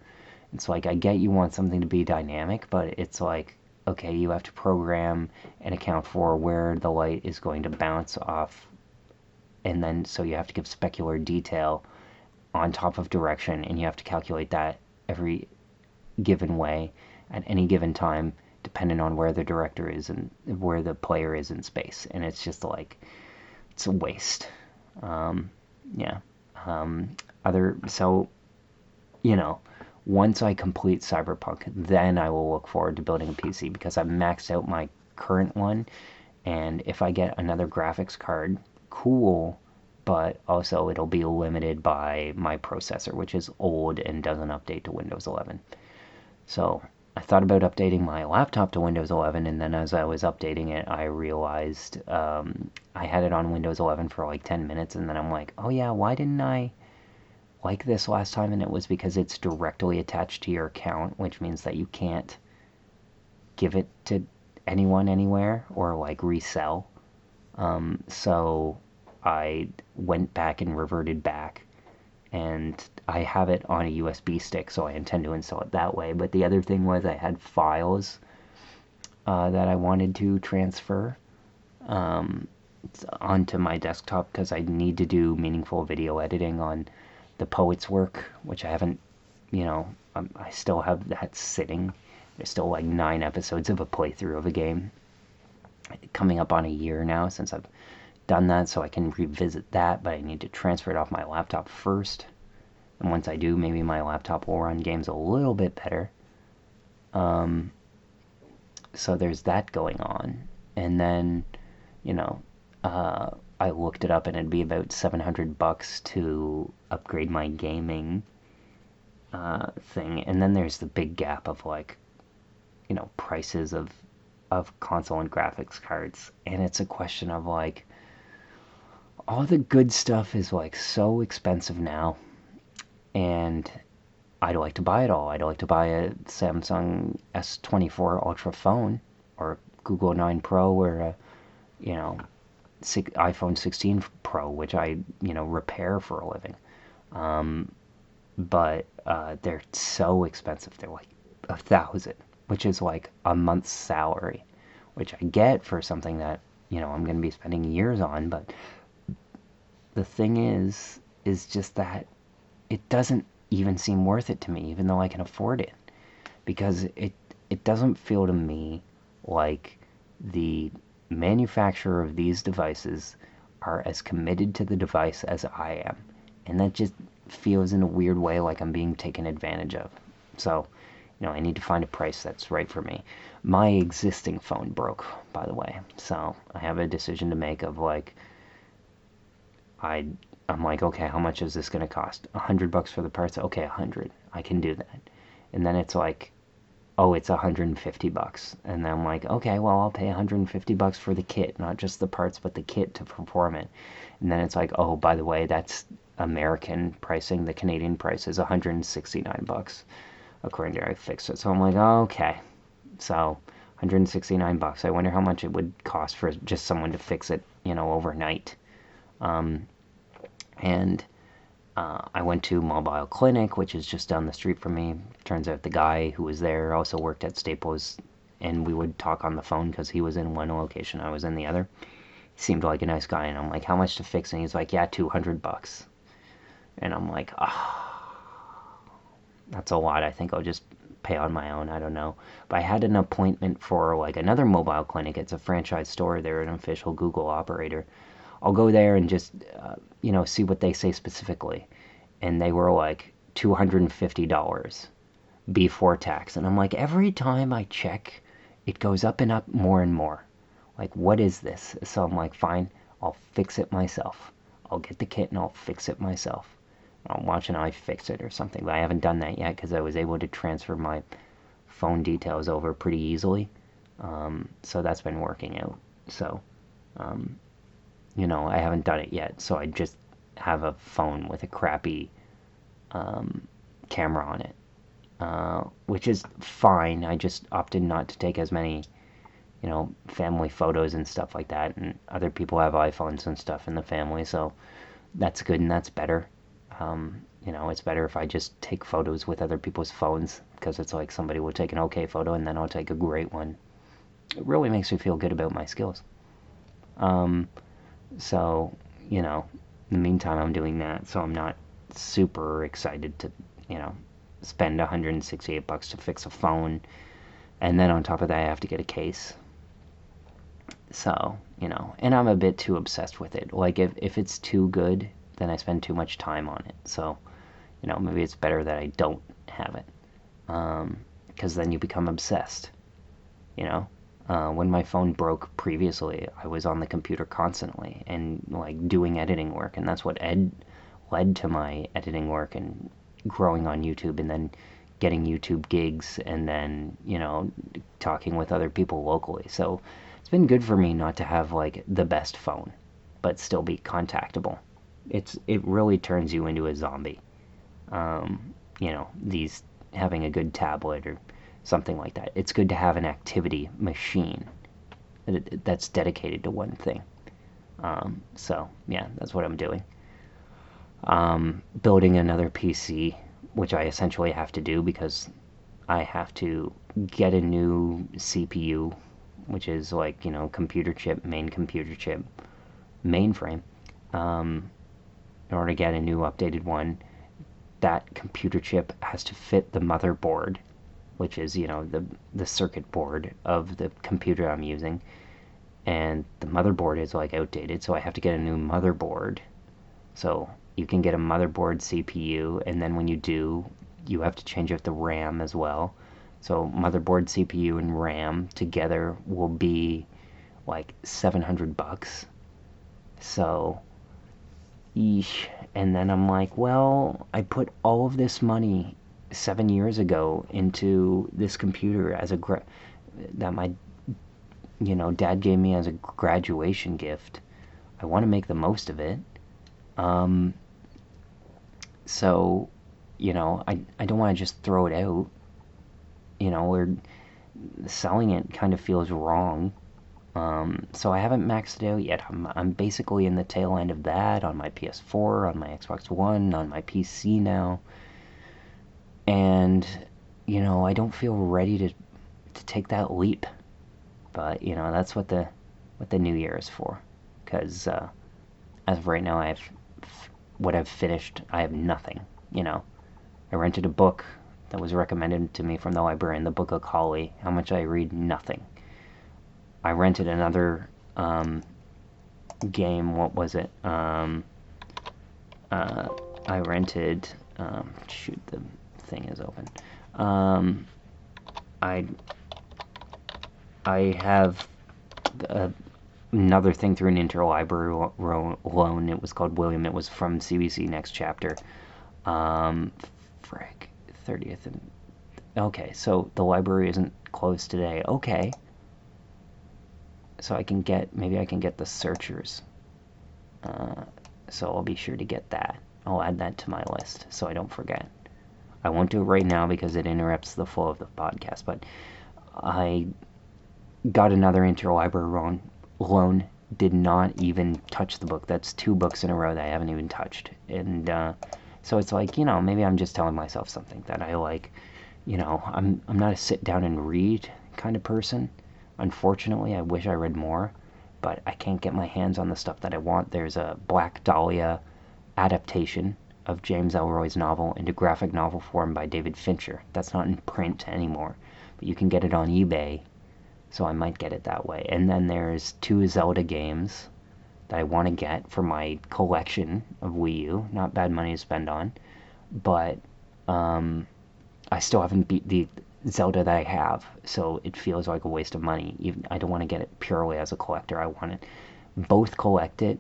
It's like, I get you want something to be dynamic, but it's like, okay, you have to program and account for where the light is going to bounce off, and then so you have to give specular detail on top of direction, and you have to calculate that every given way at any given time, depending on where the director is and where the player is in space. And it's just like, it's a waste. Um, yeah. Other so you know, once I complete Cyberpunk, then I will look forward to building a PC because I've maxed out my current one. And if I get another graphics card, cool, but also it'll be limited by my processor, which is old and doesn't update to Windows 11. So I thought about updating my laptop to Windows 11, and then as I was updating it, I realized I had it on Windows 11 for like 10 minutes, and then I'm like, oh yeah, why didn't I like this last time? And it was because it's directly attached to your account, which means that you can't give it to anyone anywhere or like resell. So I went back and reverted back, and I have it on a USB stick, so I intend to install it that way. But the other thing was I had files that I wanted to transfer onto my desktop because I need to do meaningful video editing on the poet's work, which I haven't, I still have that sitting. There's still like 9 episodes of a playthrough of a game coming up on a year now since I've done that, so I can revisit that, but I need to transfer it off my laptop first. And once I do, maybe my laptop will run games a little bit better. So there's that going on. And then, you know, I looked it up and it'd be about $700 to upgrade my gaming thing. And then there's the big gap of like, prices of console and graphics cards. And it's a question of like, all the good stuff is like so expensive now, and I'd like to buy it all. I'd like to buy a Samsung S24 Ultra phone, or Google 9 Pro, or a, you know, iPhone 16 Pro, which I, repair for a living. But they're so expensive. They're like 1,000, which is like a month's salary, which I get for something that, I'm going to be spending years on. But the thing is just that it doesn't even seem worth it to me, even though I can afford it, because it doesn't feel to me like the manufacturer of these devices are as committed to the device as I am, and that just feels in a weird way like I'm being taken advantage of. So, I need to find a price that's right for me. My existing phone broke, by the way, so I have a decision to make of like, I I'm like, okay, how much is this gonna cost? $100 for the parts. Okay, 100. I can do that. And then it's like, oh, it's $150. And then I'm like, okay, well, I'll pay $150 for the kit, not just the parts, but the kit to perform it. And then it's like, oh, by the way, that's American pricing. The Canadian price is $169, according to iFixit. So I'm like, oh, okay. So $169. I wonder how much it would cost for just someone to fix it, overnight. And I went to Mobile Clinic, which is just down the street from me. Turns out the guy who was there also worked at Staples, and we would talk on the phone because he was in one location, I was in the other. He seemed like a nice guy, and I'm like, how much to fix? And he's like, yeah, $200. And I'm like, ah, that's a lot. I think I'll just pay on my own. I don't know. But I had an appointment for like another mobile clinic. It's a franchise store. They're an official Google operator. I'll go there and just, see what they say specifically. And they were like $250 before tax. And I'm like, every time I check, it goes up and up more and more. Like, what is this? So I'm like, fine, I'll fix it myself. I'll get the kit and I'll fix it myself. I'm watching how I fix it or something. But I haven't done that yet because I was able to transfer my phone details over pretty easily. So that's been working out. So, I haven't done it yet. So I just have a phone with a crappy camera on it, which is fine. I just opted not to take as many, family photos and stuff like that. And other people have iPhones and stuff in the family, so that's good and that's better. It's better if I just take photos with other people's phones because it's like somebody will take an okay photo and then I'll take a great one. It really makes me feel good about my skills. So, in the meantime, I'm doing that, so I'm not super excited to, you know, spend $168 to fix a phone, and then on top of that, I have to get a case. So, and I'm a bit too obsessed with it. Like, if it's too good, then I spend too much time on it. So, maybe it's better that I don't have it. Because then you become obsessed, you know? When my phone broke previously, I was on the computer constantly and like doing editing work, and that's what led to my editing work and growing on YouTube, and then getting YouTube gigs, and then talking with other people locally. So it's been good for me not to have like the best phone, but still be contactable. It really turns you into a zombie. These having a good tablet or something like that. It's good to have an activity machine that's dedicated to one thing. So yeah, that's what I'm doing. Building another PC, which I essentially have to do because I have to get a new CPU, which is like computer chip, main computer chip, mainframe. In order to get a new updated one, that computer chip has to fit the motherboard, which is the circuit board of the computer I'm using, and the motherboard is like outdated, so I have to get a new motherboard. So you can get a motherboard CPU, and then when you do, you have to change out the RAM as well. So motherboard, CPU, and RAM together will be like $700. So eesh. And then I'm like, well, I put all of this money 7 years ago into this computer as that my dad gave me as a graduation gift. I want to make the most of it. Um, so I don't want to just throw it out. Or selling it kind of feels wrong. So I haven't maxed it out yet. I'm basically in the tail end of that on my PS4, on my Xbox One, on my PC now. And I don't feel ready to take that leap. But that's what the new year is for. Because as of right now, what I've finished. I have nothing. I rented a book that was recommended to me from the librarian, the Book of Kali. How much I read? Nothing. I rented another game. What was it? I rented. Shoot, the thing is open. I I have uh, another thing through an interlibrary loan. It was called William. It was from CBC Next Chapter. Um, frick, 30th and okay. So the library isn't closed today. Okay, so maybe I can get the Searchers. Uh, so I'll be sure to get that. I'll add that to my list so I don't forget. I won't do it right now because it interrupts the flow of the podcast, but I got another interlibrary loan, did not even touch the book. That's two books in a row that I haven't even touched. And so it's like, maybe I'm just telling myself something that I like. I'm not a sit down and read kind of person. Unfortunately, I wish I read more. but I can't get my hands on the stuff that I want. There's a Black Dahlia adaptation of James Ellroy's novel into graphic novel form by David Fincher. That's not in print anymore, but you can get it on eBay, so I might get it that way. And then there's 2 Zelda games that I want to get for my collection of Wii U. Not bad money to spend on, but I still haven't beat the Zelda that I have, so it feels like a waste of money. Even I don't want to get it purely as a collector. I want to both collect it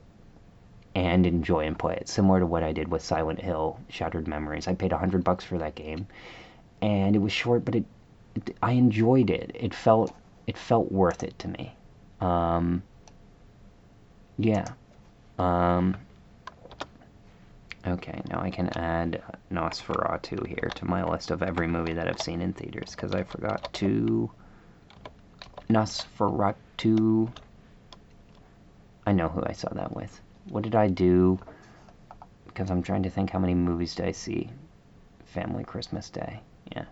and enjoy and play it, similar to what I did with Silent Hill Shattered Memories. I paid $100 for that game, and it was short, but I enjoyed it. It felt worth it to me. Um, yeah. Um, okay, now I can add Nosferatu here to my list of every movie that I've seen in theaters, because I forgot to... Nosferatu... I know who I saw that with. What did I do? Because I'm trying to think, how many movies did I see? Family Christmas Day. Yeah.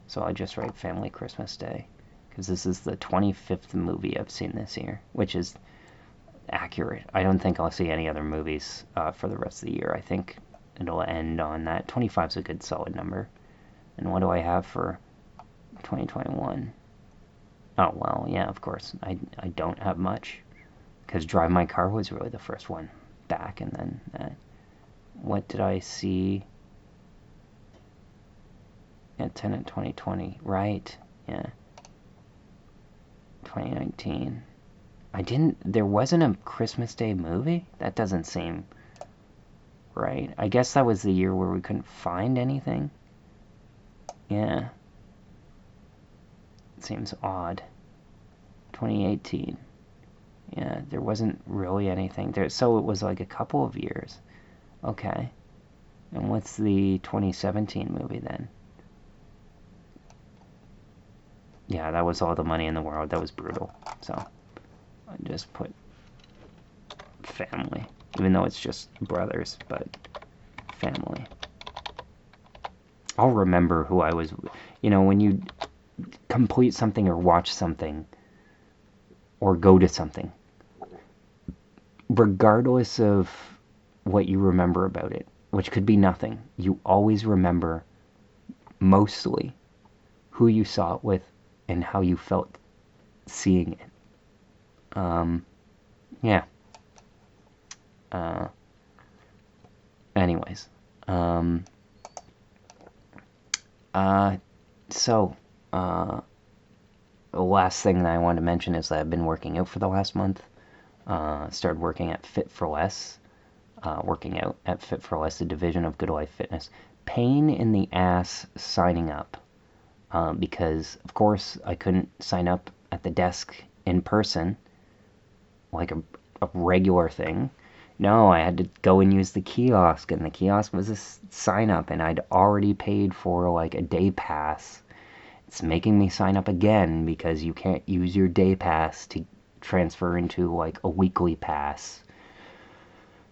So I just write Family Christmas Day, because this is the 25th movie I've seen this year, which is accurate. I don't think I'll see any other movies for the rest of the year. I think it'll end on that. 25 is a good solid number. And what do I have for 2021? Oh, well, yeah, of course. I don't have much, because Drive My Car was really the first one back, and then that. What did I see? Yeah, Tenet 2020, right? Yeah. 2019. There wasn't a Christmas Day movie? That doesn't seem right. I guess that was the year where we couldn't find anything. Yeah. It seems odd. 2018. Yeah, there wasn't really anything there. So it was like a couple of years. Okay. And what's the 2017 movie then? Yeah, that was all the money in the world. That was brutal. So I just put family, even though it's just brothers, but family. I'll remember who I was. When you complete something or watch something or go to something, regardless of what you remember about it, which could be nothing, you always remember mostly who you saw it with and how you felt seeing it. Yeah. Anyways. So, the last thing that I wanted to mention is that I've been working out for the last month. Started working at Fit for Less. Working out at Fit for Less, a division of Good Life Fitness. Pain in the ass signing up. Because, of course, I couldn't sign up at the desk in person, like a regular thing. No, I had to go and use the kiosk, and the kiosk was a sign up, and I'd already paid for like a day pass. It's making me sign up again because you can't use your day pass to transfer into like a weekly pass.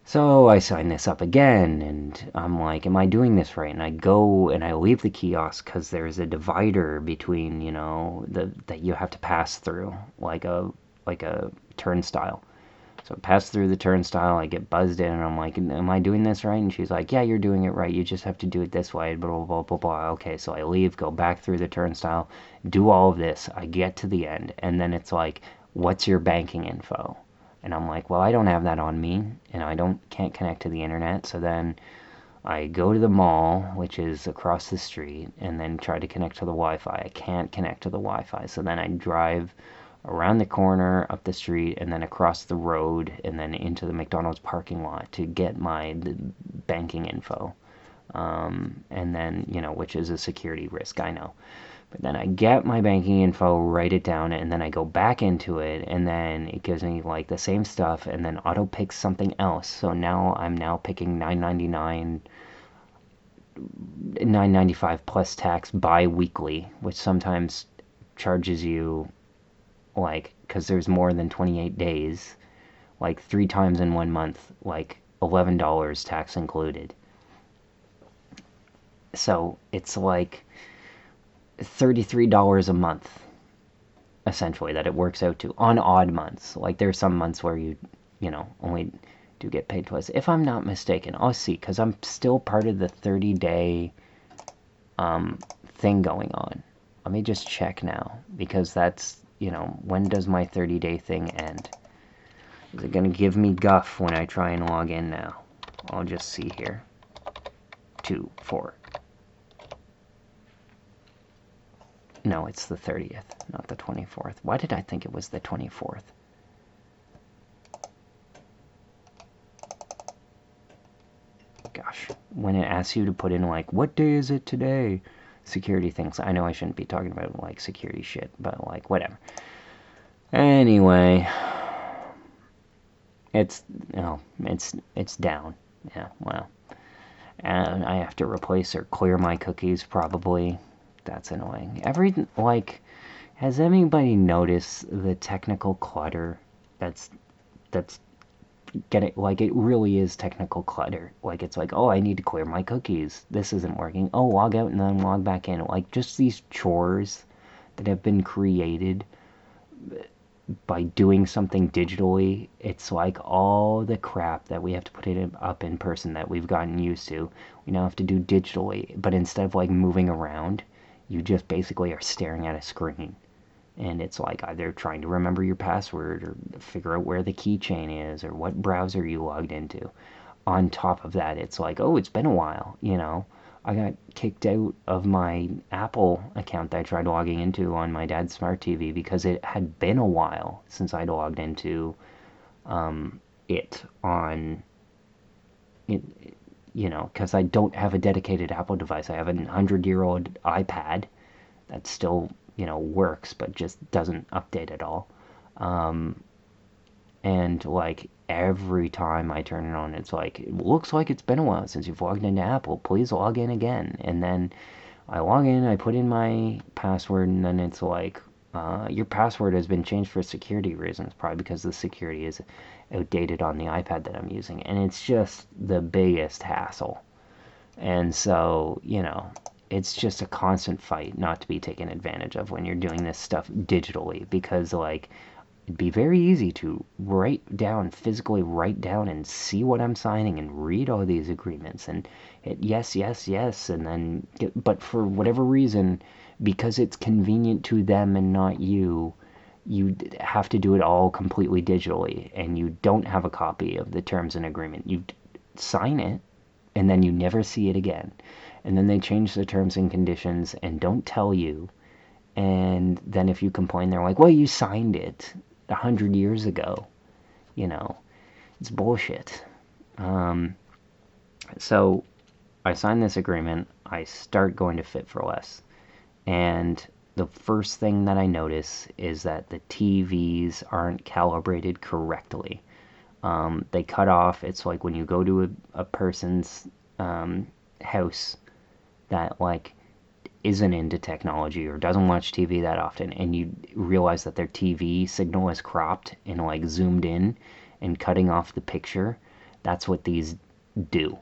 So I sign this up again, and I'm like, am I doing this right? And I go and I leave the kiosk because there's a divider between, that you have to pass through, like a turnstile. So I pass through the turnstile, I get buzzed in, and I'm like, am I doing this right? And she's like, yeah, you're doing it right. You just have to do it this way, blah, blah, blah, blah, blah. Okay, so I leave, go back through the turnstile, do all of this. I get to the end, and then it's like, what's your banking info? And I'm like, well, I don't have that on me, and I can't connect to the internet. So then I go to the mall, which is across the street, and then try to connect to the Wi-Fi. I can't connect to the Wi-Fi. So then I drive around the corner, up the street, and then across the road, and then into the McDonald's parking lot to get the banking info. And then, which is a security risk, I know. But then I get my banking info, write it down, and then I go back into it, and then it gives me like the same stuff, and then auto picks something else. So now I'm picking $9.95 plus tax bi-weekly, which sometimes charges you, like, because there's more than 28 days, like 3 times in 1 month, like $11 tax included. So it's like $33 a month essentially, that it works out to on odd months. Like there's some months where only do get paid twice. If I'm not mistaken, I'll see, because I'm still part of the 30-day thing going on. Let me just check now, because that's, when does my 30-day thing end? Is it going to give me guff when I try and log in now? I'll just see here. 2, 4. No, it's the 30th, not the 24th. Why did I think it was the 24th? Gosh, when it asks you to put in, like, what day is it today? Security things. I know I shouldn't be talking about, like, security shit, but, like, whatever. Anyway, it's down. Yeah, well. And I have to replace or clear my cookies, probably. That's annoying. Has anybody noticed the technical clutter that's getting, like, it really is technical clutter. Like, it's like, oh, I need to clear my cookies. This isn't working. Oh, log out and then log back in. Like, just these chores that have been created by doing something digitally. It's like all the crap that we have to put it up in person that we've gotten used to, we now have to do digitally. But instead of, like, moving around, you just basically are staring at a screen. And it's like either trying to remember your password or figure out where the keychain is or what browser you logged into. On top of that, it's like, oh, it's been a while, I got kicked out of my Apple account that I tried logging into on my dad's smart TV because it had been a while since I'd logged into it on it, because I don't have a dedicated Apple device. I have a 100-year-old iPad that still, works, but just doesn't update at all. And, like, every time I turn it on, it's like, it looks like it's been a while since you've logged into Apple. Please log in again. And then I log in, I put in my password, and then it's like, your password has been changed for security reasons, probably because the security is outdated on the iPad that I'm using. And it's just the biggest hassle. And so, it's just a constant fight not to be taken advantage of when you're doing this stuff digitally, because, like, it'd be very easy to physically write down and see what I'm signing and read all these agreements and hit yes, yes, yes, and then but for whatever reason, because it's convenient to them and not you, you have to do it all completely digitally, and you don't have a copy of the terms and agreement. You sign it, and then you never see it again. And then they change the terms and conditions and don't tell you. And then if you complain, they're like, well, you signed it 100 years ago. It's bullshit. So I sign this agreement. I start going to Fit for Less. And the first thing that I notice is that the TVs aren't calibrated correctly. They cut off. It's like when you go to a person's house that, like, isn't into technology or doesn't watch TV that often, and you realize that their TV signal is cropped and, like, zoomed in and cutting off the picture. That's what these do.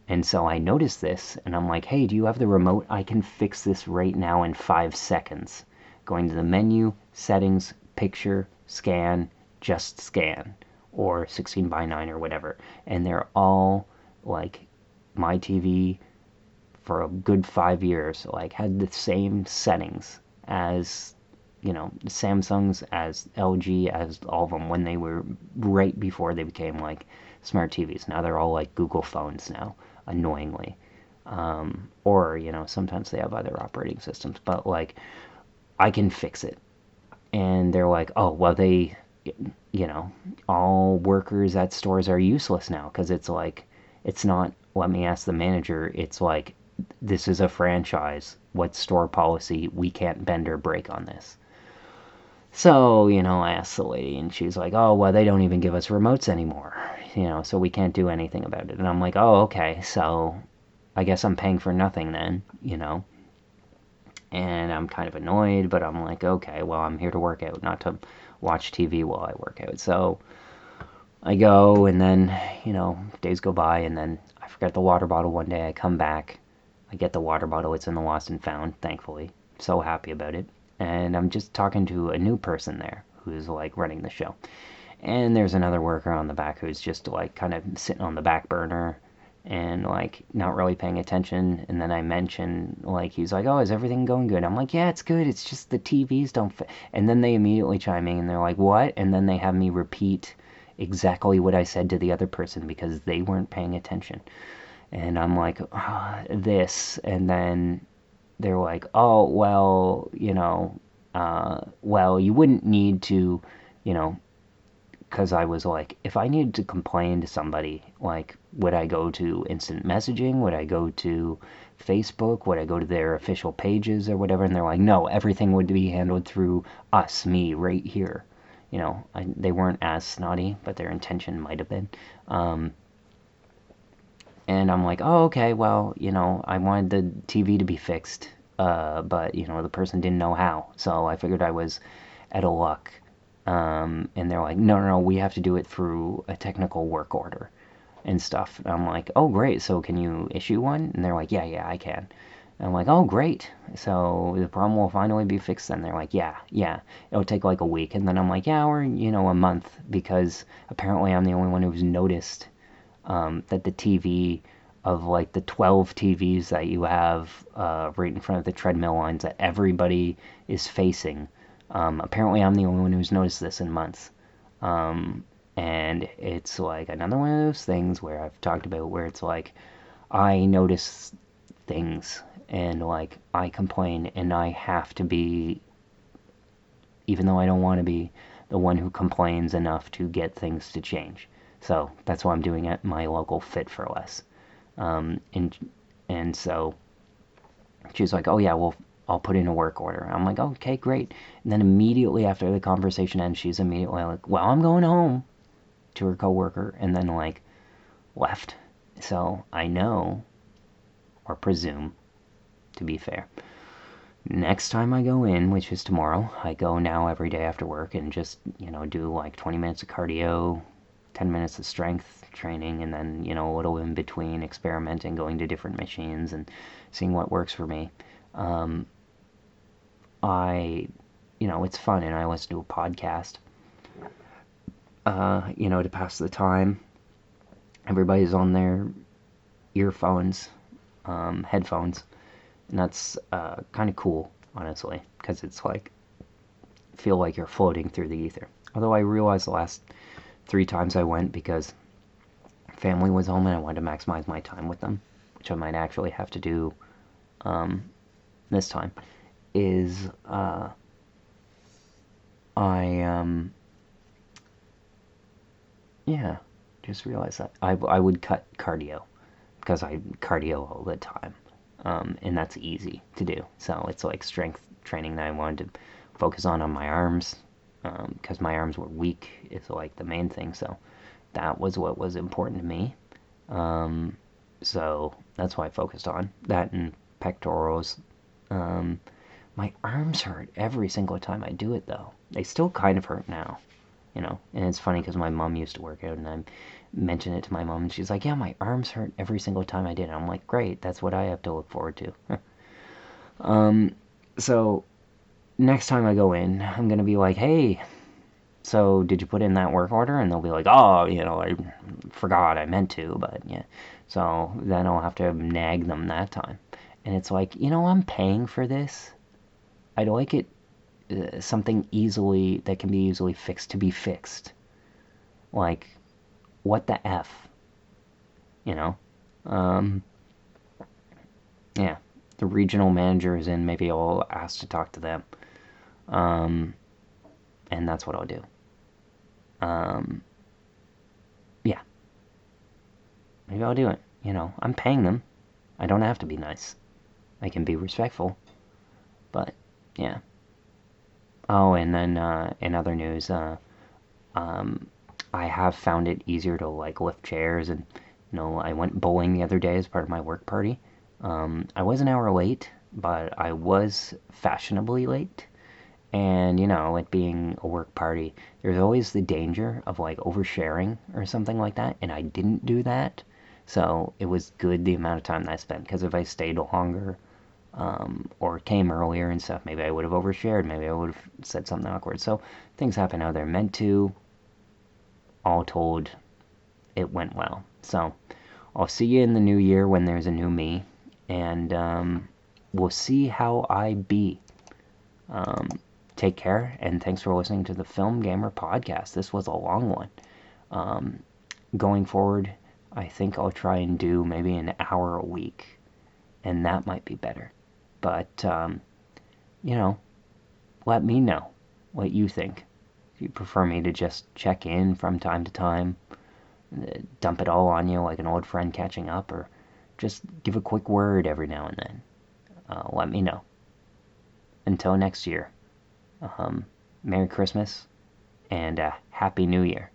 And so I noticed this, and I'm like, hey, do you have the remote? I can fix this right now in 5 seconds. Going to the menu, settings, picture, scan, just scan, or 16:9 or whatever. And they're all, like, my TV for a good 5 years, like, had the same settings as, Samsung's, as LG, as all of them when they were right before they became, like, smart TVs. Now they're all like Google phones now, annoyingly. Or, sometimes they have other operating systems, but, like, I can fix it. And they're like, oh, well, all workers at stores are useless now, because it's like, it's not, let me ask the manager, it's like, this is a franchise. What's store policy? We can't bend or break on this. So, I asked the lady, and she's like, oh, well, they don't even give us remotes anymore, so we can't do anything about it. And I'm like, oh, okay, so I guess I'm paying for nothing then, And I'm kind of annoyed, but I'm like, okay, well, I'm here to work out, not to watch TV while I work out. So I go, and then, days go by, and then I forget the water bottle one day. I come back, I get the water bottle. It's in the lost and found, thankfully. So happy about it. and I'm just talking to a new person there who's like running the show. And there's another worker on the back who's just like kind of sitting on the back burner and like not really paying attention. And then I mention, like, he's like, "Oh, is everything going good?" I'm like, "Yeah, it's good. It's just the TVs don't fit." And then they immediately chime in and they're like, "What?" And then they have me repeat exactly what I said to the other person because they weren't paying attention. And I'm like, oh, this. And then they're like, "Oh, well, well, you wouldn't need to, you know, because I was like, if I needed to complain to somebody, like, would I go to instant messaging? Would I go to Facebook? Would I go to their official pages or whatever?" And they're like, "No, everything would be handled through us, me, right here." They weren't as snotty, but their intention might have been. Um, and I'm like, "Oh, okay, well, I wanted the TV to be fixed, but, the person didn't know how. So I figured I was out of luck." And they're like, "No, no, no, we have to do it through a technical work order and stuff." And I'm like, "Oh, great. So can you issue one?" And they're like, "Yeah, yeah, I can." And I'm like, "Oh, great. So the problem will finally be fixed then." They're like, "Yeah, yeah. It'll take like a week." And then I'm like, "Yeah, or, a month," because apparently I'm the only one who's noticed that the TV of like the 12 TVs that you have right in front of the treadmill lines that everybody is facing. Apparently, I'm the only one who's noticed this in months. And it's like another one of those things where I've talked about where it's like I notice things and like I complain and I have to be, even though I don't want to be, the one who complains enough to get things to change. So that's why I'm doing it my local Fit for Less. And so she's like, "Oh yeah, well, I'll put in a work order." I'm like, "Okay, great." And then immediately after the conversation ends, she's immediately like, "Well, I'm going home," to her coworker, and then like left. So I know, or presume, to be fair, next time I go in, which is tomorrow, I go now every day after work and just, do like 20 minutes of cardio, 10 minutes of strength training, and then, a little in between experimenting, going to different machines and seeing what works for me. Um, I, it's fun, and I listen to a podcast, to pass the time. Everybody's on their earphones, headphones, and that's kind of cool, honestly, because it's like feel like you're floating through the ether. Although I realized the last 3 times I went, because family was home and I wanted to maximize my time with them, which I might actually have to do this time, is I yeah, just realized that I would cut cardio because I cardio all the time, and that's easy to do. So it's like strength training that I wanted to focus on my arms, because my arms were weak is like the main thing. So that was what was important to me. Um, so that's why I focused on that and pectorals. Um, my arms hurt every single time I do it, though. They still kind of hurt now, And it's funny because my mom used to work out, and I mentioned it to my mom, and she's like, "Yeah, my arms hurt every single time I did it." I'm like, "Great, that's what I have to look forward to." So next time I go in, I'm gonna be like, "Hey, so did you put in that work order?" And they'll be like, "Oh, I forgot, I meant to, but yeah." So then I'll have to nag them that time. And it's like, I'm paying for this. I'd like it, something easily that can be easily fixed, to be fixed. Like, what the F? You know? Um, yeah. The regional manager is in, maybe I'll ask to talk to them. Um, and that's what I'll do. Um, yeah. Maybe I'll do it. I'm paying them. I don't have to be nice. I can be respectful. But, yeah. Oh, and then in other news, um, I have found it easier to like lift chairs, and I went bowling the other day as part of my work party. I was an hour late, but I was fashionably late. And it being a work party, there's always the danger of like oversharing or something like that, and I didn't do that. So it was good the amount of time that I spent, because if I stayed longer, or came earlier and stuff. Maybe I would have overshared. Maybe I would have said something awkward. So things happen how they're meant to. All told, it went well. So I'll see you in the new year when there's a new me, and we'll see how I be. Take care, and thanks for listening to the Film Gamer podcast. This was a long one. Going forward, I think I'll try and do maybe an hour a week, and that might be better. But, let me know what you think. If you prefer me to just check in from time to time, dump it all on you like an old friend catching up, or just give a quick word every now and then, let me know. Until next year, Merry Christmas and Happy New Year.